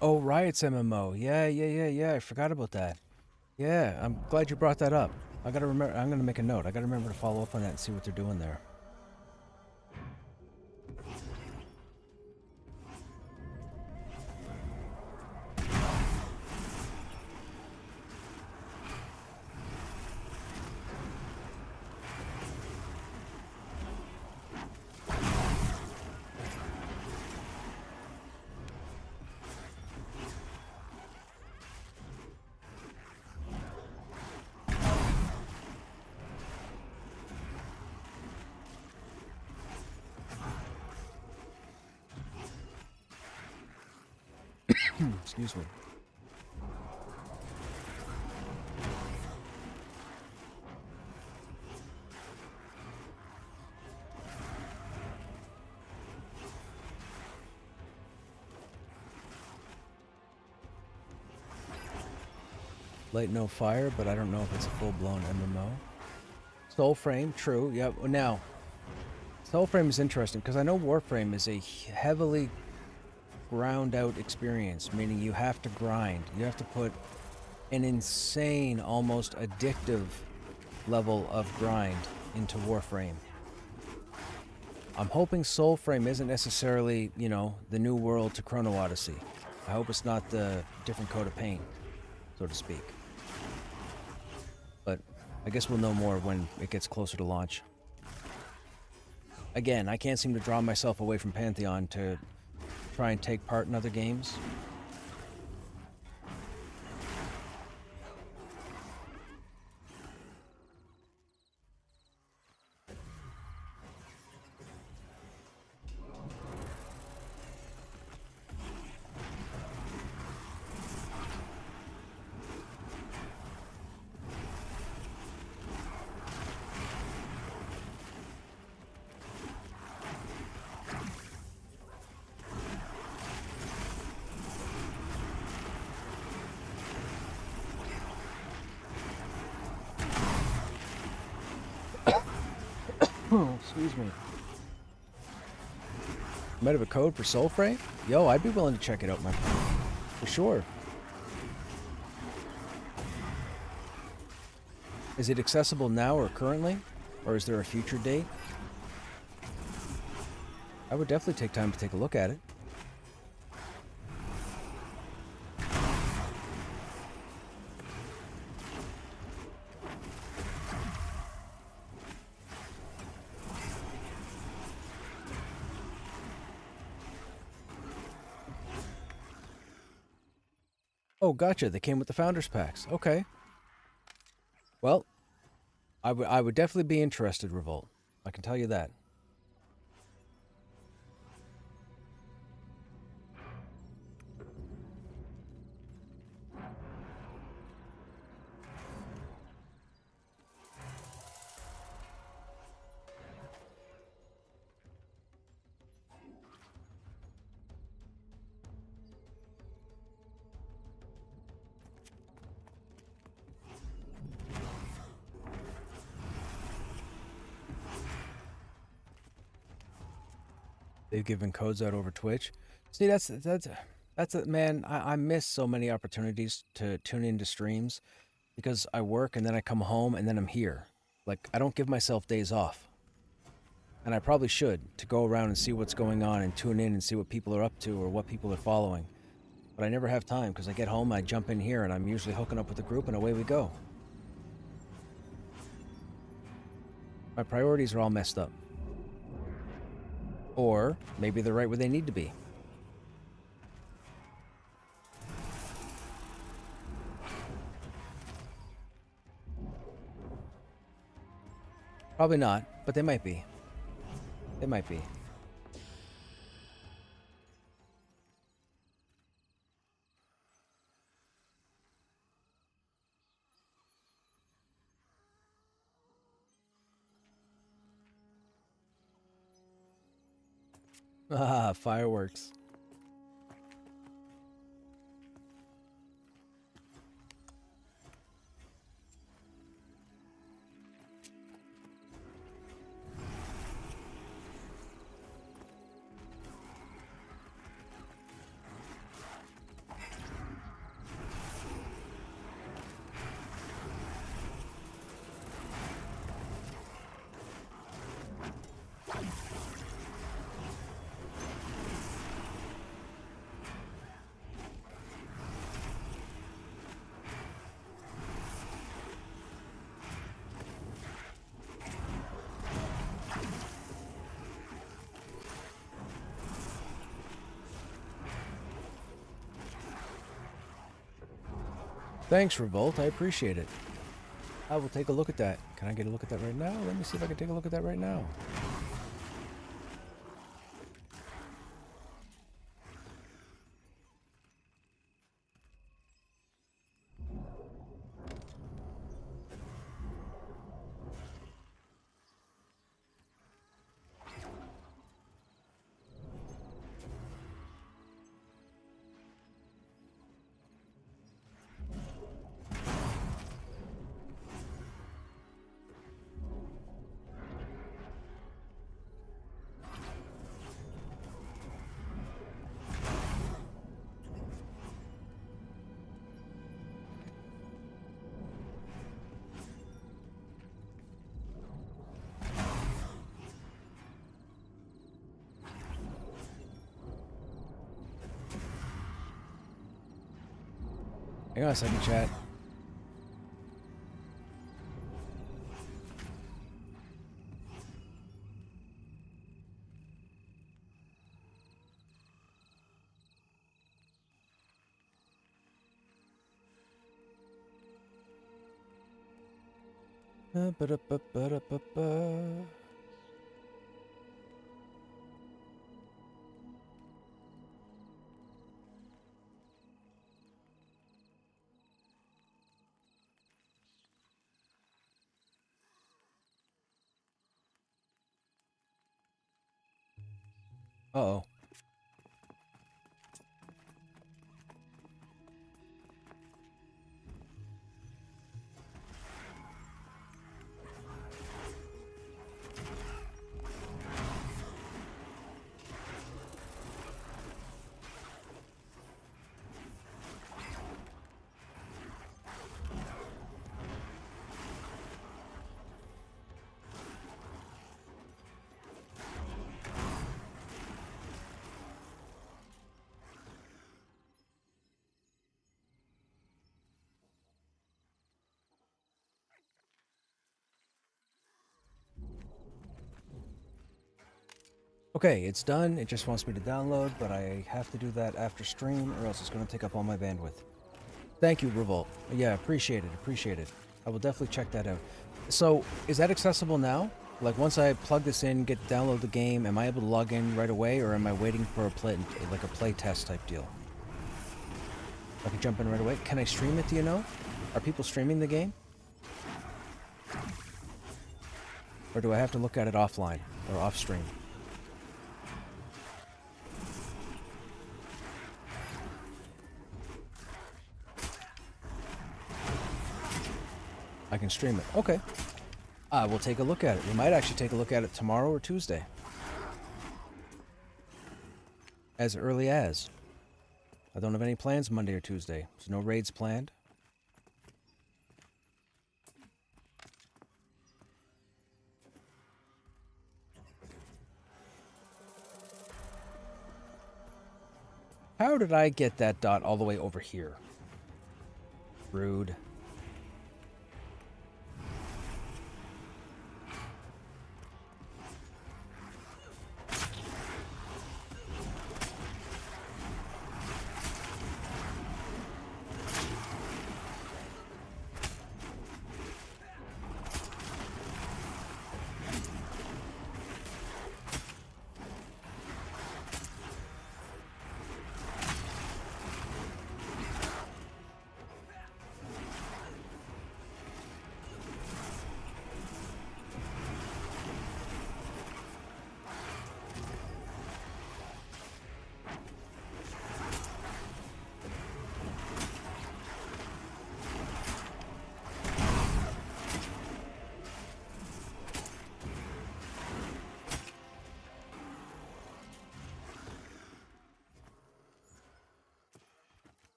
Oh, Riot's MMO. Yeah. I forgot about that. Yeah, I'm glad you brought that up. I gotta remember. I'm gonna make a note. I gotta remember to follow up on that and see what they're doing there. Excuse me. Light no fire, but I don't know if it's a full-blown MMO. Soulframe, true. Yeah. Now, Soulframe is interesting because I know Warframe is a heavily ground out experience, meaning you have to grind. You have to put an insane, almost addictive level of grind into Warframe. I'm hoping Soulframe isn't necessarily, you know, the new world to Chrono Odyssey. I hope it's not the different coat of paint, so to speak. But I guess we'll know more when it gets closer to launch. Again, I can't seem to draw myself away from Pantheon to try and take part in other games. Excuse me. Might have a code for Soulframe? Yo, I'd be willing to check it out, my friend. For sure. Is it accessible now or currently? Or is there a future date? I would definitely take time to take a look at it. Oh, gotcha. They came with the Founders Packs. Okay. Well, I would definitely be interested, Revolt. I can tell you that. They've given codes out over Twitch. See, that's a man. I miss so many opportunities to tune into streams because I work and then I come home and then I'm here. Like, I don't give myself days off. And I probably should, to go around and see what's going on and tune in and see what people are up to or what people are following. But I never have time because I get home, I jump in here, and I'm usually hooking up with the group and away we go. My priorities are all messed up. Or maybe they're right where they need to be. Probably not, but they might be. They might be. Ah, fireworks. Thanks, Revolt. I appreciate it. I will take a look at that. Can I get a look at that right now? Let me see if I can take a look at that right now. Hang on a second, chat. Ba-da-ba-ba-da-ba-ba. Uh-oh. Okay, it's done. It just wants me to download, but I have to do that after stream or else it's going to take up all my bandwidth. Thank you, Revolt. Yeah, appreciate it, appreciate it. I will definitely check that out. So, is that accessible now? Like, once I plug this in, download the game, am I able to log in right away, or am I waiting for a play test type deal? I can jump in right away. Can I stream it, do you know? Are people streaming the game? Or do I have to look at it offline, or off stream? I can stream it. Okay. We'll take a look at it. We might actually take a look at it tomorrow or Tuesday. As early as. I don't have any plans Monday or Tuesday. There's no raids planned. How did I get that dot all the way over here? Rude.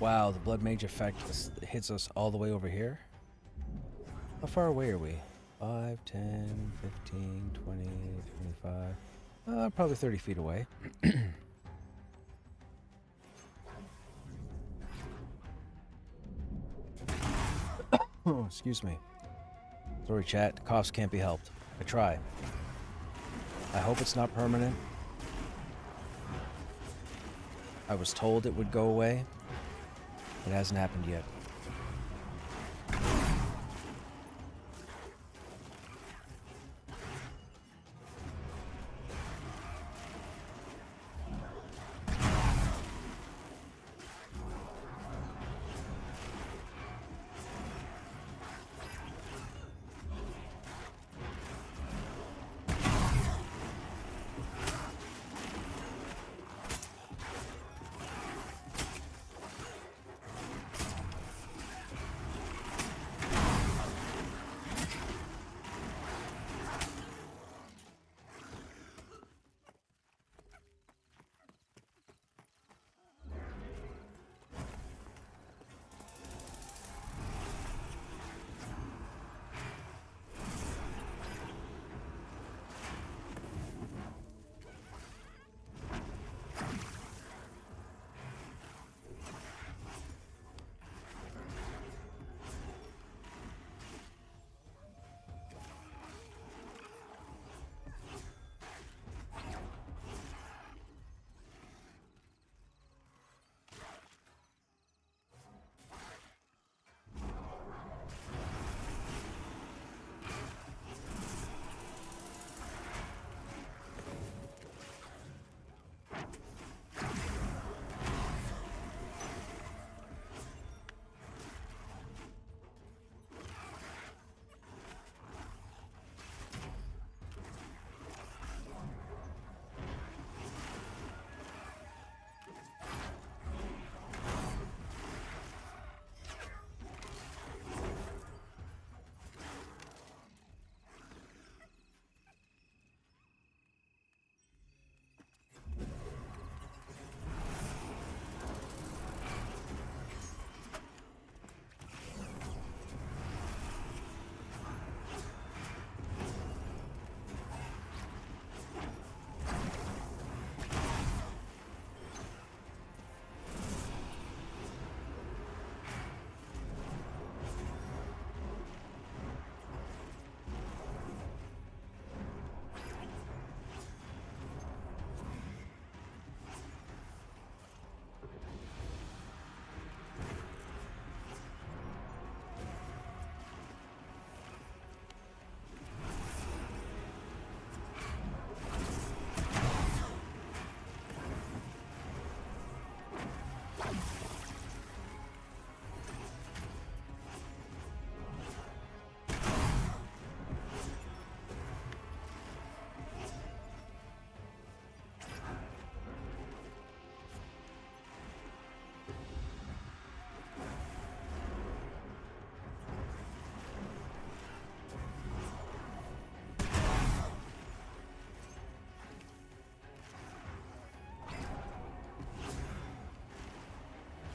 Wow, the Blood Mage effect hits us all the way over here. How far away are we? 5, 10, 15, 20, 25... probably 30 feet away. Oh, excuse me. Sorry, chat. Coughs can't be helped. I try. I hope it's not permanent. I was told it would go away. It hasn't happened yet.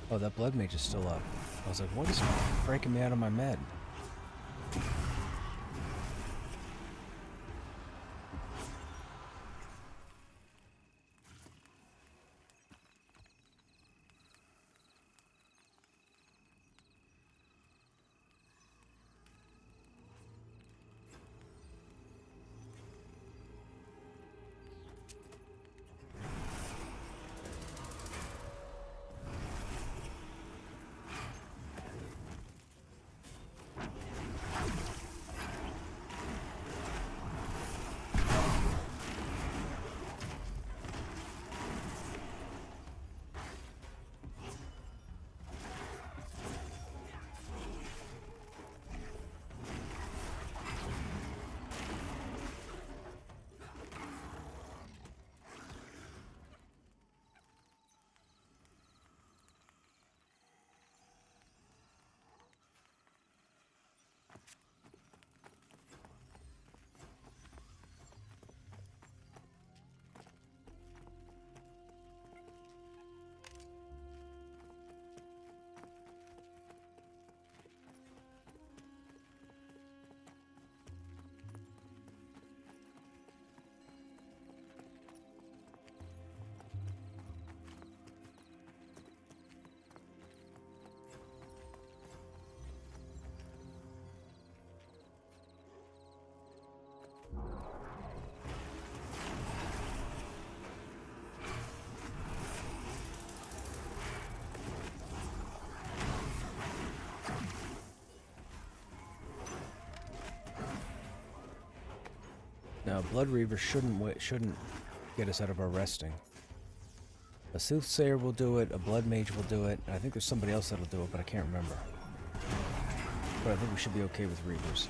Oh, that blood mage is still up. I was like, what is breaking me out of my med? Now, Blood Reaver shouldn't get us out of our resting. A Soothsayer will do it, a Blood Mage will do it, and I think there's somebody else that'll do it, but I can't remember. But I think we should be okay with Reavers.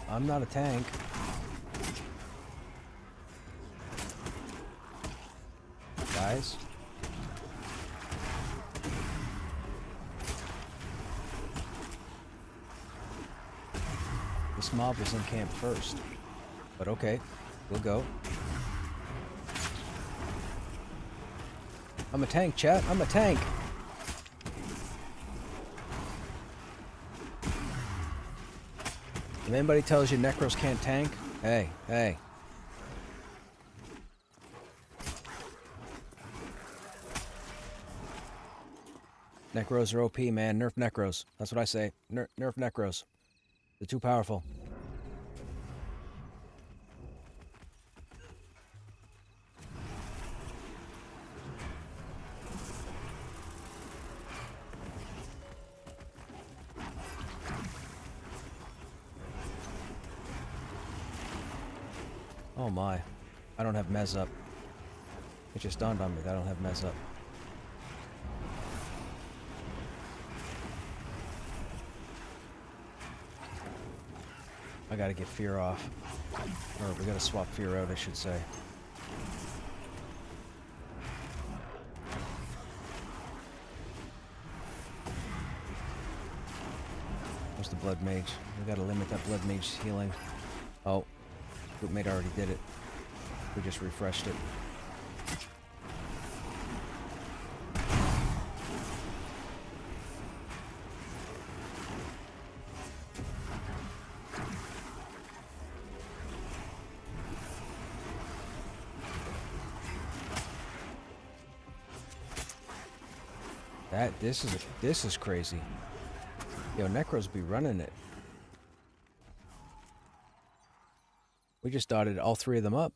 I'm not a tank. Guys. This mob was in camp first. But okay, we'll go. I'm a tank, chat. I'm a tank. If anybody tells you Necros can't tank, hey, hey. Necros are OP, man. Nerf Necros. That's what I say. Nerf Necros. They're too powerful. Oh my. I don't have Mez up. It just dawned on me that I don't have Mez up. I gotta get fear off. Or we gotta swap fear out, I should say. Where's the Blood Mage? We gotta limit that Blood Mage healing. Oh. Groupmate already did it. We just refreshed it. This is crazy. Yo, Necros be running it. We just dotted all three of them up.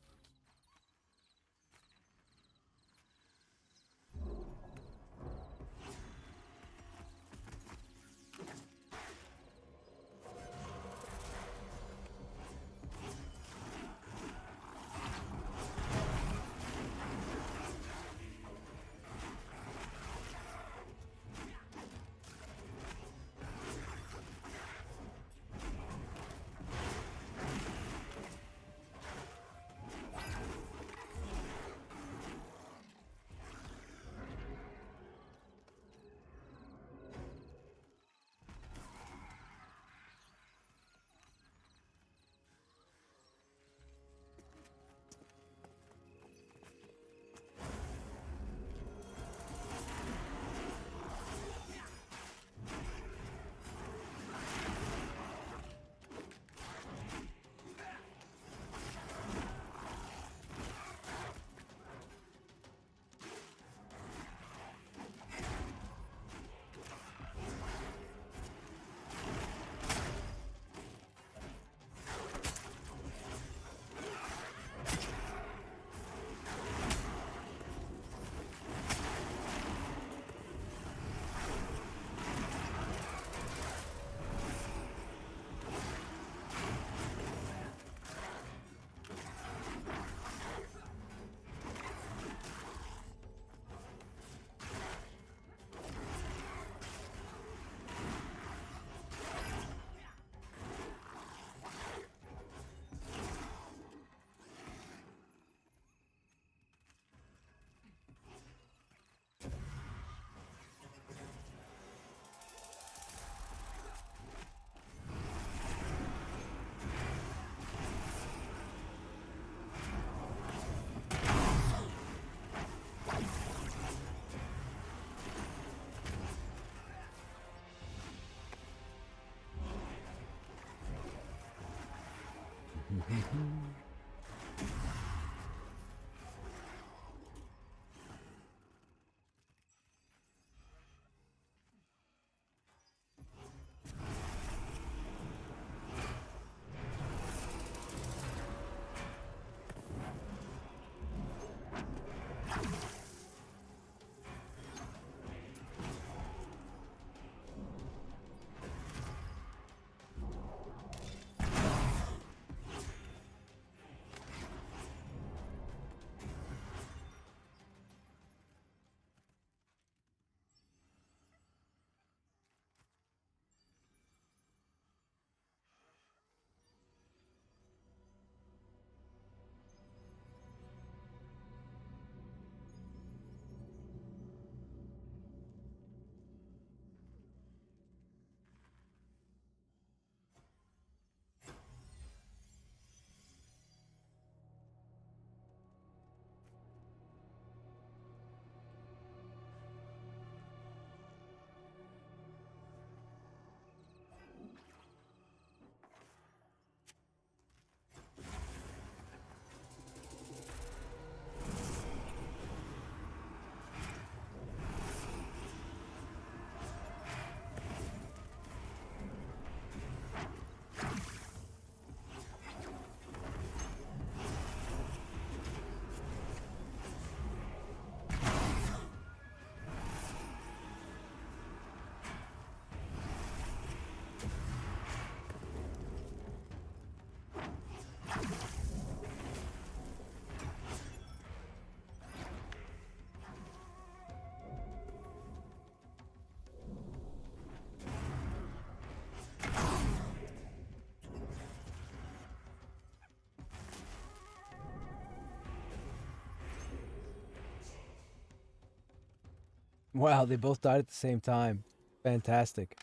Wow, they both died at the same time. Fantastic.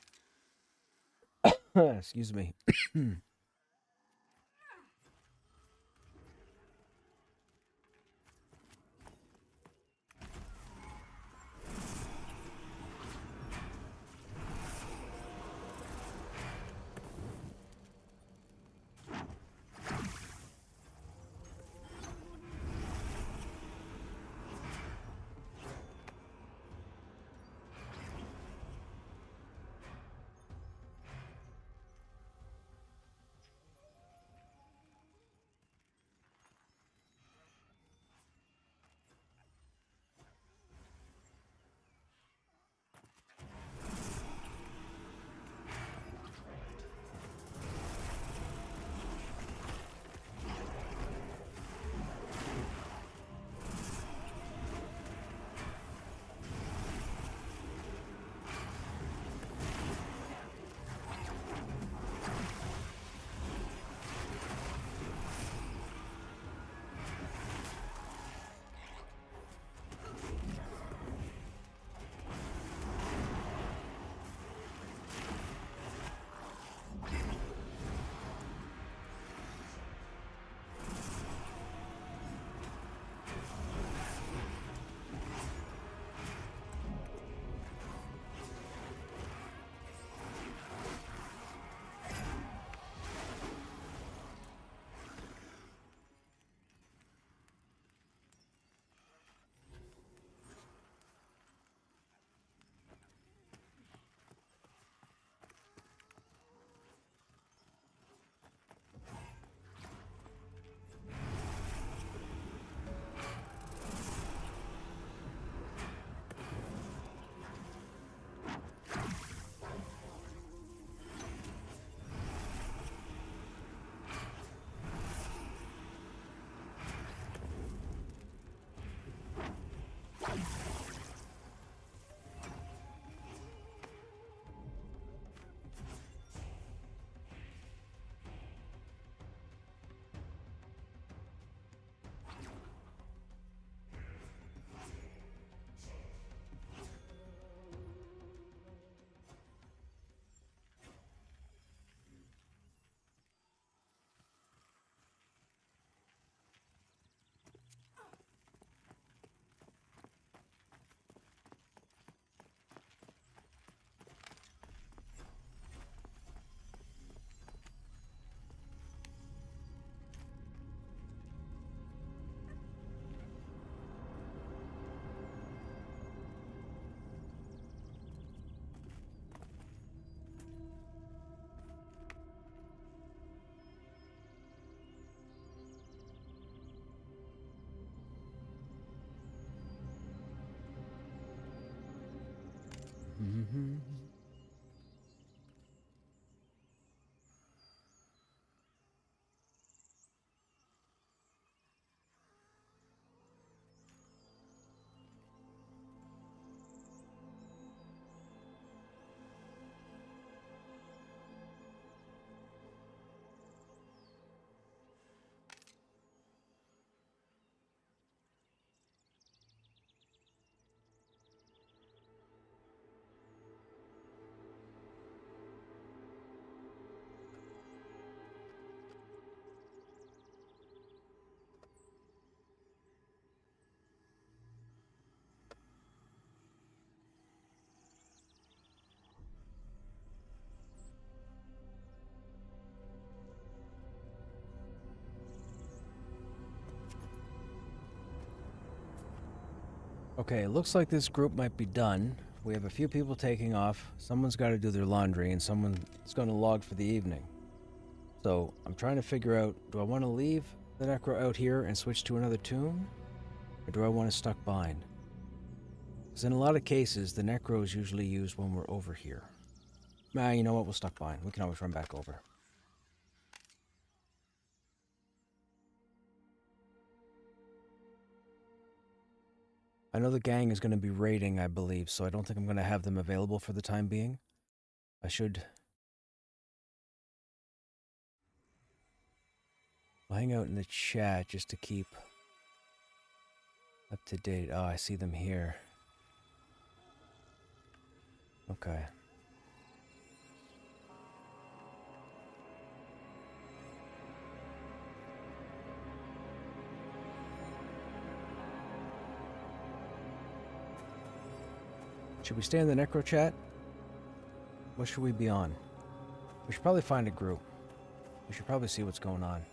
Excuse me. Okay, it looks like this group might be done. We have a few people taking off. Someone's got to do their laundry, and someone's going to log for the evening. So I'm trying to figure out, do I want to leave the Necro out here and switch to another tomb? Or do I want to stuck bind? Because in a lot of cases, the Necro is usually used when we're over here. Nah, you know what? We'll stuck bind. We can always run back over. I know the gang is going to be raiding, I believe, so I don't think I'm going to have them available for the time being. I should... I'll hang out in the chat just to keep up to date. Oh, I see them here. Okay. Should we stay in the Necro chat? What should we be on? We should probably find a group. We should probably see what's going on.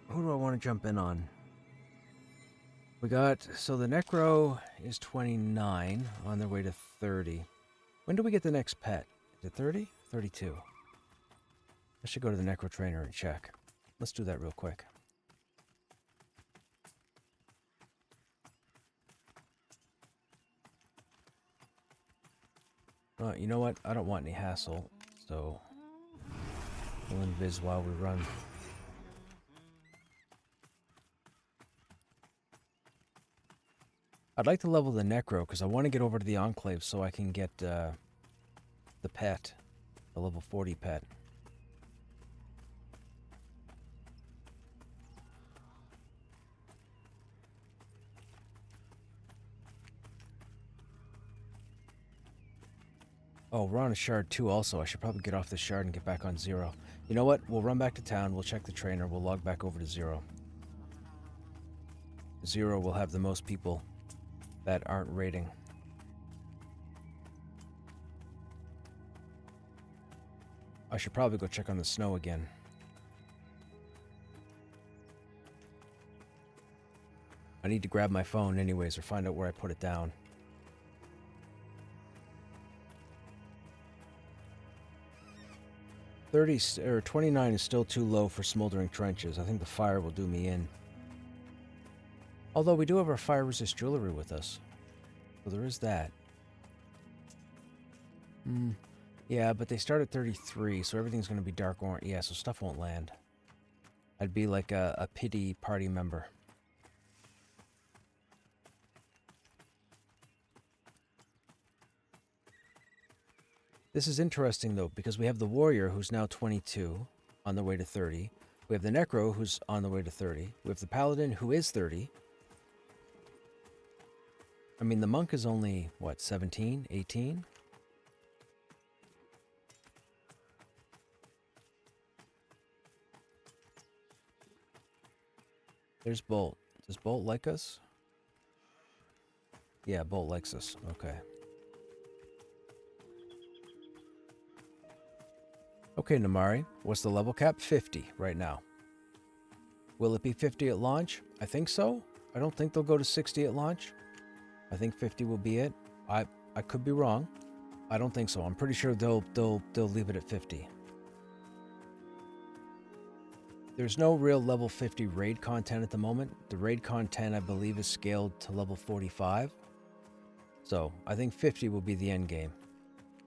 Who do I want to jump in on? We got, so the Necro is 29, on their way to 30. When do we get the next pet? Is it 30? 32. I should go to the Necro trainer and check. Let's do that real quick. You know what? I don't want any hassle, so we'll invis while we run. I'd like to level the Necro because I want to get over to the Enclave so I can get the pet, the level 40 pet. Oh, we're on a shard too also. I should probably get off the shard and get back on 0. You know what? We'll run back to town, we'll check the trainer, we'll log back over to 0. 0 will have the most people that aren't raiding. I should probably go check on the snow again. I need to grab my phone anyways or find out where I put it down. Or 29 is still too low for smoldering trenches. I think the fire will do me in. Although we do have our fire resist jewelry with us. So there is that. Yeah, but they start at 33, so everything's going to be dark orange. Yeah, so stuff won't land. I'd be like a pity party member. This is interesting, though, because we have the Warrior, who's now 22, on the way to 30. We have the Necro, who's on the way to 30. We have the Paladin, who is 30. I mean, the Monk is only, what, 17, 18? There's Bolt. Does Bolt like us? Yeah, Bolt likes us. Okay. Okay, Namari. What's the level cap? 50 right now. Will it be 50 at launch? I think so. I don't think they'll go to 60 at launch. I think 50 will be it. I could be wrong. I don't think so. I'm pretty sure they'll leave it at 50. There's no real level 50 raid content at the moment. The raid content, I believe, is scaled to level 45. So I think 50 will be the end game.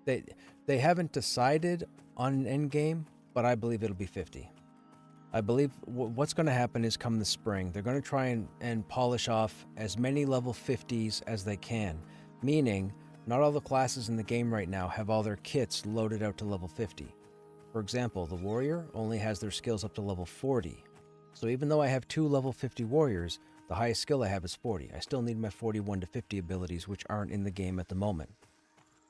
They haven't decided on an end game, but I believe it'll be 50. I believe what's going to happen is come the spring, they're going to try and polish off as many level 50s as they can, meaning not all the classes in the game right now have all their kits loaded out to level 50. For example, the warrior only has their skills up to level 40. So even though I have 2 level 50 warriors, the highest skill I have is 40. I still need my 41 to 50 abilities, which aren't in the game at the moment.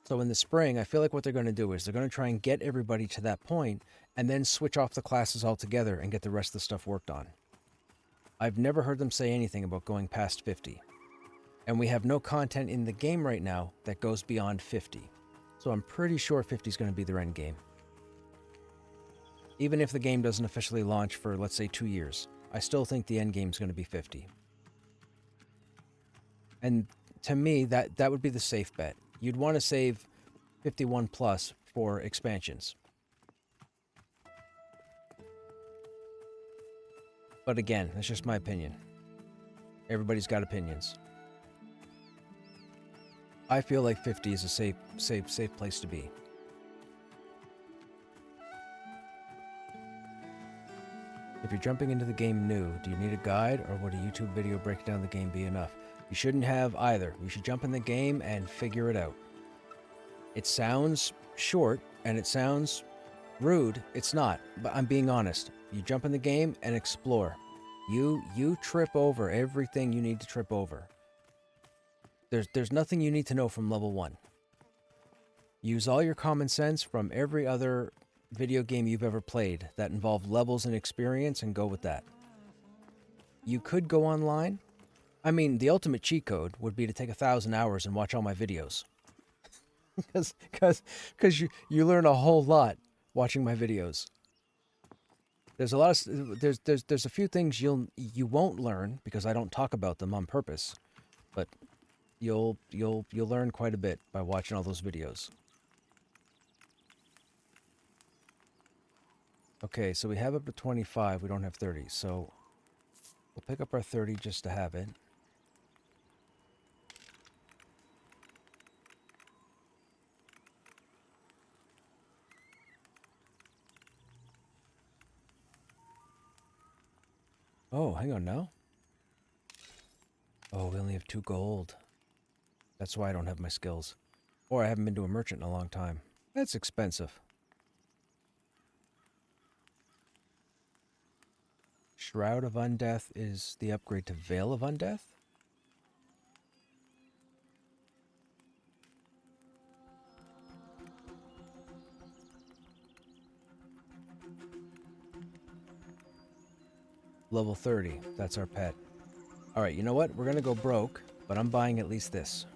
So in the spring, I feel like what they're going to do is they're going to try and get everybody to that point and then switch off the classes altogether and get the rest of the stuff worked on. I've never heard them say anything about going past 50. And we have no content in the game right now that goes beyond 50. So I'm pretty sure 50 is going to be their end game. Even if the game doesn't officially launch for, let's say, 2 years, I still think the end game is going to be 50. And to me, that would be the safe bet. You'd want to save 51 plus for expansions. But again, that's just my opinion. Everybody's got opinions. I feel like 50 is a safe place to be. If you're jumping into the game new, do you need a guide, or would a YouTube video breaking down the game be enough? You shouldn't have either. You should jump in the game and figure it out. It sounds short and it sounds rude. It's not, but I'm being honest. You jump in the game and explore. You trip over everything you need to trip over. There's nothing you need to know from level 1. Use all your common sense from every other video game you've ever played that involved levels and experience and go with that. You could go online. I mean, the ultimate cheat code would be to take 1,000 hours and watch all my videos. Because you learn a whole lot watching my videos. There's a lot of there's a few things you won't learn because I don't talk about them on purpose, but you'll learn quite a bit by watching all those videos. Okay, so we have up to 25. We don't have 30, so we'll pick up our 30 just to have it. Oh, hang on now. Oh, we only have 2 gold. That's why I don't have my skills. Or I haven't been to a merchant in a long time. That's expensive. Shroud of Undeath is the upgrade to Veil of Undeath? Level 30. That's our pet. Alright, you know what? We're gonna go broke, but I'm buying at least this.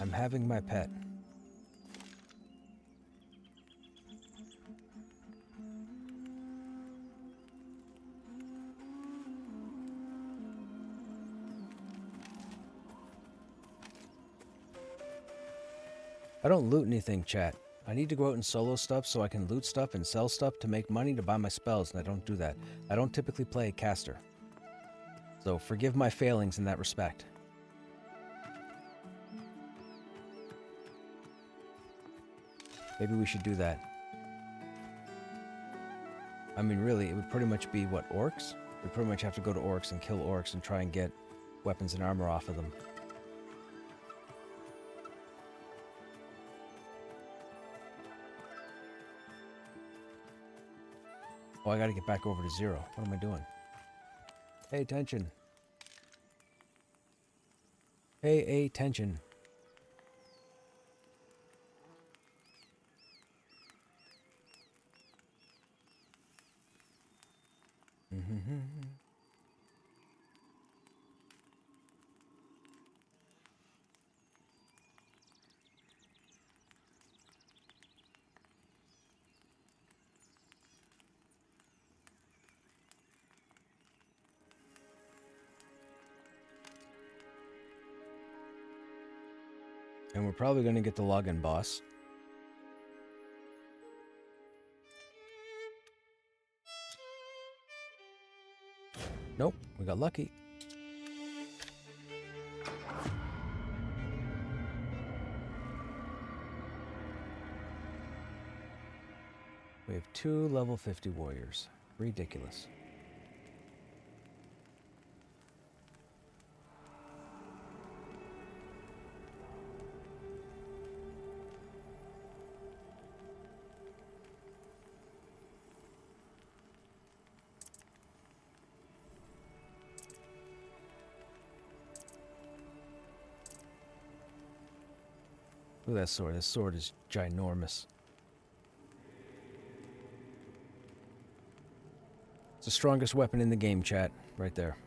I'm having my pet. I don't loot anything, chat. I need to go out and solo stuff so I can loot stuff and sell stuff to make money to buy my spells, and I don't do that. I don't typically play a caster. So forgive my failings in that respect. Maybe we should do that. I mean, really, it would pretty much be, what, orcs? We pretty much have to go to orcs and kill orcs and try and get weapons and armor off of them. Oh, I gotta get back over to 0. What am I doing? Pay attention. Pay attention. And we're probably going to get the login boss. Nope, we got lucky. We have 2 level 50 warriors. Ridiculous. Look at that sword. This sword is ginormous. It's the strongest weapon in the game, chat. Right there.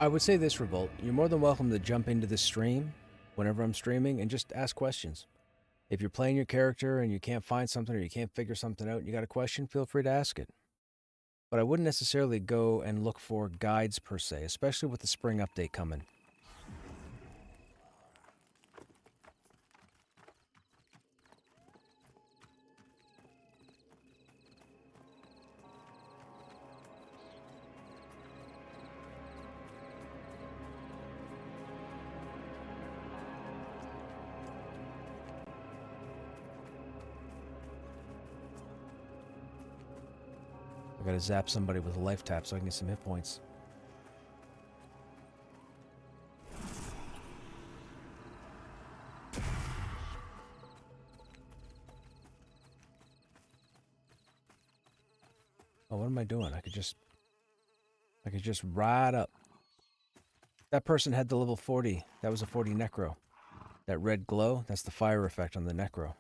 I would say this, Revolt. You're more than welcome to jump into the stream whenever I'm streaming and just ask questions. If you're playing your character and you can't find something or you can't figure something out and you got a question, feel free to ask it. But I wouldn't necessarily go and look for guides per se, especially with the spring update coming. I gotta zap somebody with a life tap so I can get some hit points. Oh, what am I doing? I could just ride up. That person had the level 40. That was a 40 necro. That red glow, that's the fire effect on the necro.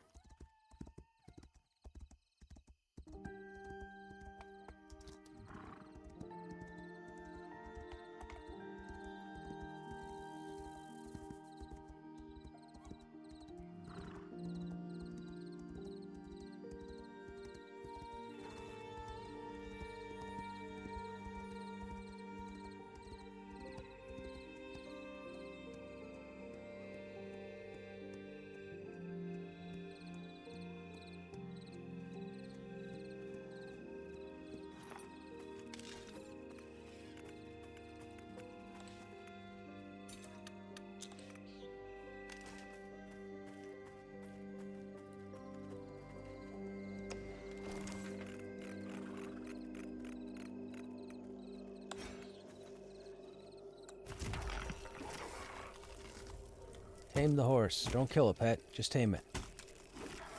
Tame the horse. Don't kill it, pet. Just tame it.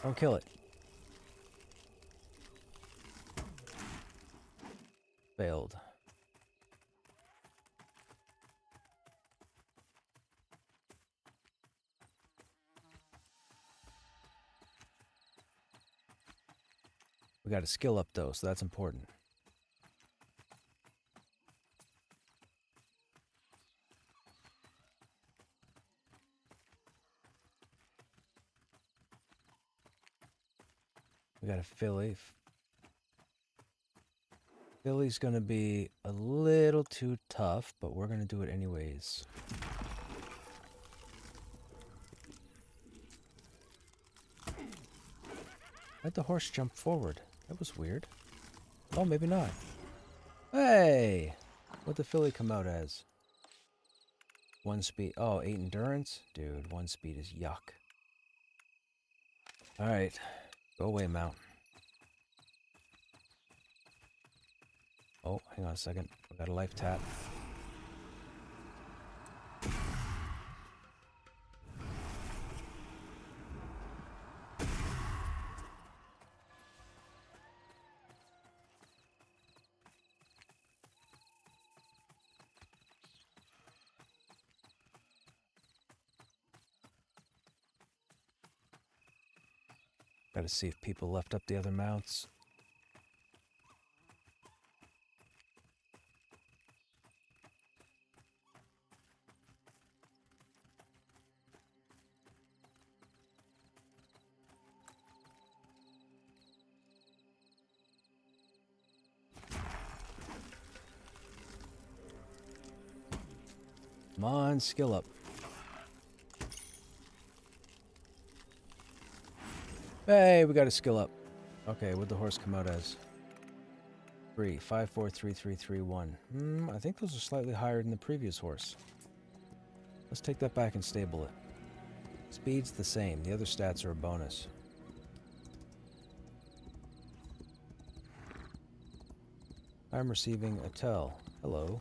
Don't kill it. Failed. We got a skill up though, so that's important. We got a filly. Filly's gonna be a little too tough, but we're gonna do it anyways. Why'd the horse jump forward? That was weird. Oh, maybe not. Hey! What'd the filly come out as? 1 speed. Oh, 8 endurance? Dude, 1 speed is yuck. Alright. Go away, mount. Oh, hang on a second. We got a life tap. Gotta see if people left up the other mounts. Come on, skill up. Hey, we got a skill up. Okay, what'd the horse come out as? 3, 5, 4, 3, 3, 3, 1. I think those are slightly higher than the previous horse. Let's take that back and stable it. Speed's the same. The other stats are a bonus. I'm receiving a tell. Hello.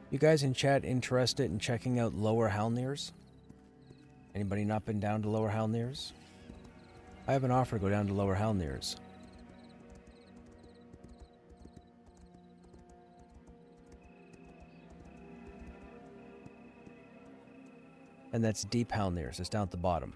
You guys in chat interested in checking out Lower Halnirs? Anybody not been down to Lower Halnirs? I have an offer to go down to Lower Halnirs. And that's Deep Halnirs. It's down at the bottom.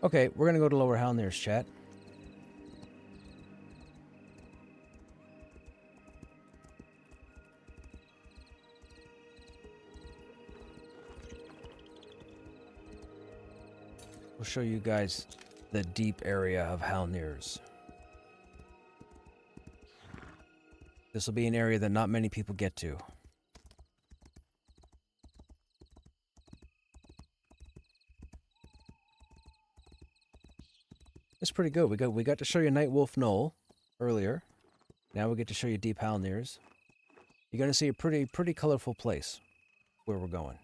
Okay, we're gonna go to Lower Halnirs, chat. We'll show you guys the deep area of Halnirs. This will be an area that not many people get to. It's pretty good. We got to show you Night Wolf Knoll earlier. Now we get to show you Deep Halnirs. You're gonna see a pretty colorful place where we're going.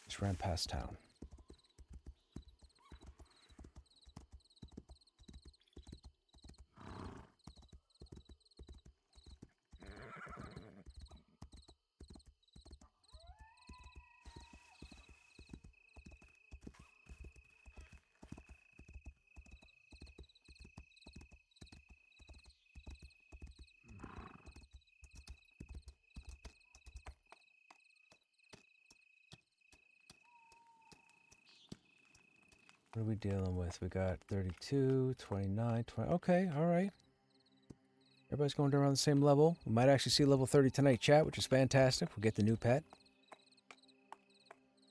Just ran past town. What are we dealing with? We got 32, 29, 20. Okay, all right. Everybody's going around the same level. We might actually see level 30 tonight, chat, which is fantastic. We'll get the new pet.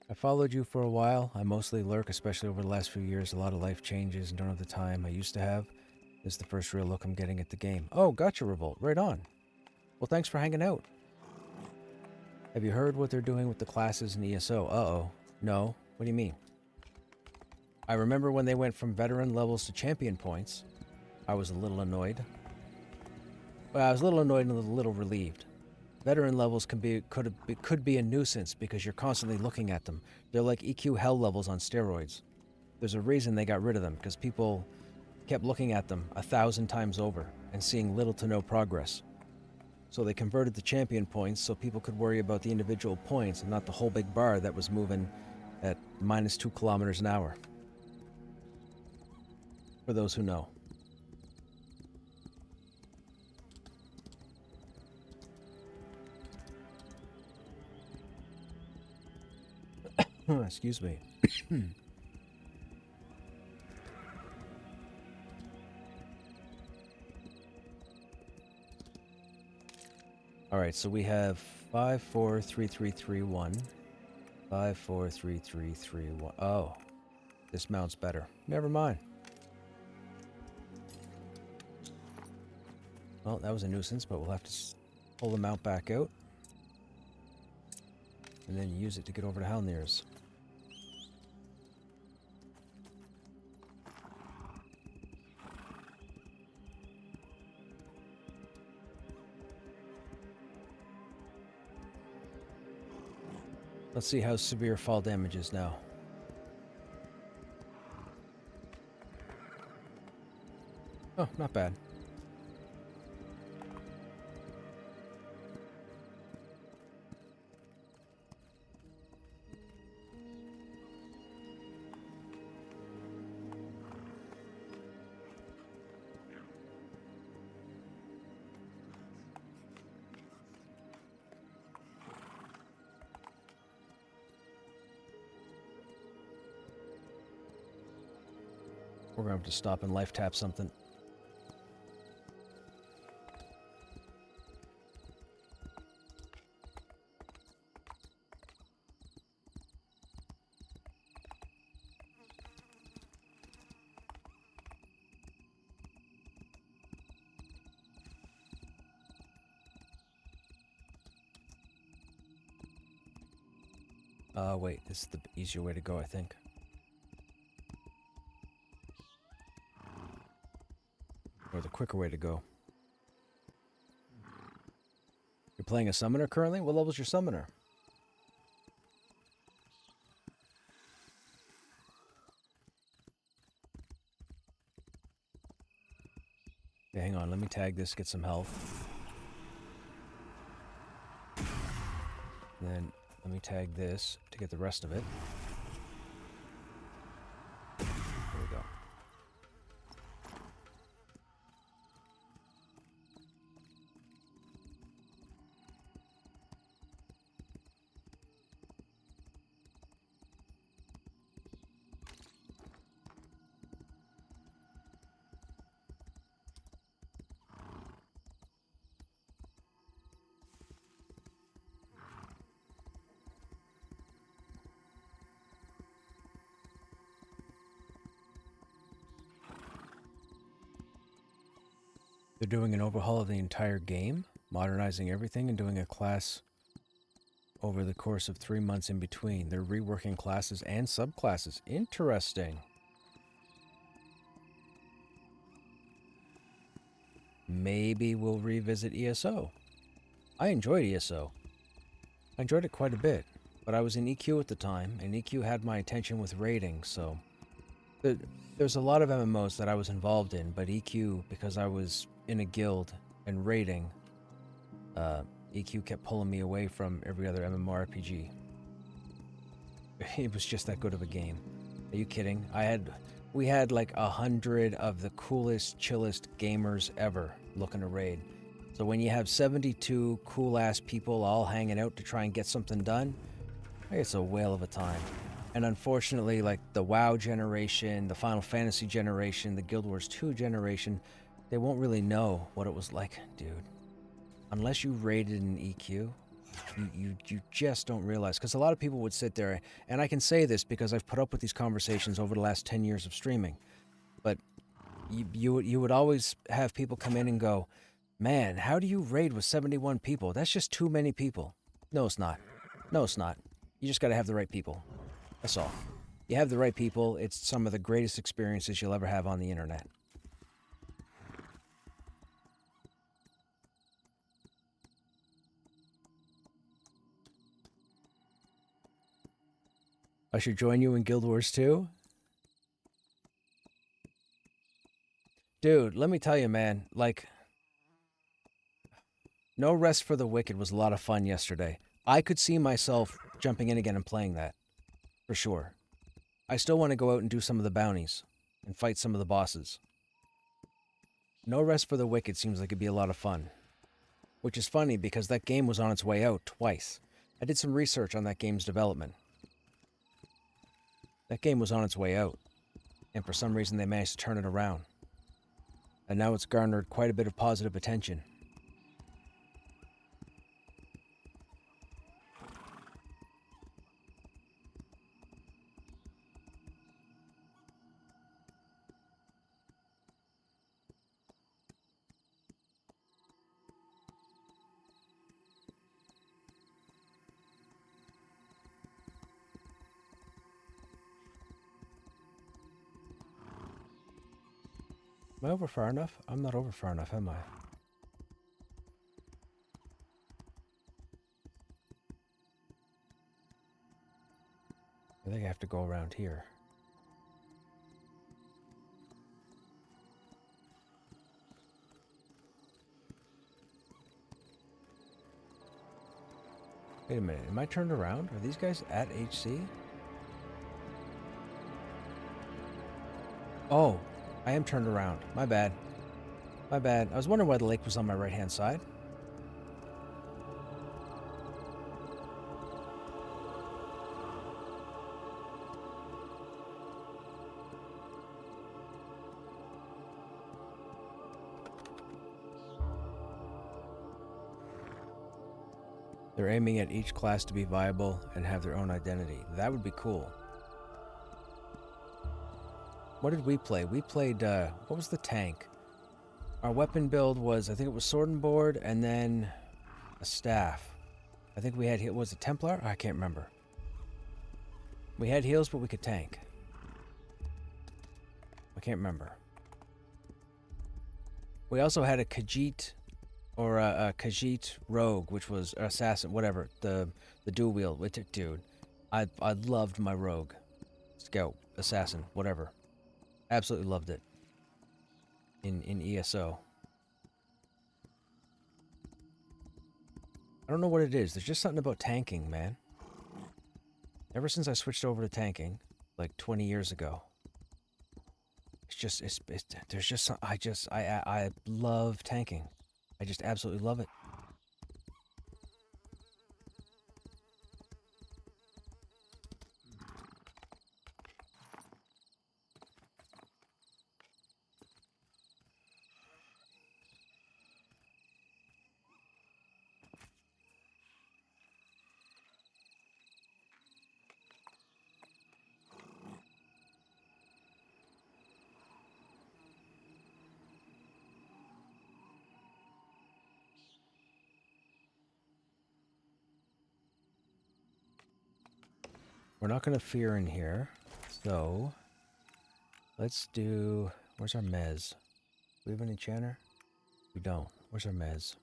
I followed you for a while. I mostly lurk, especially over the last few years. A lot of life changes and don't have the time I used to have. This is the first real look I'm getting at the game. Oh, gotcha, Revolt. Right on. Well, thanks for hanging out. Have you heard what they're doing with the classes in ESO? Uh-oh. No. What do you mean? I remember when they went from veteran levels to champion points. I was a little annoyed. Well, I was a little annoyed and a little relieved. Veteran levels could be a nuisance because you're constantly looking at them. They're like EQ hell levels on steroids. There's a reason they got rid of them, because people kept looking at them 1,000 times over and seeing little to no progress. So they converted the champion points so people could worry about the individual points and not the whole big bar that was moving at -2 kilometers an hour. For those who know. Excuse me. Alright, so we have 543331. 543331. Oh, this mount's better. Never mind. Well, that was a nuisance, but we'll have to pull the mount back out. And then use it to get over to Halnir's. Let's see how severe fall damage is now. Oh, not bad. We're going to have to stop and life tap something. Wait, this is the easier way to go, I think. Or the quicker way to go. You're playing a summoner currently? What level's your summoner? Okay, hang on, let me tag this, get some health. Then let me tag this to get the rest of it. There we go. They're doing an overhaul of the entire game, modernizing everything and doing a class over the course of 3 months in between. They're reworking classes and subclasses. Interesting. Maybe we'll revisit ESO. I enjoyed ESO. I enjoyed it quite a bit, but I was in EQ at the time, and EQ had my attention with raiding, so... There's a lot of MMOs that I was involved in, but EQ, because I was in a guild and raiding, EQ kept pulling me away from every other MMORPG. It was just that good of a game. Are you kidding? We had like 100 of the coolest, chillest gamers ever looking to raid. So when you have 72 cool-ass people all hanging out to try and get something done, it's a whale of a time. And unfortunately, like the WoW generation, the Final Fantasy generation, the Guild Wars 2 generation, they won't really know what it was like, dude. Unless you raided in EQ, you just don't realize. Because a lot of people would sit there, and I can say this because I've put up with these conversations over the last 10 years of streaming. But you would always have people come in and go, man, how do you raid with 71 people? That's just too many people. No, it's not. No, it's not. You just got to have the right people. That's all. You have the right people, it's some of the greatest experiences you'll ever have on the internet. I should join you in Guild Wars 2? Dude, let me tell you, man, like... No Rest for the Wicked was a lot of fun yesterday. I could see myself jumping in again and playing that. For sure. I still want to go out and do some of the bounties and fight some of the bosses. No Rest for the Wicked seems like it'd be a lot of fun. Which is funny because that game was on its way out twice. I did some research on that game's development. That game was on its way out, and for some reason they managed to turn it around. And now it's garnered quite a bit of positive attention. Am I over far enough? I'm not over far enough, am I? I think I have to go around here. Wait a minute, am I turned around? Are these guys at HC? Oh, I am turned around. My bad. My bad. I was wondering why the lake was on my right-hand side. They're aiming at each class to be viable and have their own identity. That would be cool. What did we play? We played, what was the tank? Our weapon build was, I think it was sword and board, and then a staff. I think we had, was it Templar? I can't remember. We had heals, but we could tank. I can't remember. We also had a Khajiit, or a Khajiit rogue, which was assassin, whatever, the dual wield. Dude, I loved my rogue. Scout, assassin, whatever. Absolutely loved it. In ESO. I don't know what it is. There's just something about tanking, man. Ever since I switched over to tanking, like 20 years ago, it's just, there's just some, I love tanking. I just absolutely love it. We're not going to fear in here, so let's do... Where's our mez? Do we have an enchanter? We don't. Where's our mez?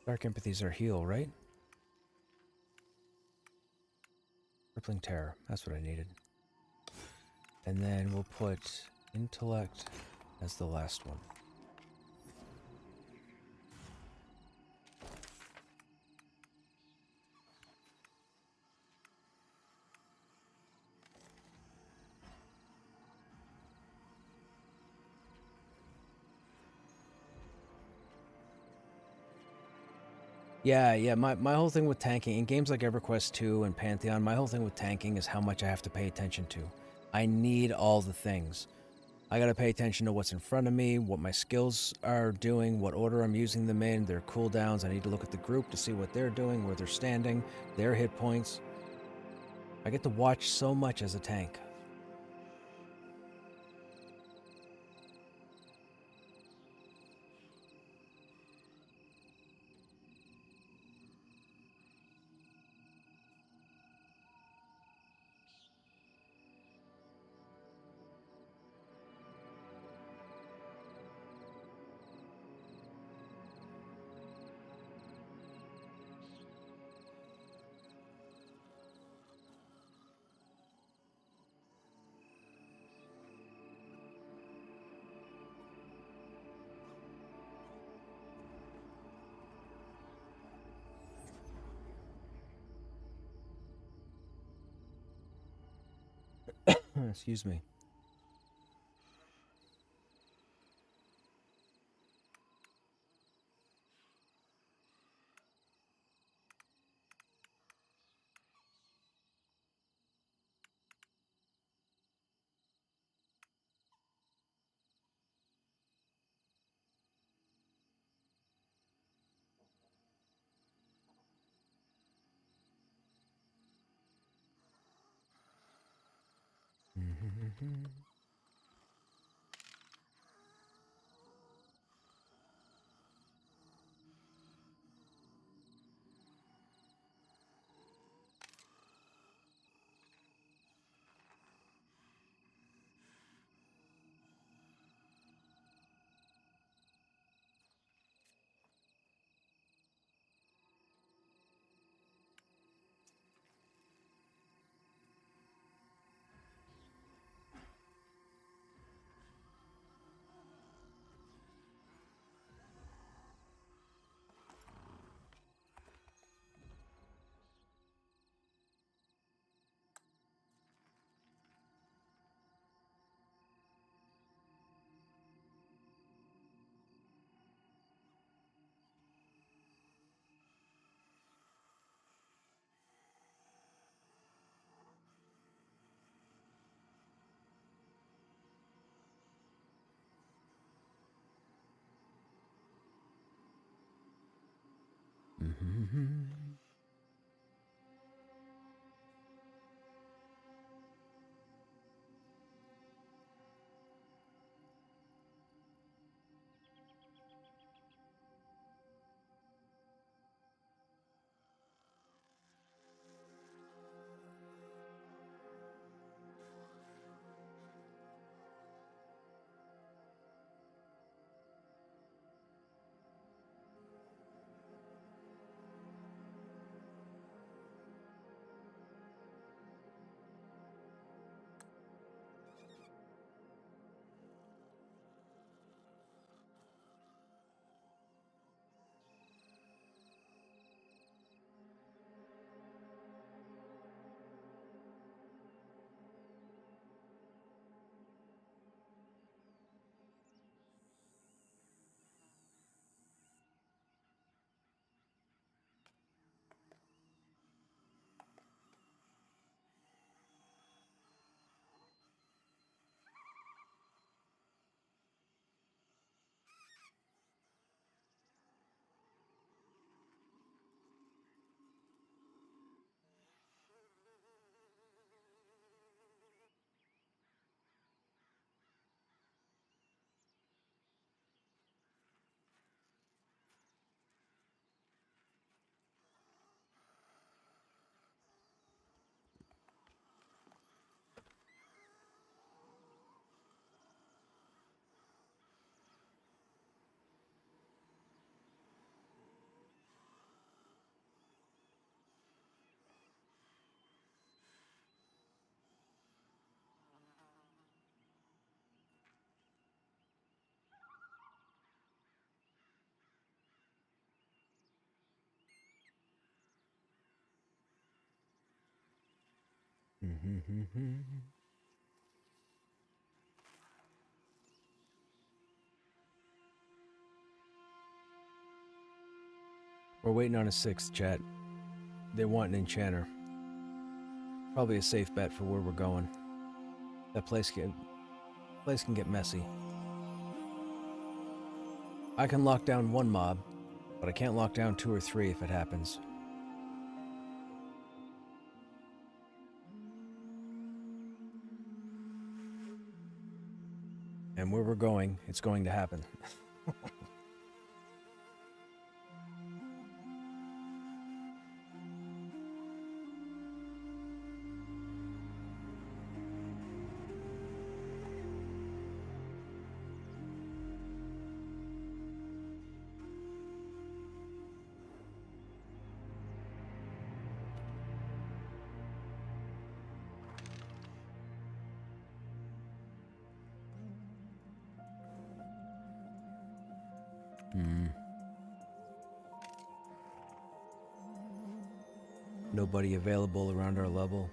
Dark Empathy's our heal, right? Crippling Terror. That's what I needed. And then we'll put Intellect as the last one. Yeah, my whole thing with tanking, in games like EverQuest 2 and Pantheon, my whole thing with tanking is how much I have to pay attention to. I need all the things. I gotta pay attention to what's in front of me, what my skills are doing, what order I'm using them in, their cooldowns. I need to look at the group to see what they're doing, where they're standing, their hit points. I get to watch so much as a tank. Excuse me. We're waiting on a 6th, chat. They want an enchanter. Probably a safe bet for where we're going. That place can get messy. I can lock down one mob, but I can't lock down 2 or 3 if it happens. And where we're going, it's going to happen. Nobody available around our level.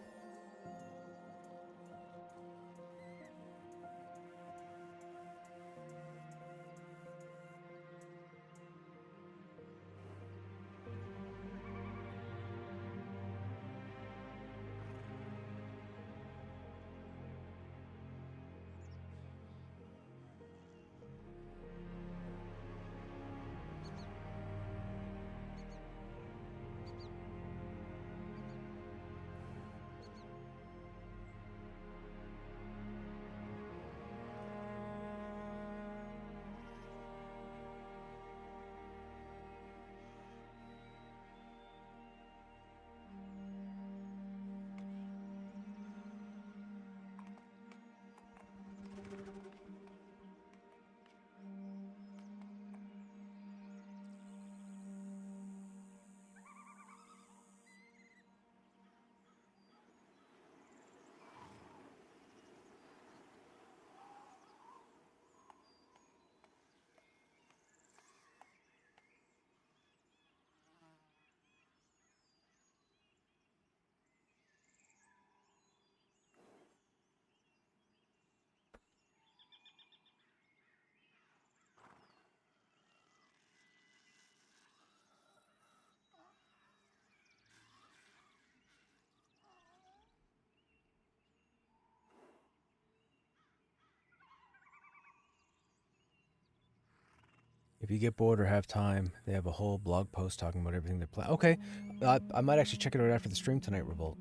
If you get bored or have time, they have a whole blog post talking about everything they're planning. Okay, I might actually check it out after the stream tonight, Revolt.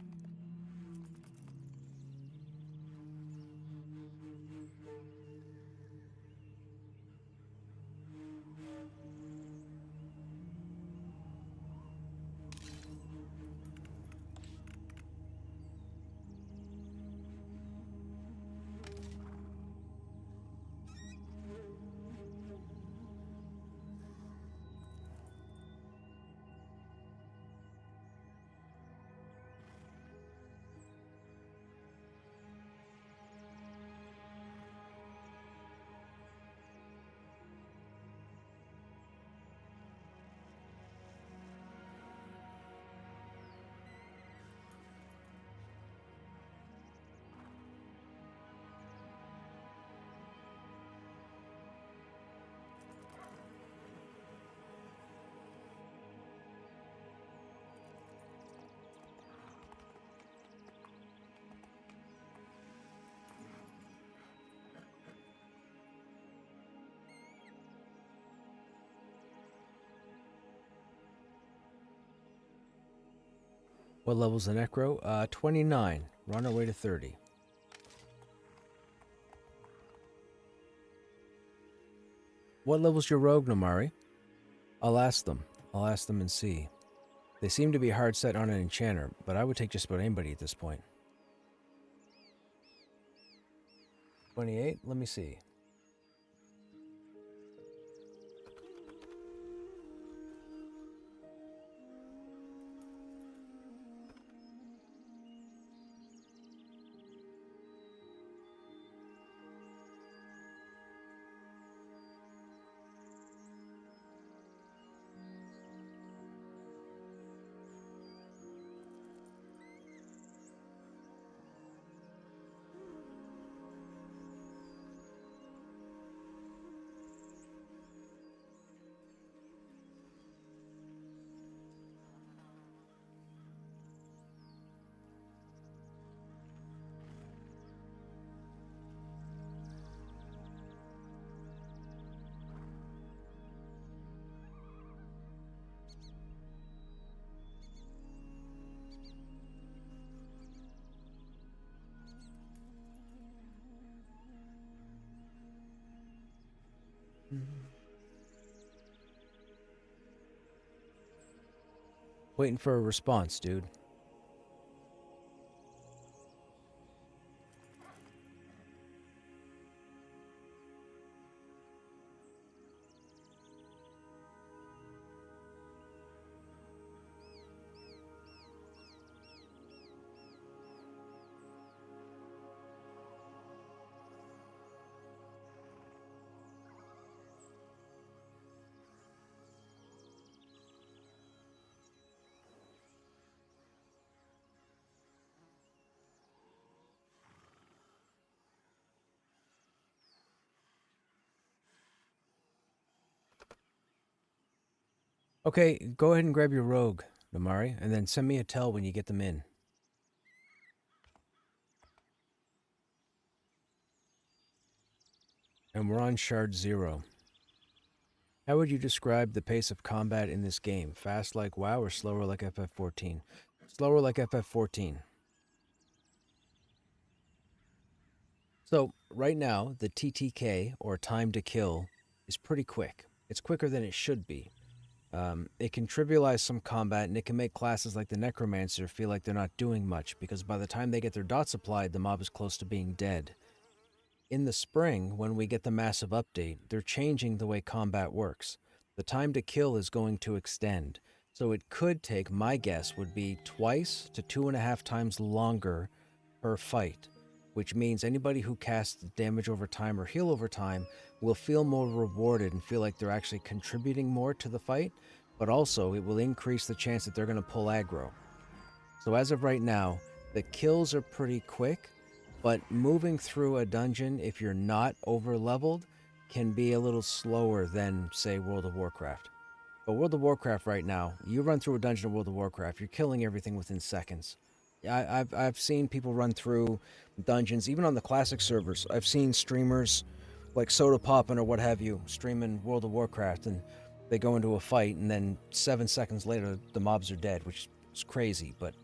What level's the Necro? 29. We're on our way to 30. What level's your Rogue, Nomari? I'll ask them. I'll ask them and see. They seem to be hard set on an enchanter, but I would take just about anybody at this point. 28? Let me see. Waiting for a response, dude. Okay, go ahead and grab your Rogue, Nomari, and then send me a tell when you get them in. And we're on Shard 0. How would you describe the pace of combat in this game? Fast like WoW or slower like FF14? Slower like FF14. So, right now, the TTK, or time to kill, is pretty quick. It's quicker than it should be. It can trivialize some combat, and it can make classes like the Necromancer feel like they're not doing much, because by the time they get their dots applied, the mob is close to being dead. In the spring, when we get the massive update, they're changing the way combat works. The time to kill is going to extend, so it could take, my guess would be, twice to 2.5 times longer per fight, which means anybody who casts damage over time or heal over time will feel more rewarded and feel like they're actually contributing more to the fight, but also it will increase the chance that they're going to pull aggro. So as of right now, the kills are pretty quick, but moving through a dungeon, if you're not over-leveled, can be a little slower than, say, World of Warcraft. But World of Warcraft right now, you run through a dungeon in World of Warcraft, you're killing everything within seconds. I've seen people run through dungeons, even on the classic servers. I've seen streamers like soda popping or what have you, streaming World of Warcraft, and they go into a fight, and then 7 seconds later the mobs are dead, which is crazy. But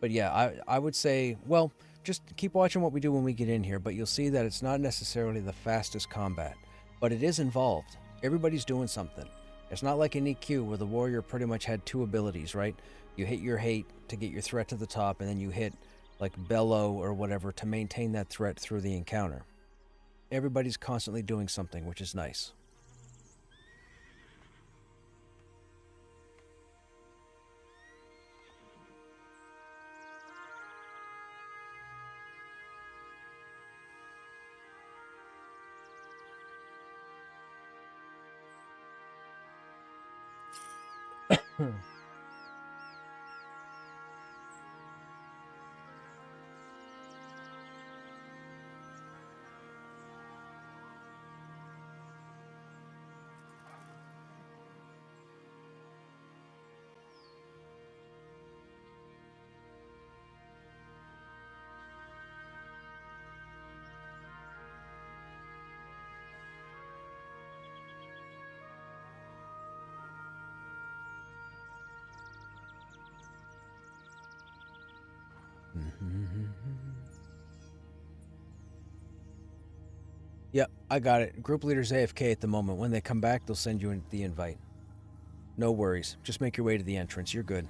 yeah, I would say, well, just keep watching what we do when we get in here, but you'll see that it's not necessarily the fastest combat, but it is involved. Everybody's doing something. It's not like in EQ where the warrior pretty much had two abilities, right? You hit your hate to get your threat to the top, and then you hit like bellow or whatever to maintain that threat through the encounter. Everybody's constantly doing something, which is nice. Yep, I got it. Group leader's AFK at the moment. When they come back, they'll send you the invite. No worries. Just make your way to the entrance. You're good.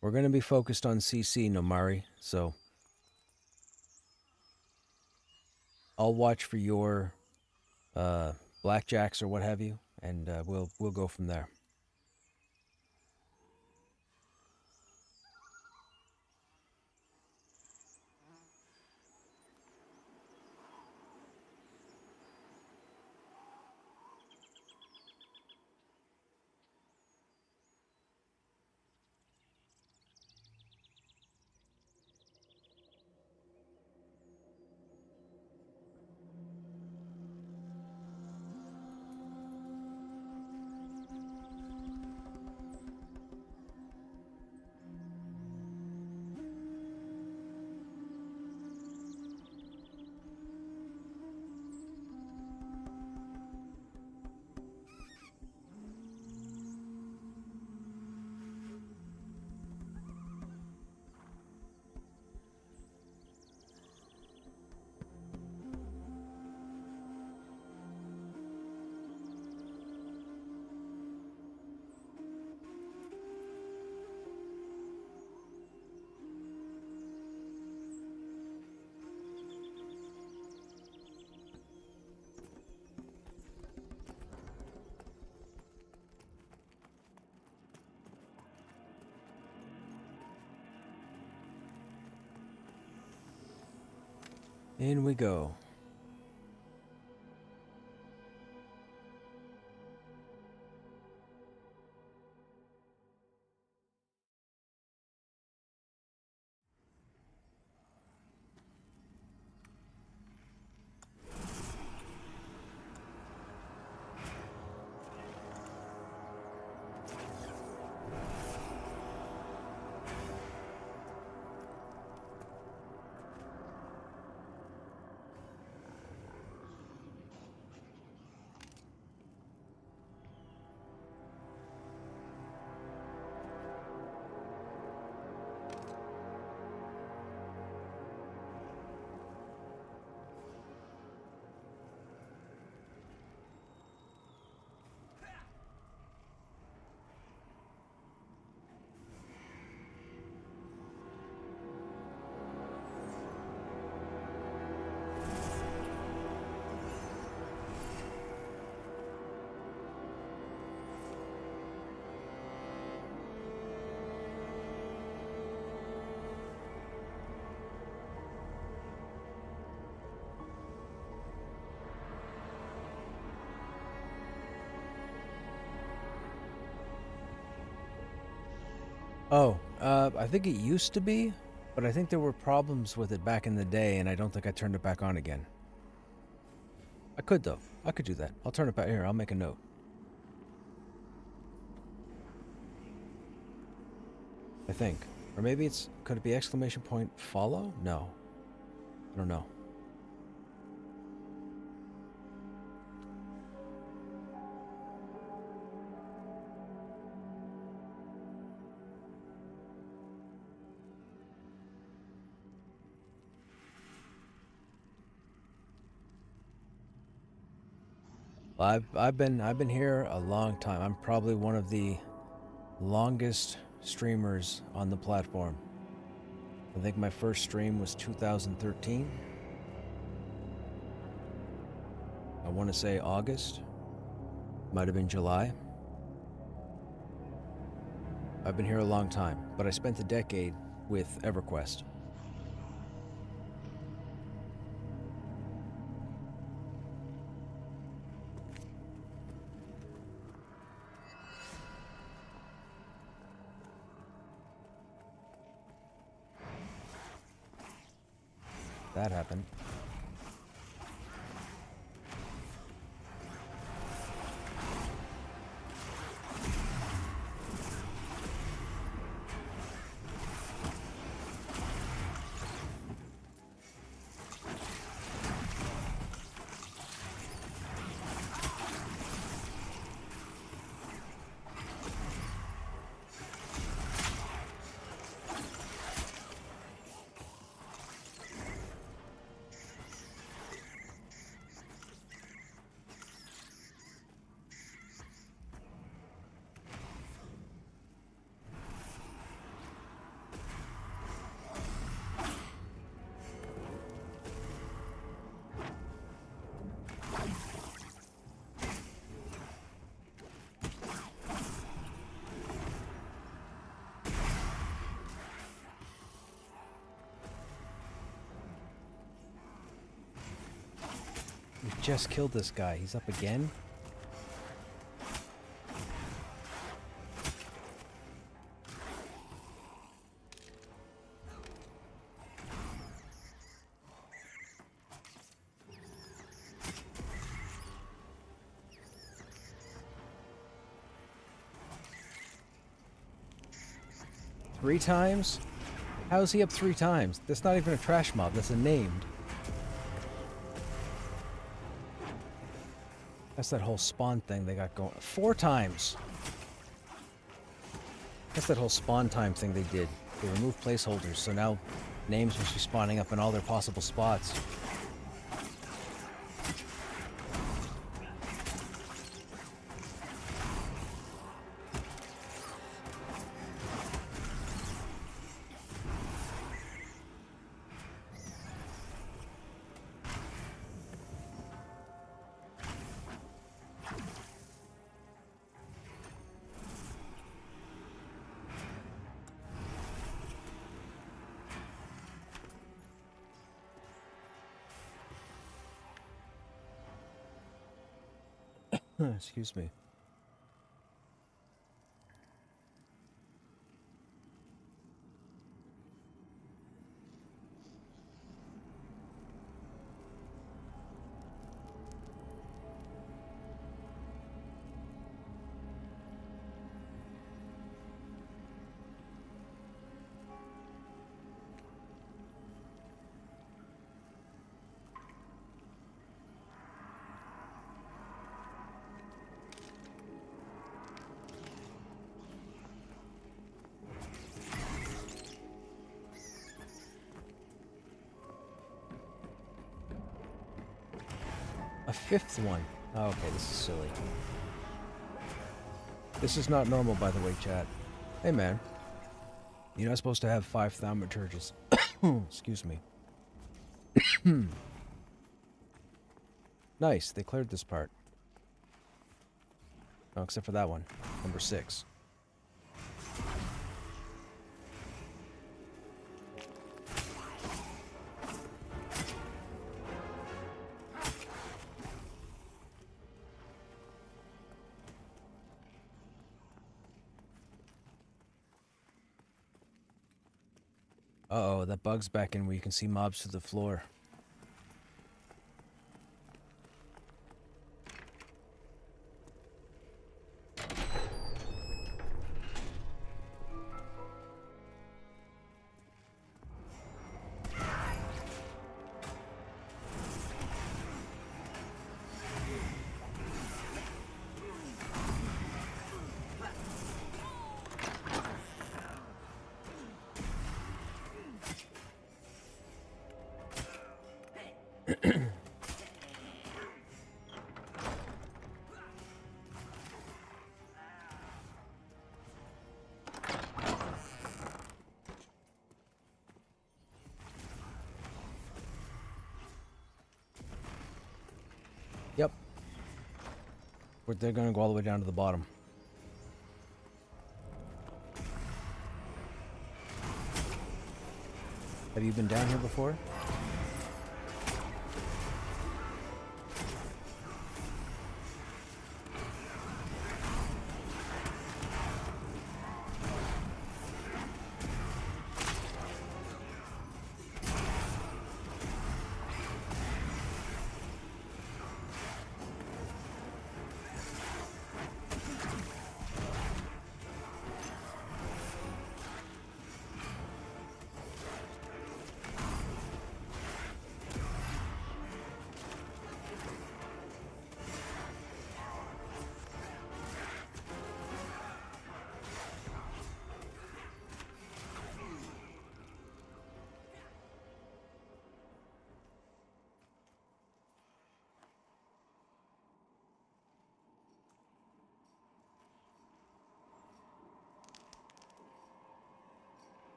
We're going to be focused on CC, Nomari, so I'll watch for your blackjacks or what have you, and we'll go from there. In we go. Oh, I think it used to be, but I think there were problems with it back in the day, and I don't think I turned it back on again. I could, though. I could do that. I'll turn it back. Here, I'll make a note. I think. Or maybe it's... Could it be exclamation point follow? No. I don't know. I've been here a long time. I'm probably one of the longest streamers on the platform. I think my first stream was 2013. I want to say August. Might have been July. I've been here a long time, but I spent a decade with EverQuest. That happened. We just killed this guy. He's up again? Three times? How is he up 3 times? That's not even a trash mob. That's a named. That's that whole spawn thing they got going. 4 times. That's that whole spawn time thing they did. They removed placeholders, so now names must be spawning up in all their possible spots. Excuse me. A 5th one. Oh, okay, this is silly. This is not normal, by the way, chat. Hey, man. You're not supposed to have 5 thaumaturges. Excuse me. Nice, they cleared this part. Oh, except for that one. Number 6. Uh-oh, that bug's back in where you can see mobs to the floor. Yep. They're gonna go all the way down to the bottom. Have you been down here before?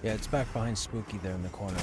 Yeah, it's back behind Spooky there in the corner.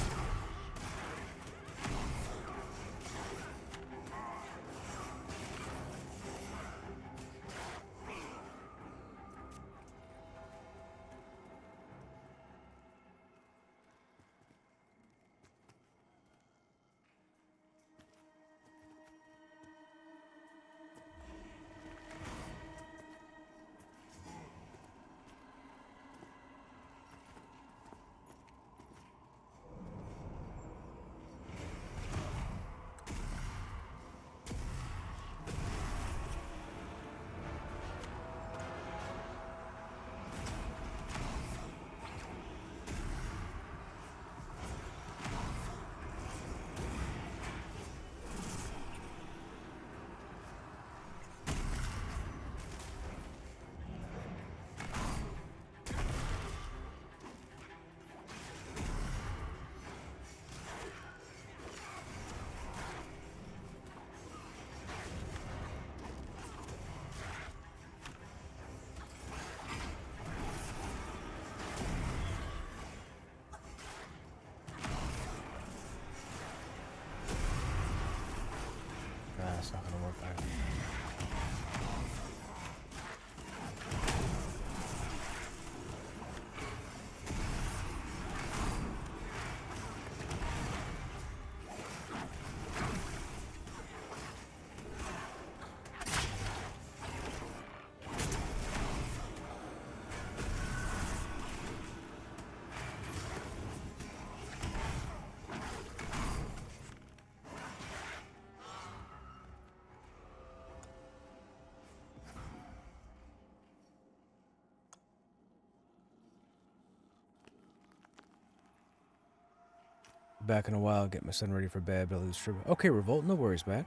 Back in a while, get my son ready for bed, but I'll lose trip. Okay, Revolt, no worries, man.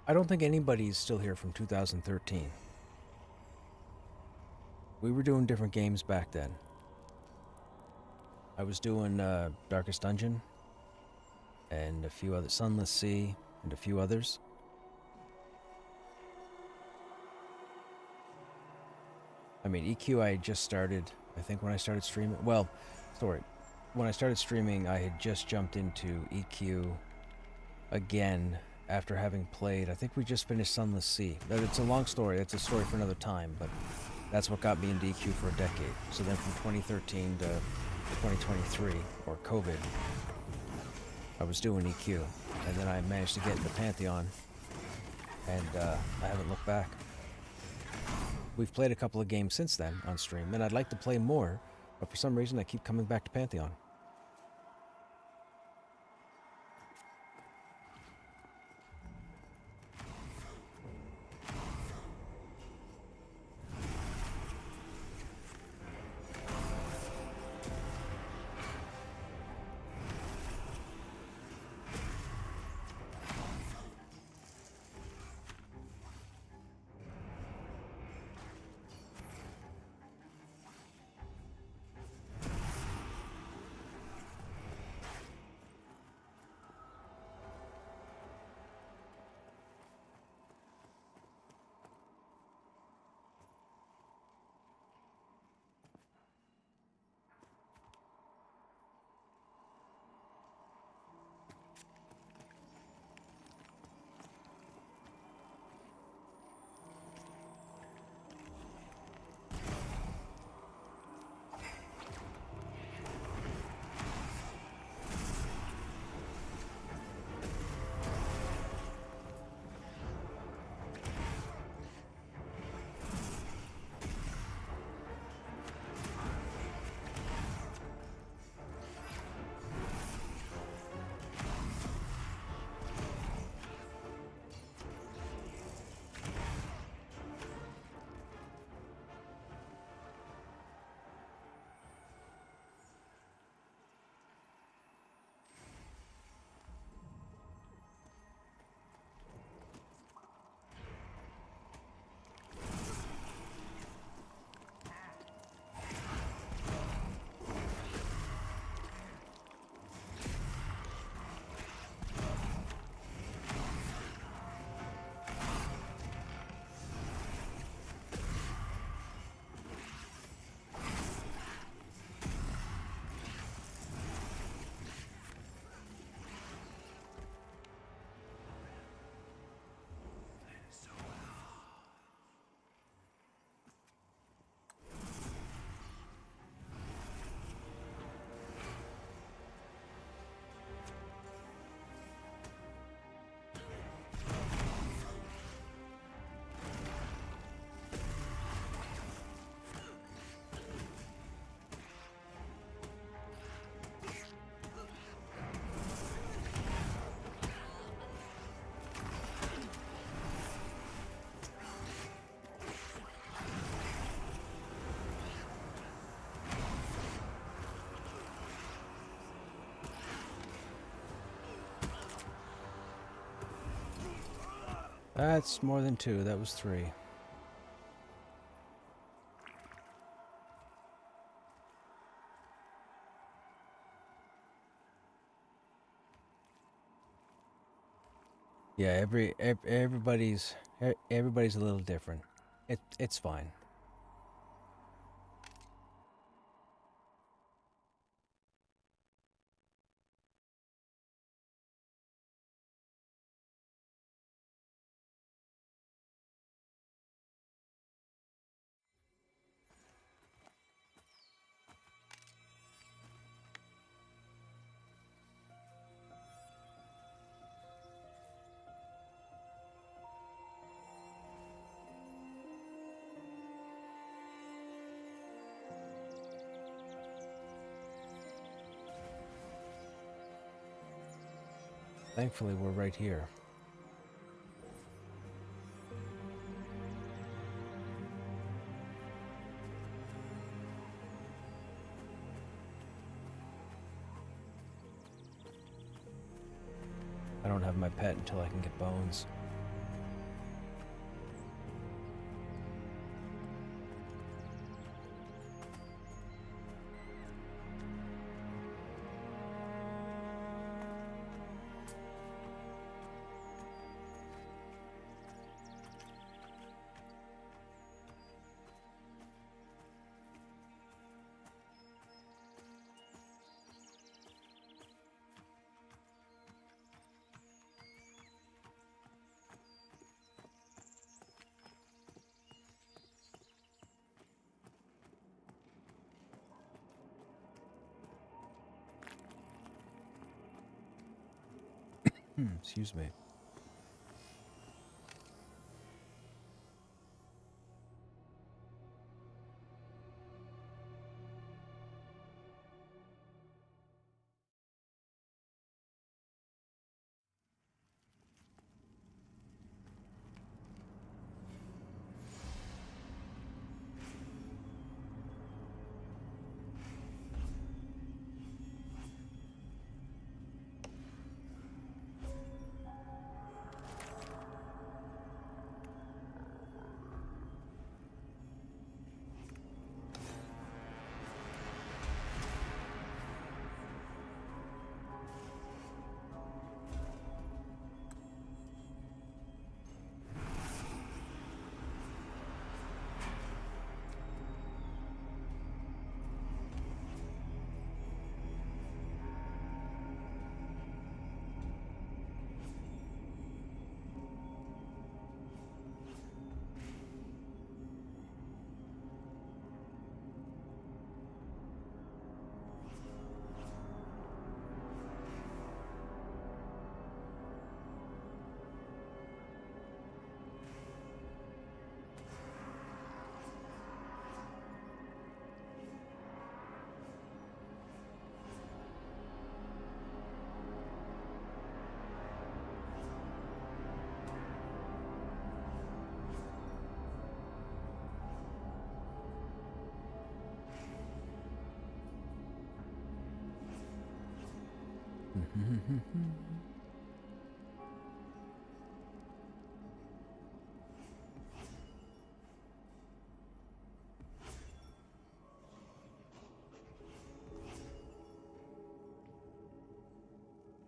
I don't think anybody's still here from 2013. We were doing different games back then. I was doing Darkest Dungeon and a few other Sunless Sea and a few others. I mean, EQ I had just started, I think, when I started streaming. Well, sorry. When I started streaming, I had just jumped into EQ again after having played. I think we just finished Sunless Sea. It's a long story. It's a story for another time, but that's what got me into EQ for a decade. So then from 2013 to 2023, or COVID, I was doing EQ. And then I managed to get into Pantheon, and I haven't looked back. We've played a couple of games since then on stream, and I'd like to play more, but for some reason I keep coming back to Pantheon. That's more than two. That was three. Yeah, everybody's a little different. It's fine. Thankfully, we're right here. I don't have my pet until I can get bones. Excuse me.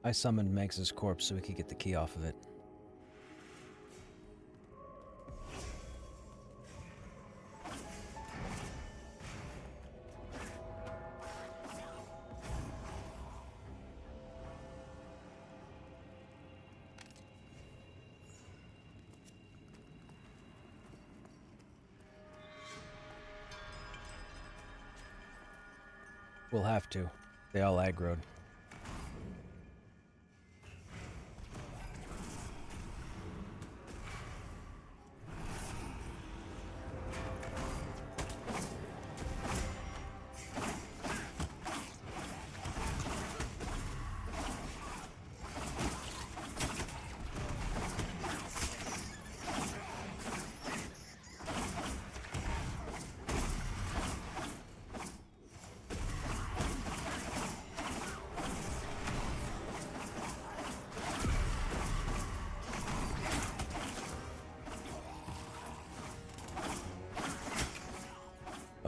I summoned Megs' corpse so we could get the key off of it. We'll have to. They all aggroed.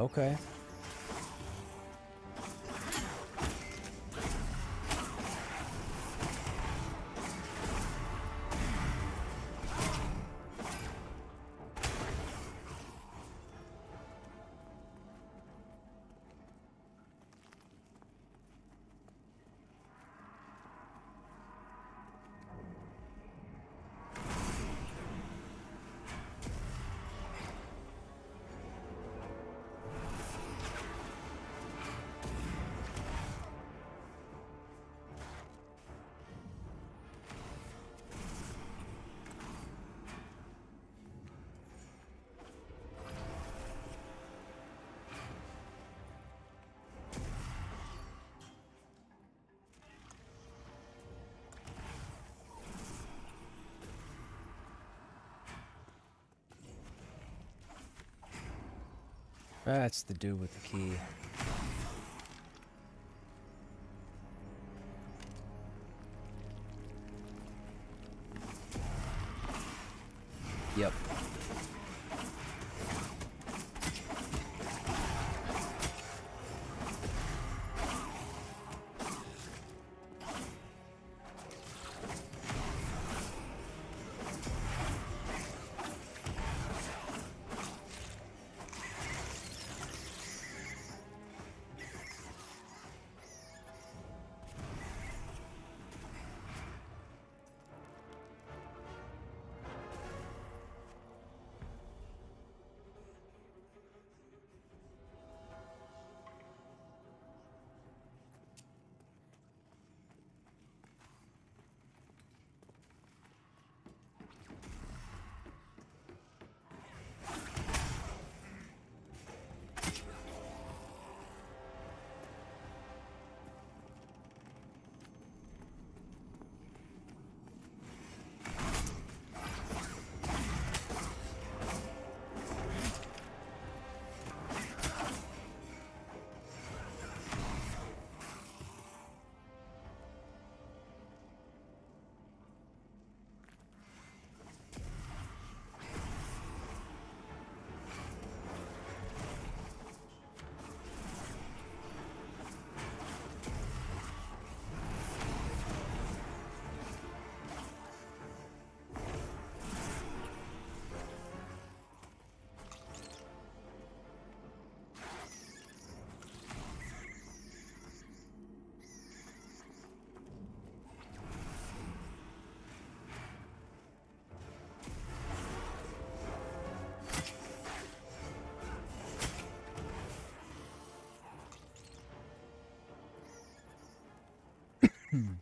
Okay. That's the dude with the key. Yep.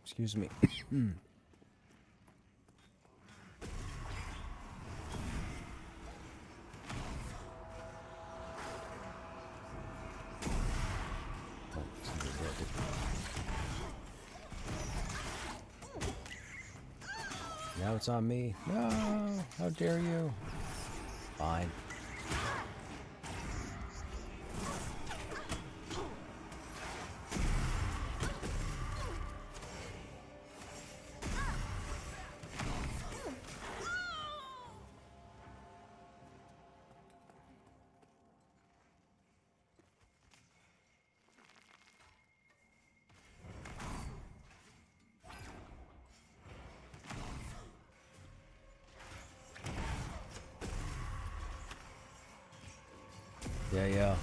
Excuse me. Now it's on me. No, how dare you? Fine. Yeah.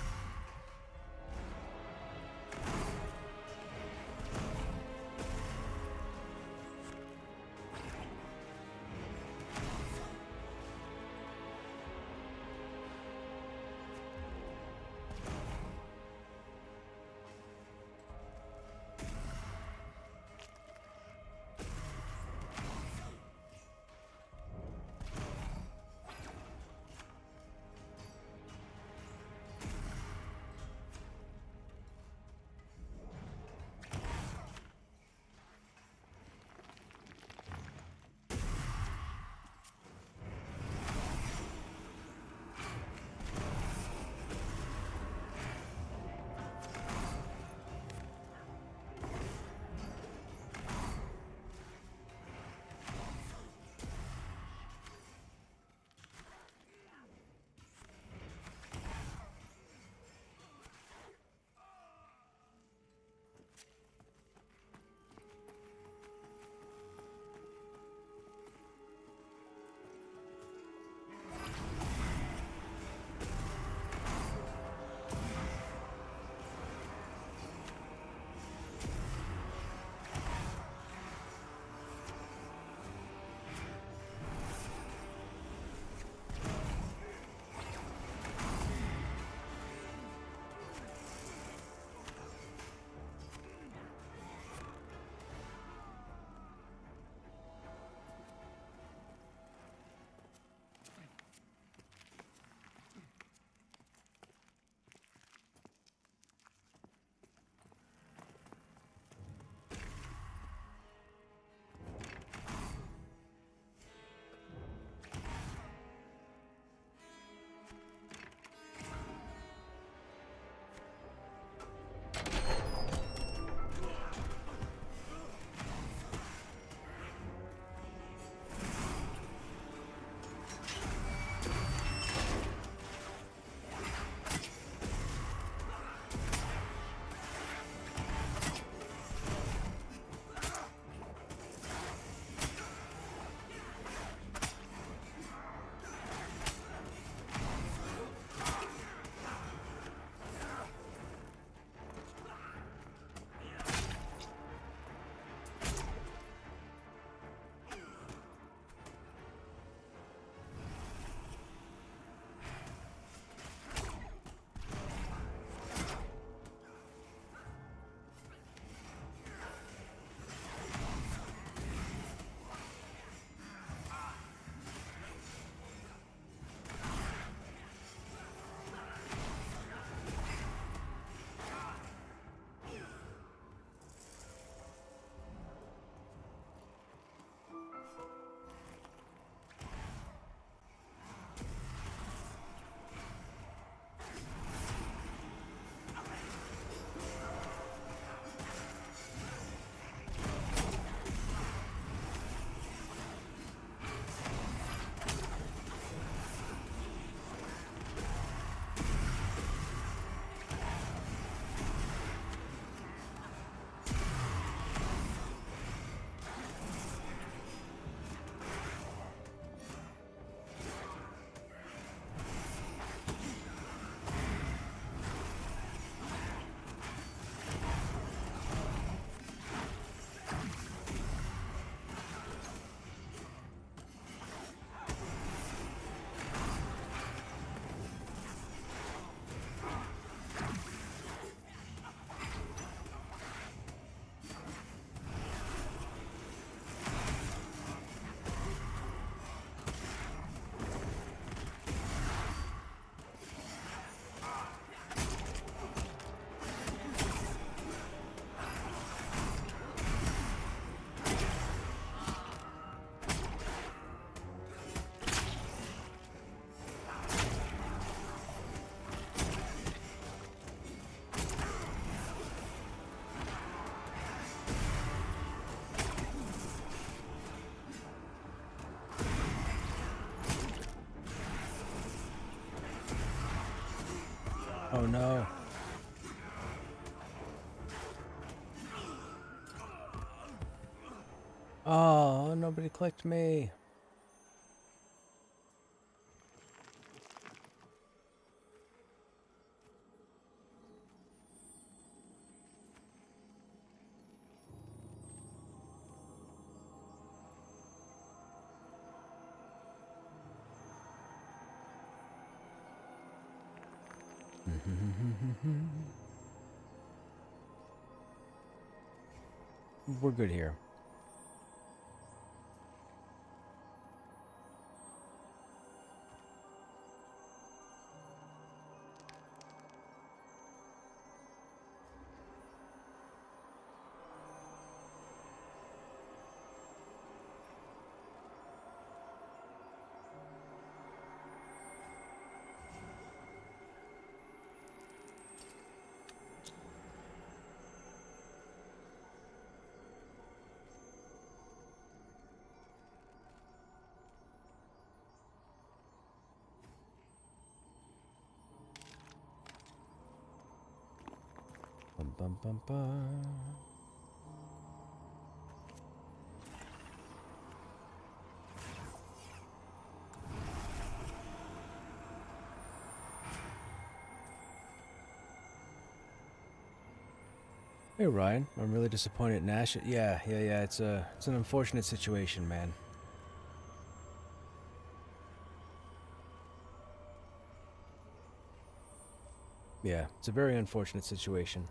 Oh no. Oh, nobody clicked me. We're good here. Bum, bum, bum, bum. Hey Ryan, I'm really disappointed in Ash. Yeah. It's an unfortunate situation, man. Yeah, it's a very unfortunate situation.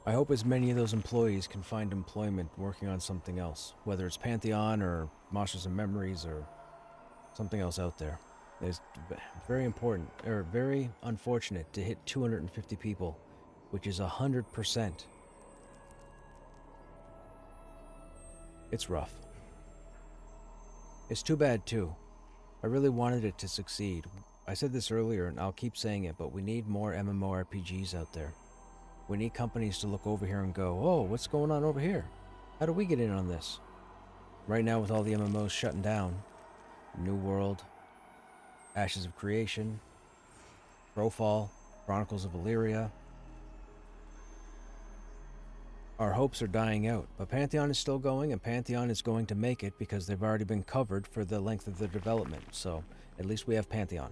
I hope as many of those employees can find employment working on something else, whether it's Pantheon or Monsters and Memories or something else out there. It's very important, or very unfortunate to hit 250 people, which is 100%. It's rough. It's too bad, too. I really wanted it to succeed. I said this earlier, and I'll keep saying it, but we need more MMORPGs out there. We need companies to look over here and go, oh, what's going on over here? How do we get in on this? Right now, with all the MMOs shutting down, New World, Ashes of Creation, Crowfall, Chronicles of Illyria, our hopes are dying out. But Pantheon is still going, and Pantheon is going to make it because they've already been covered for the length of their development. So, at least we have Pantheon.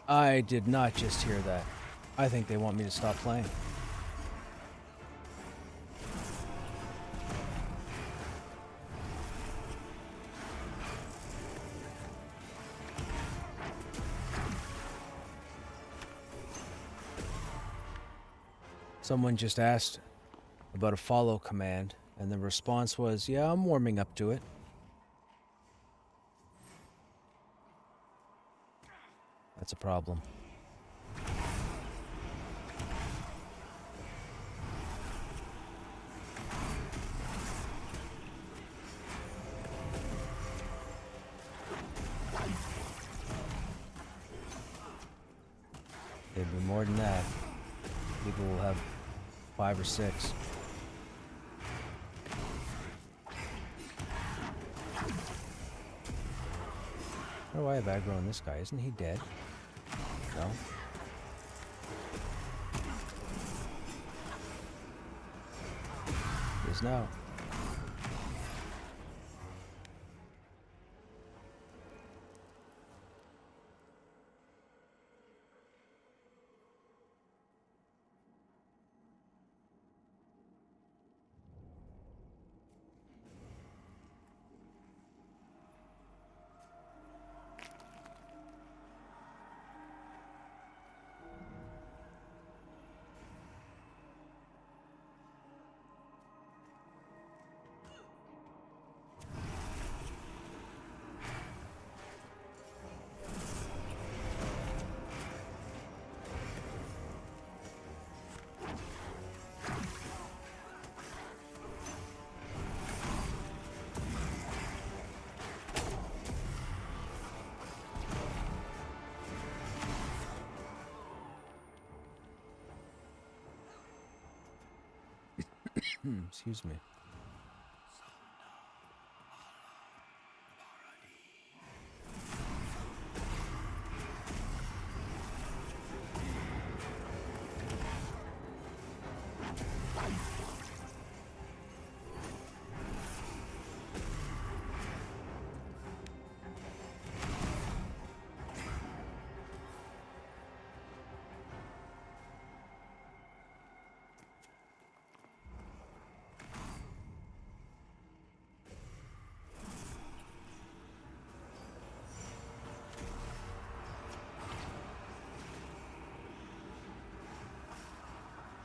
I did not just hear that. I think they want me to stop playing. Someone just asked about a follow command, and the response was, yeah, I'm warming up to it. That's a problem. It'd be more than that. People will have 5 or 6. How do I have aggro on this guy? Isn't he dead? No? He is now. Excuse me.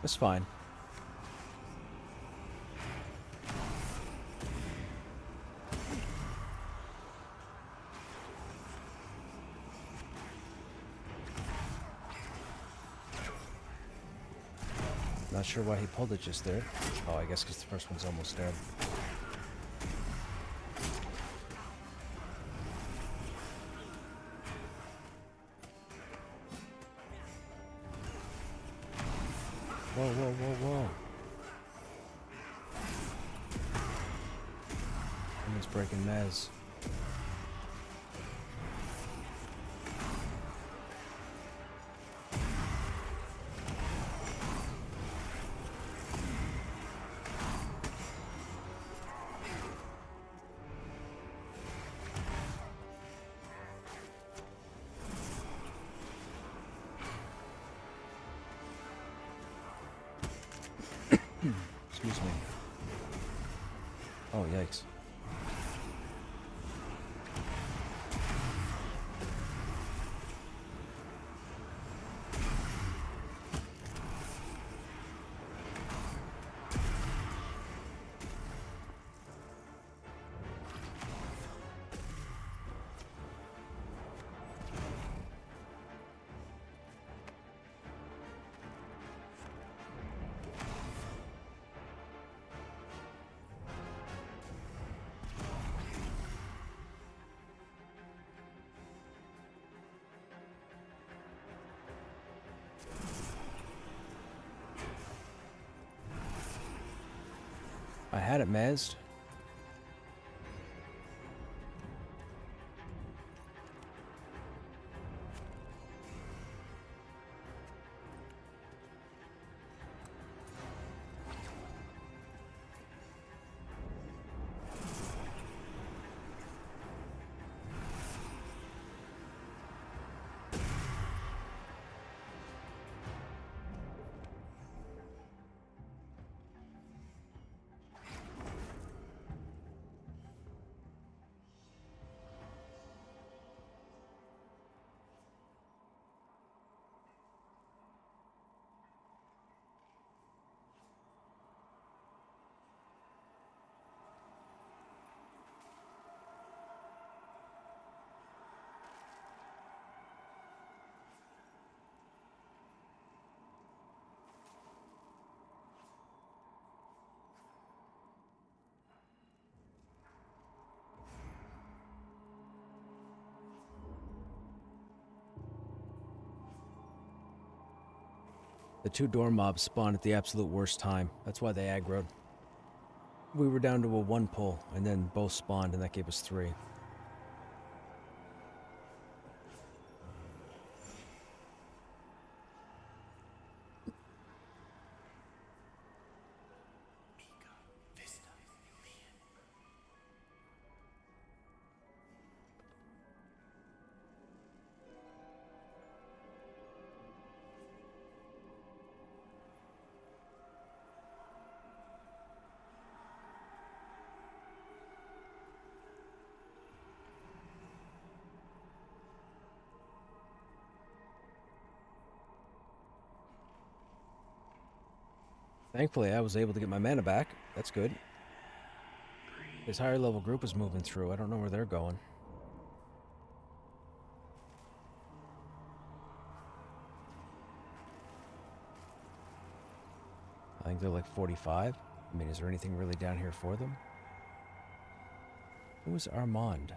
It's fine. Not sure why he pulled it just there. Oh, I guess because the first one's almost dead. Whoa, whoa, whoa, whoa. Someone's breaking mez. Excuse me. Oh, yikes. I had it mezzed. The two door mobs spawned at the absolute worst time. That's why they aggroed. We were down to a 1 pull, and then both spawned, and that gave us 3. Thankfully, I was able to get my mana back. That's good. This higher level group is moving through. I don't know where they're going. I think they're like 45. I mean, is there anything really down here for them? Who is Armand?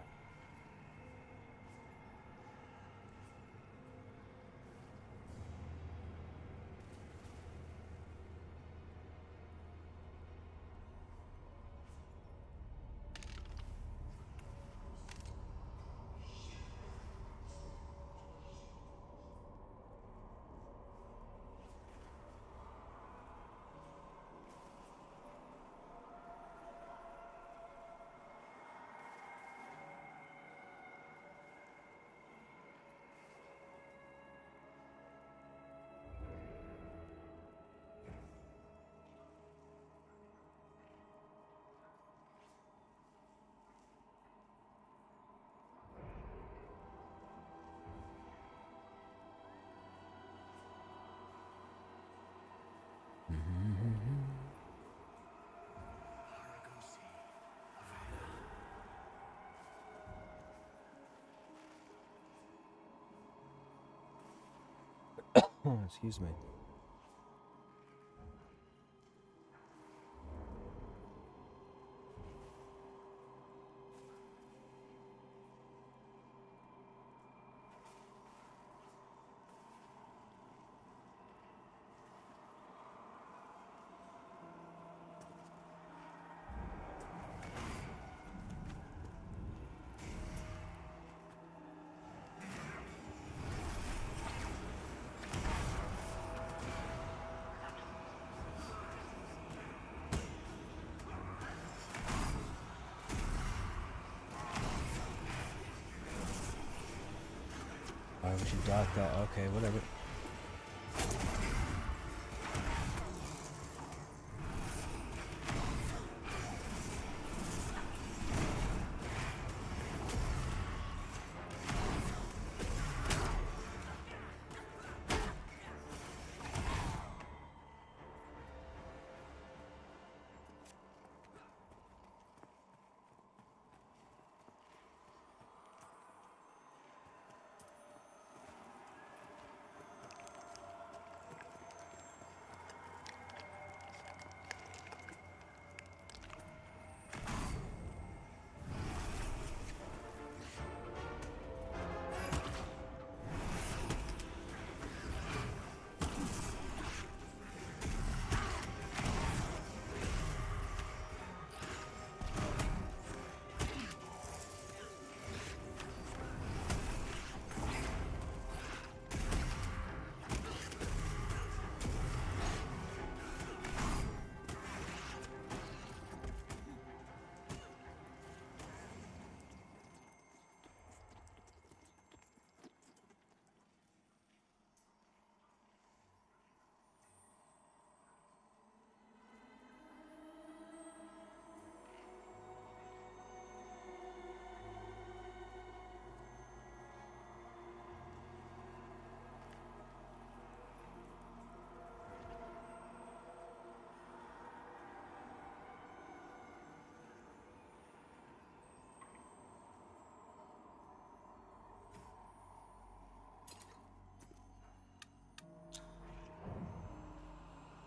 Excuse me. Why would you dot that? Okay, whatever.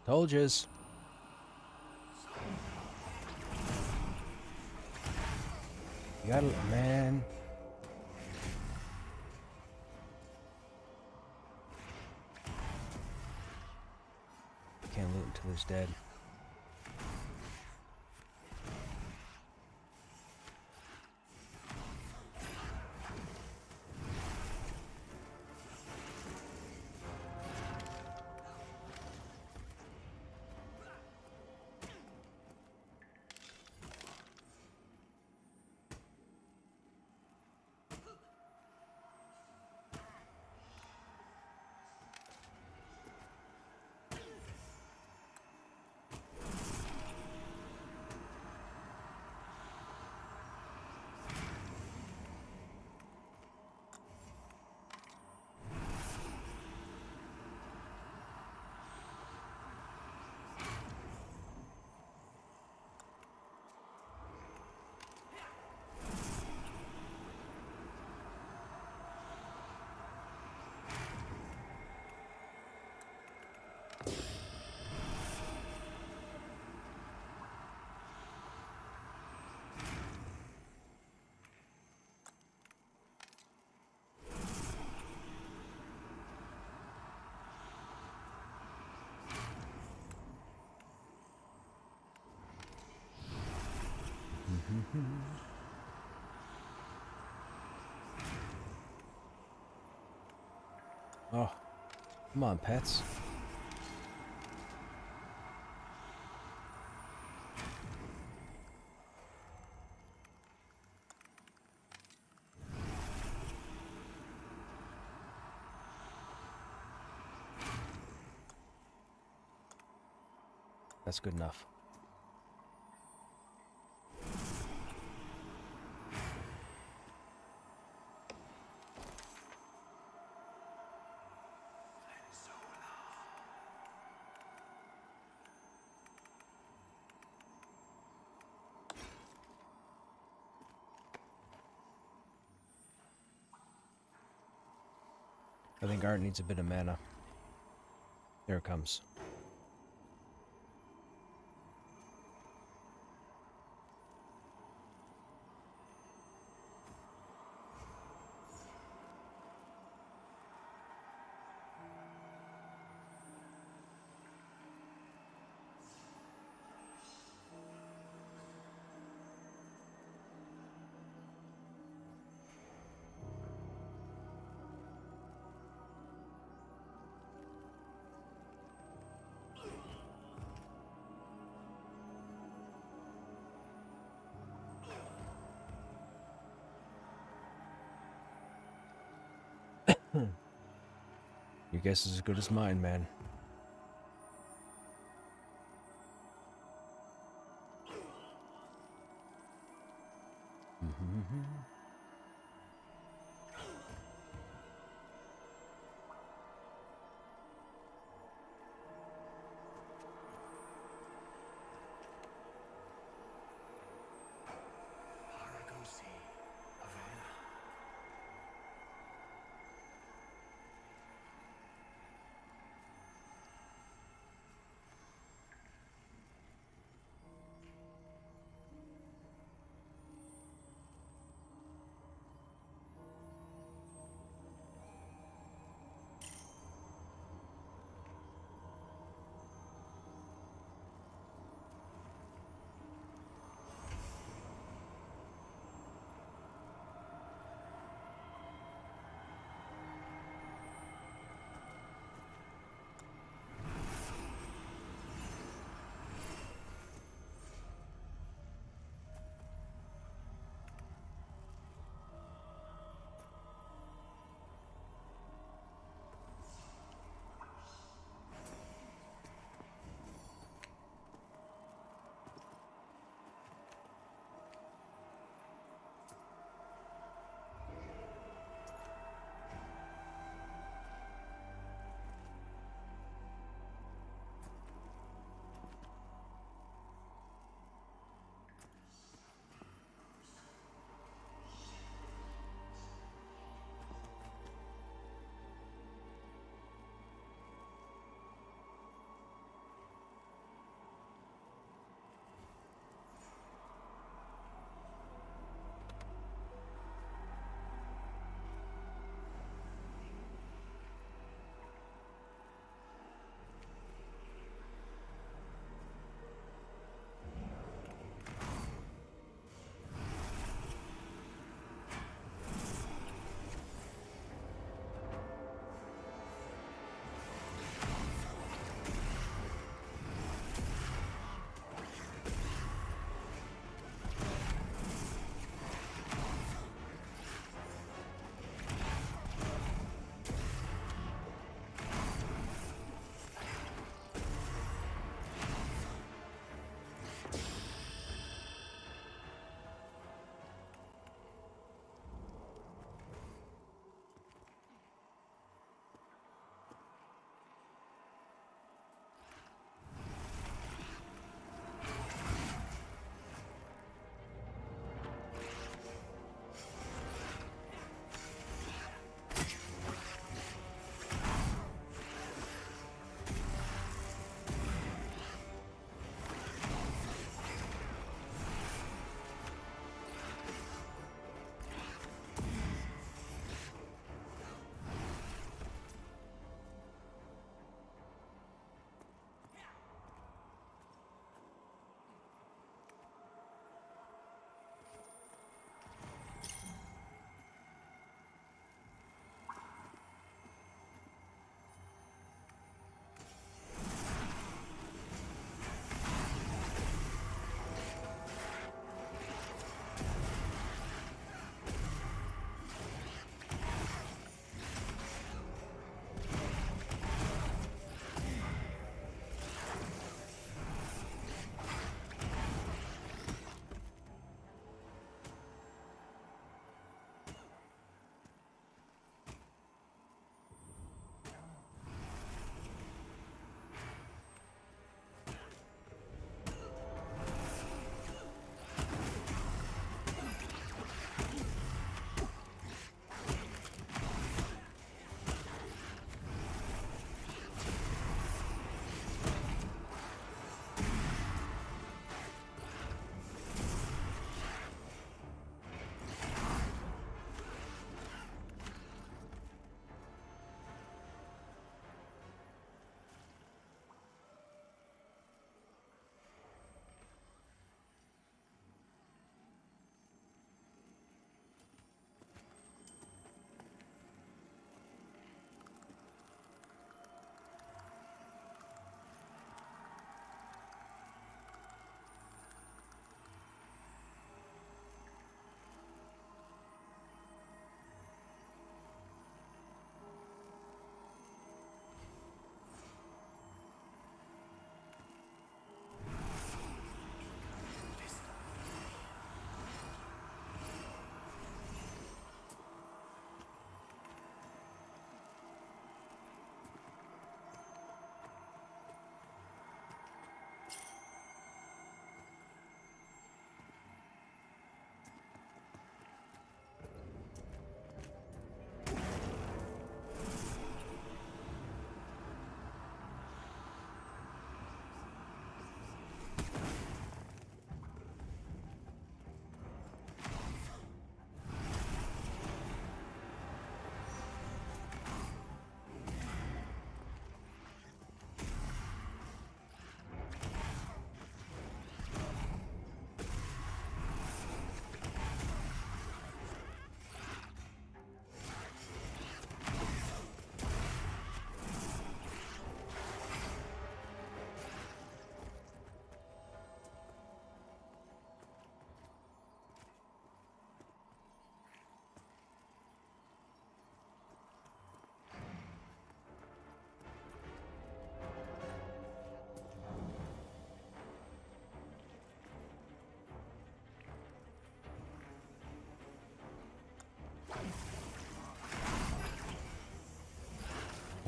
Told yous. You gotta, man. Can't loot until he's dead. Oh, come on, pets. That's good enough. I think Art needs a bit of mana. There it comes. Your guess is as good as mine, man.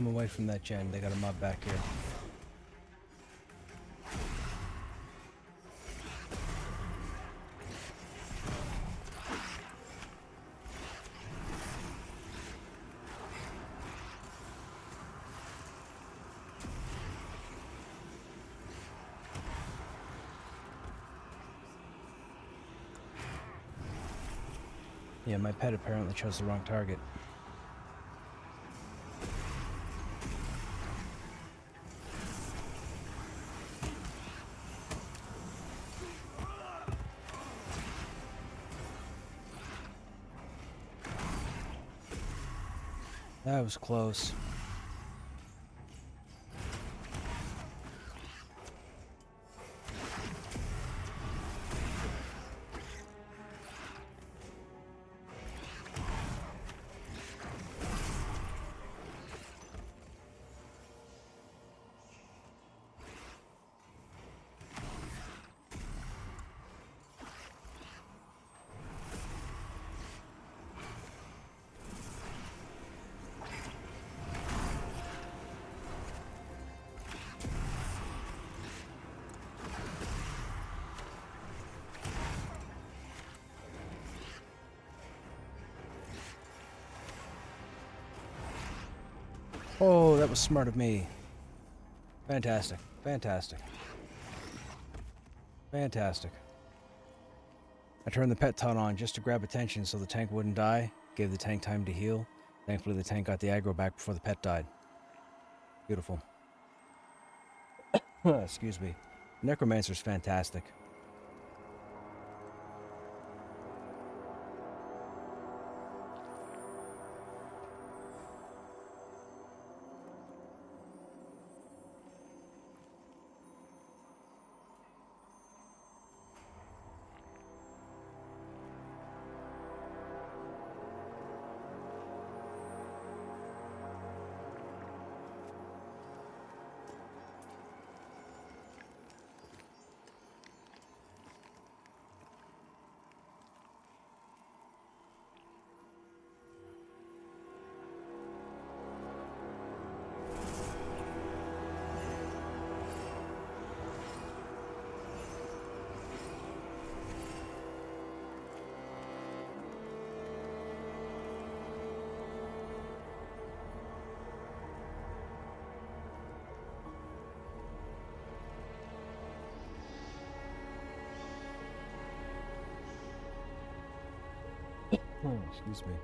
I'm away from that gen. They got a mob back here. Yeah, my pet apparently chose the wrong target. That was close. Oh, that was smart of me. Fantastic. Fantastic. Fantastic. I turned the pet ton on just to grab attention so the tank wouldn't die. Gave the tank time to heal. Thankfully, the tank got the aggro back before the pet died. Beautiful. Excuse me. Necromancer's fantastic. Oh, excuse me.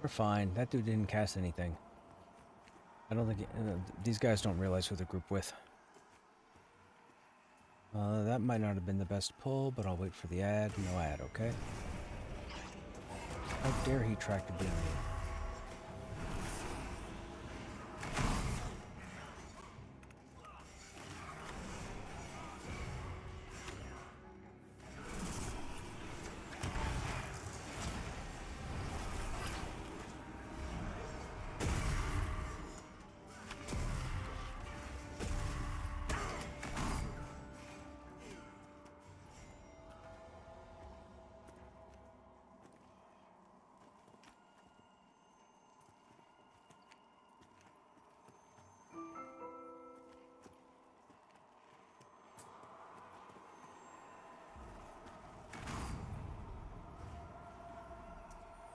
We're fine. That dude didn't cast anything. I don't think... these guys don't realize who they're grouped with. That might not have been the best pull, but I'll wait for the ad. No ad, okay? How dare he track to beam me?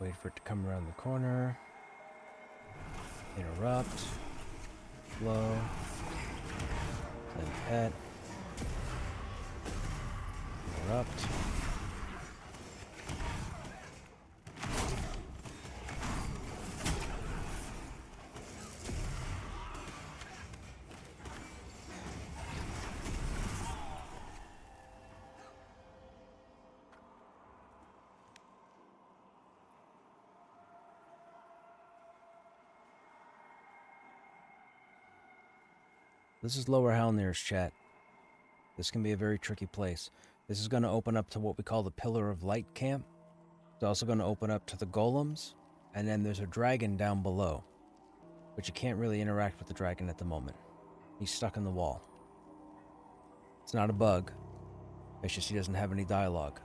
Wait for it to come around the corner. Interrupt. Flow. Then pet. Interrupt. This is Lower Halnir's chat. This can be a very tricky place. This is going to open up to what we call the Pillar of Light camp. It's also going to open up to the golems, and then there's a dragon down below, but you can't really interact with the dragon at the moment. He's stuck in the wall. It's not a bug. It's just he doesn't have any dialogue.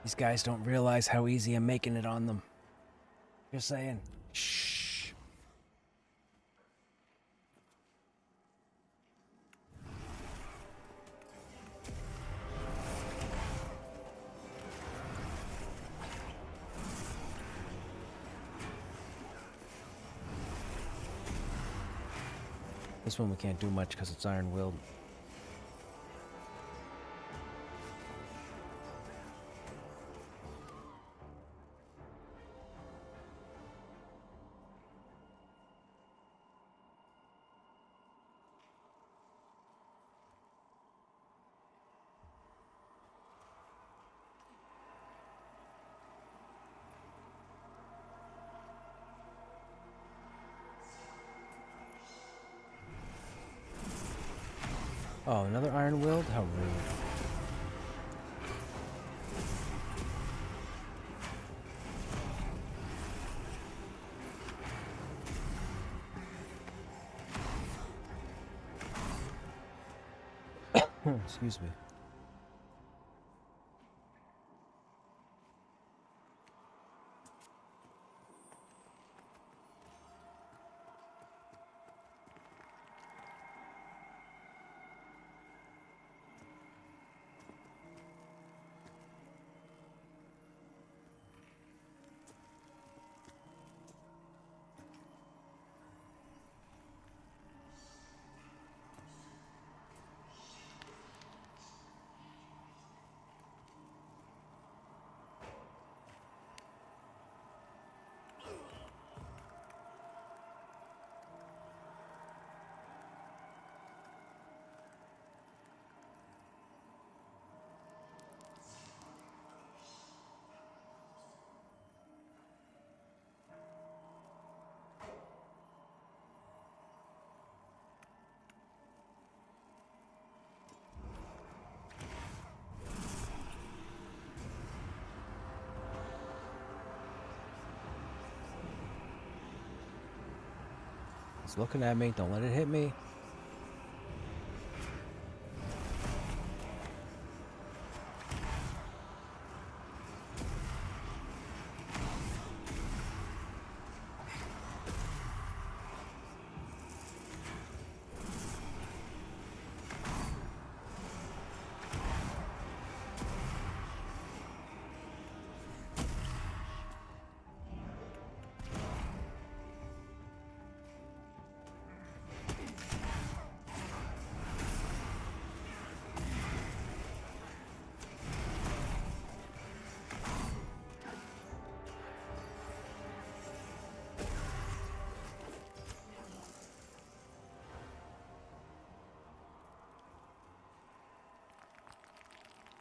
These guys don't realize how easy I'm making it on them. Just saying. Shh. This one we can't do much because it's iron-willed. Oh, another iron-willed? How rude. Excuse me. It's looking at me. Don't let it hit me.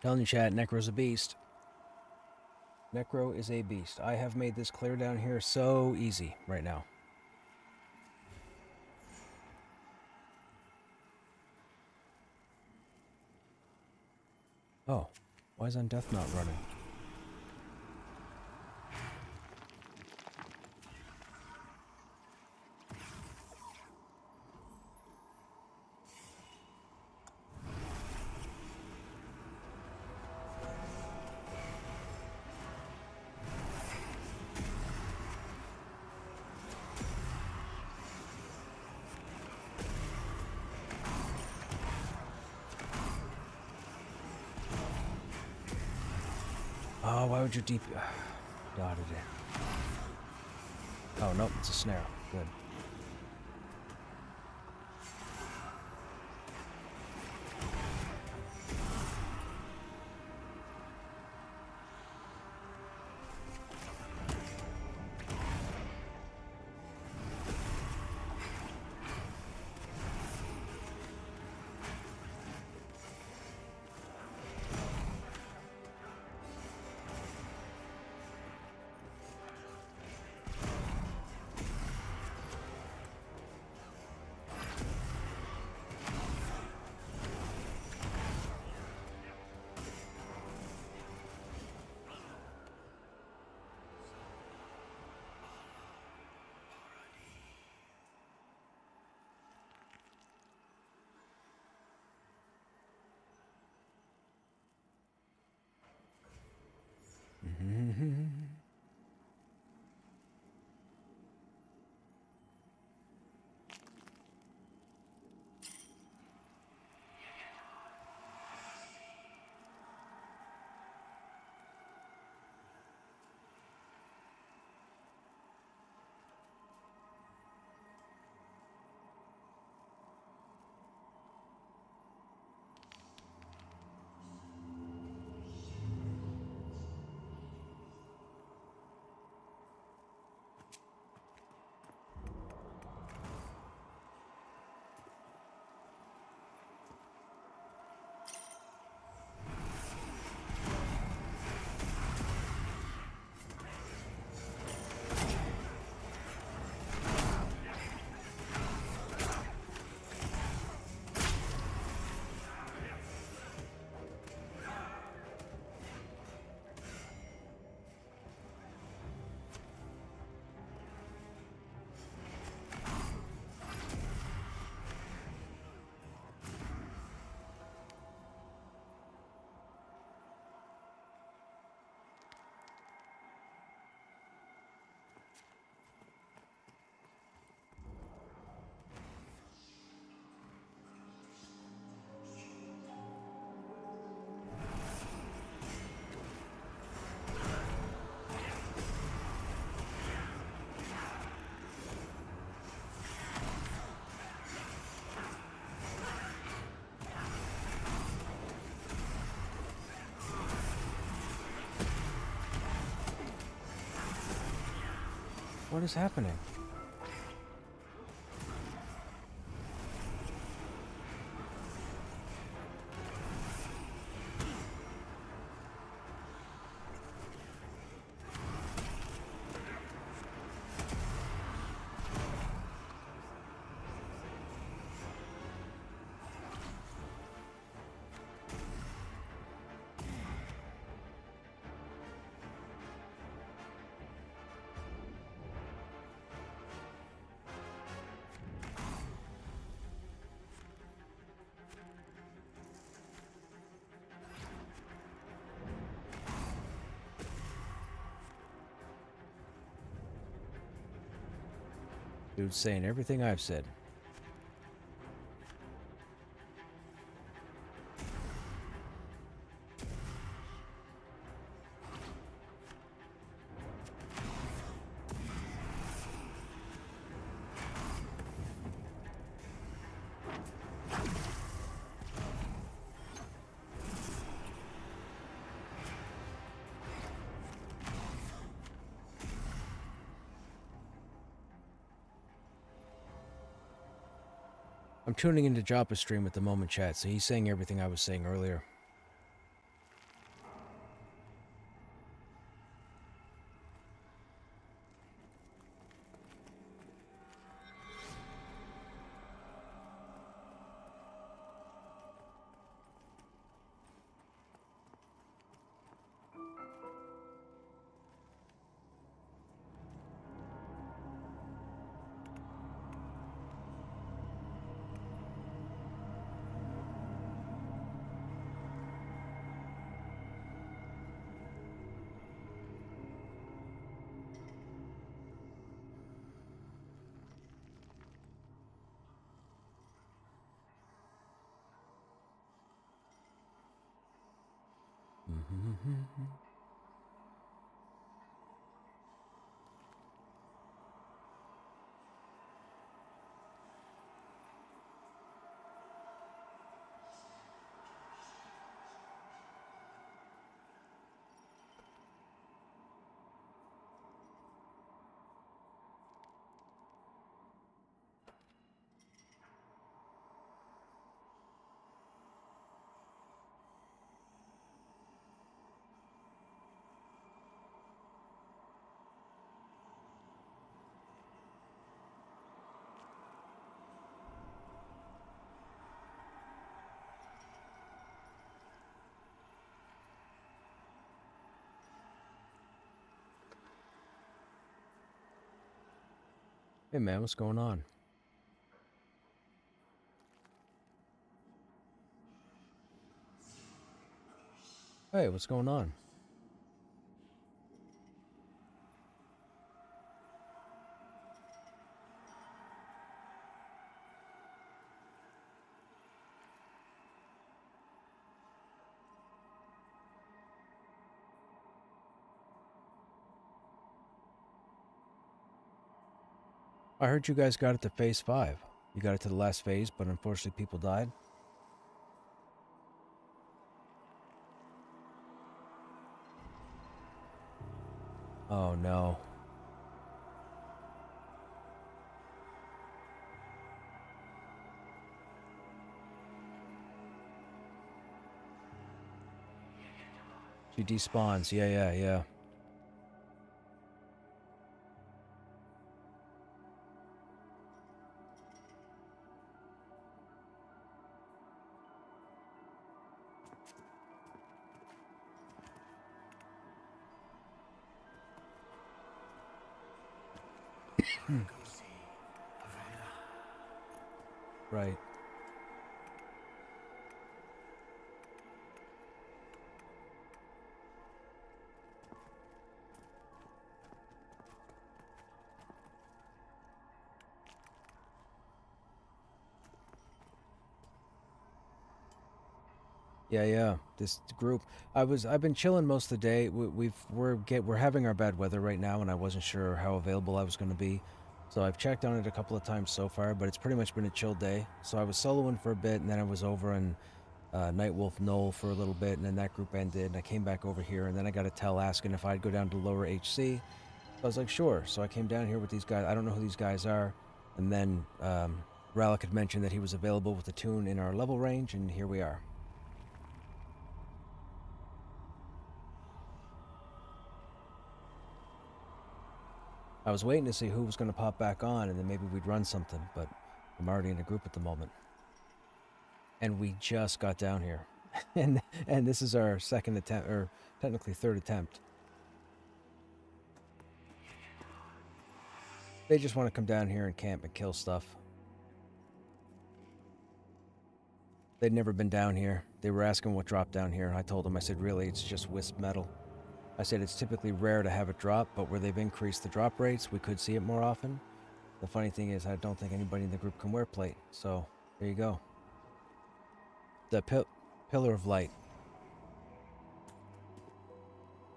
Telling you, chat, Necro's a beast. Necro is a beast. I have made this clear down here so easy right now. Oh, why is Undeath not running? Oh, why would you deep... dotted it. Oh, nope, it's a snare. Good. What is happening? Dude's saying everything I've said. I'm tuning into Joppa's stream at the moment, chat, so he's saying everything I was saying earlier. Hey man, what's going on? Hey, what's going on? I heard you guys got it to phase 5. You got it to the last phase, but unfortunately people died. Oh no. She despawns. Yeah. Right. Yeah. This group. I've been chilling most of the day. We're having our bad weather right now, and I wasn't sure how available I was going to be. So I've checked on it a couple of times so far, but it's pretty much been a chill day. So I was soloing for a bit, and then I was over in Nightwolf Knoll for a little bit, and then that group ended, and I came back over here, and then I got a tell asking if I'd go down to lower HC. I was like, sure. So I came down here with these guys. I don't know who these guys are. And then Rallick had mentioned that he was available with the tune in our level range, and here we are. I was waiting to see who was going to pop back on, and then maybe we'd run something, but I'm already in a group at the moment. And we just got down here. and this is our second attempt, or technically third attempt. They just want to come down here and camp and kill stuff. They'd never been down here. They were asking what dropped down here, and I told them, I said, really, it's just wisp metal. I said it's typically rare to have it drop, but where they've increased the drop rates, we could see it more often. The funny thing is, I don't think anybody in the group can wear plate, so there you go. The pillar of light,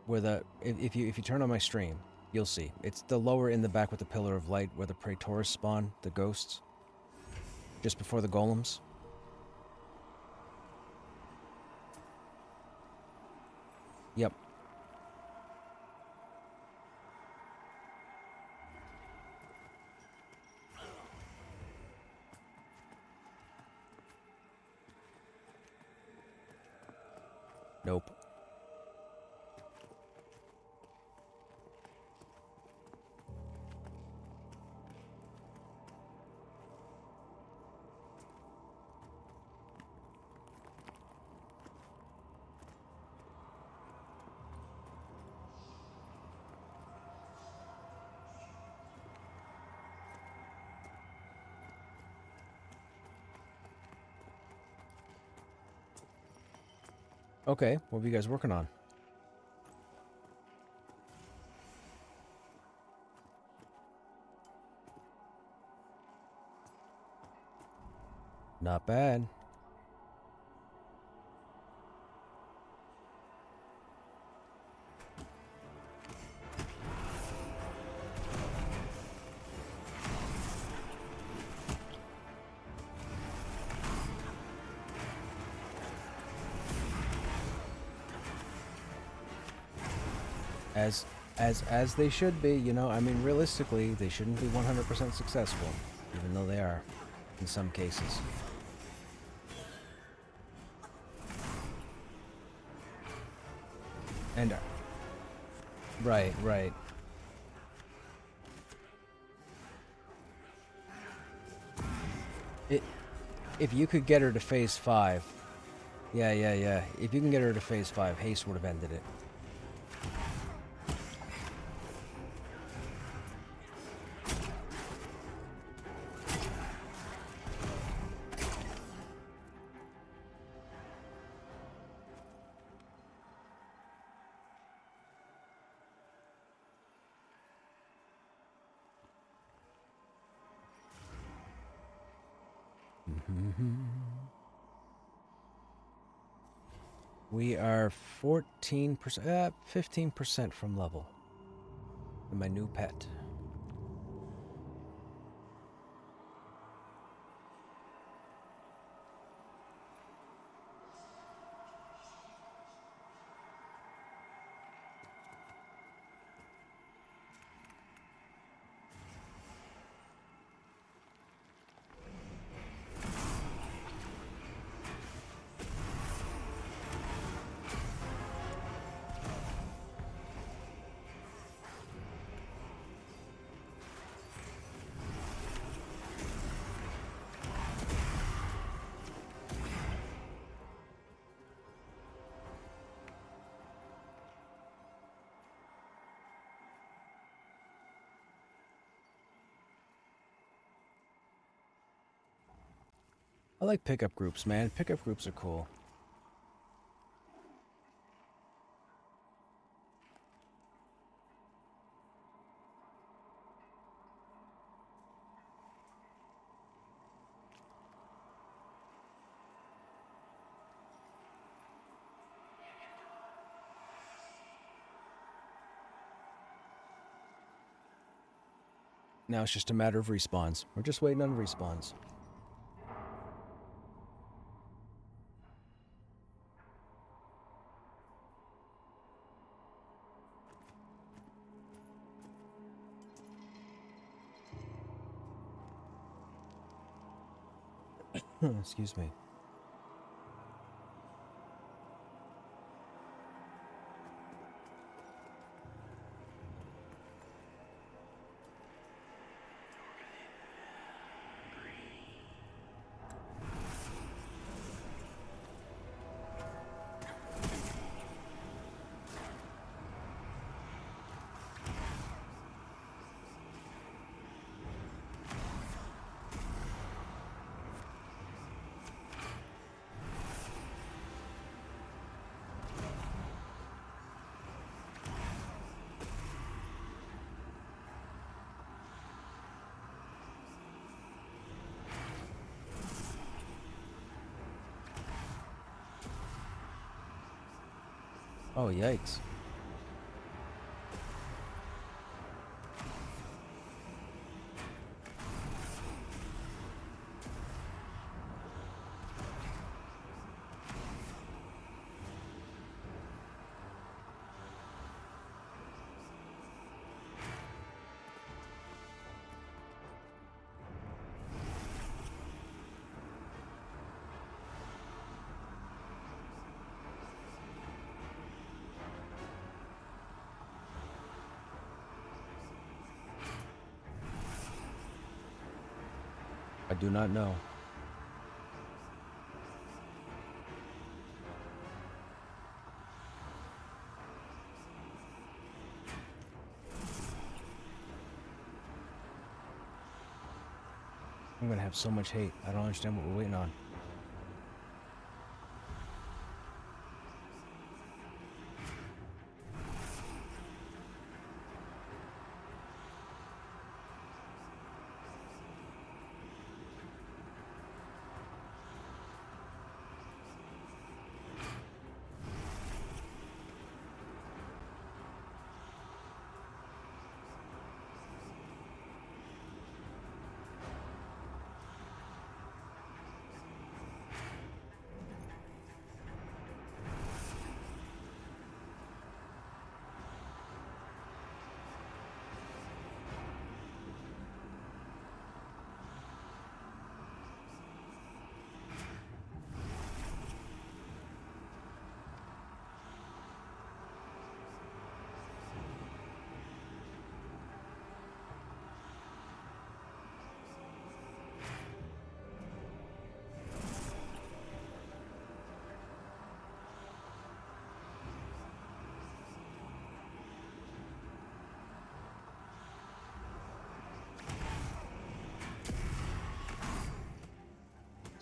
where if you turn on my stream, you'll see it's the lower in the back with the pillar of light where the Praetors spawn, the ghosts, just before the golems. Yep. Nope. Okay, what are you guys working on? Not bad. As they should be, you know. I mean, realistically, they shouldn't be 100% successful, even though they are, in some cases. And right, right. If you could get her to phase 5, yeah. If you can get her to phase 5, haste would have ended it. We are 14%, 15% from level. And my new pet. I like pickup groups, man. Pickup groups are cool. Now it's just a matter of respawns. We're just waiting on respawns. Excuse me. Oh, yikes. I do not know. I'm gonna have so much hate. I don't understand what we're waiting on.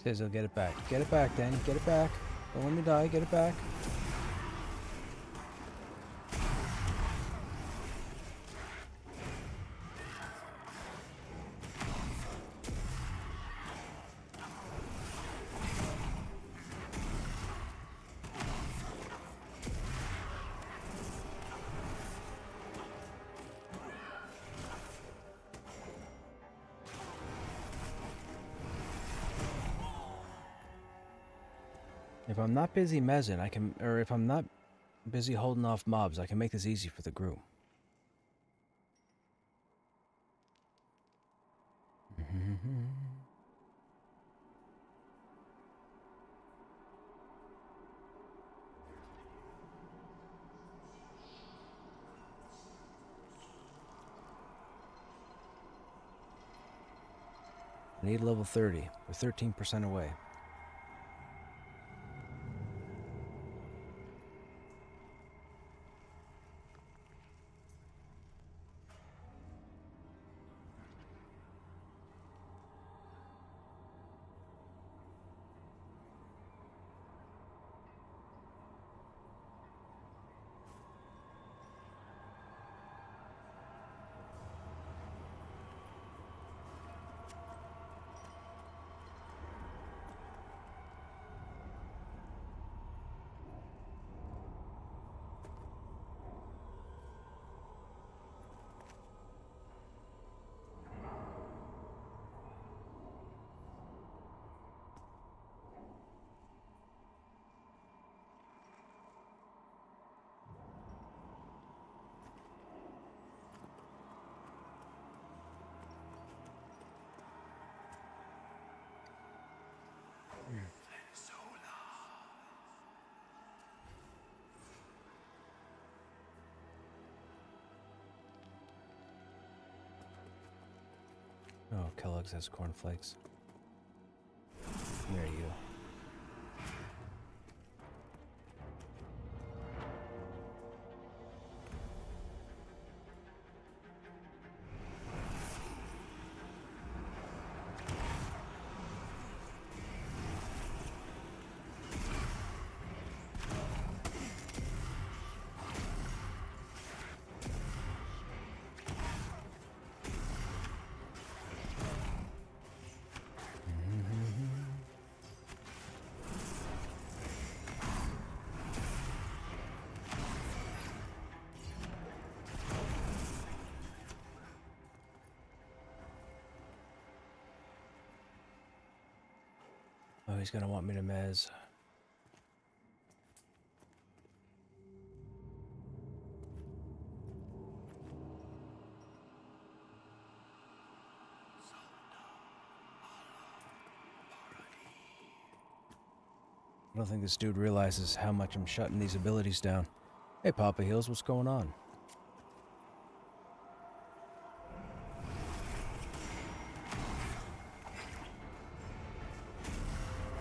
Says he'll get it back. Get it back, Danny. Get it back. Don't let me die. Get it back. If I'm not busy mezzing, I can, or if I'm not busy holding off mobs, I can make this easy for the group. I need level 30. We're 13% away. Oh, Kellogg's has cornflakes. There you go. Oh, he's gonna want me to mez. I don't think this dude realizes how much I'm shutting these abilities down. Hey, Papa Heels, what's going on?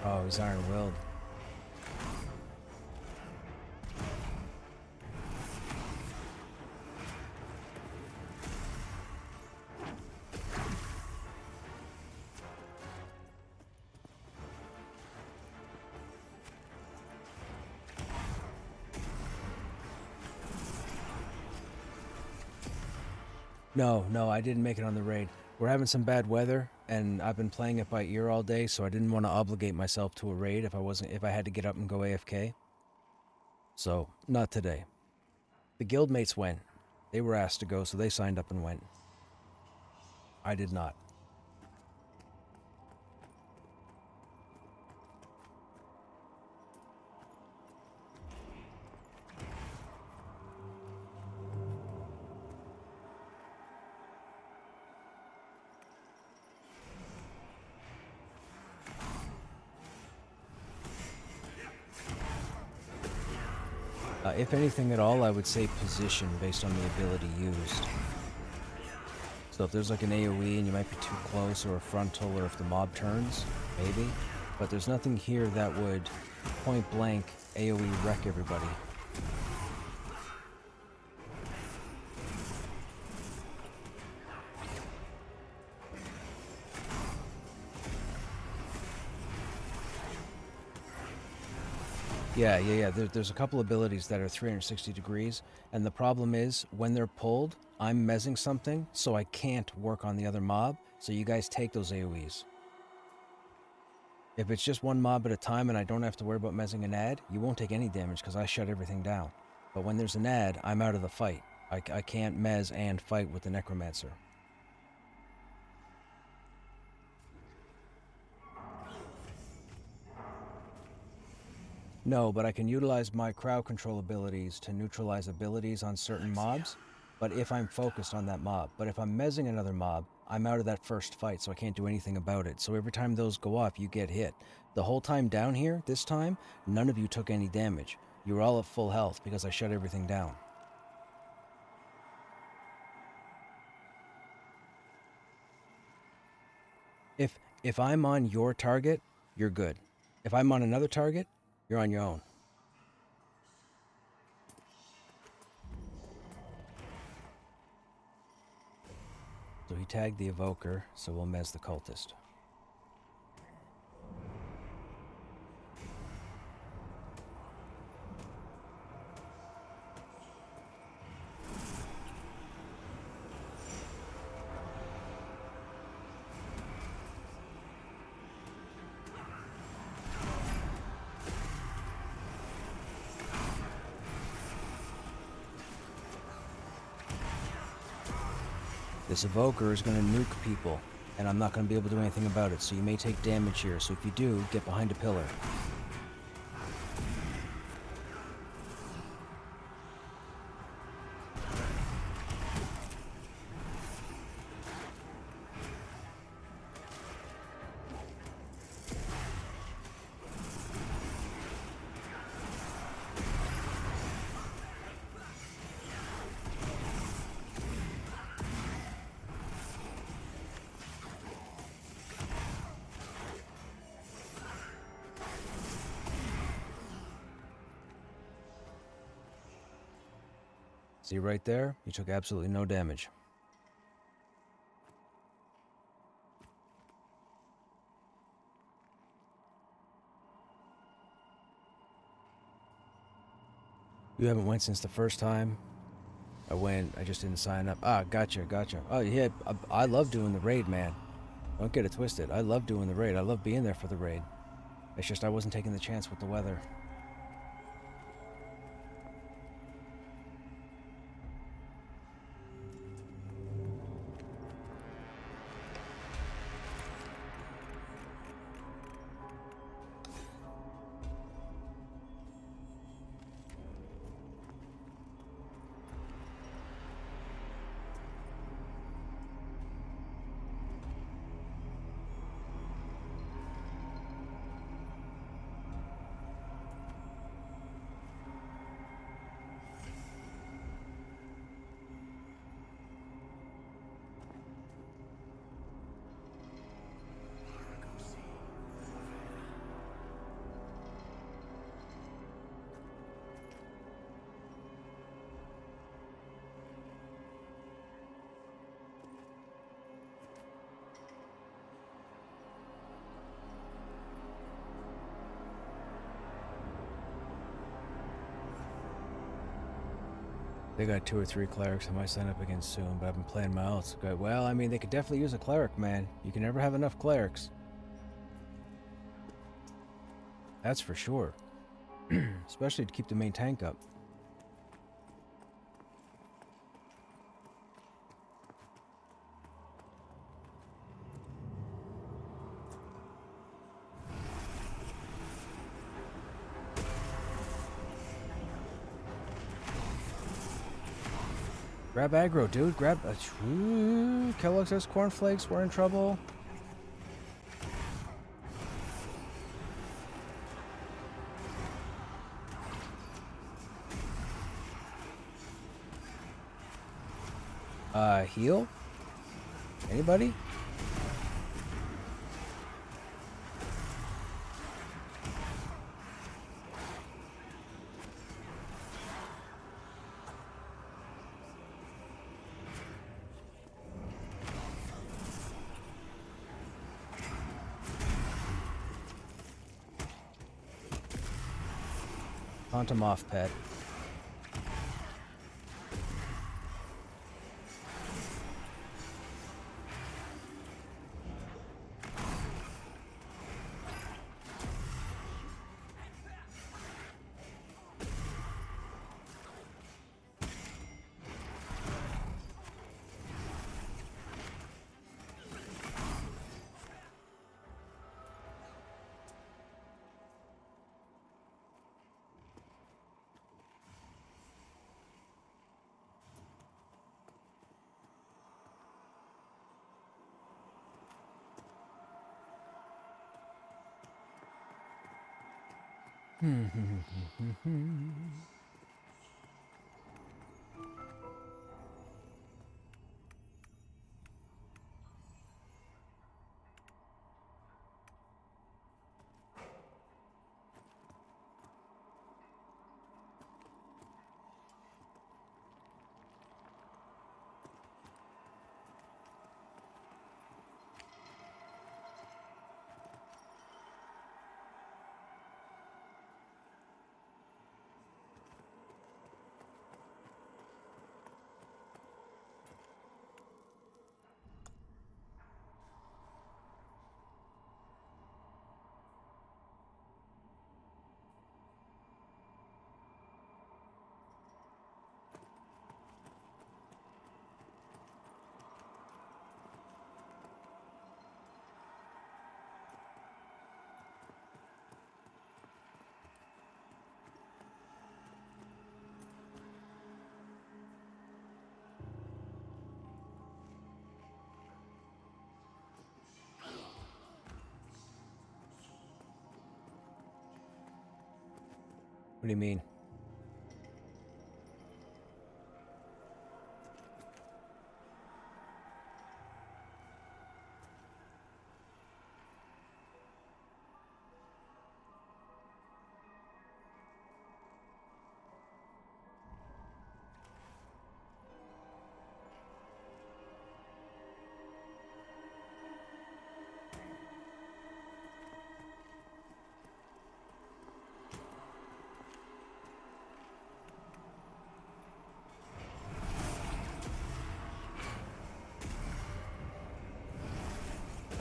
Oh, he's iron-willed. No, I didn't make it on the raid. We're having some bad weather, and I've been playing it by ear all day, so I didn't want to obligate myself to a raid if I had to get up and go AFK. So, not today. The guildmates went. They were asked to go, so they signed up and went. I did not. If anything at all, I would say position based on the ability used. So if there's like an AoE and you might be too close, or a frontal, or if the mob turns, maybe. But there's nothing here that would point blank AoE wreck everybody. Yeah. There's a couple abilities that are 360 degrees, and the problem is when they're pulled, I'm mezzing something, so I can't work on the other mob. So you guys take those AoEs. If it's just one mob at a time and I don't have to worry about mezzing an ad, you won't take any damage because I shut everything down. But when there's an ad, I'm out of the fight. I can't mezz and fight with the Necromancer. No, but I can utilize my crowd control abilities to neutralize abilities on certain mobs, but if I'm focused on that mob. But if I'm mezzing another mob, I'm out of that first fight, so I can't do anything about it. So every time those go off, you get hit. The whole time down here, this time, none of you took any damage. You were all at full health because I shut everything down. If I'm on your target, you're good. If I'm on another target, you're on your own. So he tagged the Evoker, so we'll mezz the Cultist. This Evoker is going to nuke people, and I'm not going to be able to do anything about it, so you may take damage here. So if you do, get behind a pillar. See right there? You took absolutely no damage. You haven't went since the first time? I went, I just didn't sign up. Ah, gotcha. Oh, yeah, I love doing the raid, man. Don't get it twisted. I love doing the raid. I love being there for the raid. It's just I wasn't taking the chance with the weather. They got 2 or 3 clerics I might sign up against soon, but I've been playing my outs. Well, I mean, they could definitely use a cleric, man. You can never have enough clerics. That's for sure. Especially to keep the main tank up. Grab aggro, dude. Grab... Kellogg's has cornflakes. We're in trouble. Heal? Anybody? Taunt him off, pet. What do you mean?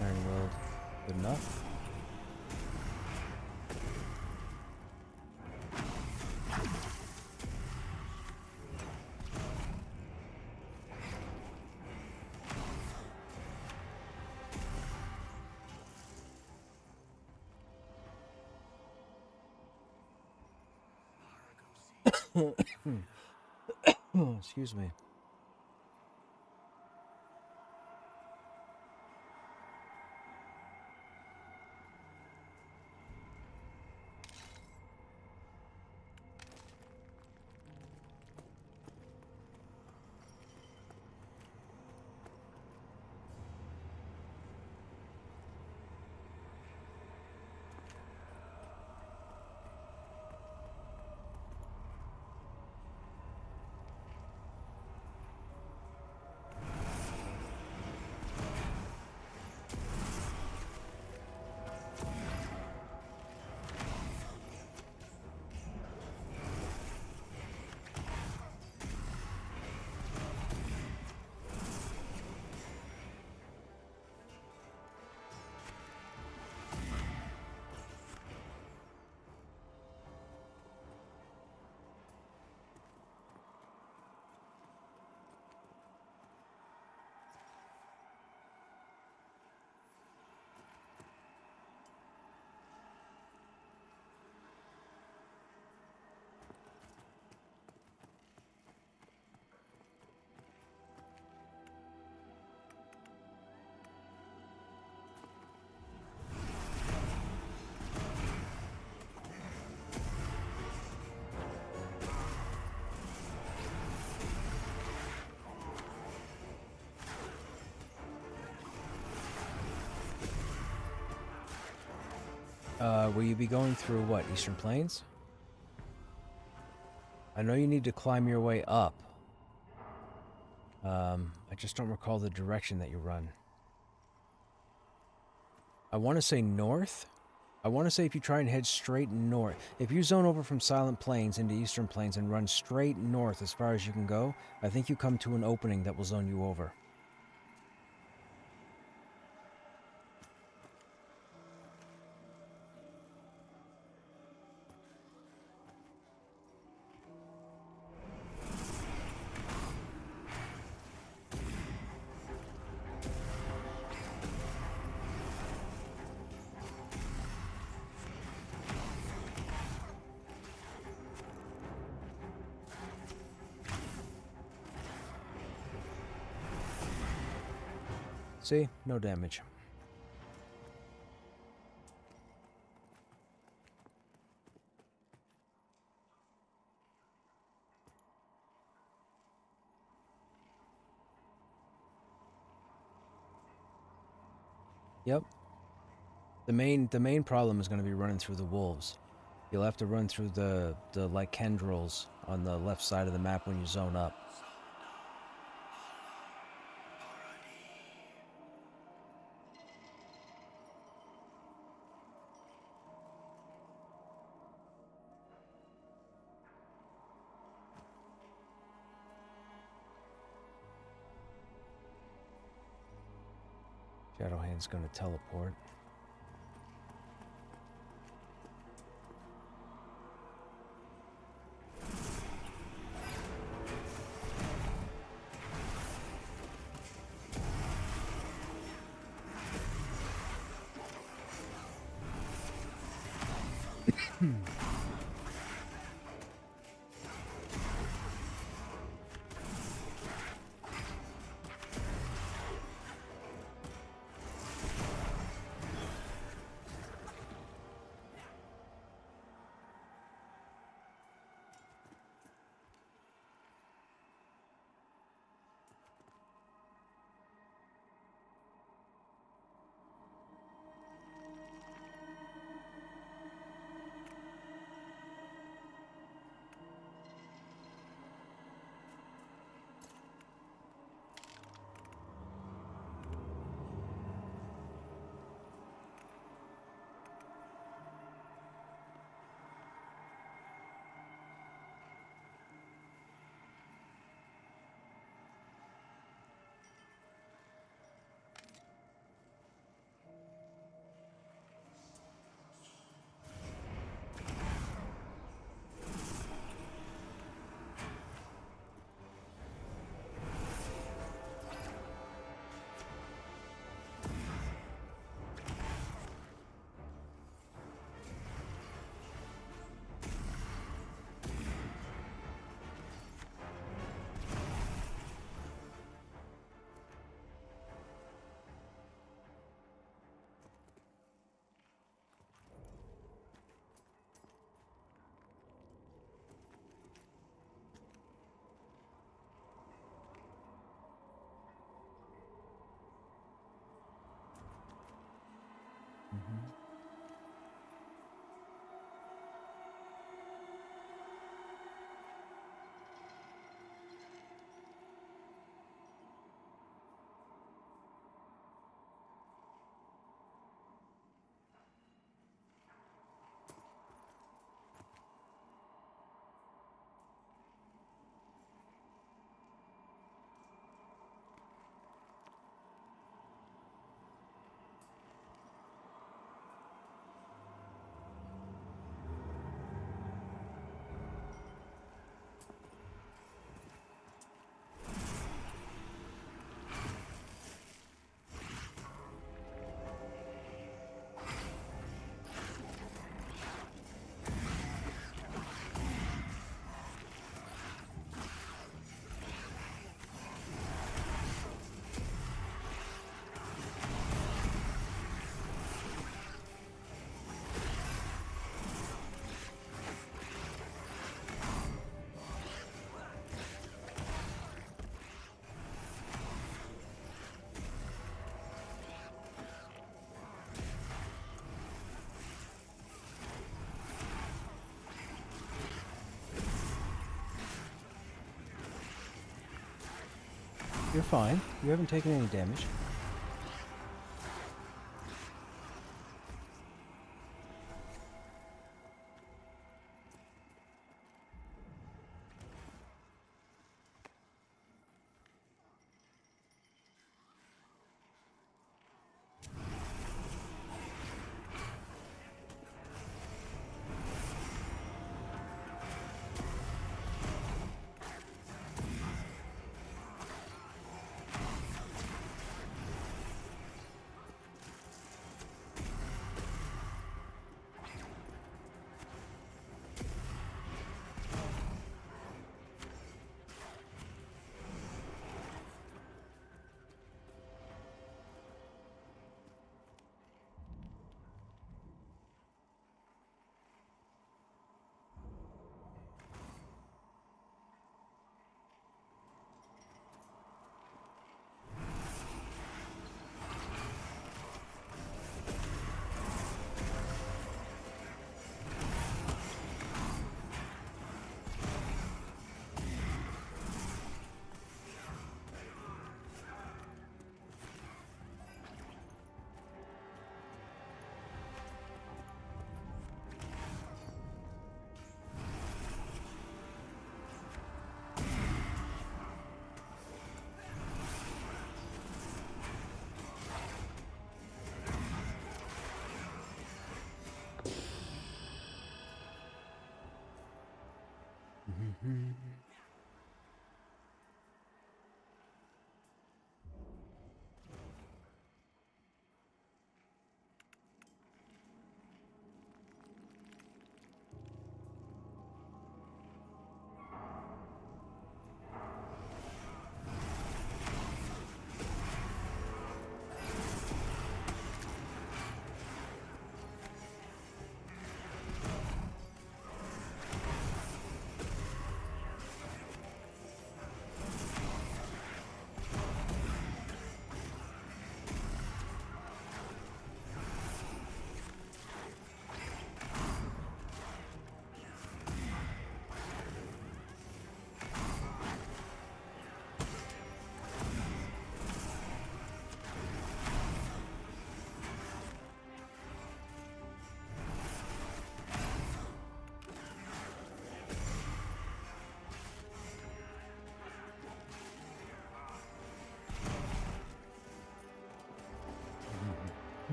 Iron World. Good enough? Oh, excuse me. Will you be going through what, Eastern Plains? I know you need to climb your way up. I just don't recall the direction that you run. I want to say north, I want to say if you try and head straight north, if you zone over from Silent Plains into Eastern Plains and run straight north as far as you can go, I think you come to an opening that will zone you over. See? No damage. Yep. The main problem is going to be running through the wolves. You'll have to run through the lycandrils on the left side of the map when you zone up. Shadowhand's going to teleport. You're fine. You haven't taken any damage.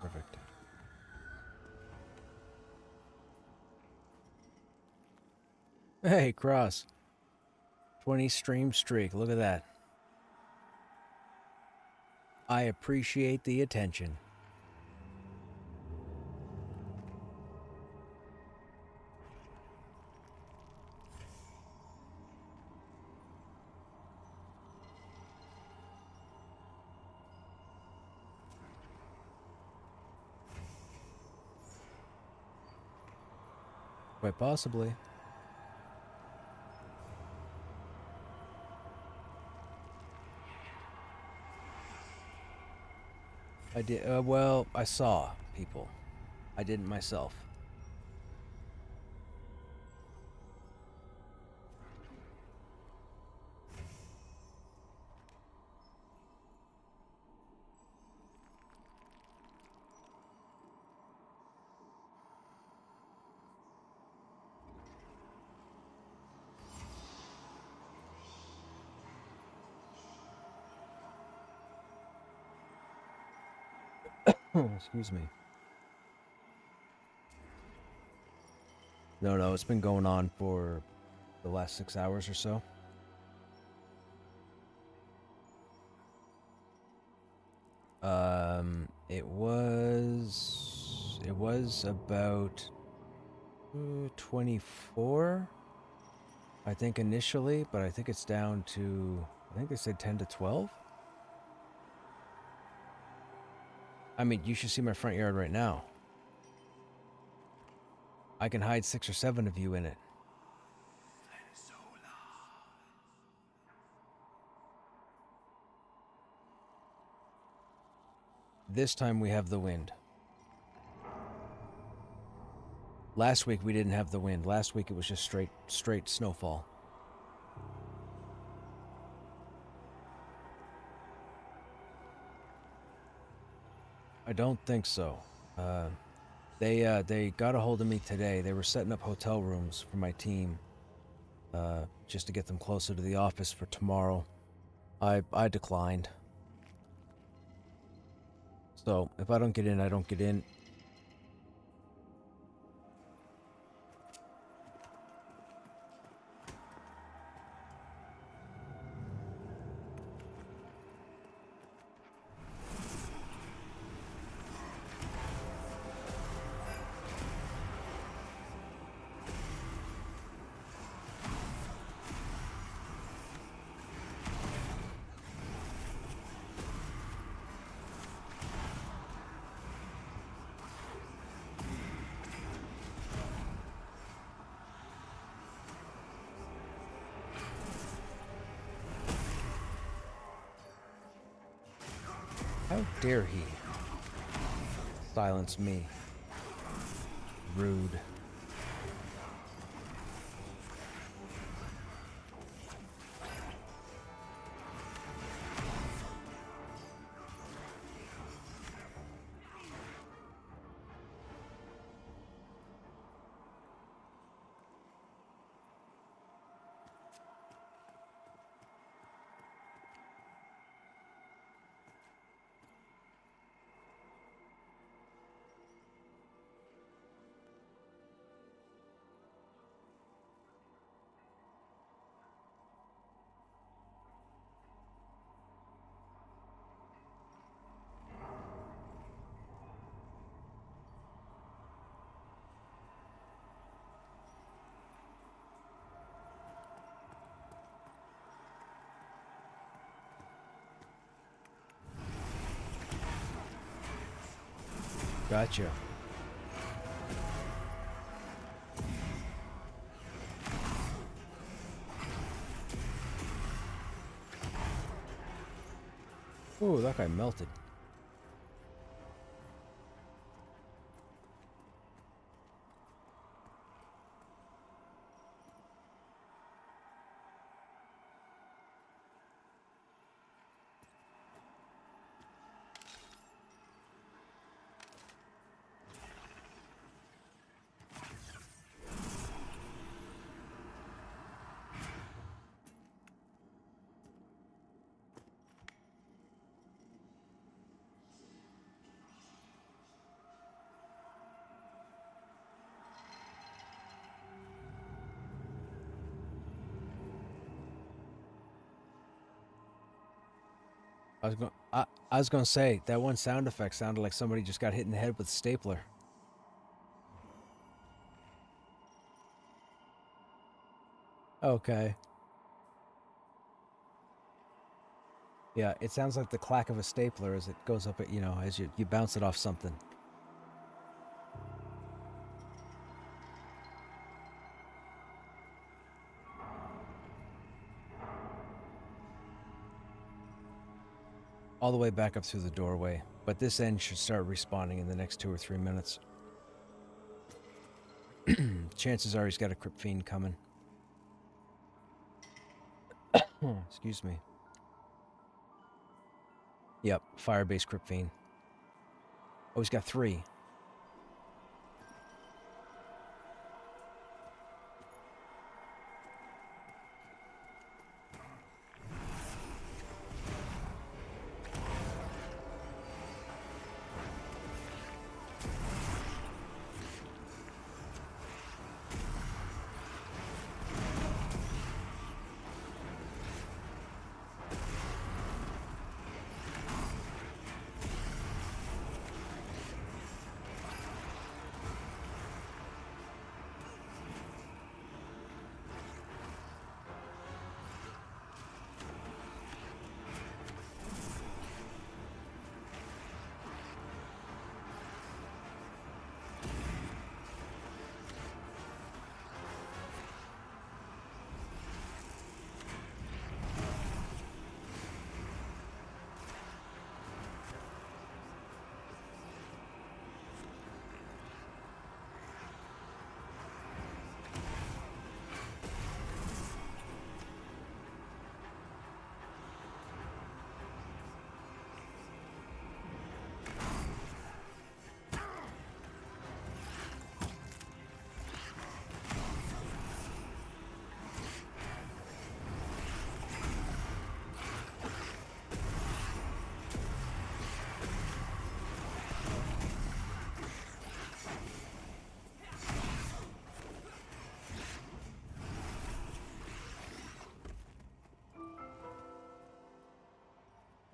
Perfect. Hey, Cross. 20 stream streak. Look at that. I appreciate the attention. Quite possibly. I did. Well, I saw people. I didn't myself. Excuse me. No, it's been going on for the last 6 hours or so. It was about 24, I think initially, but I think it's down to, I think they said 10 to 12. I mean, you should see my front yard right now. I can hide 6 or 7 of you in it. This time we have the wind. Last week we didn't have the wind. Last week it was just straight snowfall. I don't think so. They got a hold of me today. They were setting up hotel rooms for my team just to get them closer to the office for tomorrow. I declined. So if I don't get in, I don't get in. How dare he silence me? Rude. Gotcha. Ooh, that guy melted. I was gonna say that one sound effect sounded like somebody just got hit in the head with a stapler. Okay. Yeah, it sounds like the clack of a stapler as it goes up at, as you bounce it off something. All the way back up through the doorway, but this end should start respawning in the next 2 or 3 minutes. Chances are he's got a Crypt Fiend coming. Excuse me. Yep, Firebase Crypt Fiend. Oh, he's got 3.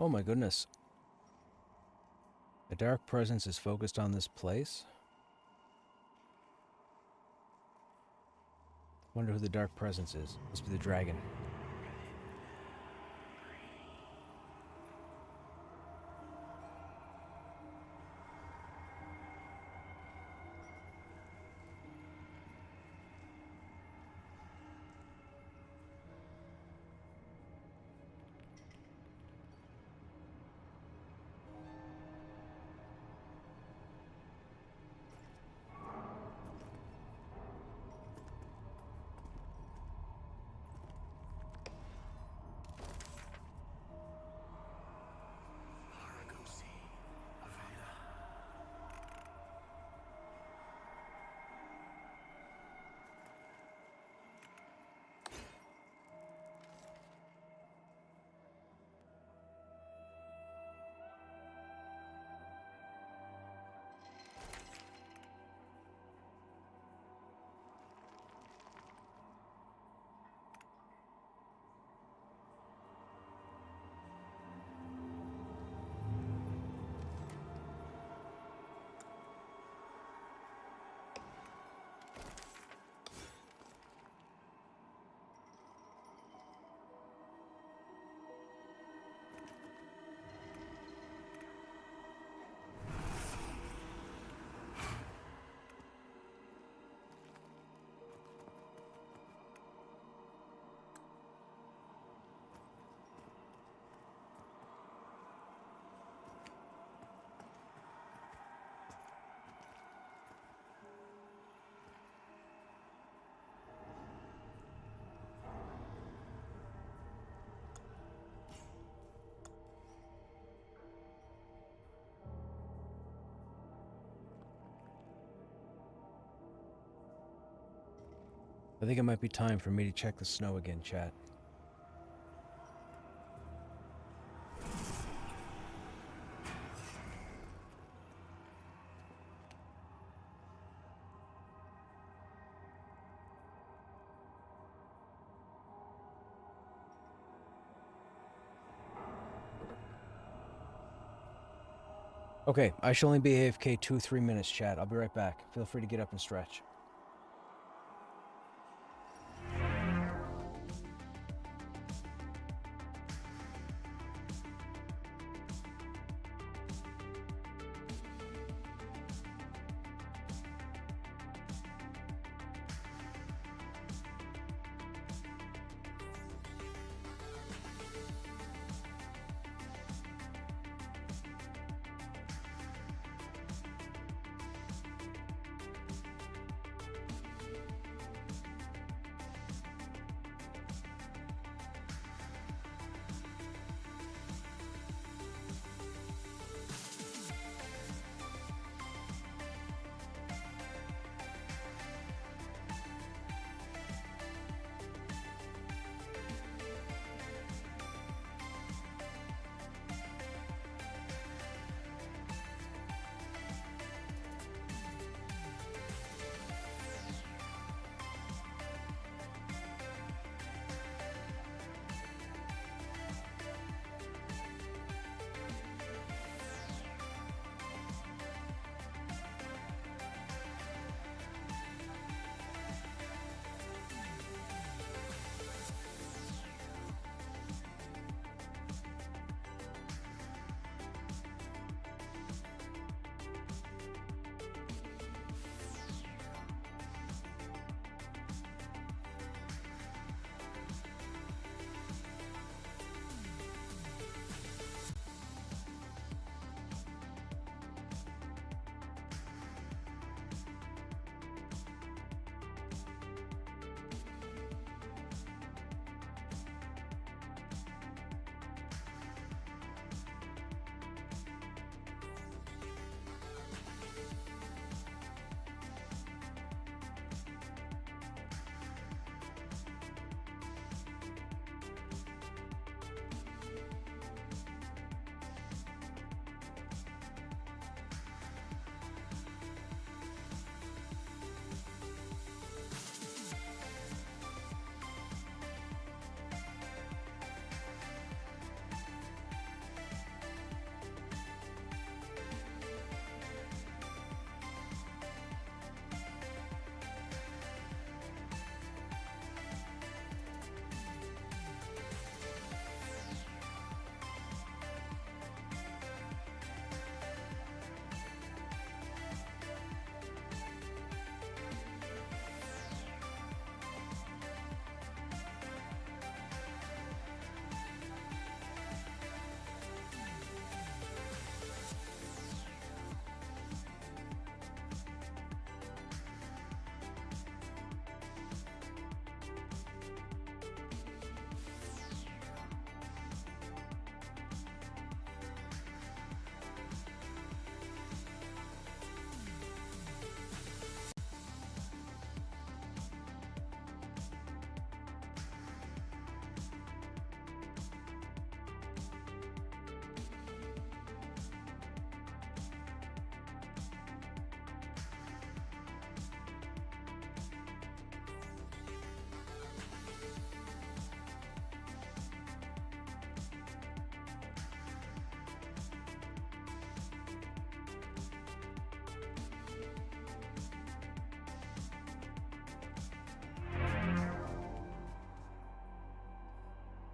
Oh my goodness. A dark presence is focused on this place? Wonder who the dark presence is. Must be the dragon. I think it might be time for me to check the snow again, chat. Okay, I shall only be AFK 2-3 minutes, chat. I'll be right back. Feel free to get up and stretch.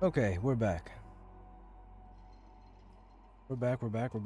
Okay, we're back. We're back. We're back. Okay.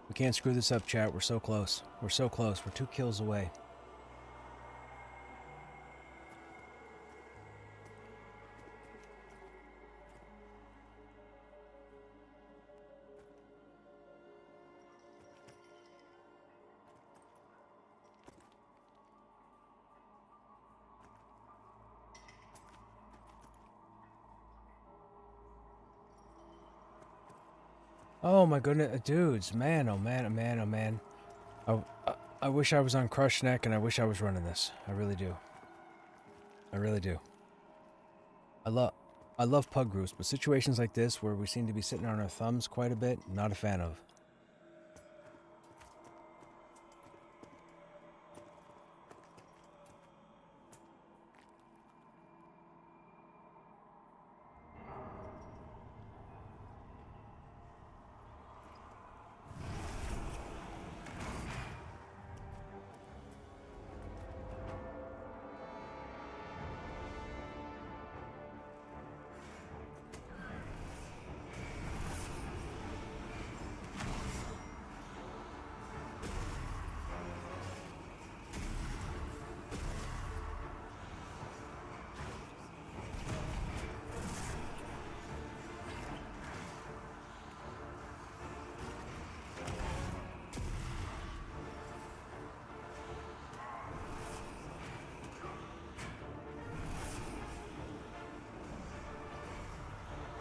We can't screw this up, chat. We're so close. We're so close. We're 2 kills away. Oh my goodness, dudes, man, oh man, oh man, oh man. I wish I was on Krushnek and I wish I was running this. I really do. I really do. I love pug groups, but situations like this where we seem to be sitting on our thumbs quite a bit, not a fan of.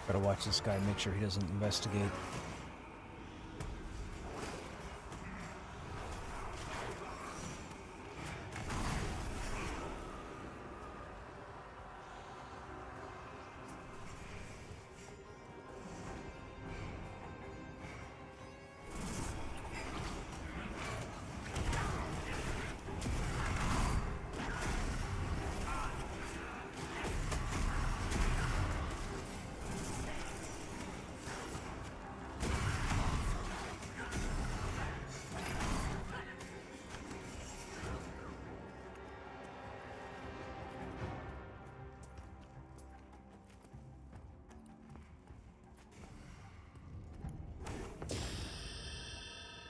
Gotta watch this guy, make sure he doesn't investigate.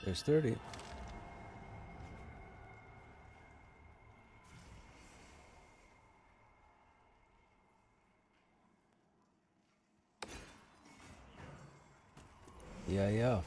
There's 30. Yeah.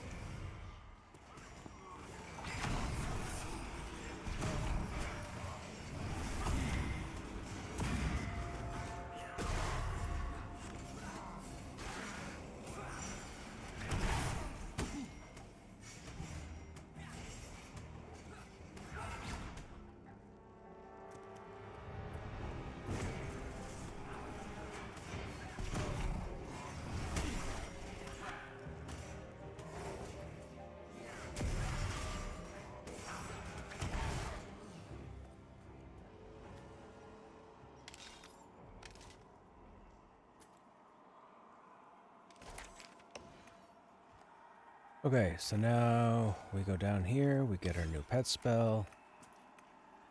Okay, so now we go down here, we get our new pet spell.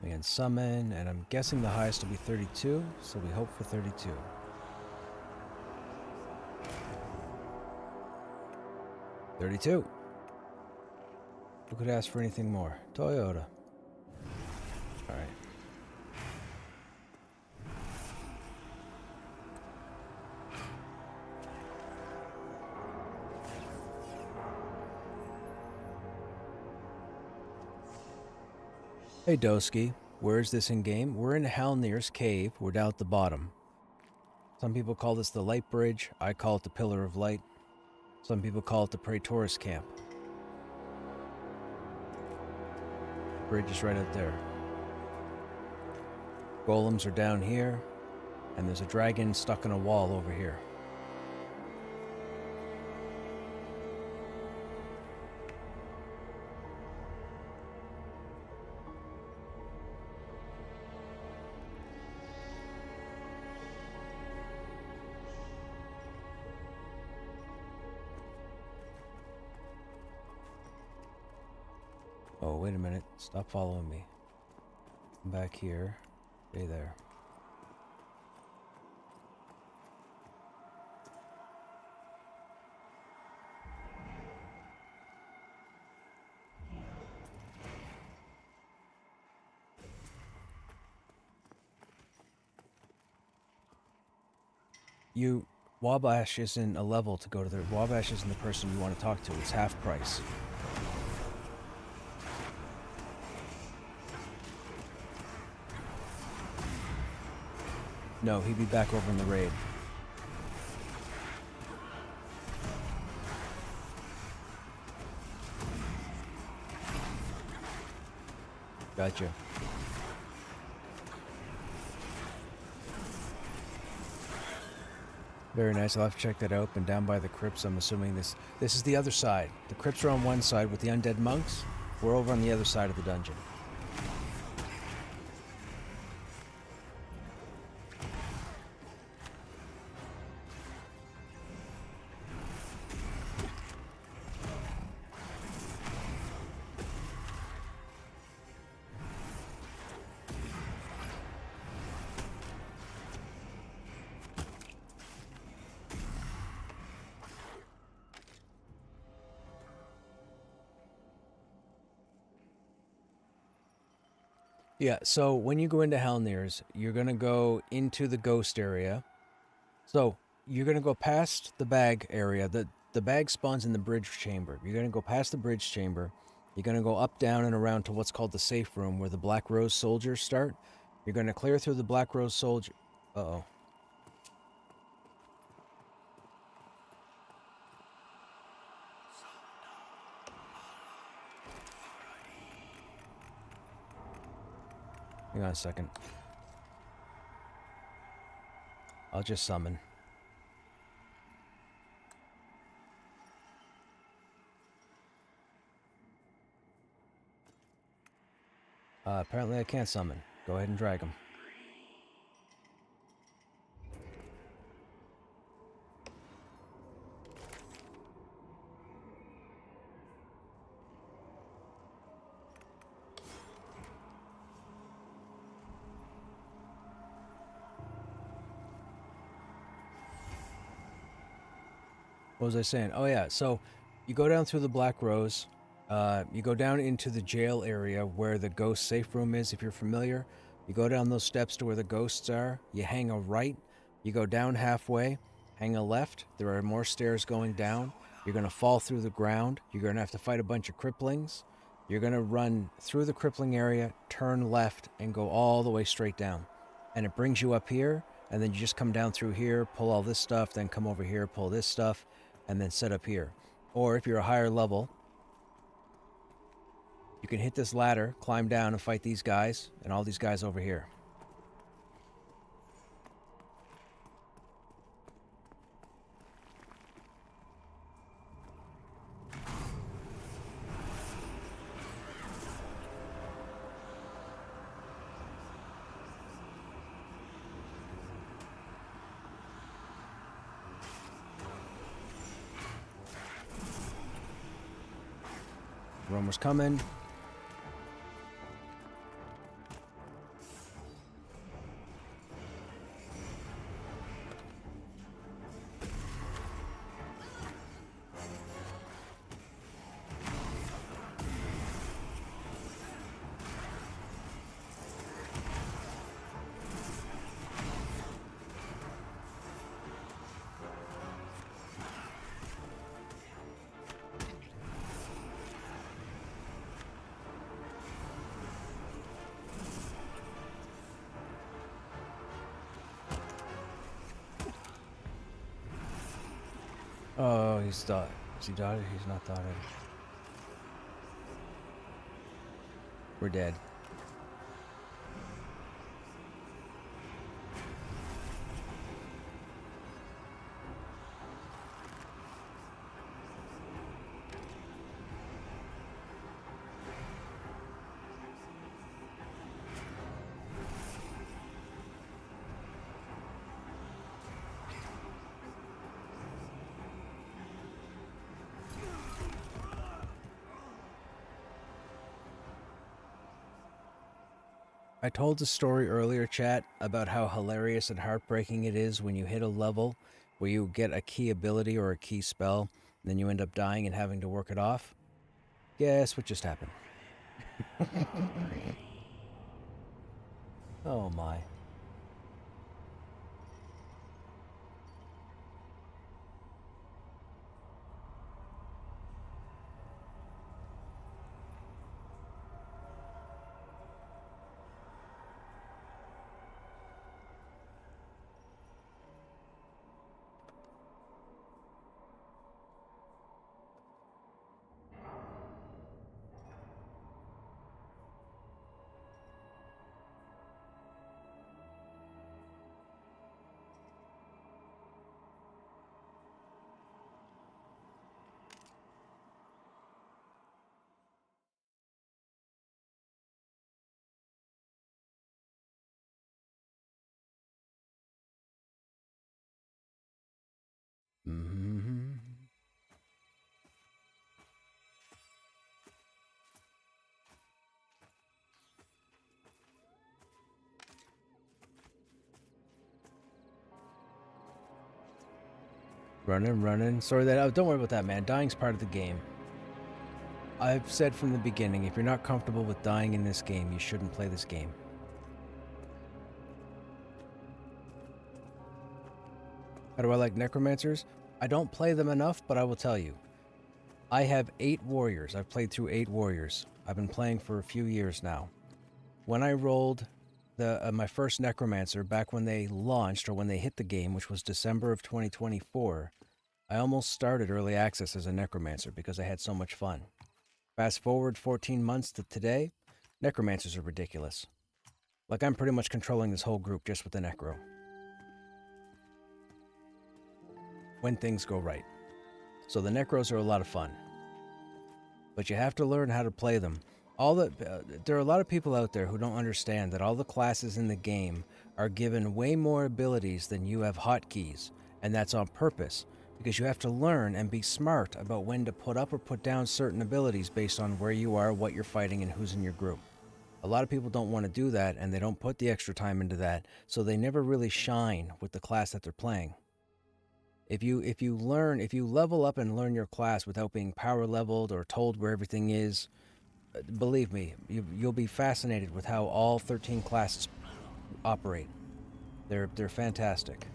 We can summon, and I'm guessing the highest will be 32, so we hope for 32. 32. Who could ask for anything more? Toyota. Alright. Hey Doski, where is this in-game? We're in Halnir's cave. We're down at the bottom. Some people call this the Light Bridge. I call it the Pillar of Light. Some people call it the Praetorus Camp. Bridge is right out there. Golems are down here, and there's a dragon stuck in a wall over here. Oh, wait a minute. Stop following me. Come back here. Stay there. Wabash isn't a level to go to the... Wabash isn't the person you want to talk to. It's half price. No, he'd be back over in the raid. Gotcha. Very nice. I'll have to check that out. And down by the crypts, I'm assuming this is the other side. The crypts are on one side with the undead monks. We're over on the other side of the dungeon. Yeah, so when you go into Halnir's, you're going to go into the ghost area. So you're going to go past the bag area. The bag spawns in the bridge chamber. You're going to go past the bridge chamber. You're going to go up, down, and around to what's called the safe room, where the Black Rose soldiers start. You're going to clear through the Black Rose soldier... Uh-oh. Hang on a second. I'll just summon. Apparently I can't summon. Go ahead and drag him. What was I saying? Oh yeah, so you go down through the Black Rose. You go down into the jail area where the ghost safe room is, if you're familiar. You go down those steps to where the ghosts are. You hang a right. You go down halfway. Hang a left. There are more stairs going down. You're going to fall through the ground. You're going to have to fight a bunch of cripplings. You're going to run through the crippling area, turn left, and go all the way straight down. And it brings you up here, and then you just come down through here, pull all this stuff, then come over here, pull this stuff, and then set up here. Or if you're a higher level, you can hit this ladder, climb down, and fight these guys, and all these guys over here. Roamer's coming. Oh, he's dotted. Is he dotted? He's not dotted. We're dead. I told the story earlier, chat, about how hilarious and heartbreaking it is when you hit a level where you get a key ability or a key spell, and then you end up dying and having to work it off. Guess what just happened? Oh my. Mm-hmm. Running. Sorry that. Oh, don't worry about that, man. Dying's part of the game. I've said from the beginning, if you're not comfortable with dying in this game, you shouldn't play this game. How do I like necromancers? I don't play them enough, but I will tell you. I have 8 warriors. I've played through 8 warriors. I've been playing for a few years now. When I rolled my first necromancer back when they launched or when they hit the game, which was December of 2024, I almost started early access as a necromancer because I had so much fun. Fast forward 14 months to today, necromancers are ridiculous. Like, I'm pretty much controlling this whole group just with the necro. When things go right. So the necros are a lot of fun. But you have to learn how to play them. There are a lot of people out there who don't understand that all the classes in the game are given way more abilities than you have hotkeys, and that's on purpose, because you have to learn and be smart about when to put up or put down certain abilities based on where you are, what you're fighting, and who's in your group. A lot of people don't want to do that, and they don't put the extra time into that, so they never really shine with the class that they're playing. If you level up and learn your class without being power leveled or told where everything is, believe me, you'll be fascinated with how all 13 classes operate. They're fantastic.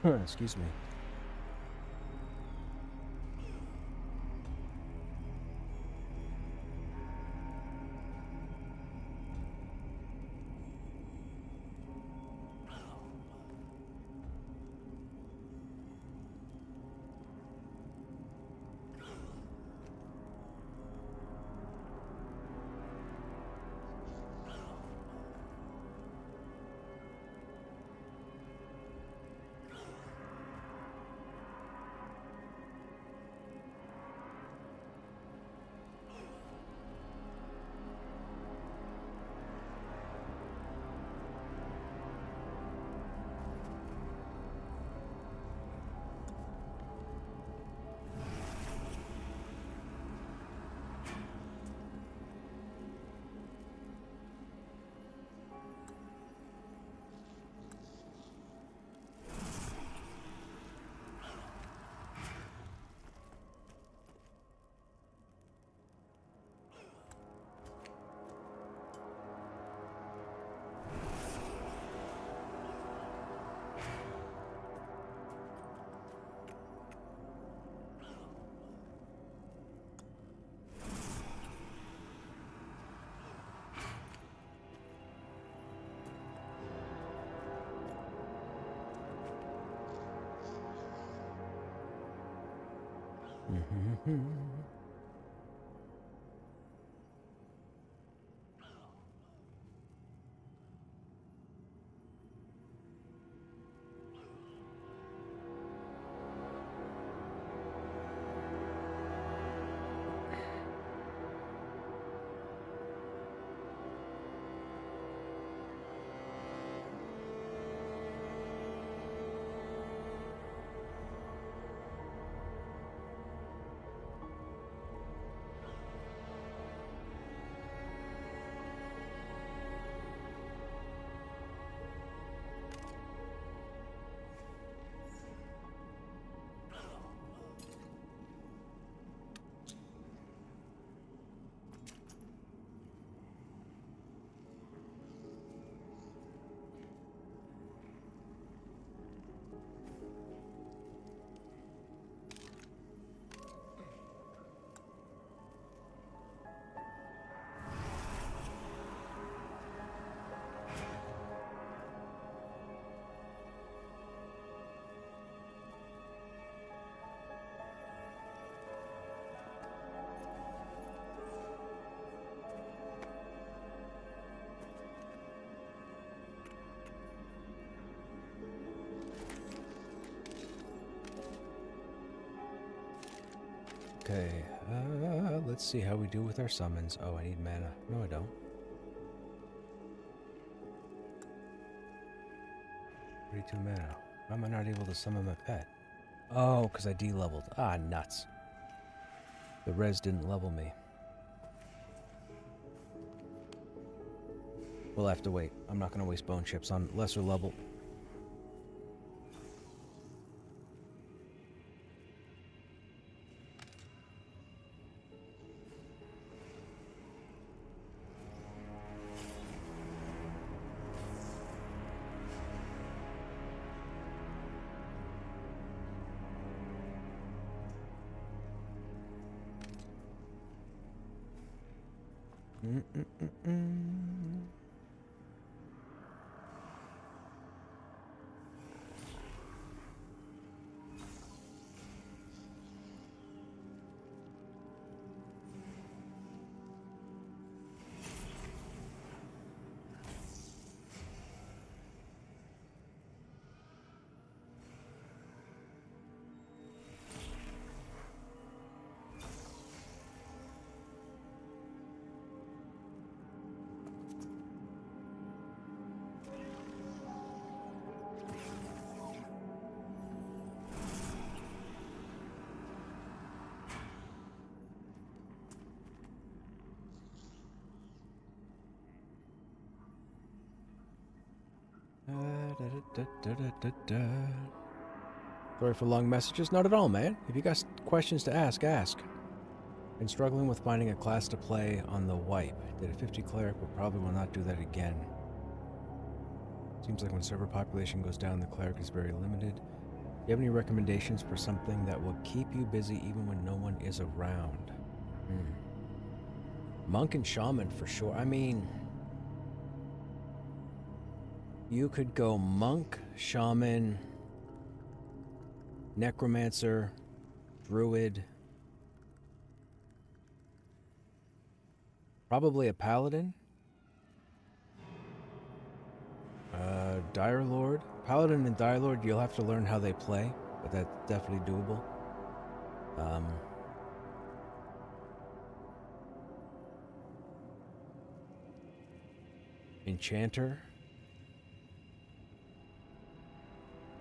Excuse me. Okay, let's see how we do with our summons. Oh, I need mana. No, I don't. 32 mana. Why am I not able to summon my pet? Oh, because I de-leveled. Ah, nuts. The res didn't level me. We'll have to wait. I'm not going to waste bone chips on lesser level. Sorry for long messages. Not at all, man. If you got questions to ask, ask. Been struggling with finding a class to play on the wipe. Did a 50 cleric, but probably will not do that again. Seems like when server population goes down, the cleric is very limited. Do you have any recommendations for something that will keep you busy even when no one is around? Monk and shaman for sure. I mean, you could go monk, shaman, necromancer, druid, probably a paladin, dire lord. Paladin and dire lord, you'll have to learn how they play, but that's definitely doable. Enchanter.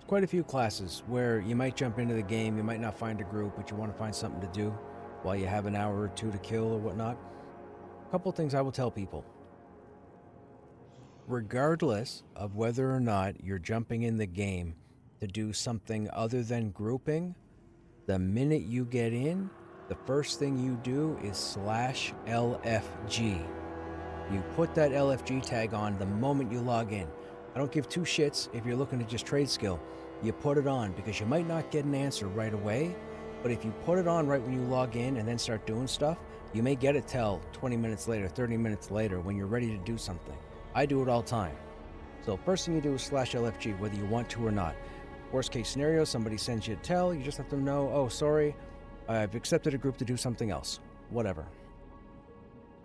Quite a few classes where you might jump into the game, you might not find a group, but you want to find something to do while you have an hour or two to kill or whatnot. A couple things I will tell people. Regardless of whether or not you're jumping in the game to do something other than grouping, the minute you get in, the first thing you do is /LFG. You put that LFG tag on the moment you log in. I don't give two shits if you're looking to just trade skill. You put it on because you might not get an answer right away, but if you put it on right when you log in and then start doing stuff, you may get it till 20 minutes later, 30 minutes later when you're ready to do something. I do it all the time. So first thing you do is /LFG, whether you want to or not. Worst case scenario, somebody sends you a tell, you just have to know, oh, sorry, I've accepted a group to do something else. Whatever.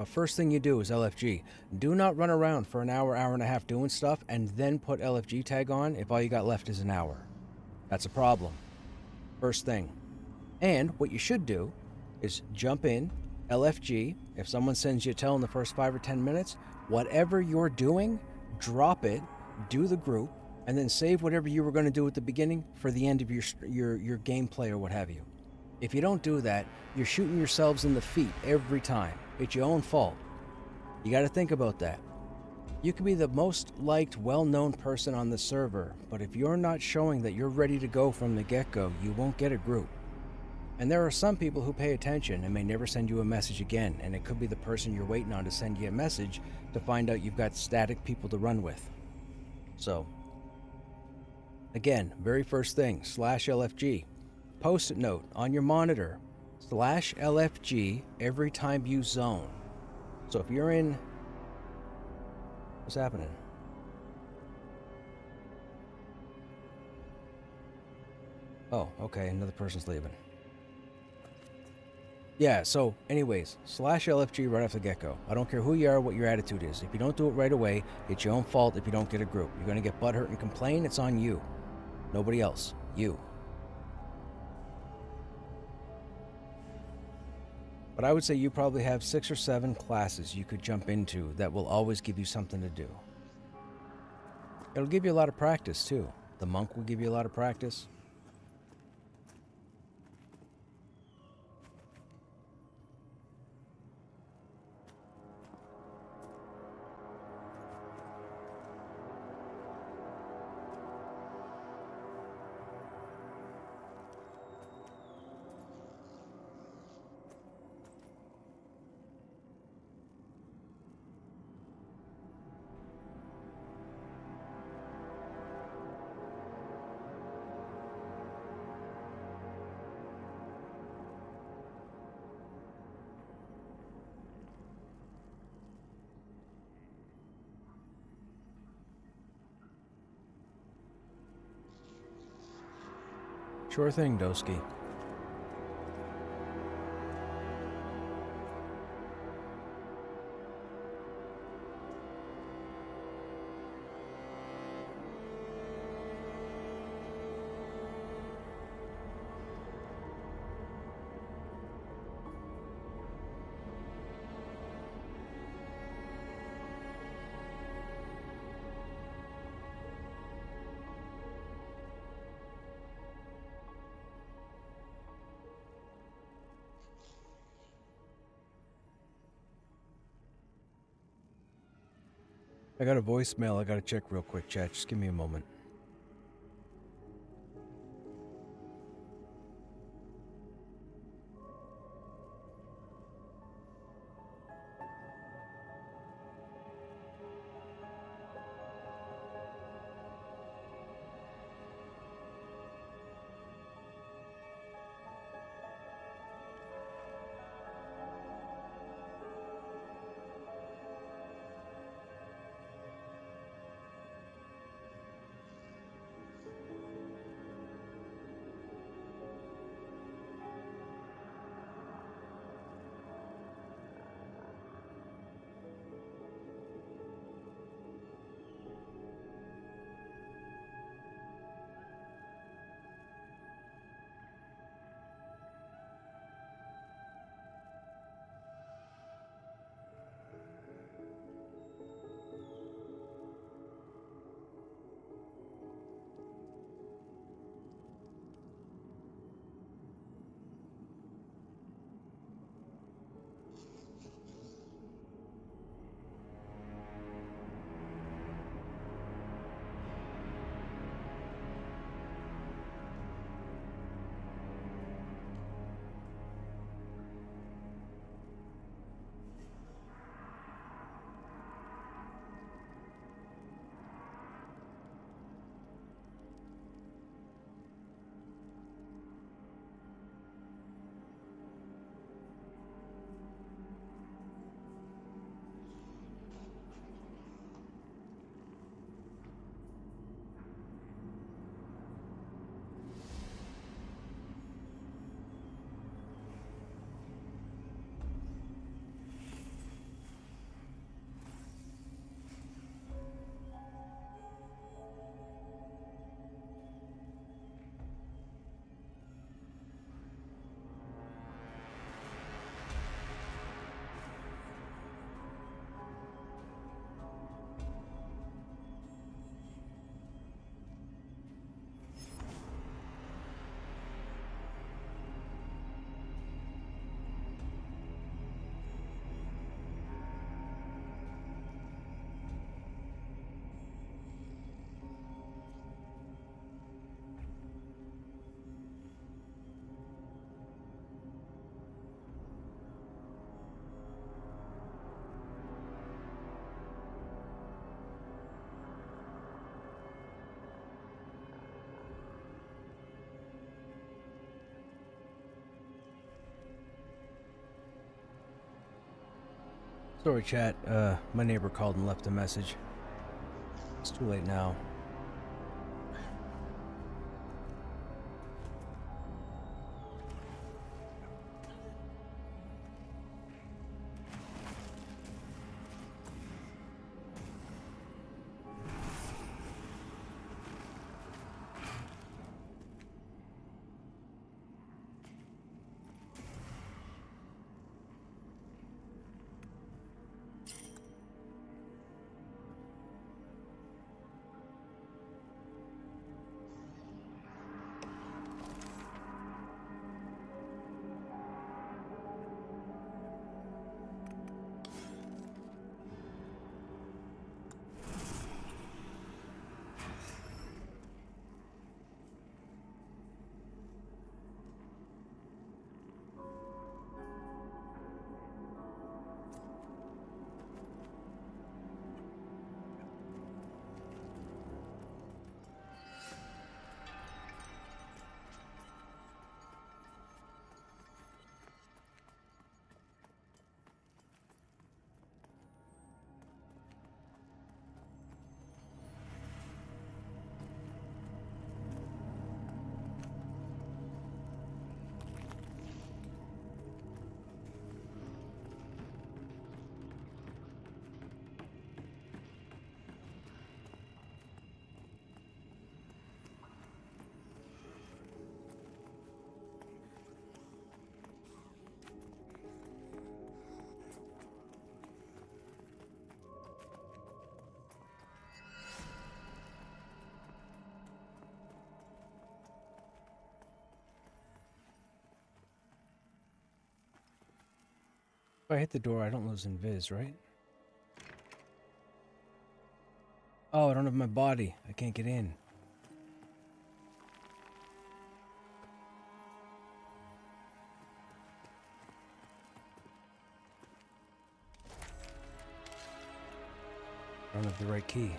First thing you do is LFG. Do not run around for an hour, hour and a half doing stuff and then put LFG tag on if all you got left is an hour. That's a problem. First thing. And what you should do is jump in, LFG. If someone sends you a tell in the first 5 or 10 minutes, whatever you're doing, drop it, do the group, and then save whatever you were going to do at the beginning for the end of your gameplay or what have you. If you don't do that, you're shooting yourselves in the feet every time. It's your own fault. You got to think about that. You could be the most liked, well-known person on the server, but if you're not showing that you're ready to go from the get-go, you won't get a group. And there are some people who pay attention and may never send you a message again, and it could be the person you're waiting on to send you a message to find out you've got static people to run with. So, again, very first thing, /LFG. Post-it note on your monitor, /LFG every time you zone. So if you're in... What's happening? Oh, okay, another person's leaving. Yeah, so anyways, /LFG right off the get-go. I don't care who you are, what your attitude is. If you don't do it right away, it's your own fault if you don't get a group. You're going to get butthurt and complain, it's on you. Nobody else. You. But I would say you probably have 6 or 7 classes you could jump into that will always give you something to do. It'll give you a lot of practice, too. The monk will give you a lot of practice. Sure thing, Doski. I got a voicemail I gotta check real quick, chat. Just give me a moment. Sorry, chat. My neighbor called and left a message. It's too late now. If I hit the door, I don't lose invis, right? Oh, I don't have my body. I can't get in. I don't have the right key.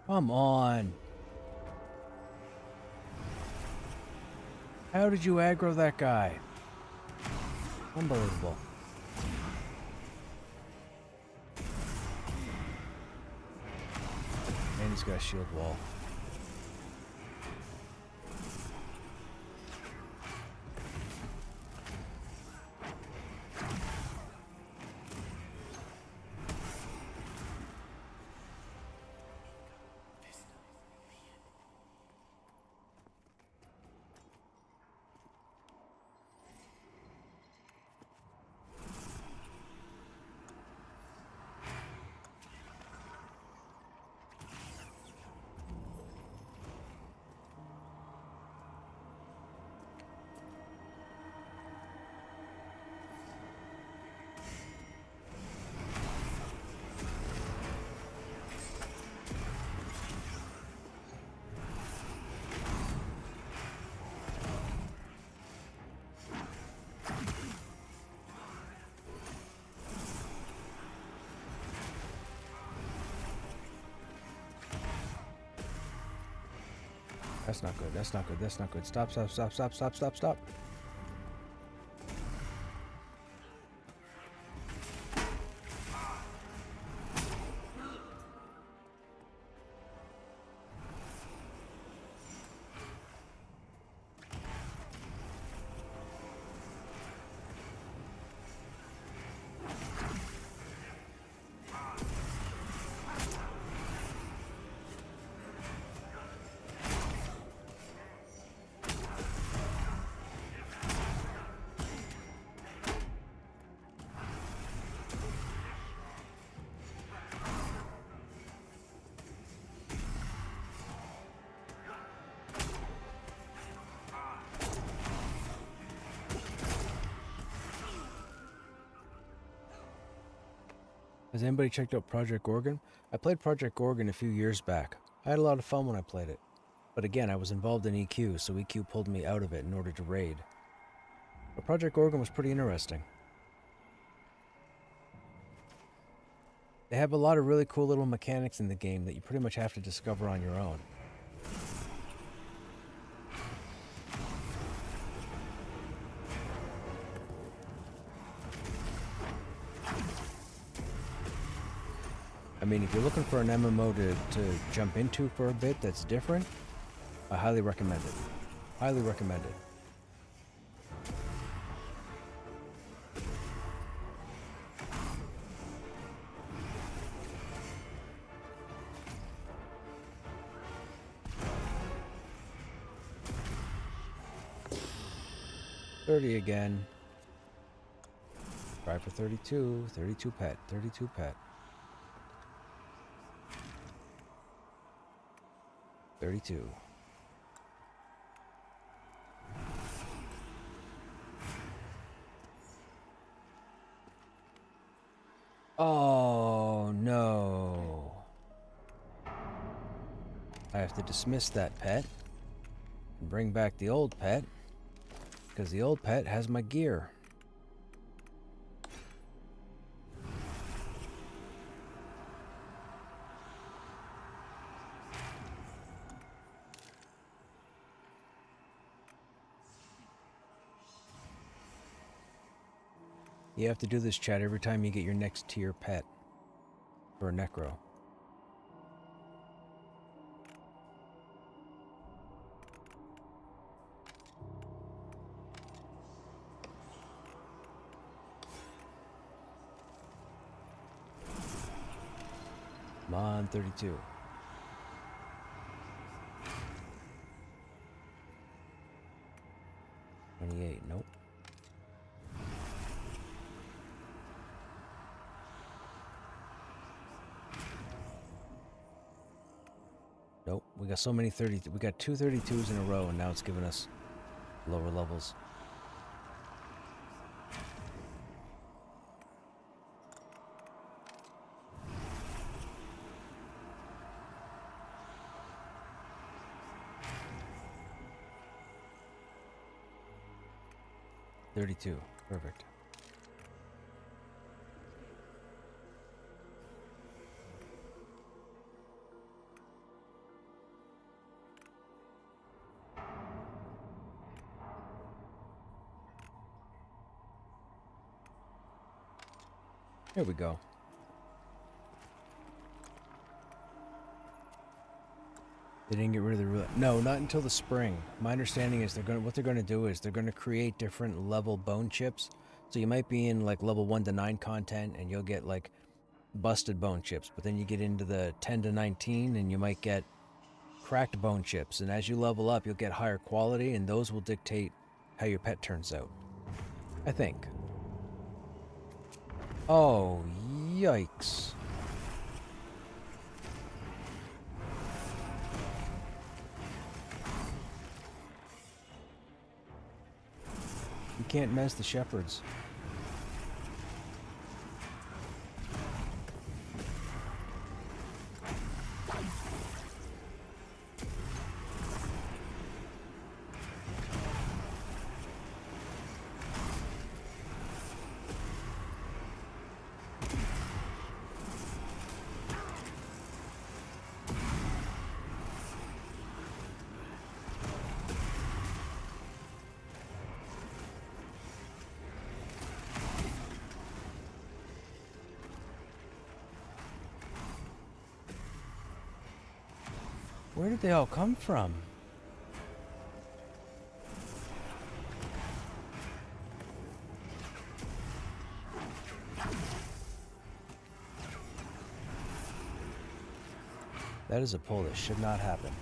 Come on. How did you aggro that guy? Unbelievable. And he's got a shield wall. That's not good. That's not good. That's not good. Stop, stop, stop, stop, stop, stop, stop. Has anybody checked out Project Gorgon? I played Project Gorgon a few years back. I had a lot of fun when I played it. But again, I was involved in EQ, so EQ pulled me out of it in order to raid. But Project Gorgon was pretty interesting. They have a lot of really cool little mechanics in the game that you pretty much have to discover on your own. I mean, if you're looking for an MMO to jump into for a bit that's different, I highly recommend it. Highly recommend it. $30 again. Try for 32. 32 pet. 32 pet. 32. Oh no. I have to dismiss that pet and bring back the old pet because the old pet has my gear. You have to do this, chat, every time you get your next tier pet for a necro. Come on, 32. Nope. Nope. We got so many 30. We got two 32s in a row, and now it's giving us lower levels. $32. Perfect. Here we go. They didn't get rid of the no, not until the spring. My understanding is what they're gonna do is they're gonna create different level bone chips. So you might be in like level 1 to 9 content and you'll get like busted bone chips, but then you get into the 10 to 19 and you might get cracked bone chips, and as you level up you'll get higher quality, and those will dictate how your pet turns out, I think. Oh, yikes. You can't mess the shepherds. Where did they all come from? That is a pull that should not happen.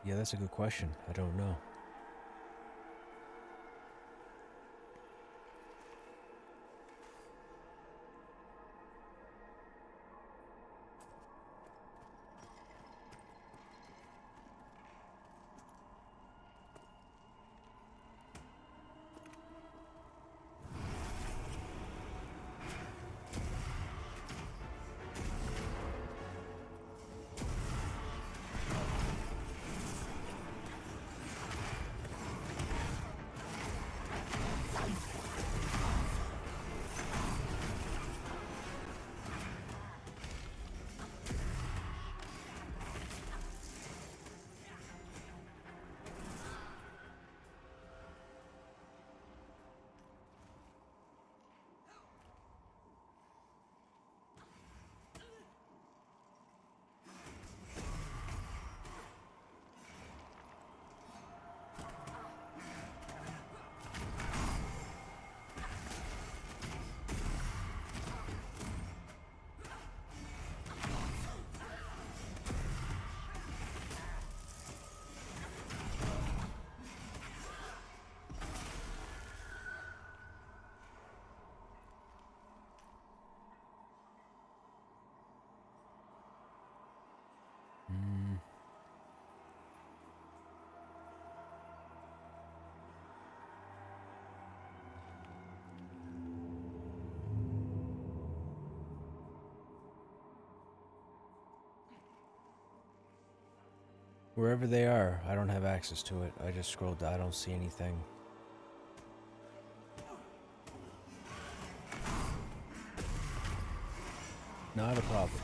Yeah, that's a good question. I don't know. Wherever they are, I don't have access to it. I just scrolled down. I don't see anything. Not a problem.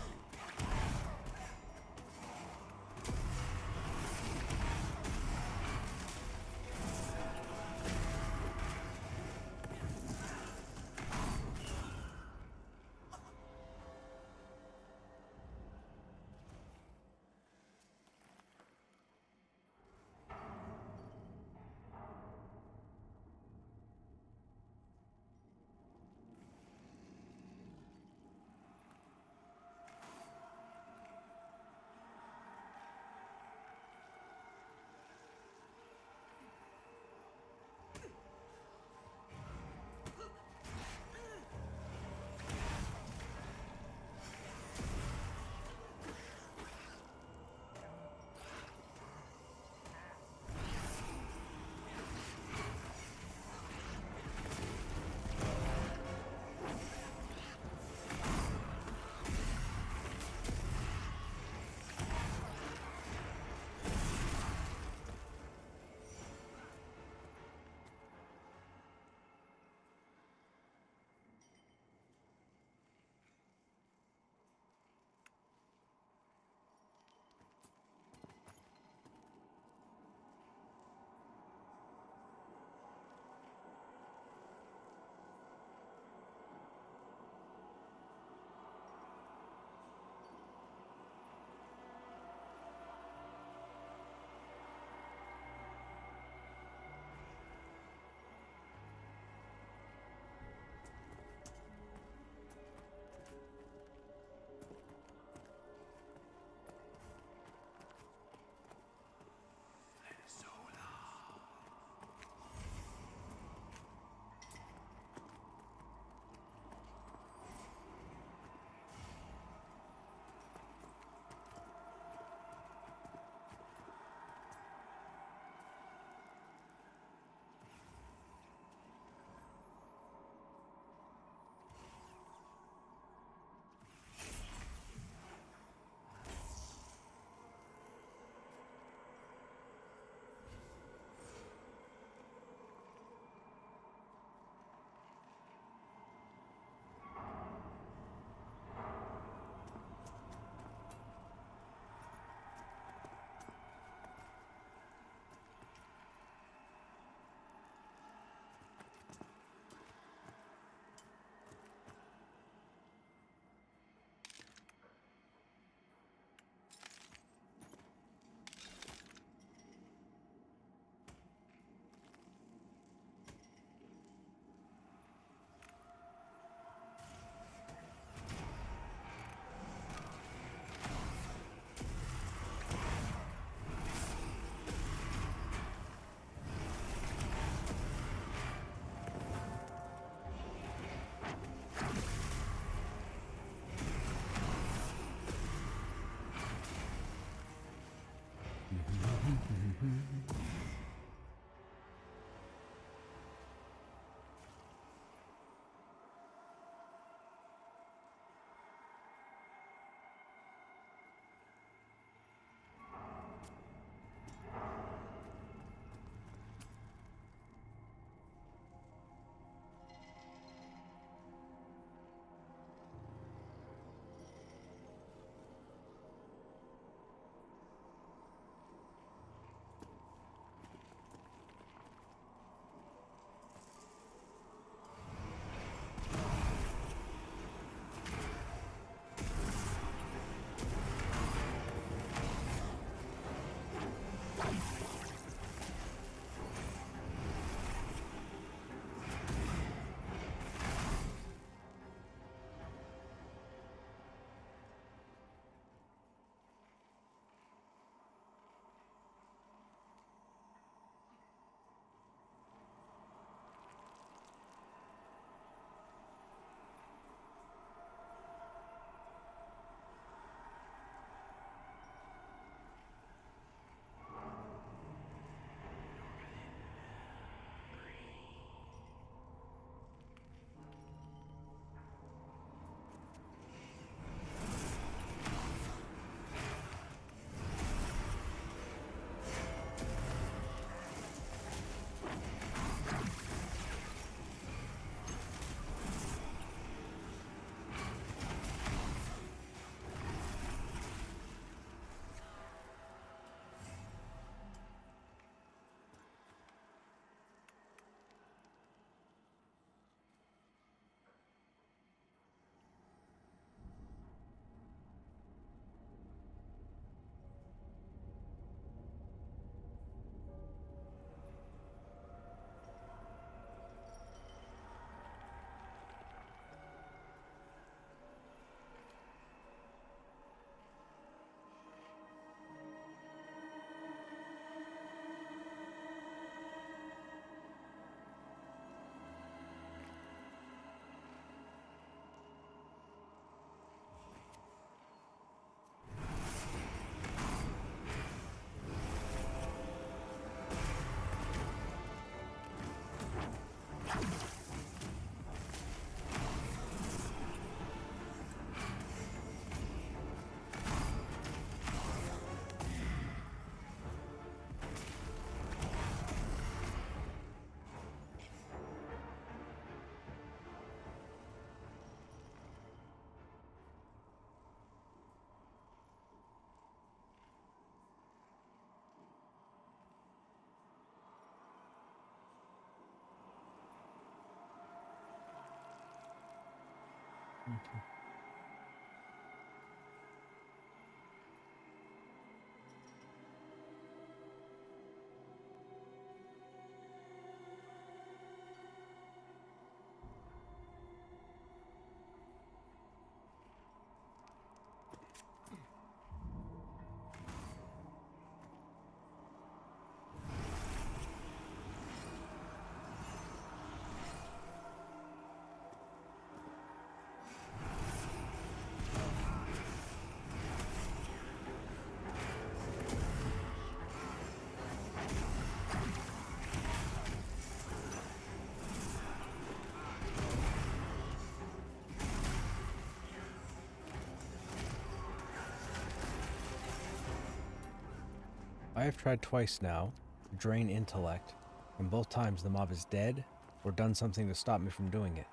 I have tried twice now to drain intellect, and both times the mob is dead or done something to stop me from doing it.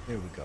There we go.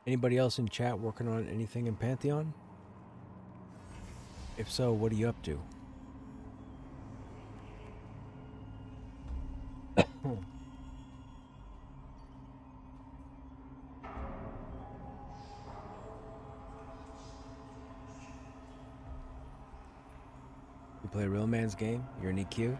Anybody else in chat working on anything in Pantheon? If so, what are you up to? You play a real man's game? You're an EQ?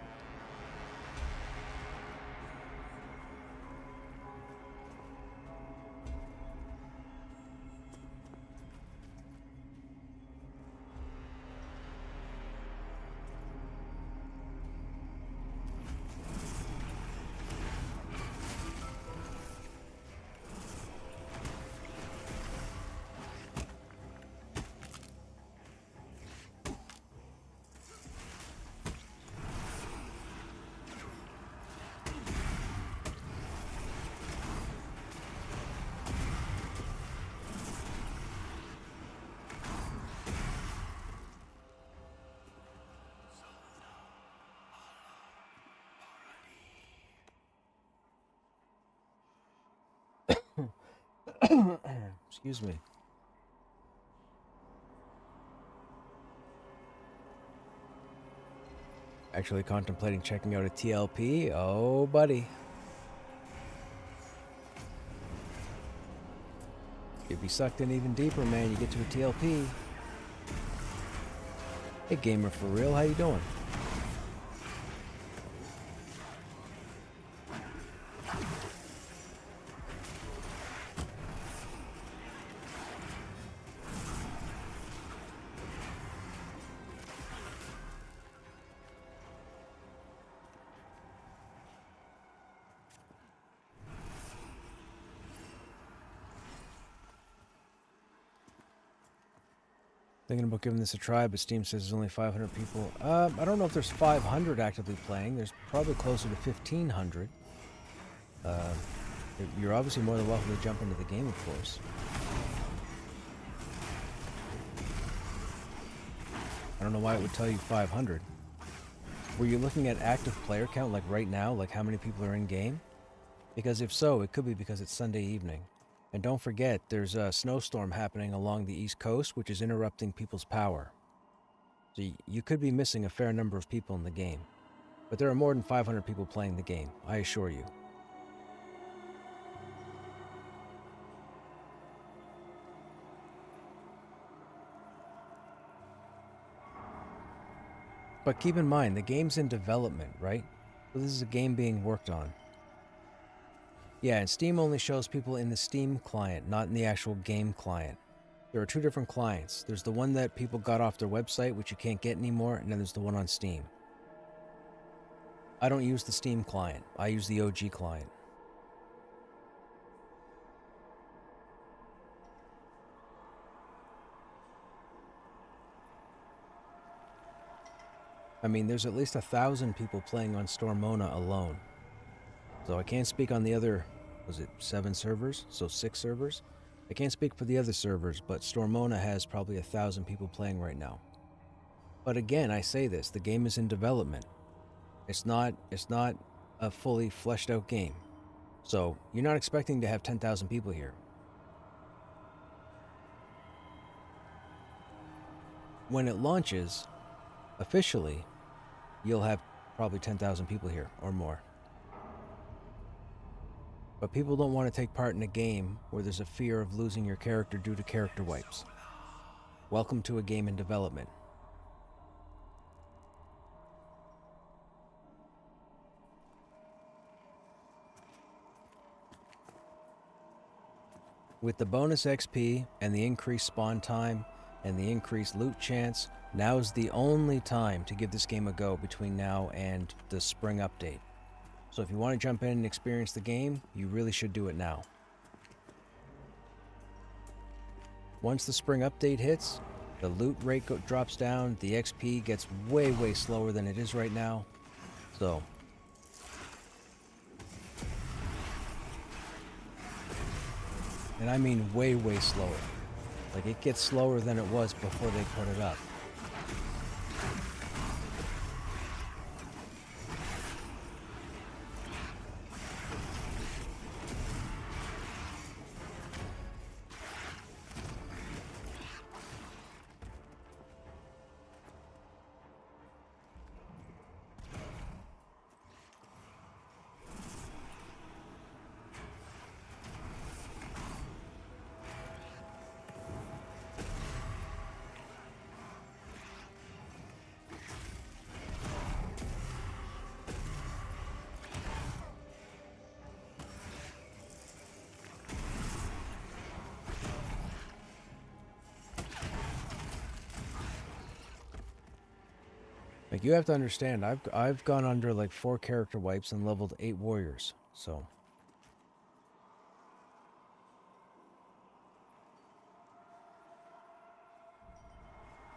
Excuse me. Actually contemplating checking out a TLP? Oh, buddy. You'd be sucked in even deeper, man. You get to a TLP. Hey, gamer for real, how you doing? Thinking about giving this a try, but Steam says there's only 500 people. I don't know if there's 500 actively playing. There's probably closer to 1,500. You're obviously more than welcome to jump into the game, of course. I don't know why it would tell you 500. Were you looking at active player count, like right now, like how many people are in game? Because if so, it could be because it's Sunday evening. And don't forget, there's a snowstorm happening along the East Coast, which is interrupting people's power. So you could be missing a fair number of people in the game. But there are more than 500 people playing the game, I assure you. But keep in mind, the game's in development, right? So this is a game being worked on. Yeah, and Steam only shows people in the Steam client, not in the actual game client. There are two different clients. There's the one that people got off their website, which you can't get anymore, and then there's the one on Steam. I don't use the Steam client. I use the OG client. I mean, there's at least 1,000 people playing on Stormona alone. So I can't speak on the other, was it 7 servers? So 6 servers? I can't speak for the other servers, but Stormona has probably 1,000 people playing right now. But again, I say this, the game is in development. It's not a fully fleshed out game. So you're not expecting to have 10,000 people here. When it launches, officially, you'll have probably 10,000 people here or more. But people don't want to take part in a game where there's a fear of losing your character due to character wipes. Welcome to a game in development. With the bonus XP and the increased spawn time and the increased loot chance, now is the only time to give this game a go between now and the spring update. So if you want to jump in and experience the game, you really should do it now. Once the spring update hits, the loot rate drops down, the XP gets way slower than it is right now. So and I mean way slower. Like it gets slower than it was before they put it up. Like you have to understand, I've gone under like 4 character wipes and leveled 8 warriors, so.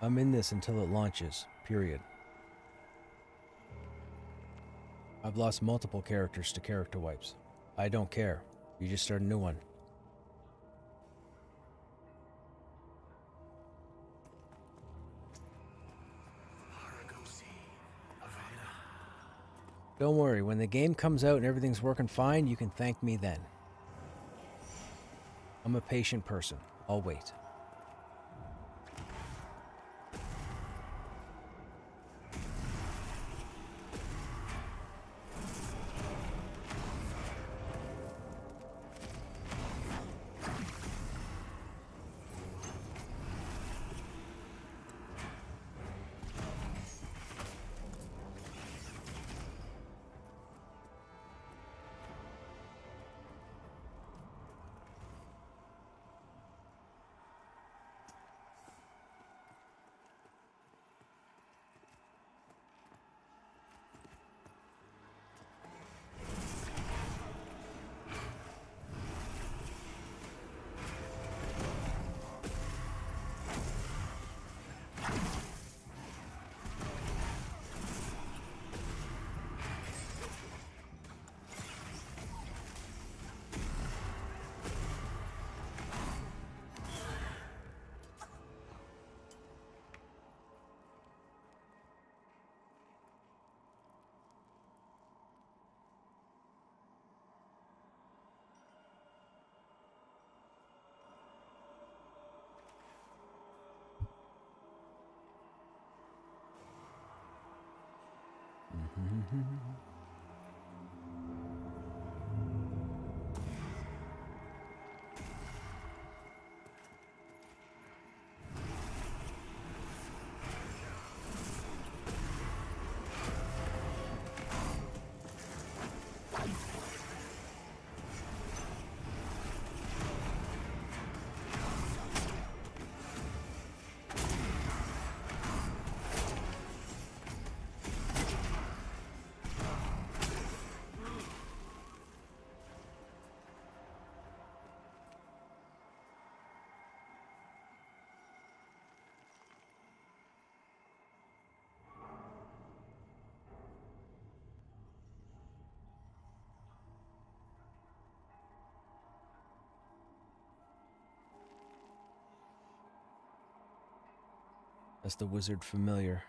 I'm in this until it launches, period. I've lost multiple characters to character wipes. I don't care. You just start a new one. Don't worry, when the game comes out and everything's working fine, you can thank me then. I'm a patient person. I'll wait. That's the wizard familiar.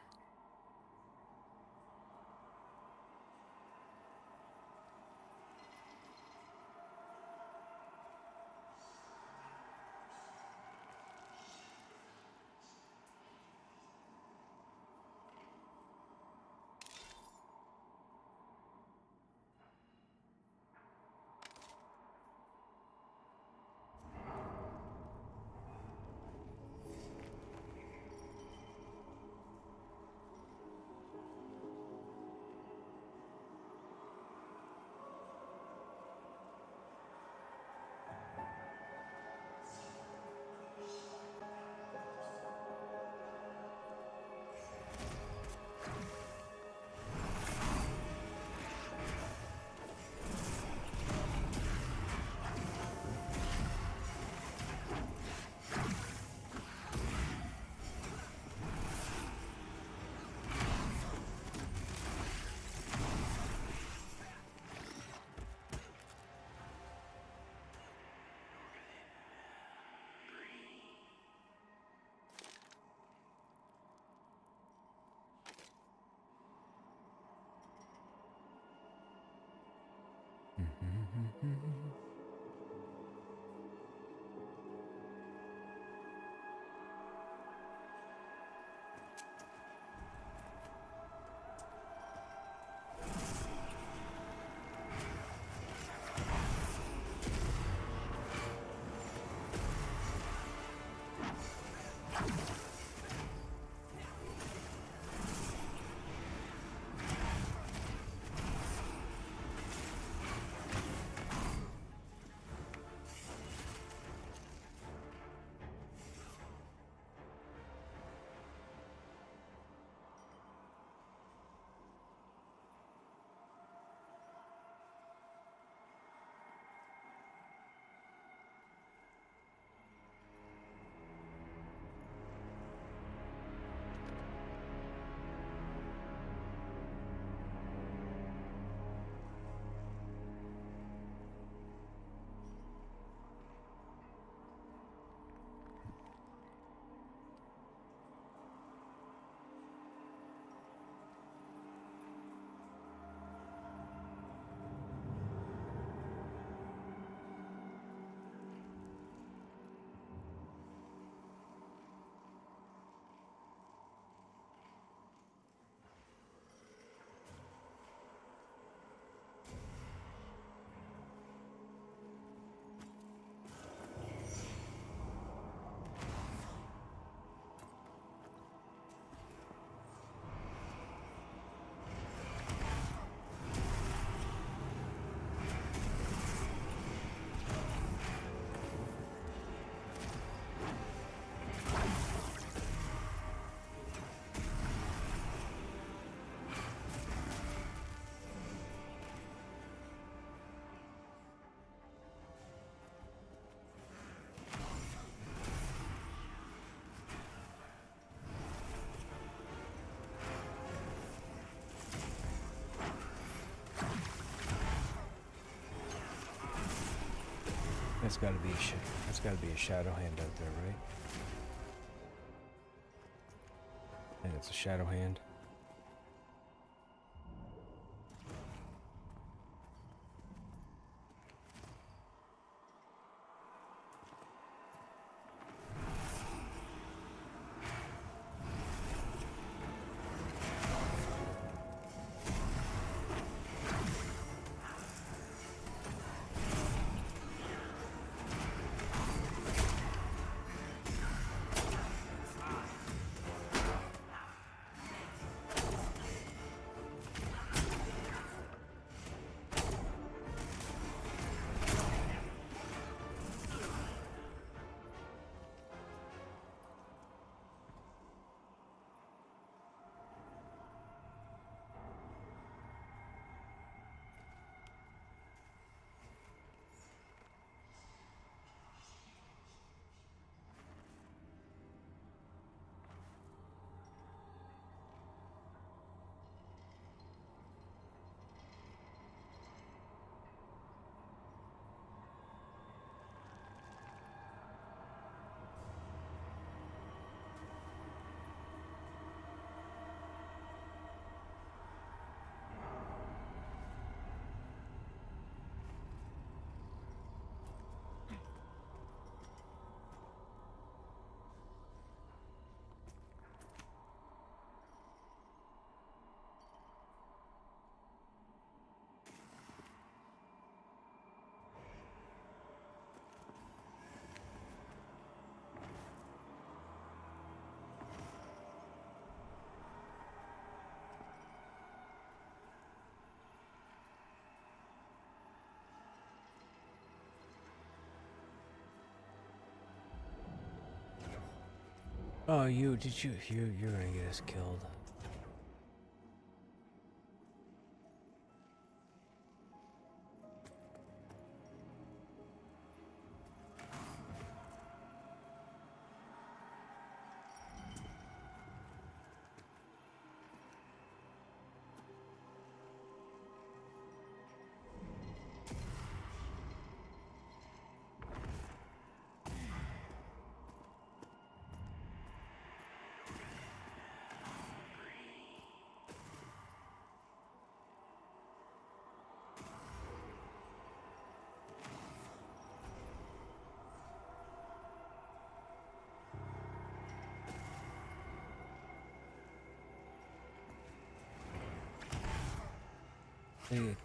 That's gotta be that's gotta be a shadow hand out there, right? I think it's a shadow hand. Oh, you're gonna get us killed.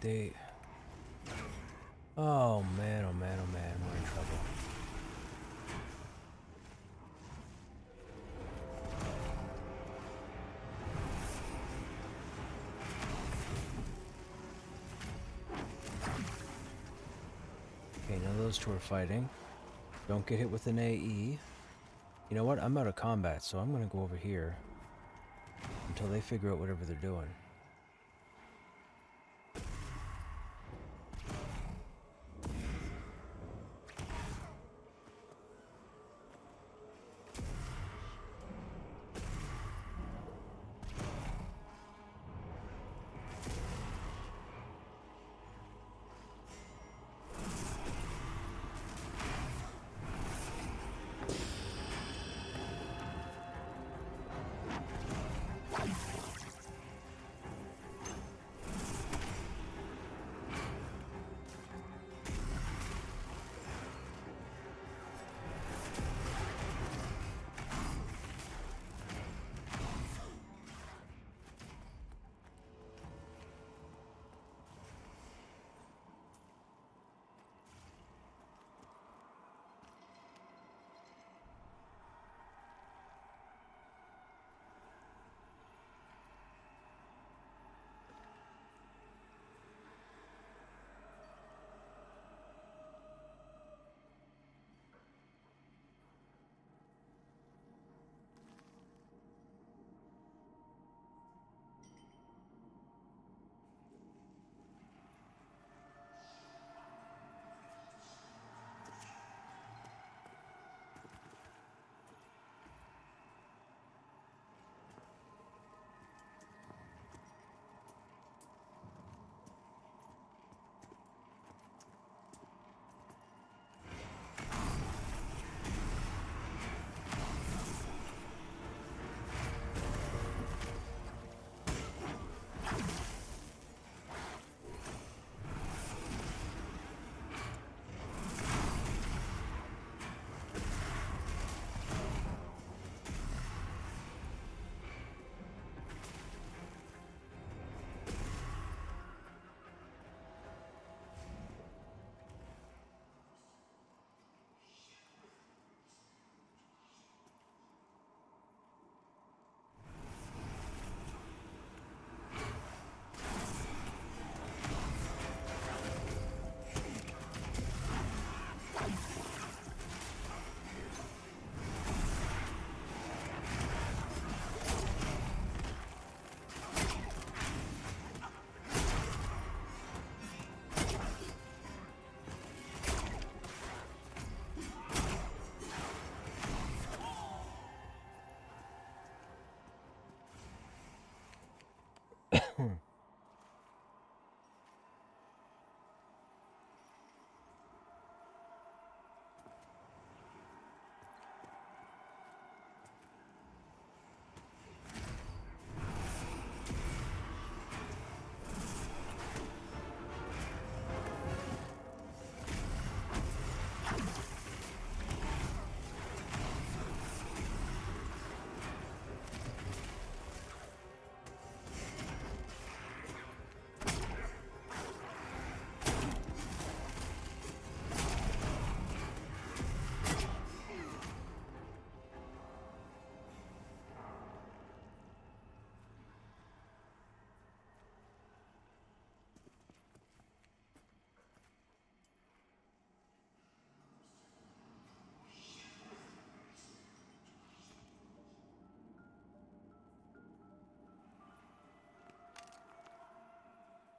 They. Oh man, oh man, oh man, we're in trouble. Okay, now those two are fighting. Don't get hit with an AE. You know what? I'm out of combat, so I'm gonna go over here until they figure out whatever they're doing.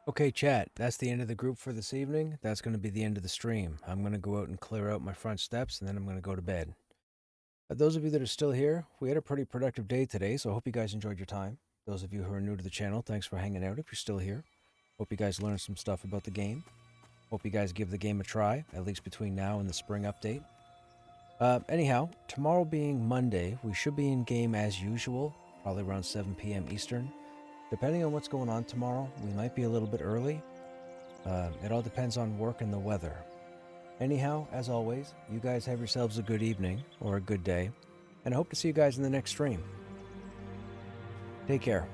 Okay, chat, that's the end of the group for this evening. That's going to be the end of the stream. I'm going to go out and clear out my front steps, and then I'm going to go to bed. Those of you that are still here, we had a pretty productive day today, so I hope you guys enjoyed your time. Those of you who are new to the channel, thanks for hanging out if you're still here. Hope you guys learned some stuff about the game. Hope you guys give the game a try, at least between now and the spring update. Anyhow, tomorrow being Monday, we should be in game as usual, probably around 7 p.m. Eastern. Depending on what's going on tomorrow, we might be a little bit early. It all depends on work and the weather. Anyhow, as always, you guys have yourselves a good evening or a good day, and I hope to see you guys in the next stream. Take care.